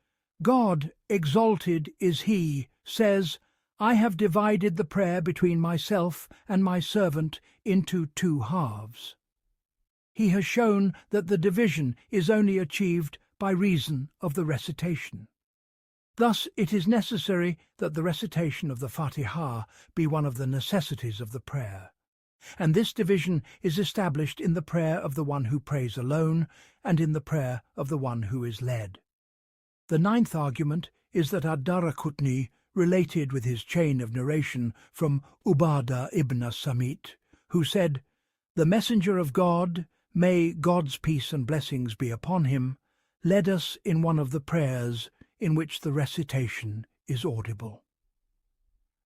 S1: God, exalted is he, says, I have divided the prayer between myself and my servant into two halves. He has shown that the division is only achieved by reason of the recitation. Thus, it is necessary that the recitation of the Fatihah be one of the necessities of the prayer, and this division is established in the prayer of the one who prays alone and in the prayer of the one who is led. The ninth argument is that ad-Daraqutni related with his chain of narration from Ubadah ibn Samit, who said, "The Messenger of God, may God's peace and blessings be upon him, led us in one of the prayers in which the recitation is audible.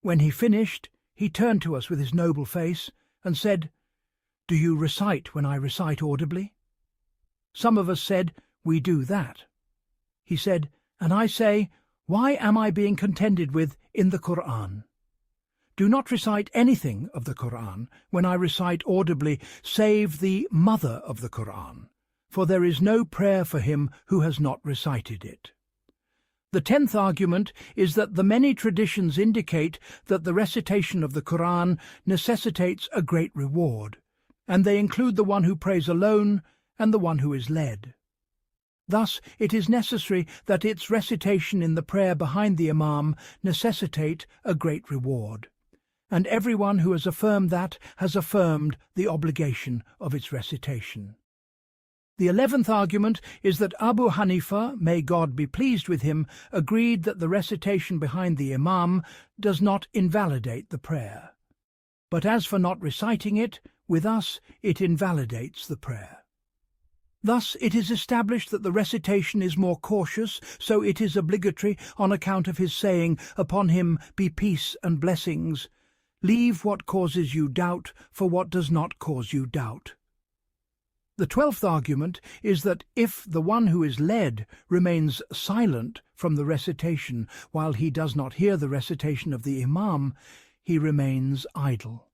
S1: When he finished, he turned to us with his noble face and said, 'Do you recite when I recite audibly?' Some of us said, 'We do that.' He said, 'And I say, why am I being contended with in the Qur'an? Do not recite anything of the Qur'an when I recite audibly, save the mother of the Qur'an, for there is no prayer for him who has not recited it.' The 10th argument is that the many traditions indicate that the recitation of the Qur'an necessitates a great reward, and they include the one who prays alone and the one who is led. Thus, it is necessary that its recitation in the prayer behind the Imam necessitate a great reward, and everyone who has affirmed that has affirmed the obligation of its recitation. The 11th argument is that Abu Hanifa, may God be pleased with him, agreed that the recitation behind the Imam does not invalidate the prayer. But as for not reciting it, with us it invalidates the prayer. Thus it is established that the recitation is more cautious, so it is obligatory on account of his saying, "Upon him be peace and blessings. Leave what causes you doubt for what does not cause you doubt." The 12th argument is that if the one who is led remains silent from the recitation while he does not hear the recitation of the Imam, he remains idle.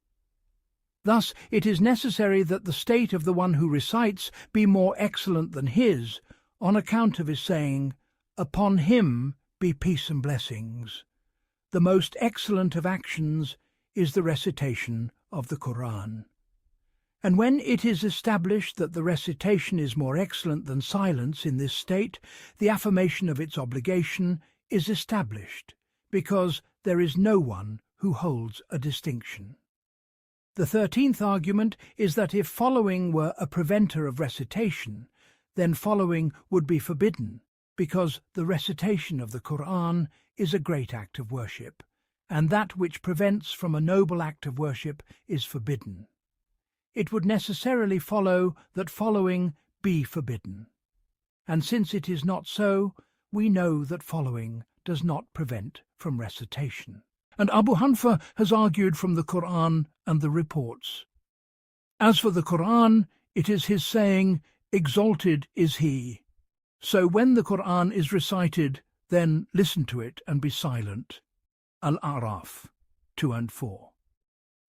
S1: Thus, it is necessary that the state of the one who recites be more excellent than his, on account of his saying, "Upon him be peace and blessings." The most excellent of actions is the recitation of the Qur'an. And when it is established that the recitation is more excellent than silence in this state, the affirmation of its obligation is established, because there is no one who holds a distinction. The 13th argument is that if following were a preventer of recitation, then following would be forbidden, because the recitation of the Qur'an is a great act of worship, and that which prevents from a noble act of worship is forbidden. It would necessarily follow that following be forbidden. And since it is not so, we know that following does not prevent from recitation. And Abu Hanifa has argued from the Qur'an and the reports. As for the Qur'an, it is his saying, "Exalted is he." So when the Qur'an is recited, then listen to it and be silent. Al-A'raf 2 and 4.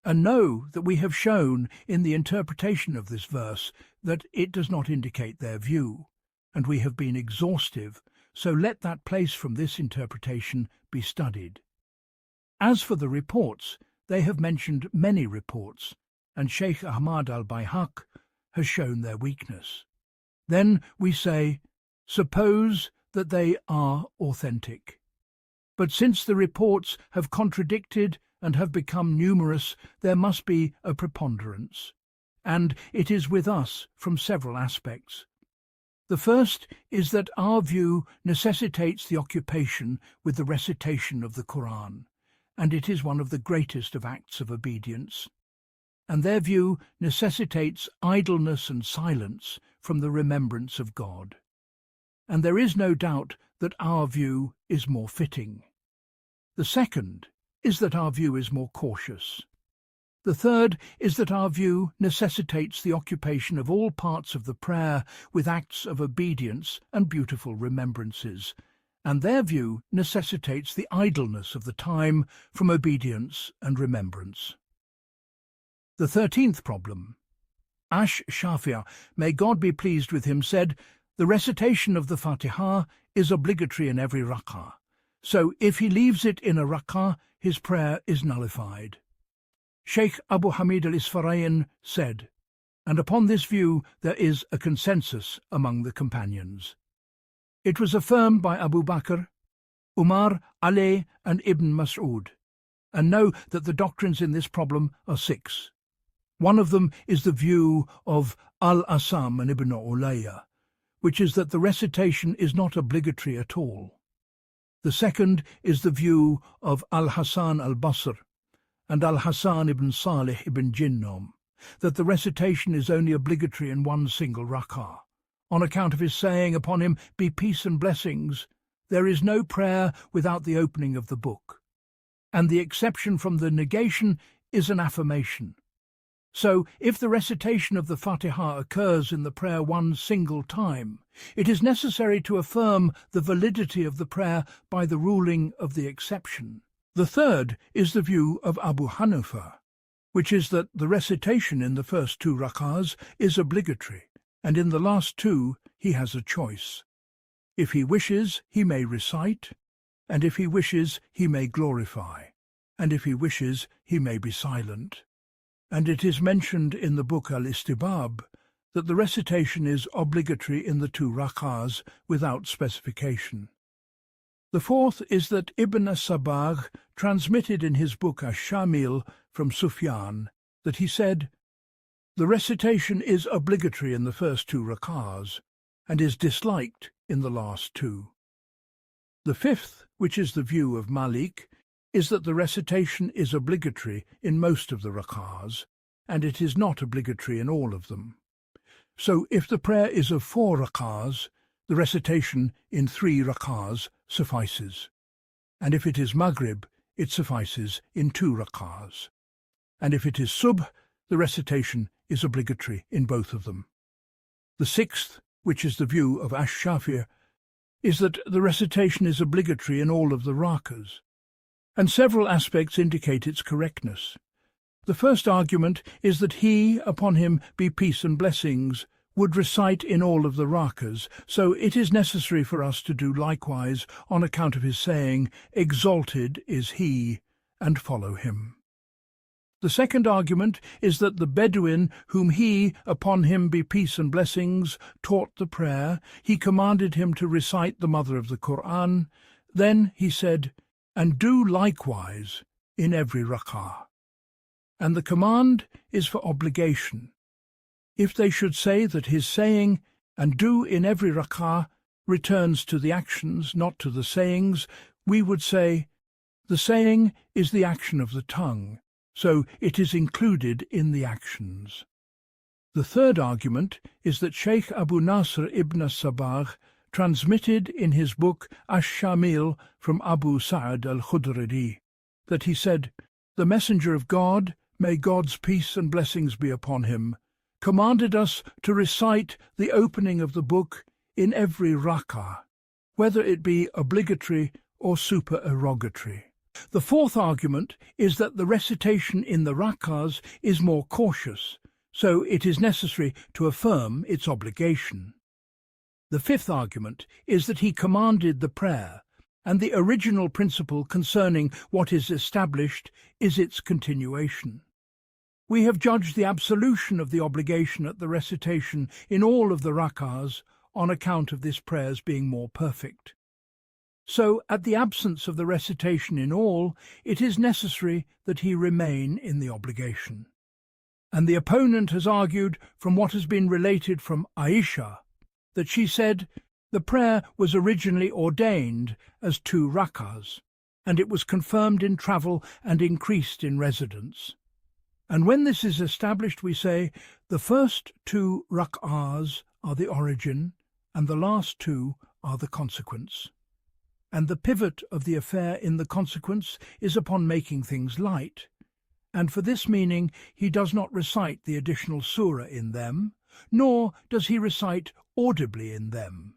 S1: And know that we have shown in the interpretation of this verse that it does not indicate their view, and we have been exhaustive, so let that place from this interpretation be studied. As for the reports, they have mentioned many reports, and Sheikh Ahmad al-Bayhaq has shown their weakness. Then we say, suppose that they are authentic. But since the reports have contradicted and have become numerous, there must be a preponderance, and it is with us from several aspects. The first is that our view necessitates the occupation with the recitation of the Qur'an, and it is one of the greatest of acts of obedience. And their view necessitates idleness and silence from the remembrance of God. And there is no doubt that our view is more fitting. The second is that our view is more cautious. The third is that our view necessitates the occupation of all parts of the prayer with acts of obedience and beautiful remembrances, and their view necessitates the idleness of the time from obedience and remembrance. The 13th problem. Ash-Shafi'ah, may God be pleased with him, said, the recitation of the Fatihah is obligatory in every rak'ah, so if he leaves it in a rak'ah, his prayer is nullified. Sheikh Abu Hamid al-Isfarayan said, and upon this view there is a consensus among the companions. It was affirmed by Abu Bakr, Umar, Ali, and Ibn Mas'ud, and know that the doctrines in this problem are 6. One of them is the view of al-Asam and Ibn Ulayya, which is that the recitation is not obligatory at all. The second is the view of al-Hasan al-Basr and al-Hasan ibn Salih ibn Jinnom, that the recitation is only obligatory in one single rak'ah, on account of his saying upon him be peace and blessings, there is no prayer without the opening of the book, and the exception from the negation is an affirmation. So, if the recitation of the Fatihah occurs in the prayer one single time, it is necessary to affirm the validity of the prayer by the ruling of the exception. The third is the view of Abu Hanifa, which is that the recitation in the first 2 rak'ahs is obligatory, and in the last 2 he has a choice. If he wishes, he may recite, and if he wishes, he may glorify, and if he wishes, he may be silent. And it is mentioned in the book Al-Istibab that the recitation is obligatory in the 2 rak'ahs without specification. The fourth is that Ibn as-Sabagh transmitted in his book Ash-Shamil from Sufyan that he said, the recitation is obligatory in the first 2 rak'ahs and is disliked in the last 2. The fifth, which is the view of Malik, is that the recitation is obligatory in most of the rak'ahs, and it is not obligatory in all of them. So if the prayer is of 4 rak'ahs, the recitation in 3 rak'ahs suffices, and if it is Maghrib, it suffices in 2 rak'ahs, and if it is Subh, the recitation is obligatory in both of them. The sixth, which is the view of Ash-Shafi'i, is that the recitation is obligatory in all of the rakas, and several aspects indicate its correctness. The first argument is that he, upon him be peace and blessings, would recite in all of the rakas, so it is necessary for us to do likewise on account of his saying, exalted is he, and follow him. The second argument is that the Bedouin, whom he, upon him be peace and blessings, taught the prayer, he commanded him to recite the mother of the Qur'an. Then he said, and do likewise in every rak'ah. And the command is for obligation. If they should say that his saying, and do in every rak'ah, returns to the actions, not to the sayings, we would say, the saying is the action of the tongue, so it is included in the actions. The third argument is that Sheikh Abu Nasr ibn as-Sabagh transmitted in his book Ash-Shamil from Abu Sa'd al-Khudri that he said, the Messenger of God, may God's peace and blessings be upon him, commanded us to recite the opening of the book in every rak'ah, whether it be obligatory or supererogatory. The fourth argument is that the recitation in the rak'ahs is more cautious, so it is necessary to affirm its obligation. The fifth argument is that he commanded the prayer, and the original principle concerning what is established is its continuation. We have judged the absolution of the obligation at the recitation in all of the rak'ahs on account of this prayer's being more perfect. So, at the absence of the recitation in all, it is necessary that he remain in the obligation. And the opponent has argued from what has been related from Aisha, that she said the prayer was originally ordained as 2 rak'ahs, and it was confirmed in travel and increased in residence. And when this is established, we say, the first 2 rak'ahs are the origin, and the last 2 are the consequence. And the pivot of the affair in the consequence is upon making things light, and for this meaning he does not recite the additional surah in them, nor does he recite audibly in them.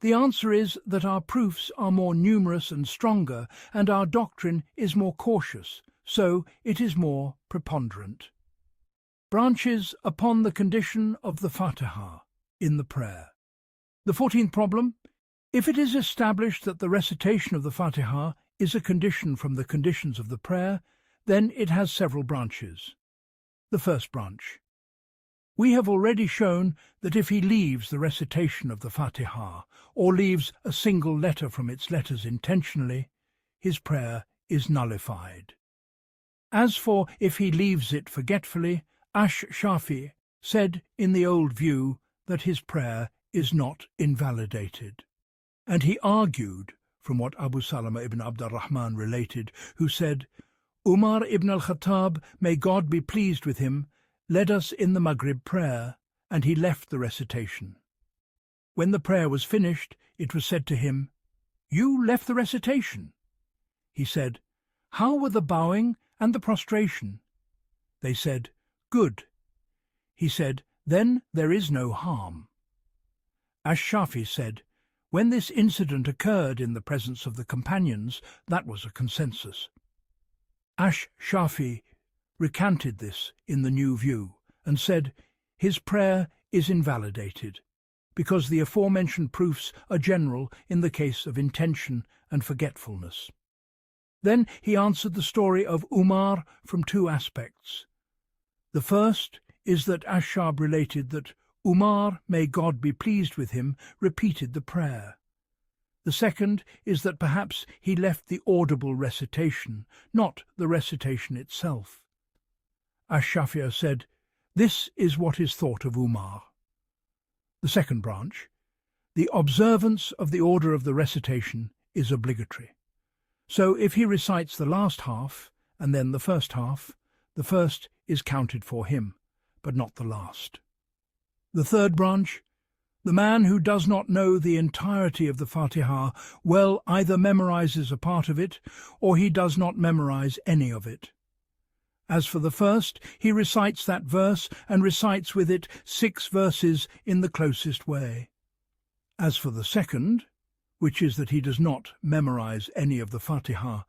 S1: The answer is that our proofs are more numerous and stronger, and our doctrine is more cautious, so it is more preponderant. Branches upon the condition of the Fatihah in the prayer. The 14th problem. If it is established that the recitation of the Fatihah is a condition from the conditions of the prayer, then it has several branches. The first branch. We have already shown that if he leaves the recitation of the Fatihah, or leaves a single letter from its letters intentionally, his prayer is nullified. As for if he leaves it forgetfully, Ash-Shafi said in the old view that his prayer is not invalidated. And he argued from what Abu Salama ibn Abd al-Rahman related, who said, Umar ibn al-Khattab, may God be pleased with him, led us in the Maghrib prayer, and he left the recitation. When the prayer was finished, it was said to him, You left the recitation. He said, How were the bowing and the prostration? They said, Good. He said, Then there is no harm. Ash-Shafi said, When this incident occurred in the presence of the companions, that was a consensus. Ash-Shafi recanted this in the new view and said his prayer is invalidated because the aforementioned proofs are general in the case of intention and forgetfulness. Then he answered the story of Umar from two aspects. The first is that Ashab related that Umar, may God be pleased with him, repeated the prayer. The second is that perhaps he left the audible recitation, not the recitation itself. Ash-Shafi'i said, This is what is thought of Umar. The second branch, the observance of the order of the recitation is obligatory. So if he recites the last half and then the first half, the first is counted for him, but not the last. The third branch, the man who does not know the entirety of the Fatihah well either memorizes a part of it or he does not memorize any of it. As for the first, he recites that verse and recites with it 6 verses in the closest way. As for the second, which is that he does not memorize any of the Fatihah,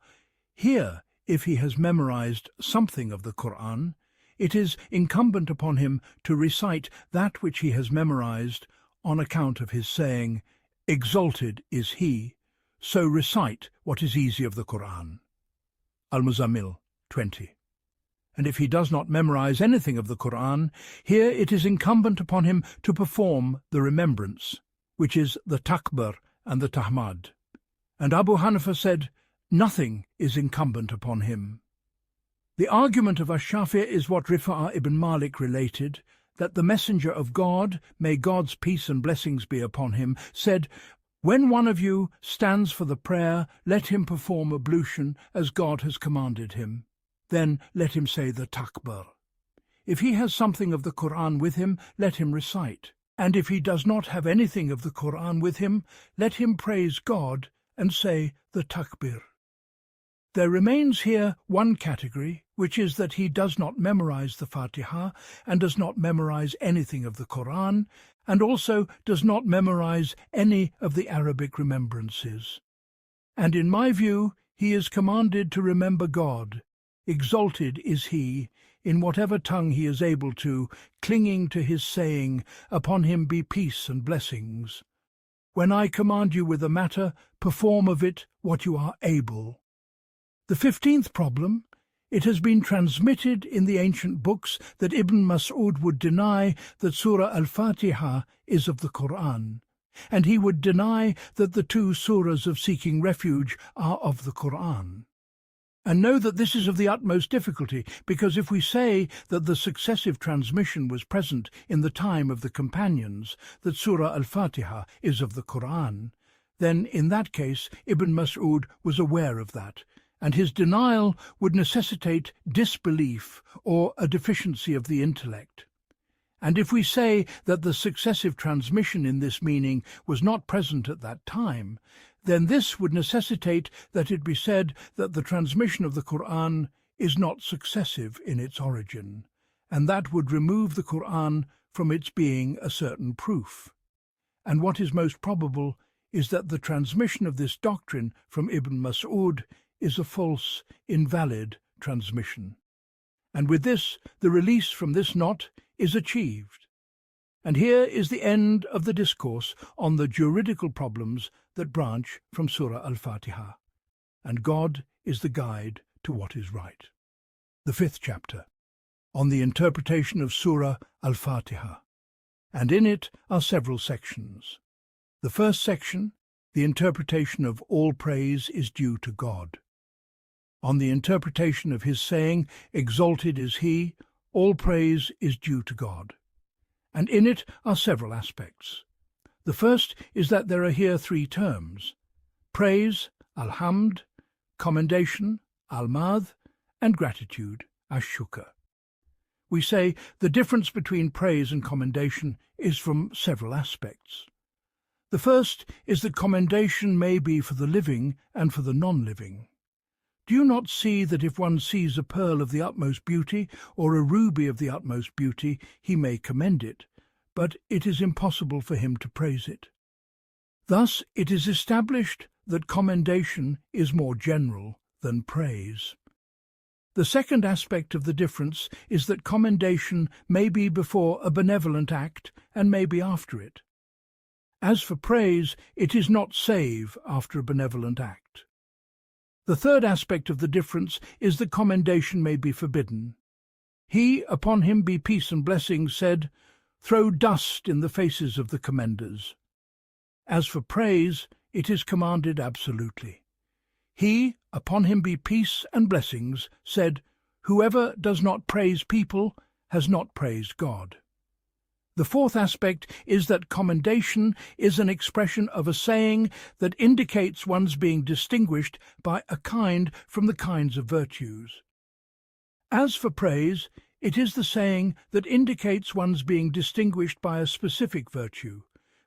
S1: here, if he has memorized something of the Qur'an, it is incumbent upon him to recite that which he has memorized on account of his saying, Exalted is he, so recite what is easy of the Qur'an. Al-Muzammil 20. And if he does not memorize anything of the Qur'an, here it is incumbent upon him to perform the remembrance, which is the takbir and the tahmad. And Abu Hanifa said, Nothing is incumbent upon him. The argument of Ash-Shafi'i is what Rifa'ah ibn Malik related, that the Messenger of God, may God's peace and blessings be upon him, said, When one of you stands for the prayer, let him perform ablution as God has commanded him. Then let him say the takbir. If he has something of the Qur'an with him, let him recite. And if he does not have anything of the Qur'an with him, let him praise God and say the takbir. There remains here one category, which is that he does not memorize the Fatihah and does not memorize anything of the Qur'an, and also does not memorize any of the Arabic remembrances. And in my view, he is commanded to remember God. Exalted is he, in whatever tongue he is able to, clinging to his saying, Upon him be peace and blessings. When I command you with a matter, perform of it what you are able. The 15th problem, it has been transmitted in the ancient books that Ibn Mas'ud would deny that Surah al-Fatihah is of the Qur'an, and he would deny that the 2 surahs of seeking refuge are of the Qur'an. And know that this is of the utmost difficulty, because if we say that the successive transmission was present in the time of the companions, that Surah al-Fatihah is of the Qur'an, then in that case Ibn Mas'ud was aware of that, and his denial would necessitate disbelief or a deficiency of the intellect. And if we say that the successive transmission in this meaning was not present at that time, then this would necessitate that it be said that the transmission of the Qur'an is not successive in its origin, and that would remove the Qur'an from its being a certain proof. And what is most probable is that the transmission of this doctrine from Ibn Mas'ud is a false, invalid transmission. And with this, the release from this knot is achieved. And here is the end of the discourse on the juridical problems that branch from Surah al-Fatihah. And God is the guide to what is right. The 5th chapter. on the interpretation of Surah al-Fatihah, and in it are several sections. The first section, the interpretation of all praise is due to God. On the interpretation of his saying, exalted is he, all praise is due to God. And in it are several aspects. The first is that there are here three terms: praise, alhamd, commendation, al-madh, and gratitude, ash-shukr. We say the difference between praise and commendation is from several aspects. The first is that commendation may be for the living and for the non-living. Do you not see that if one sees a pearl of the utmost beauty or a ruby of the utmost beauty, he may commend it, but it is impossible for him to praise it? Thus it is established that commendation is more general than praise. The second aspect of the difference is that commendation may be before a benevolent act and may be after it. As for praise, it is not save after a benevolent act. The third aspect of the difference is that commendation may be forbidden. He, upon him be peace and blessings, said, "Throw dust in the faces of the commenders." As for praise, it is commanded absolutely. He, upon him be peace and blessings, said, "Whoever does not praise people has not praised God." The fourth aspect is that commendation is an expression of a saying that indicates one's being distinguished by a kind from the kinds of virtues. As for praise, it is the saying that indicates one's being distinguished by a specific virtue,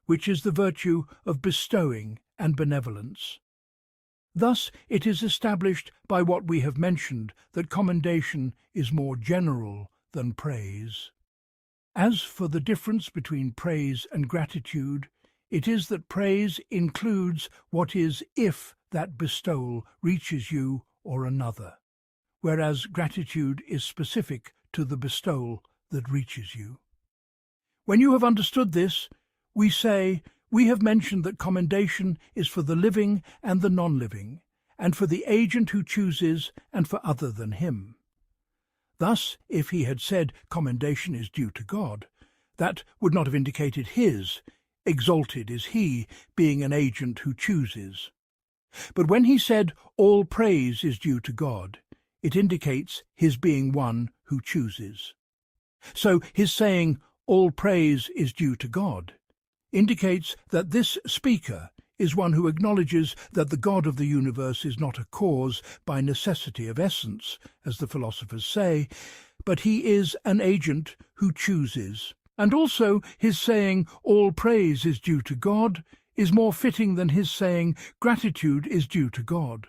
S1: which is the virtue of bestowing and benevolence. Thus it is established by what we have mentioned that commendation is more general than praise. As for the difference between praise and gratitude, it is that praise includes what is if that bestowal reaches you or another, whereas gratitude is specific to the bestowal that reaches you. When you have understood this, we say, we have mentioned that commendation is for the living and the non-living, and for the agent who chooses and for other than him. Thus, if he had said commendation is due to God, that would not have indicated his, exalted is he, being an agent who chooses. But when he said all praise is due to God, it indicates his being one who chooses. So his saying all praise is due to God indicates that this speaker is one who acknowledges that the God of the universe is not a cause by necessity of essence, as the philosophers say, but he is an agent who chooses. And also his saying, all praise is due to God, is more fitting than his saying, gratitude is due to God,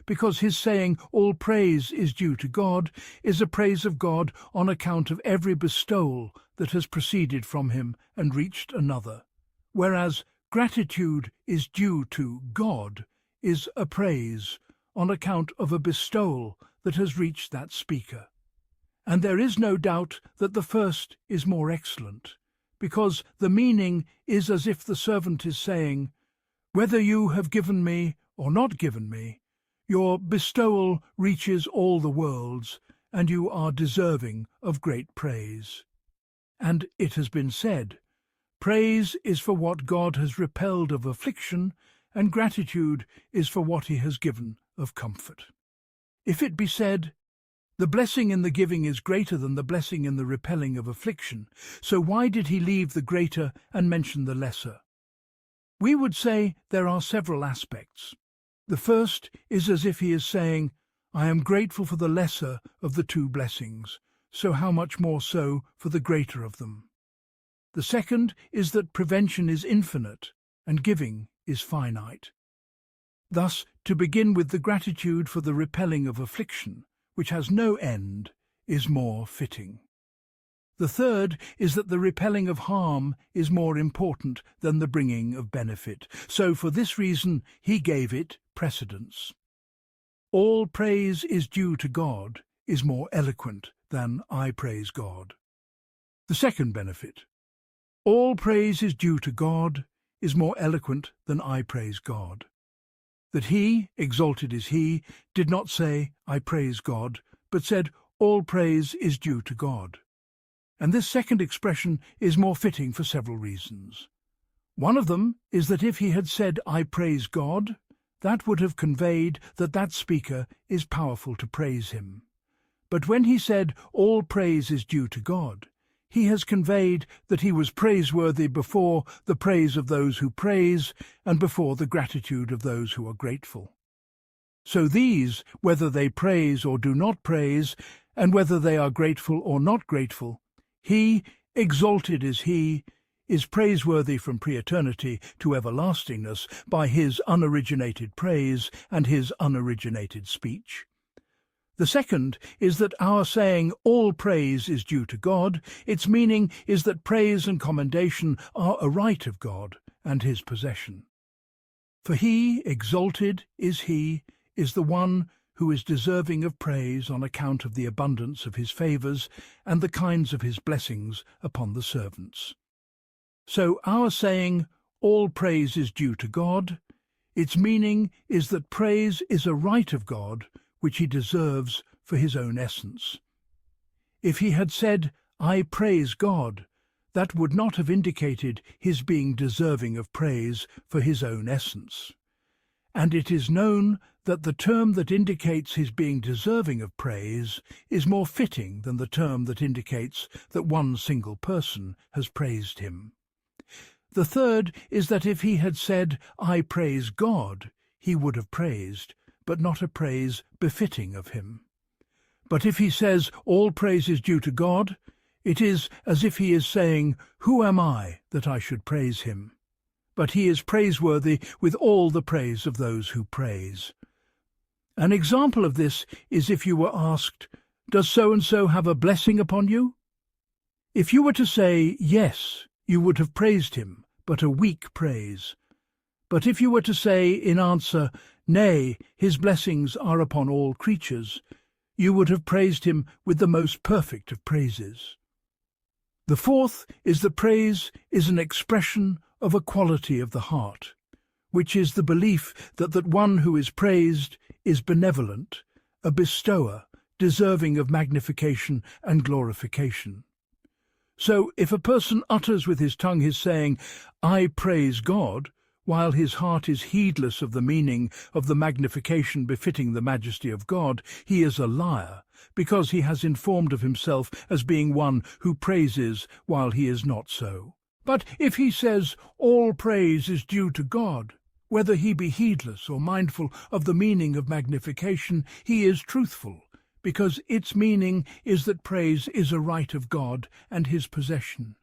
S1: because his saying, all praise is due to God, is a praise of God on account of every bestowal that has proceeded from him and reached another, whereas gratitude is due to God is a praise on account of a bestowal that has reached that speaker. And there is no doubt that the first is more excellent, because the meaning is as if the servant is saying, whether you have given me or not given me, your bestowal reaches all the worlds, and you are deserving of great praise. And it has been said, praise is for what God has repelled of affliction, and gratitude is for what he has given of comfort. If it be said, the blessing in the giving is greater than the blessing in the repelling of affliction, so why did he leave the greater and mention the lesser? We would say there are several aspects. The first is as if he is saying, I am grateful for the lesser of the two blessings, so how much more so for the greater of them? The second is that prevention is infinite and giving is finite. Thus, to begin with the gratitude for the repelling of affliction, which has no end, is more fitting. The third is that the repelling of harm is more important than the bringing of benefit, so for this reason he gave it precedence. All praise is due to God is more eloquent than I praise God. The second benefit, all praise is due to God, is more eloquent than I praise God. That he, exalted is he, did not say, I praise God, but said, all praise is due to God. And this second expression is more fitting for several reasons. One of them is that if he had said, I praise God, that would have conveyed that that speaker is powerful to praise him. But when he said, all praise is due to God, he has conveyed that he was praiseworthy before the praise of those who praise and before the gratitude of those who are grateful. So these, whether they praise or do not praise, and whether they are grateful or not grateful, he, exalted is he, is praiseworthy from pre-eternity to everlastingness by his unoriginated praise and his unoriginated speech. The second is that our saying, all praise is due to God, its meaning is that praise and commendation are a right of God and his possession. For he, exalted is he, is the one who is deserving of praise on account of the abundance of his favours and the kinds of his blessings upon the servants. So our saying, all praise is due to God, its meaning is that praise is a right of God which he deserves for his own essence. If he had said, I praise God, that would not have indicated his being deserving of praise for his own essence. And it is known that the term that indicates his being deserving of praise is more fitting than the term that indicates that one single person has praised him. The third is that if he had said, I praise God, he would have praised, but not a praise befitting of him. But if he says, all praise is due to God, it is as if he is saying, who am I that I should praise him? But he is praiseworthy with all the praise of those who praise. An example of this is if you were asked, does so-and-so have a blessing upon you? If you were to say, yes, you would have praised him, but a weak praise. But if you were to say in answer, nay, his blessings are upon all creatures, you would have praised him with the most perfect of praises. The fourth is that praise is an expression of a quality of the heart, which is the belief that one who is praised is benevolent, a bestower, deserving of magnification and glorification. So if a person utters with his tongue his saying, I praise God, while his heart is heedless of the meaning of the magnification befitting the majesty of God, he is a liar, because he has informed of himself as being one who praises while he is not so. But if he says, all praise is due to God, whether he be heedless or mindful of the meaning of magnification, he is truthful, because its meaning is that praise is a right of God and his possession.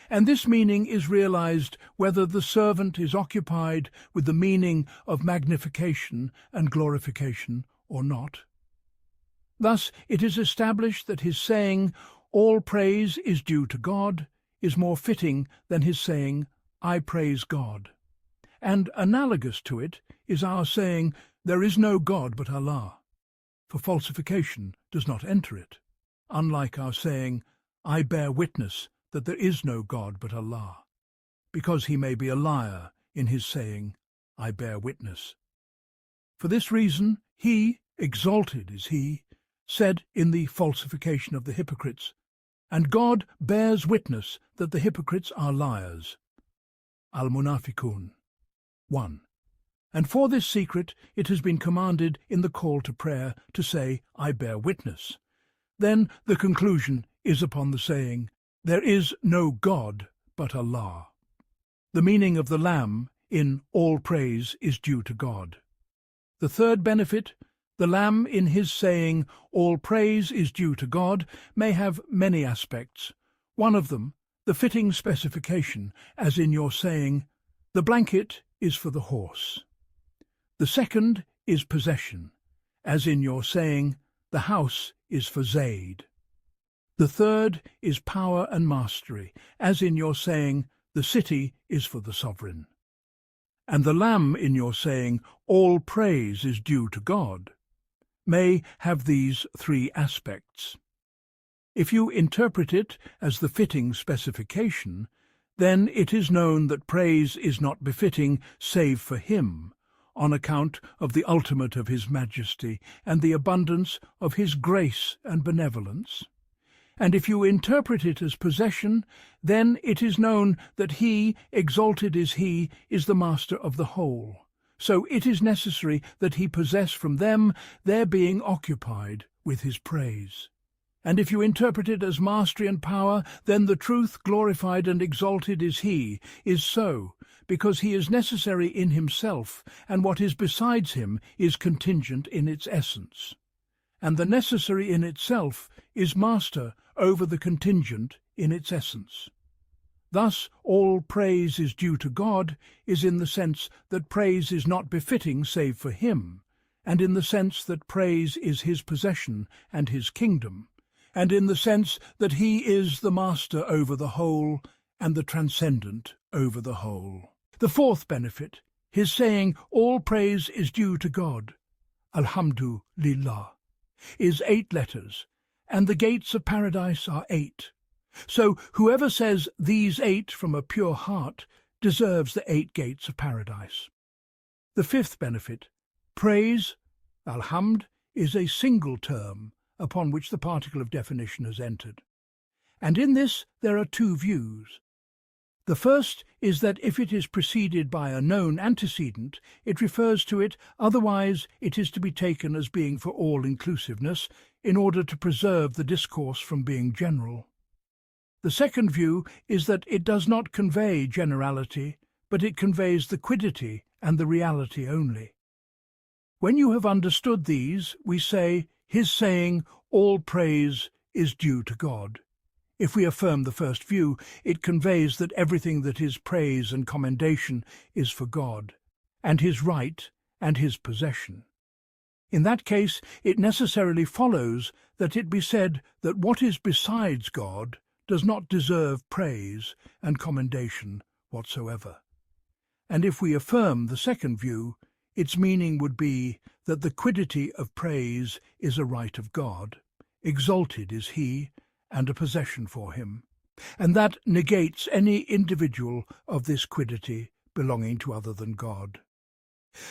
S1: And this meaning is realized whether the servant is occupied with the meaning of magnification and glorification or not. Thus it is established that his saying, all praise is due to God, is more fitting than his saying, I praise God. And analogous to it is our saying, there is no God but Allah, for falsification does not enter it, unlike our saying, I bear witness that there is no God but Allah, because he may be a liar in his saying, I bear witness. For this reason, he, exalted is he, said in the falsification of the hypocrites, and God bears witness that the hypocrites are liars. Al-Munafiqun 1. And for this secret it has been commanded in the call to prayer to say, I bear witness. Then the conclusion is upon the saying, there is no God but Allah. The meaning of the lamb in all praise is due to God. The third benefit, the lamb in his saying, all praise is due to God, may have many aspects. One of them, the fitting specification, as in your saying, the blanket is for the horse. The second is possession, as in your saying, the house is for Zayd. The third is power and mastery, as in your saying, the city is for the sovereign. And the lamb in your saying, all praise is due to God, may have these three aspects. If you interpret it as the fitting specification, then it is known that praise is not befitting save for him, on account of the ultimate of his majesty and the abundance of his grace and benevolence. And if you interpret it as possession, then it is known that he, exalted is he, is the master of the whole. So it is necessary that he possess from them their being occupied with his praise. And if you interpret it as mastery and power, then the truth, glorified and exalted is he, is so, because he is necessary in himself, and what is besides him is contingent in its essence. And the necessary in itself is master over the contingent in its essence. Thus, all praise is due to God is in the sense that praise is not befitting save for him, and in the sense that praise is his possession and his kingdom, and in the sense that he is the master over the whole and the transcendent over the whole. The fourth benefit, his saying, all praise is due to God, Alhamdulillah, is 8 letters, and the gates of paradise are 8. So whoever says these 8 from a pure heart deserves the 8 gates of paradise. The fifth benefit, praise, alhamd, is a single term upon which the particle of definition has entered. And in this there are 2 views. The first is that if it is preceded by a known antecedent, it refers to it, otherwise it is to be taken as being for all-inclusiveness, in order to preserve the discourse from being general. The second view is that it does not convey generality, but it conveys the quiddity and the reality only. When you have understood these, we say, his saying, all praise is due to God. If we affirm the first view, it conveys that everything that is praise and commendation is for God, and his right and his possession. In that case, it necessarily follows that it be said that what is besides God does not deserve praise and commendation whatsoever. And if we affirm the second view, its meaning would be that the quiddity of praise is a right of God, exalted is he, and a possession for him, and that negates any individual of this quiddity belonging to other than God.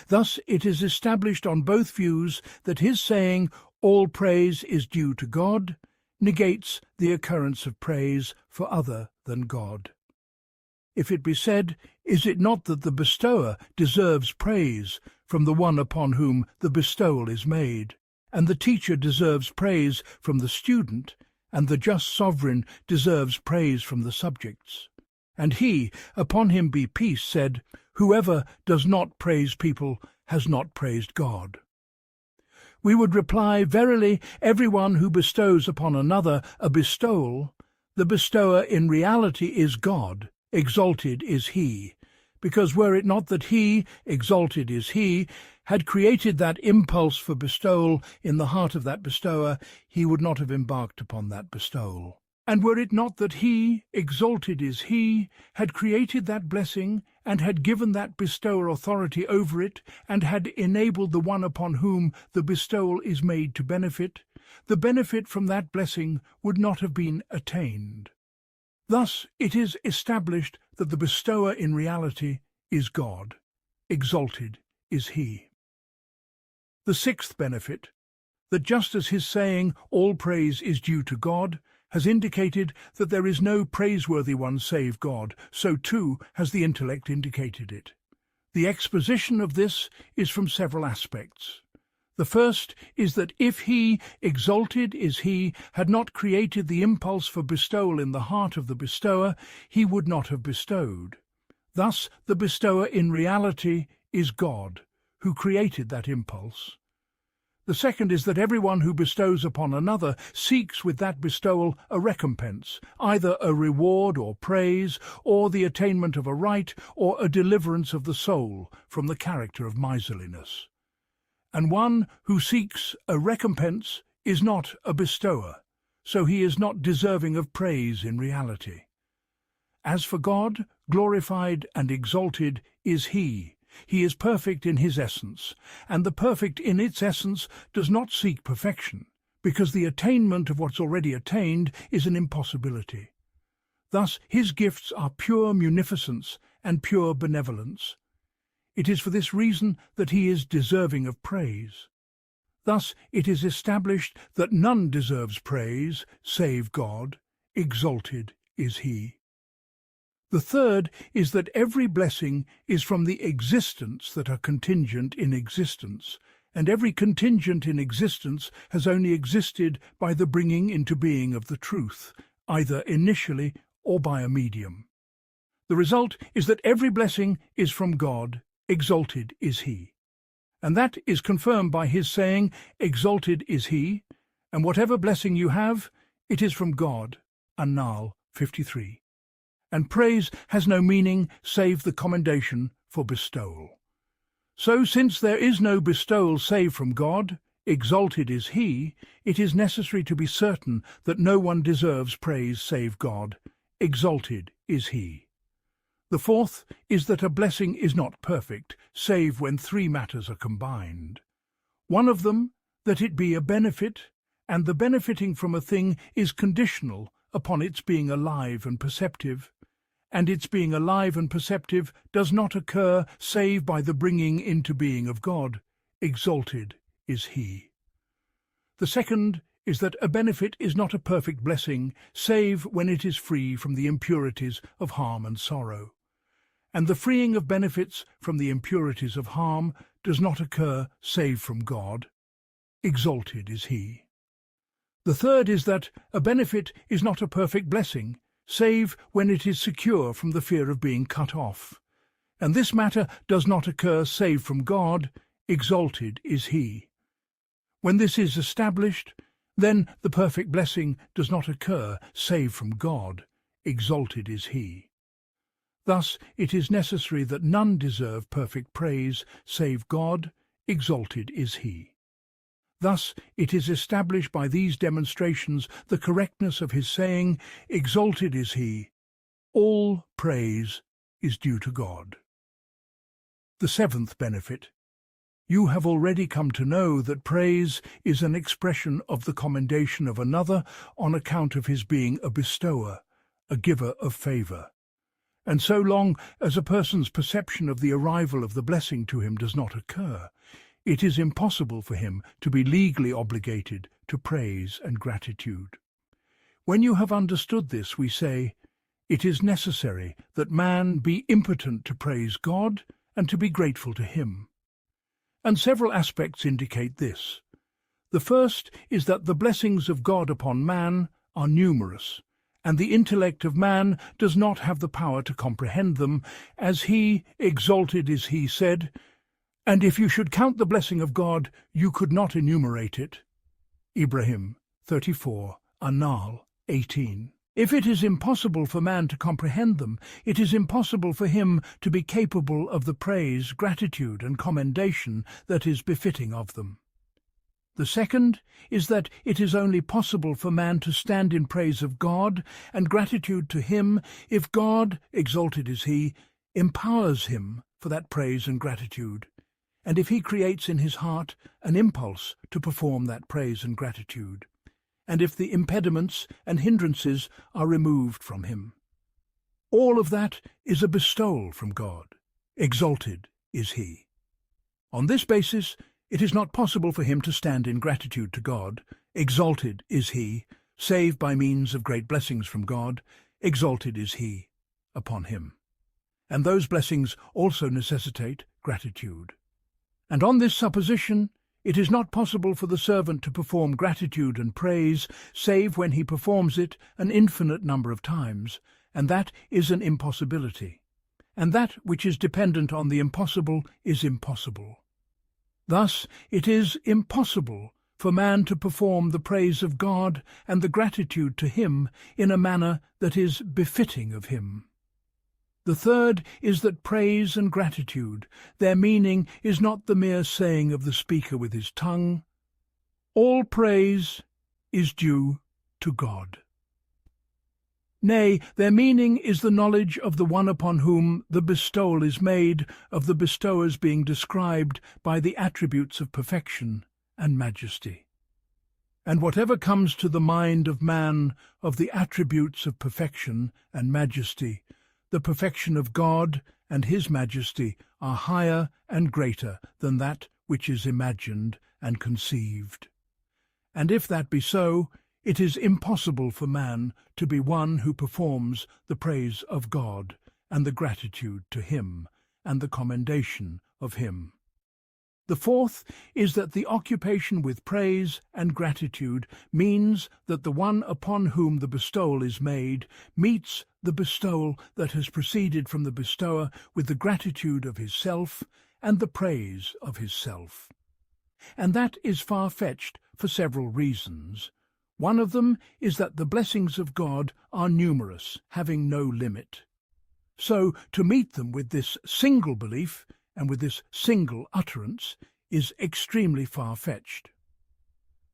S1: Thus it is established on both views that his saying, all praise is due to God, negates the occurrence of praise for other than God. If it be said, is it not that the bestower deserves praise from the one upon whom the bestowal is made, and the teacher deserves praise from the student, and the just sovereign deserves praise from the subjects? And he, upon him be peace, said, whoever does not praise people has not praised God. We would reply, verily, everyone who bestows upon another a bestowal, the bestower in reality is God, exalted is he, because were it not that he, exalted is he, had created that impulse for bestowal in the heart of that bestower, he would not have embarked upon that bestowal. And were it not that he, exalted is he, had created that blessing, and had given that bestower authority over it, and had enabled the one upon whom the bestowal is made to benefit, the benefit from that blessing would not have been attained. Thus it is established that the bestower in reality is God, exalted is he. The sixth benefit, that just as his saying, all praise is due to God, has indicated that there is no praiseworthy one save God, so too has the intellect indicated it. The exposition of this is from several aspects. The first is that if he, exalted is he, had not created the impulse for bestowal in the heart of the bestower, he would not have bestowed. Thus the bestower in reality is God, who created that impulse. The second is that everyone who bestows upon another seeks with that bestowal a recompense, either a reward or praise, or the attainment of a right, or a deliverance of the soul from the character of miserliness. And one who seeks a recompense is not a bestower, so he is not deserving of praise in reality. As for God, glorified and exalted is he. He is perfect in his essence, and the perfect in its essence does not seek perfection, because the attainment of what's already attained is an impossibility. Thus his gifts are pure munificence and pure benevolence. It is for this reason that he is deserving of praise. Thus it is established that none deserves praise save God, exalted is he. The third is that every blessing is from the existence that are contingent in existence, and every contingent in existence has only existed by the bringing into being of the truth, either initially or by a medium. The result is that every blessing is from God, exalted is he. And that is confirmed by his saying, exalted is he, and whatever blessing you have, it is from God. An-Nahl 53. And praise has no meaning save the commendation for bestowal. So since there is no bestowal save from God, exalted is he, it is necessary to be certain that no one deserves praise save God, exalted is he. The fourth is that a blessing is not perfect, save when three matters are combined. One of them, that it be a benefit, and the benefiting from a thing is conditional upon its being alive and perceptive, and its being alive and perceptive does not occur save by the bringing into being of God, exalted is he. The second is that a benefit is not a perfect blessing, save when it is free from the impurities of harm and sorrow. And the freeing of benefits from the impurities of harm does not occur save from God. Exalted is he. The third is that a benefit is not a perfect blessing, save when it is secure from the fear of being cut off. And this matter does not occur save from God. Exalted is he. When this is established, then the perfect blessing does not occur save from God. Exalted is he. Thus it is necessary that none deserve perfect praise save God, exalted is he. Thus it is established by these demonstrations the correctness of his saying, exalted is he. All praise is due to God. The seventh benefit. You have already come to know that praise is an expression of the commendation of another on account of his being a bestower, a giver of favour. And so long as a person's perception of the arrival of the blessing to him does not occur, it is impossible for him to be legally obligated to praise and gratitude. When you have understood this, we say, it is necessary that man be impotent to praise God and to be grateful to him. And several aspects indicate this. The first is that the blessings of God upon man are numerous, and the intellect of man does not have the power to comprehend them, as he, exalted is he, said, and if you should count the blessing of God, you could not enumerate it. Ibrahim 34, An-Nahl 18. If it is impossible for man to comprehend them, it is impossible for him to be capable of the praise, gratitude, and commendation that is befitting of them. The second is that it is only possible for man to stand in praise of God and gratitude to him if God, exalted is he, empowers him for that praise and gratitude, and if he creates in his heart an impulse to perform that praise and gratitude, and if the impediments and hindrances are removed from him. All of that is a bestowal from God. Exalted is he. On this basis, it is not possible for him to stand in gratitude to God, exalted is he, save by means of great blessings from God, exalted is he, upon him. And those blessings also necessitate gratitude. And on this supposition, it is not possible for the servant to perform gratitude and praise, save when he performs it an infinite number of times, and that is an impossibility. And that which is dependent on the impossible is impossible. Thus it is impossible for man to perform the praise of God and the gratitude to him in a manner that is befitting of him. The third is that praise and gratitude, their meaning is not the mere saying of the speaker with his tongue. All praise is due to God. Nay, their meaning is the knowledge of the one upon whom the bestowal is made, of the bestowers being described by the attributes of perfection and majesty. And whatever comes to the mind of man of the attributes of perfection and majesty, the perfection of God and his majesty are higher and greater than that which is imagined and conceived. And if that be so, it is impossible for man to be one who performs the praise of God and the gratitude to him and the commendation of him. The fourth is that the occupation with praise and gratitude means that the one upon whom the bestowal is made meets the bestowal that has proceeded from the bestower with the gratitude of his self and the praise of his self. And that is far-fetched for several reasons. One of them is that the blessings of God are numerous, having no limit. So to meet them with this single belief and with this single utterance is extremely far-fetched.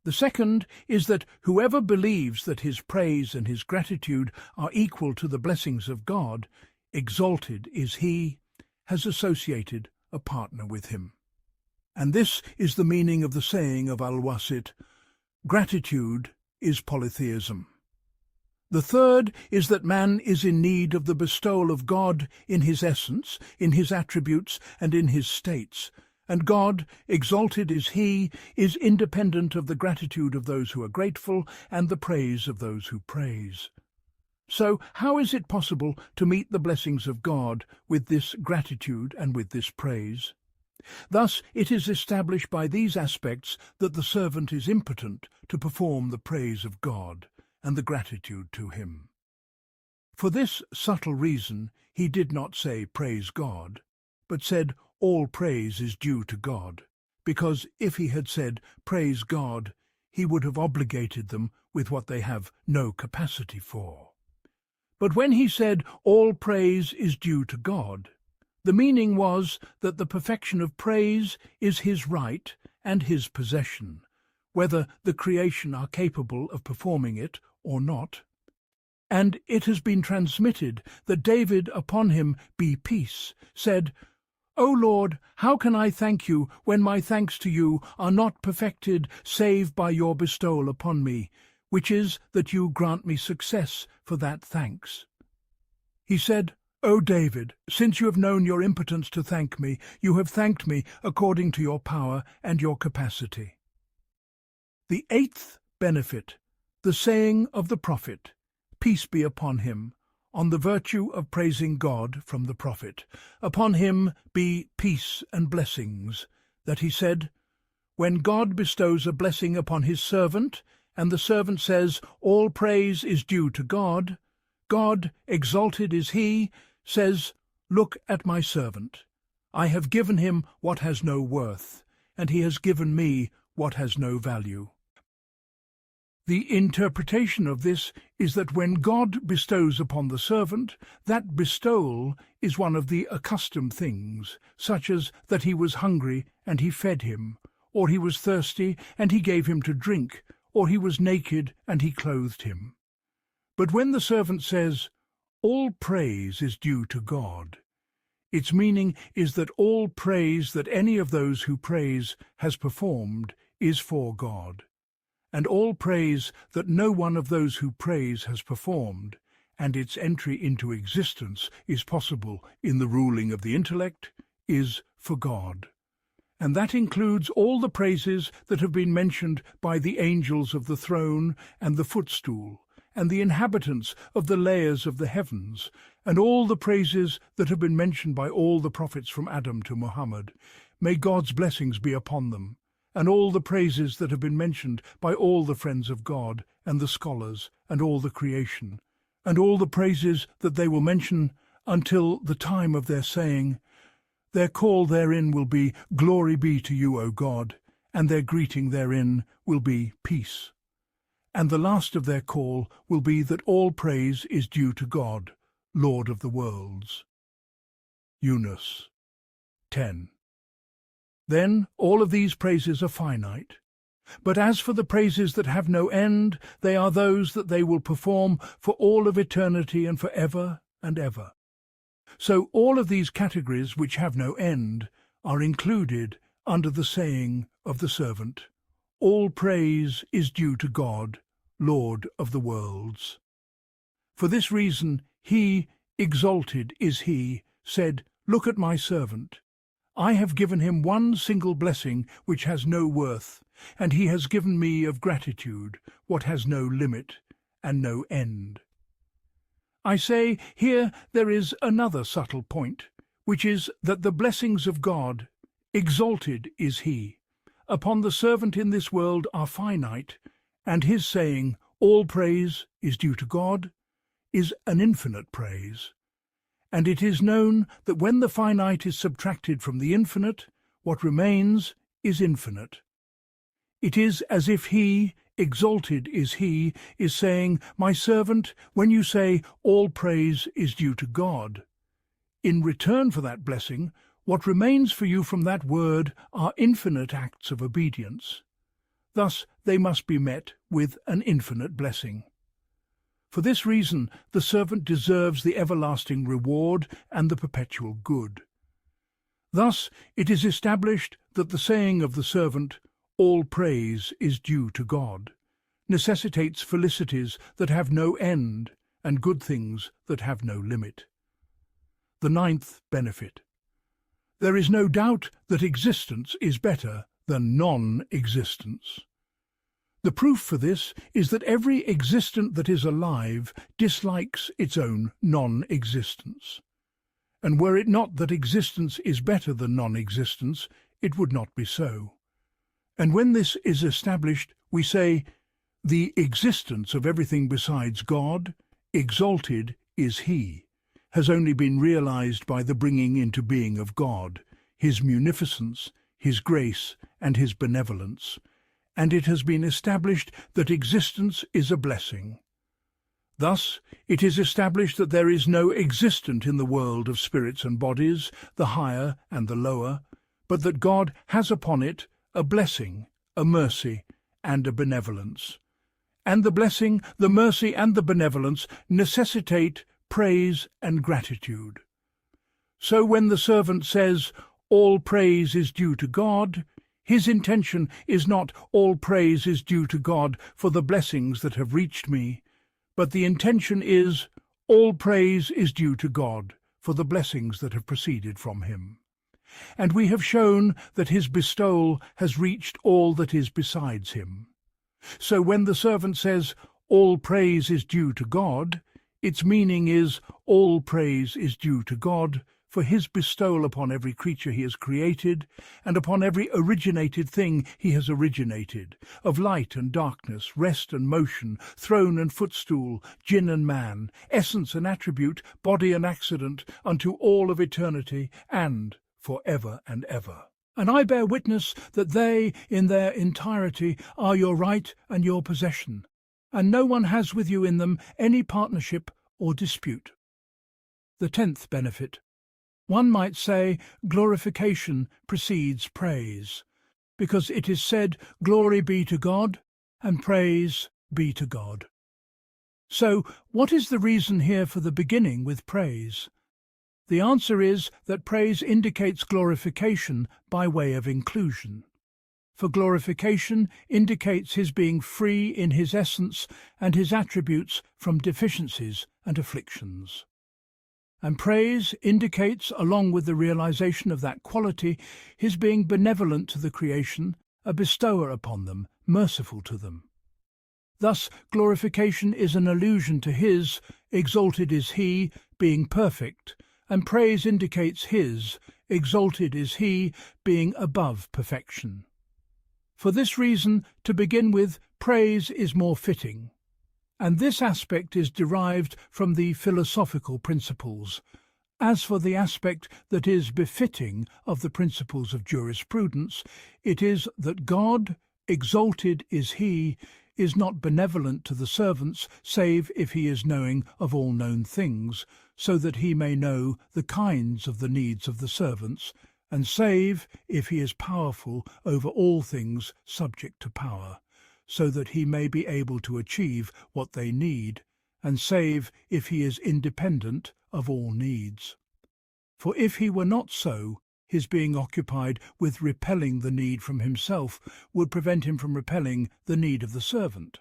S1: The second is that whoever believes that his praise and his gratitude are equal to the blessings of God, exalted is he, has associated a partner with him. And this is the meaning of the saying of al-Wasit, gratitude is polytheism. The third is that man is in need of the bestowal of God in his essence, in his attributes, and in his states, and God, exalted is he, is independent of the gratitude of those who are grateful and the praise of those who praise. So how is it possible to meet the blessings of God with this gratitude and with this praise? Thus it is established by these aspects that the servant is impotent to perform the praise of God and the gratitude to him. For this subtle reason he did not say praise God, but said all praise is due to God, because if he had said praise God, he would have obligated them with what they have no capacity for. But when he said all praise is due to God, the meaning was that the perfection of praise is his right and his possession, whether the creation are capable of performing it or not. And it has been transmitted that David, upon him be peace, said, O Lord, how can I thank you when my thanks to you are not perfected save by your bestowal upon me, which is that you grant me success for that thanks? He said, O David, since you have known your impotence to thank me, you have thanked me according to your power and your capacity. The eighth benefit, the saying of the prophet, peace be upon him, on the virtue of praising God from the prophet. Upon him be peace and blessings, that he said, when God bestows a blessing upon his servant, and the servant says, all praise is due to God, God, exalted is he, says, look at my servant. I have given him what has no worth, and he has given me what has no value. The interpretation of this is that when God bestows upon the servant, that bestowal is one of the accustomed things, such as that he was hungry and he fed him, or he was thirsty and he gave him to drink, or he was naked and he clothed him. But when the servant says, all praise is due to God, its meaning is that all praise that any of those who praise has performed is for God, and all praise that no one of those who praise has performed, and its entry into existence is possible in the ruling of the intellect, is for God. And that includes all the praises that have been mentioned by the angels of the throne and the footstool, and the inhabitants of the layers of the heavens, and all the praises that have been mentioned by all the prophets from Adam to Muhammad. May God's blessings be upon them, and all the praises that have been mentioned by all the friends of God, and the scholars, and all the creation, and all the praises that they will mention until the time of their saying, their call therein will be, Glory be to you, O God, and their greeting therein will be peace. And the last of their call will be that all praise is due to God, Lord of the worlds. Yunus 10. Then all of these praises are finite. But as for the praises that have no end, they are those that they will perform for all of eternity and for ever and ever. So all of these categories which have no end are included under the saying of the servant, all praise is due to God, Lord of the worlds. For this reason he, exalted is he, said, Look at my servant. I have given him one single blessing which has no worth, and he has given me of gratitude what has no limit and no end. I say, here there is another subtle point, which is that the blessings of God, exalted is he, upon the servant in this world are finite, and his saying, all praise is due to God, is an infinite praise. And it is known that when the finite is subtracted from the infinite, what remains is infinite. It is as if he, exalted is he, is saying, my servant, when you say, all praise is due to God, in return for that blessing, what remains for you from that word are infinite acts of obedience. Thus they must be met with an infinite blessing. For this reason the servant deserves the everlasting reward and the perpetual good. Thus it is established that the saying of the servant, all praise is due to God, necessitates felicities that have no end and good things that have no limit. The ninth benefit. There is no doubt that existence is better than non-existence. The proof for this is that every existent that is alive dislikes its own non-existence. And were it not that existence is better than non-existence, it would not be so. And when this is established, we say, the existence of everything besides God, exalted is he, has only been realized by the bringing into being of God, his munificence, his grace, and his benevolence, and it has been established that existence is a blessing. Thus, it is established that there is no existent in the world of spirits and bodies, the higher and the lower, but that God has upon it a blessing, a mercy, and a benevolence. And the blessing, the mercy, and the benevolence necessitate praise and gratitude. So when the servant says, all praise is due to God, his intention is not all praise is due to God for the blessings that have reached me, but the intention is all praise is due to God for the blessings that have proceeded from him. And we have shown that his bestowal has reached all that is besides him. So when the servant says, all praise is due to God, its meaning is all praise is due to God for his bestowal upon every creature he has created, and upon every originated thing he has originated, of light and darkness, rest and motion, throne and footstool, jinn and man, essence and attribute, body and accident, unto all of eternity, and for ever and ever. And I bear witness that they, in their entirety, are your right and your possession, and no one has with you in them any partnership or dispute. The 10th benefit. One might say glorification precedes praise, because it is said, glory be to God, and praise be to God. So, what is the reason here for the beginning with praise? The answer is that praise indicates glorification by way of inclusion. For glorification indicates his being free in his essence and his attributes from deficiencies and afflictions. And praise indicates, along with the realization of that quality, his being benevolent to the creation, a bestower upon them, merciful to them. Thus, glorification is an allusion to his, exalted is he, being perfect, and praise indicates his, exalted is he, being above perfection. For this reason, to begin with, praise is more fitting. And this aspect is derived from the philosophical principles. As for the aspect that is befitting of the principles of jurisprudence, it is that God, exalted is he, is not benevolent to the servants, save if he is knowing of all known things, so that he may know the kinds of the needs of the servants, and save if he is powerful over all things subject to power, so that he may be able to achieve what they need, and save if he is independent of all needs. For if he were not so, his being occupied with repelling the need from himself would prevent him from repelling the need of the servant.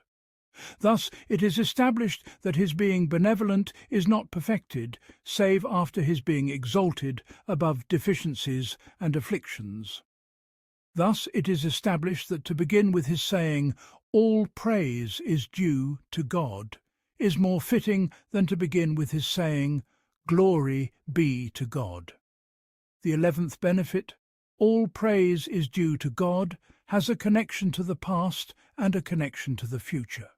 S1: Thus it is established that his being benevolent is not perfected, save after his being exalted above deficiencies and afflictions. Thus it is established that to begin with his saying, "All praise is due to God," is more fitting than to begin with his saying, "Glory be to God." The 11th benefit, all praise is due to God, has a connection to the past and a connection to the future.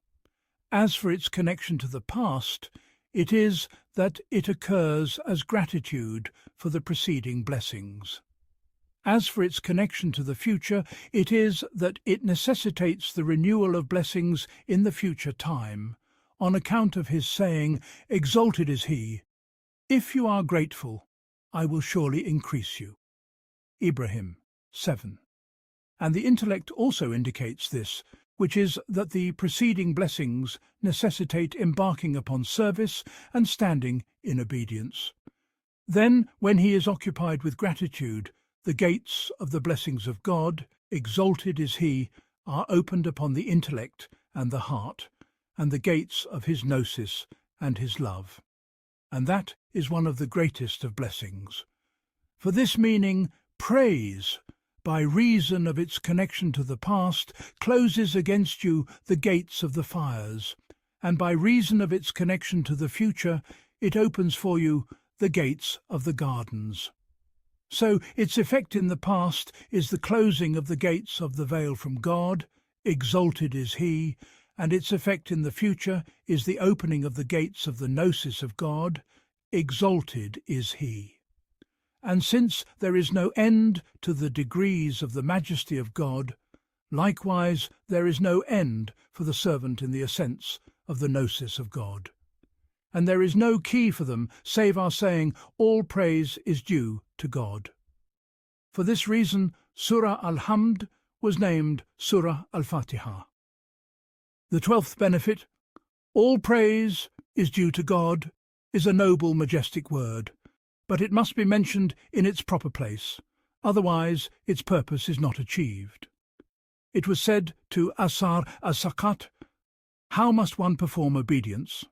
S1: As for its connection to the past, it is that it occurs as gratitude for the preceding blessings. As for its connection to the future, it is that it necessitates the renewal of blessings in the future time, on account of his saying, "Exalted is he. If you are grateful, I will surely increase you." Ibrahim 7. And the intellect also indicates this, which is that the preceding blessings necessitate embarking upon service and standing in obedience. Then, when he is occupied with gratitude, the gates of the blessings of God, exalted is he, are opened upon the intellect and the heart, and the gates of his gnosis and his love. And that is one of the greatest of blessings. For this meaning, praise, by reason of its connection to the past, closes against you the gates of the fires, and by reason of its connection to the future, it opens for you the gates of the gardens. So its effect in the past is the closing of the gates of the veil from God, exalted is he, and its effect in the future is the opening of the gates of the gnosis of God, exalted is he. And since there is no end to the degrees of the majesty of God, likewise there is no end for the servant in the ascents of the gnosis of God. And there is no key for them save our saying, "All praise is due to God." For this reason, Surah Al-Hamd was named Surah al-Fatihah. The 12th benefit, all praise is due to God, is a noble, majestic word, but it must be mentioned in its proper place, otherwise its purpose is not achieved. It was said to Asar as-Sakat, "How must one perform obedience?"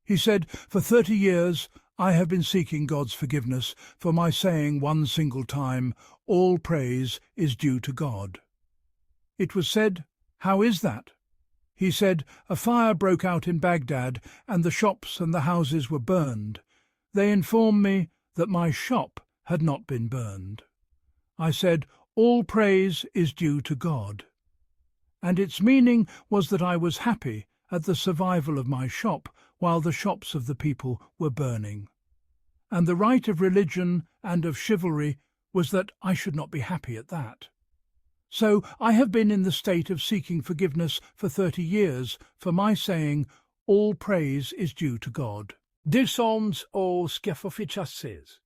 S1: He said, "For 30 years I have been seeking God's forgiveness for my saying one single time, 'All praise is due to God.'" It was said, "How is that?" He said, "A fire broke out in Baghdad, and the shops and the houses were burned. They informed me that my shop had not been burned. I said, 'All praise is due to God.' And its meaning was that I was happy at the survival of my shop while the shops of the people were burning. And the right of religion and of chivalry was that I should not be happy at that. So I have been in the state of seeking forgiveness for 30 years for my saying, 'All praise is due to God.'" Dysons o skefofichasses.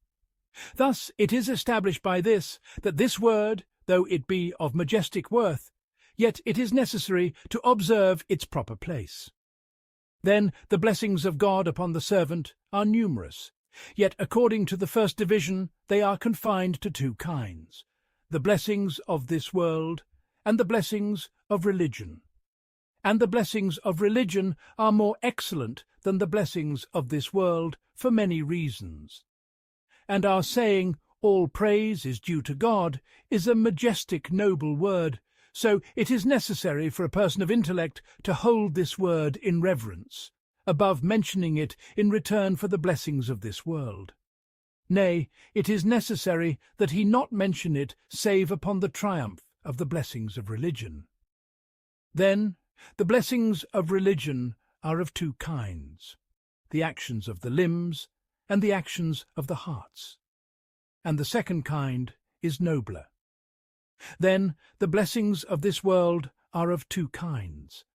S1: Thus it is established by this, that this word, though it be of majestic worth, yet it is necessary to observe its proper place. Then the blessings of God upon the servant are numerous, yet according to the first division they are confined to 2 kinds, the blessings of this world and the blessings of religion. And the blessings of religion are more excellent than the blessings of this world for many reasons. And our saying, "All praise is due to God," is a majestic, noble word, so it is necessary for a person of intellect to hold this word in reverence, above mentioning it in return for the blessings of this world. Nay, it is necessary that he not mention it save upon the triumph of the blessings of religion. Then, the blessings of religion are of 2 kinds, the actions of the limbs and the actions of the hearts, and the second kind is nobler. Then the blessings of this world are of 2 kinds.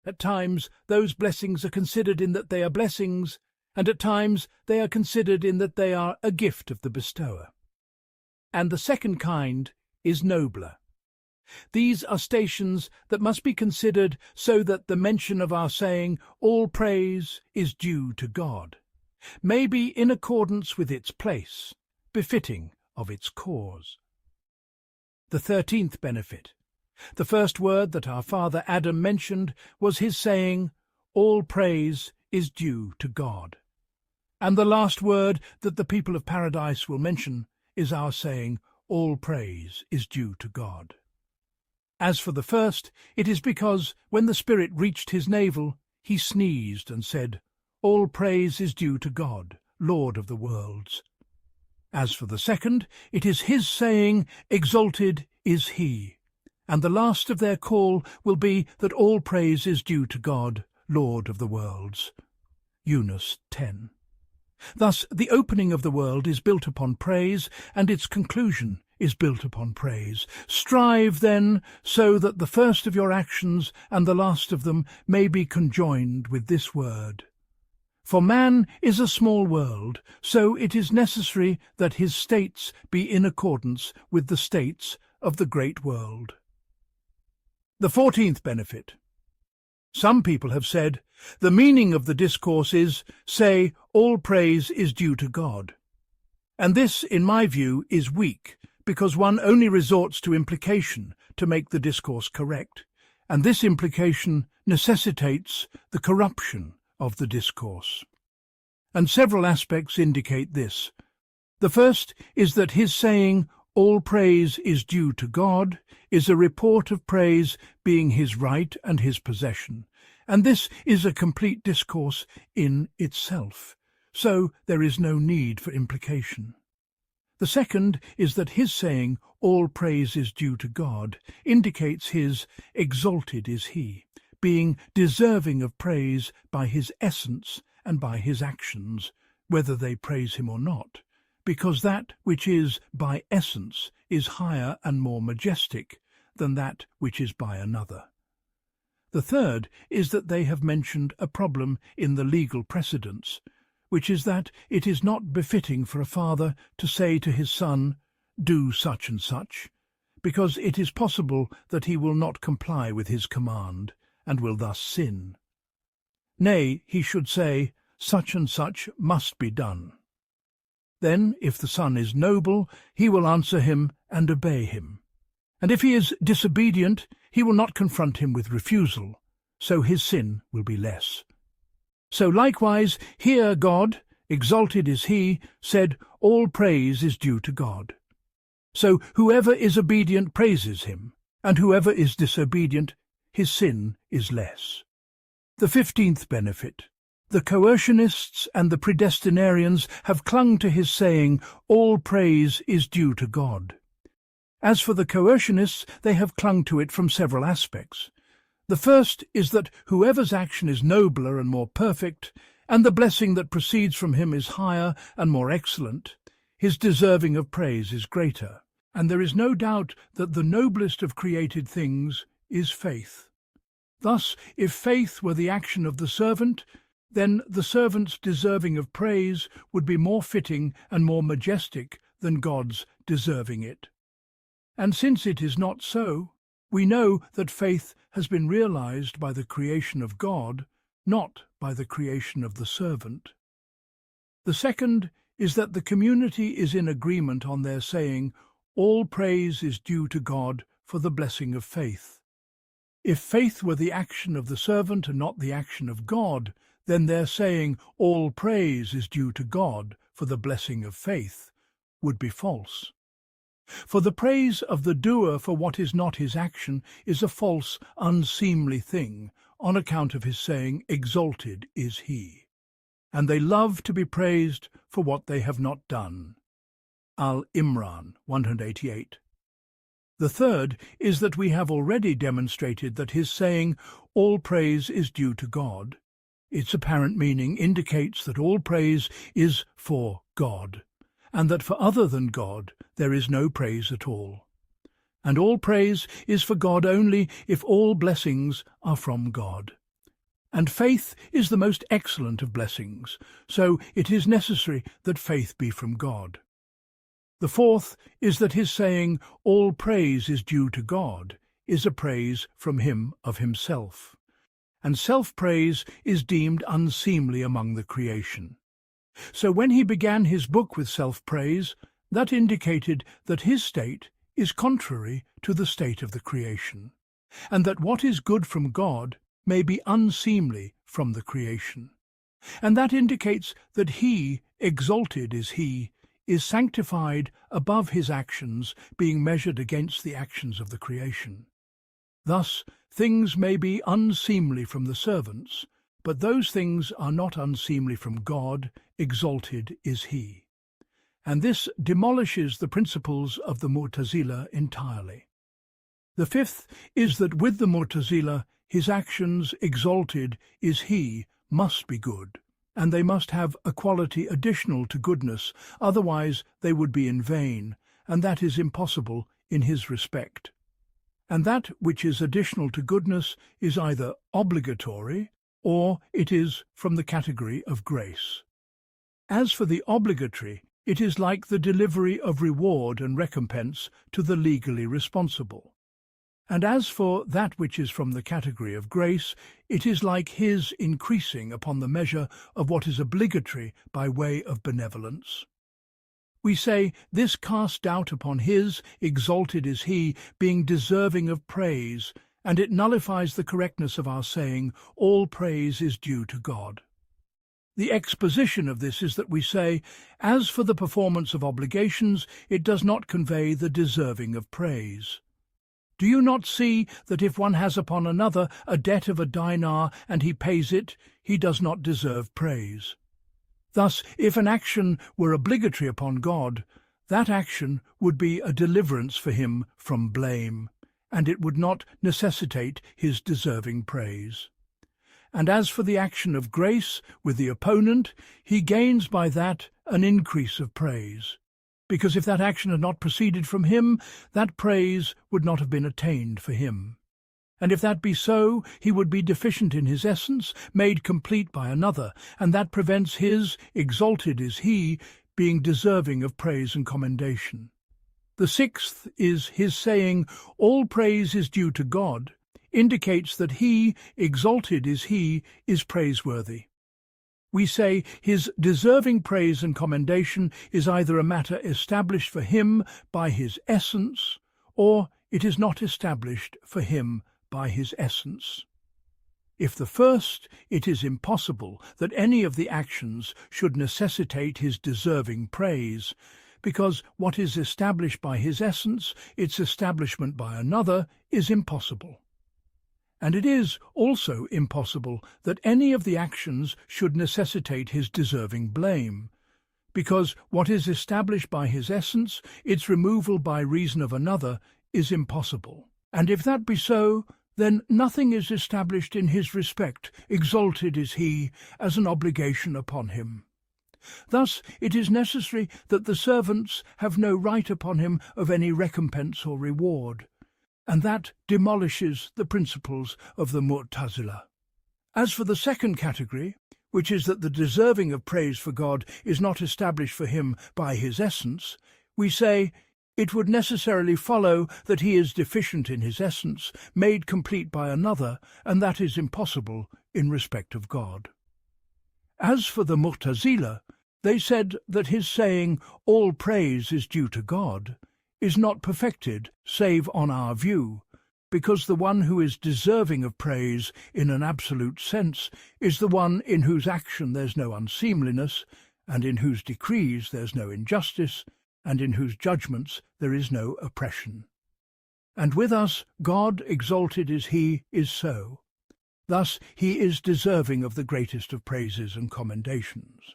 S1: At times those blessings are considered in that they are blessings, and at times they are considered in that they are a gift of the bestower. And the second kind is nobler. These are stations that must be considered so that the mention of our saying, "All praise is due to God," may be in accordance with its place, befitting of its cause. The 13th benefit. The first word that our father Adam mentioned was his saying, "All praise is due to God." And the last word that the people of paradise will mention is our saying, "All praise is due to God." As for the first, it is because when the Spirit reached his navel, he sneezed and said, "All praise is due to God, Lord of the worlds." As for the second, it is his saying, "Exalted is he." And the last of their call will be that all praise is due to God, Lord of the worlds. Yunus 10. Thus, the opening of the world is built upon praise, and its conclusion is built upon praise. Strive, then, so that the first of your actions and the last of them may be conjoined with this word. For man is a small world, so it is necessary that his states be in accordance with the states of the great world. The 14th benefit. Some people have said, the meaning of the discourse is, say, all praise is due to God. And this, in my view, is weak, because one only resorts to implication to make the discourse correct, and this implication necessitates the corruption of the discourse. And several aspects indicate this. The first is that his saying, all praise is due to God, is a report of praise being his right and his possession, and this is a complete discourse in itself, so there is no need for implication. The second is that his saying, all praise is due to God, indicates his exalted is he, being deserving of praise by his essence and by his actions, whether they praise him or not, because that which is by essence is higher and more majestic than that which is by another. The third is that they have mentioned a problem in the legal precedents, which is that it is not befitting for a father to say to his son, do such and such, because it is possible that he will not comply with his command, and will thus sin. Nay, he should say, such and such must be done. Then, if the son is noble, he will answer him and obey him. And if he is disobedient, he will not confront him with refusal, so his sin will be less. So likewise, here God, exalted is he, said, all praise is due to God. So whoever is obedient praises him, and whoever is disobedient, his sin is less. The 15th benefit. The coercionists and the predestinarians have clung to his saying, all praise is due to God. As for the coercionists, they have clung to it from several aspects. The first is that whoever's action is nobler and more perfect, and the blessing that proceeds from him is higher and more excellent, his deserving of praise is greater. And there is no doubt that the noblest of created things is faith. Thus, if faith were the action of the servant, then the servant's deserving of praise would be more fitting and more majestic than God's deserving it. And since it is not so, we know that faith has been realized by the creation of God, not by the creation of the servant. The second is that the community is in agreement on their saying, all praise is due to God for the blessing of faith. If faith were the action of the servant and not the action of God, then their saying, all praise is due to God for the blessing of faith, would be false. For the praise of the doer for what is not his action is a false, unseemly thing, on account of his saying, exalted is he. And they love to be praised for what they have not done. Al-Amrani 188. The third is that we have already demonstrated that his saying, all praise is due to God, its apparent meaning indicates that all praise is for God, and that for other than God there is no praise at all. And all praise is for God only if all blessings are from God. And faith is the most excellent of blessings, so it is necessary that faith be from God. The fourth is that his saying, all praise is due to God, is a praise from him of himself. And self-praise is deemed unseemly among the creation. So when he began his book with self-praise, that indicated that his state is contrary to the state of the creation, and that what is good from God may be unseemly from the creation. And that indicates that he, exalted is he, is sanctified above his actions, being measured against the actions of the creation. Thus, things may be unseemly from the servants, but those things are not unseemly from God, exalted is he. And this demolishes the principles of the Mu'tazila entirely. The fifth is that with the Mu'tazila, his actions, exalted is he, must be good, and they must have a quality additional to goodness, otherwise they would be in vain, and that is impossible in his respect. And that which is additional to goodness is either obligatory, or it is from the category of grace. As for the obligatory, it is like the delivery of reward and recompense to the legally responsible. And as for that which is from the category of grace, it is like his increasing upon the measure of what is obligatory by way of benevolence. We say, this casts doubt upon his, exalted is he, being deserving of praise, and it nullifies the correctness of our saying, all praise is due to God. The exposition of this is that we say, as for the performance of obligations, it does not convey the deserving of praise. Do you not see that if one has upon another a debt of a dinar and he pays it, he does not deserve praise? Thus, if an action were obligatory upon God, that action would be a deliverance for him from blame, and it would not necessitate his deserving praise. And as for the action of grace with the opponent, he gains by that an increase of praise, because if that action had not proceeded from him, that praise would not have been attained for him. And if that be so, he would be deficient in his essence, made complete by another, and that prevents his, exalted is he, being deserving of praise and commendation. The sixth is his saying, all praise is due to God, indicates that he, exalted is he, is praiseworthy. We say his deserving praise and commendation is either a matter established for him by his essence, or it is not established for him by his essence. If the first, it is impossible that any of the actions should necessitate his deserving praise, because what is established by his essence, its establishment by another, is impossible. And it is also impossible that any of the actions should necessitate his deserving blame, because what is established by his essence, its removal by reason of another, is impossible. And if that be so, then nothing is established in his respect, exalted is he, as an obligation upon him. Thus it is necessary that the servants have no right upon him of any recompense or reward, and that demolishes the principles of the Mu'tazila. As for the second category, which is that the deserving of praise for God is not established for him by his essence, we say, it would necessarily follow that he is deficient in his essence, made complete by another, and that is impossible in respect of God. As for the Mu'tazila, they said that his saying, all praise is due to God, is not perfected, save on our view, because the one who is deserving of praise in an absolute sense is the one in whose action there's no unseemliness, and in whose decrees there's no injustice, and in whose judgments there is no oppression. And with us, God, exalted is he, is so. Thus he is deserving of the greatest of praises and commendations.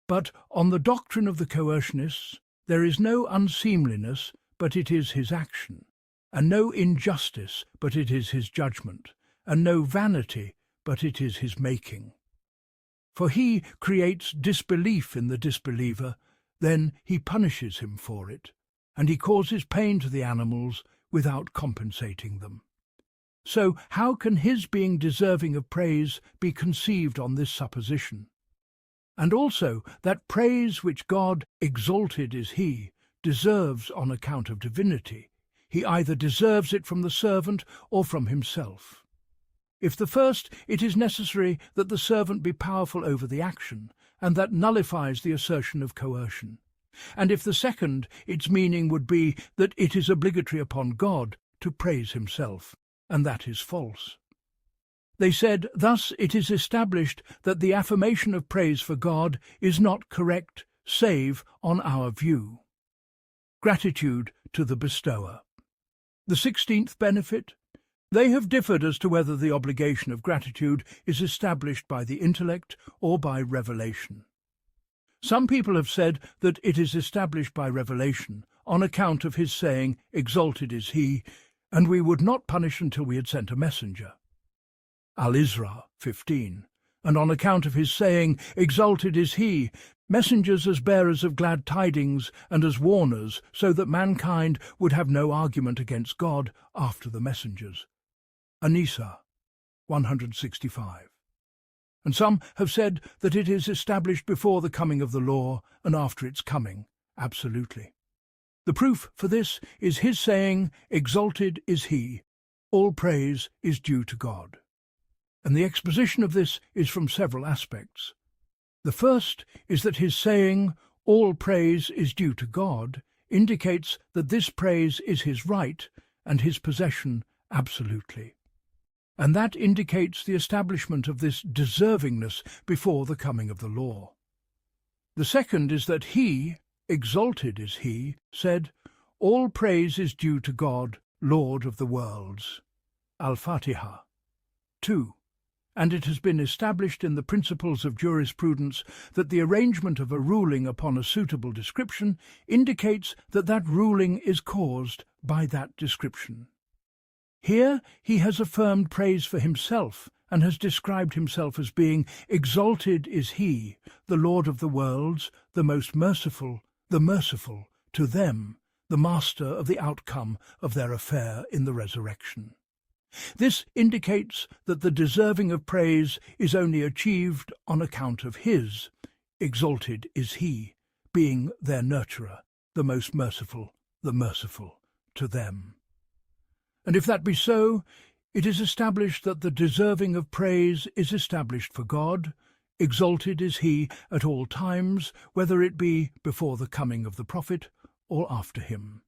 S1: But on the doctrine of the coercionists, there is no unseemliness, but it is his action, and no injustice, but it is his judgment, and no vanity, but it is his making. For he creates disbelief in the disbeliever, then he punishes him for it, and he causes pain to the animals without compensating them. So how can his being deserving of praise be conceived on this supposition? And also that praise which God, exalted is he, deserves on account of divinity, he either deserves it from the servant or from himself. If the first, it is necessary that the servant be powerful over the action, and that nullifies the assertion of coercion. And if the second, its meaning would be that it is obligatory upon God to praise himself, and that is false. They said, thus it is established that the affirmation of praise for God is not correct, save on our view. Gratitude to the bestower. The 16th benefit. They have differed as to whether the obligation of gratitude is established by the intellect or by revelation. Some people have said that it is established by revelation, on account of his saying, "Exalted is he, and we would not punish until we had sent a messenger." Al-Isra 15. And on account of his saying, "Exalted is he, messengers as bearers of glad tidings and as warners, so that mankind would have no argument against God after the messengers." An-Nisa 165. And some have said that it is established before the coming of the law and after its coming, absolutely. The proof for this is his saying, "Exalted is he, all praise is due to God." And the exposition of this is from several aspects. The first is that his saying, "All praise is due to God," indicates that this praise is his right and his possession absolutely. And that indicates the establishment of this deservingness before the coming of the law. The second is that he, exalted is he, said, "All praise is due to God, Lord of the worlds." Al-Fatihah. 2. And it has been established in the principles of jurisprudence that the arrangement of a ruling upon a suitable description indicates that that ruling is caused by that description. Here he has affirmed praise for himself and has described himself as being, "Exalted is he, the Lord of the worlds, the most merciful, the merciful, to them, the master of the outcome of their affair in the resurrection." This indicates that the deserving of praise is only achieved on account of his, exalted is he, being their nurturer, the most merciful, the merciful, to them. And if that be so, it is established that the deserving of praise is established for God, exalted is he at all times, whether it be before the coming of the prophet or after him.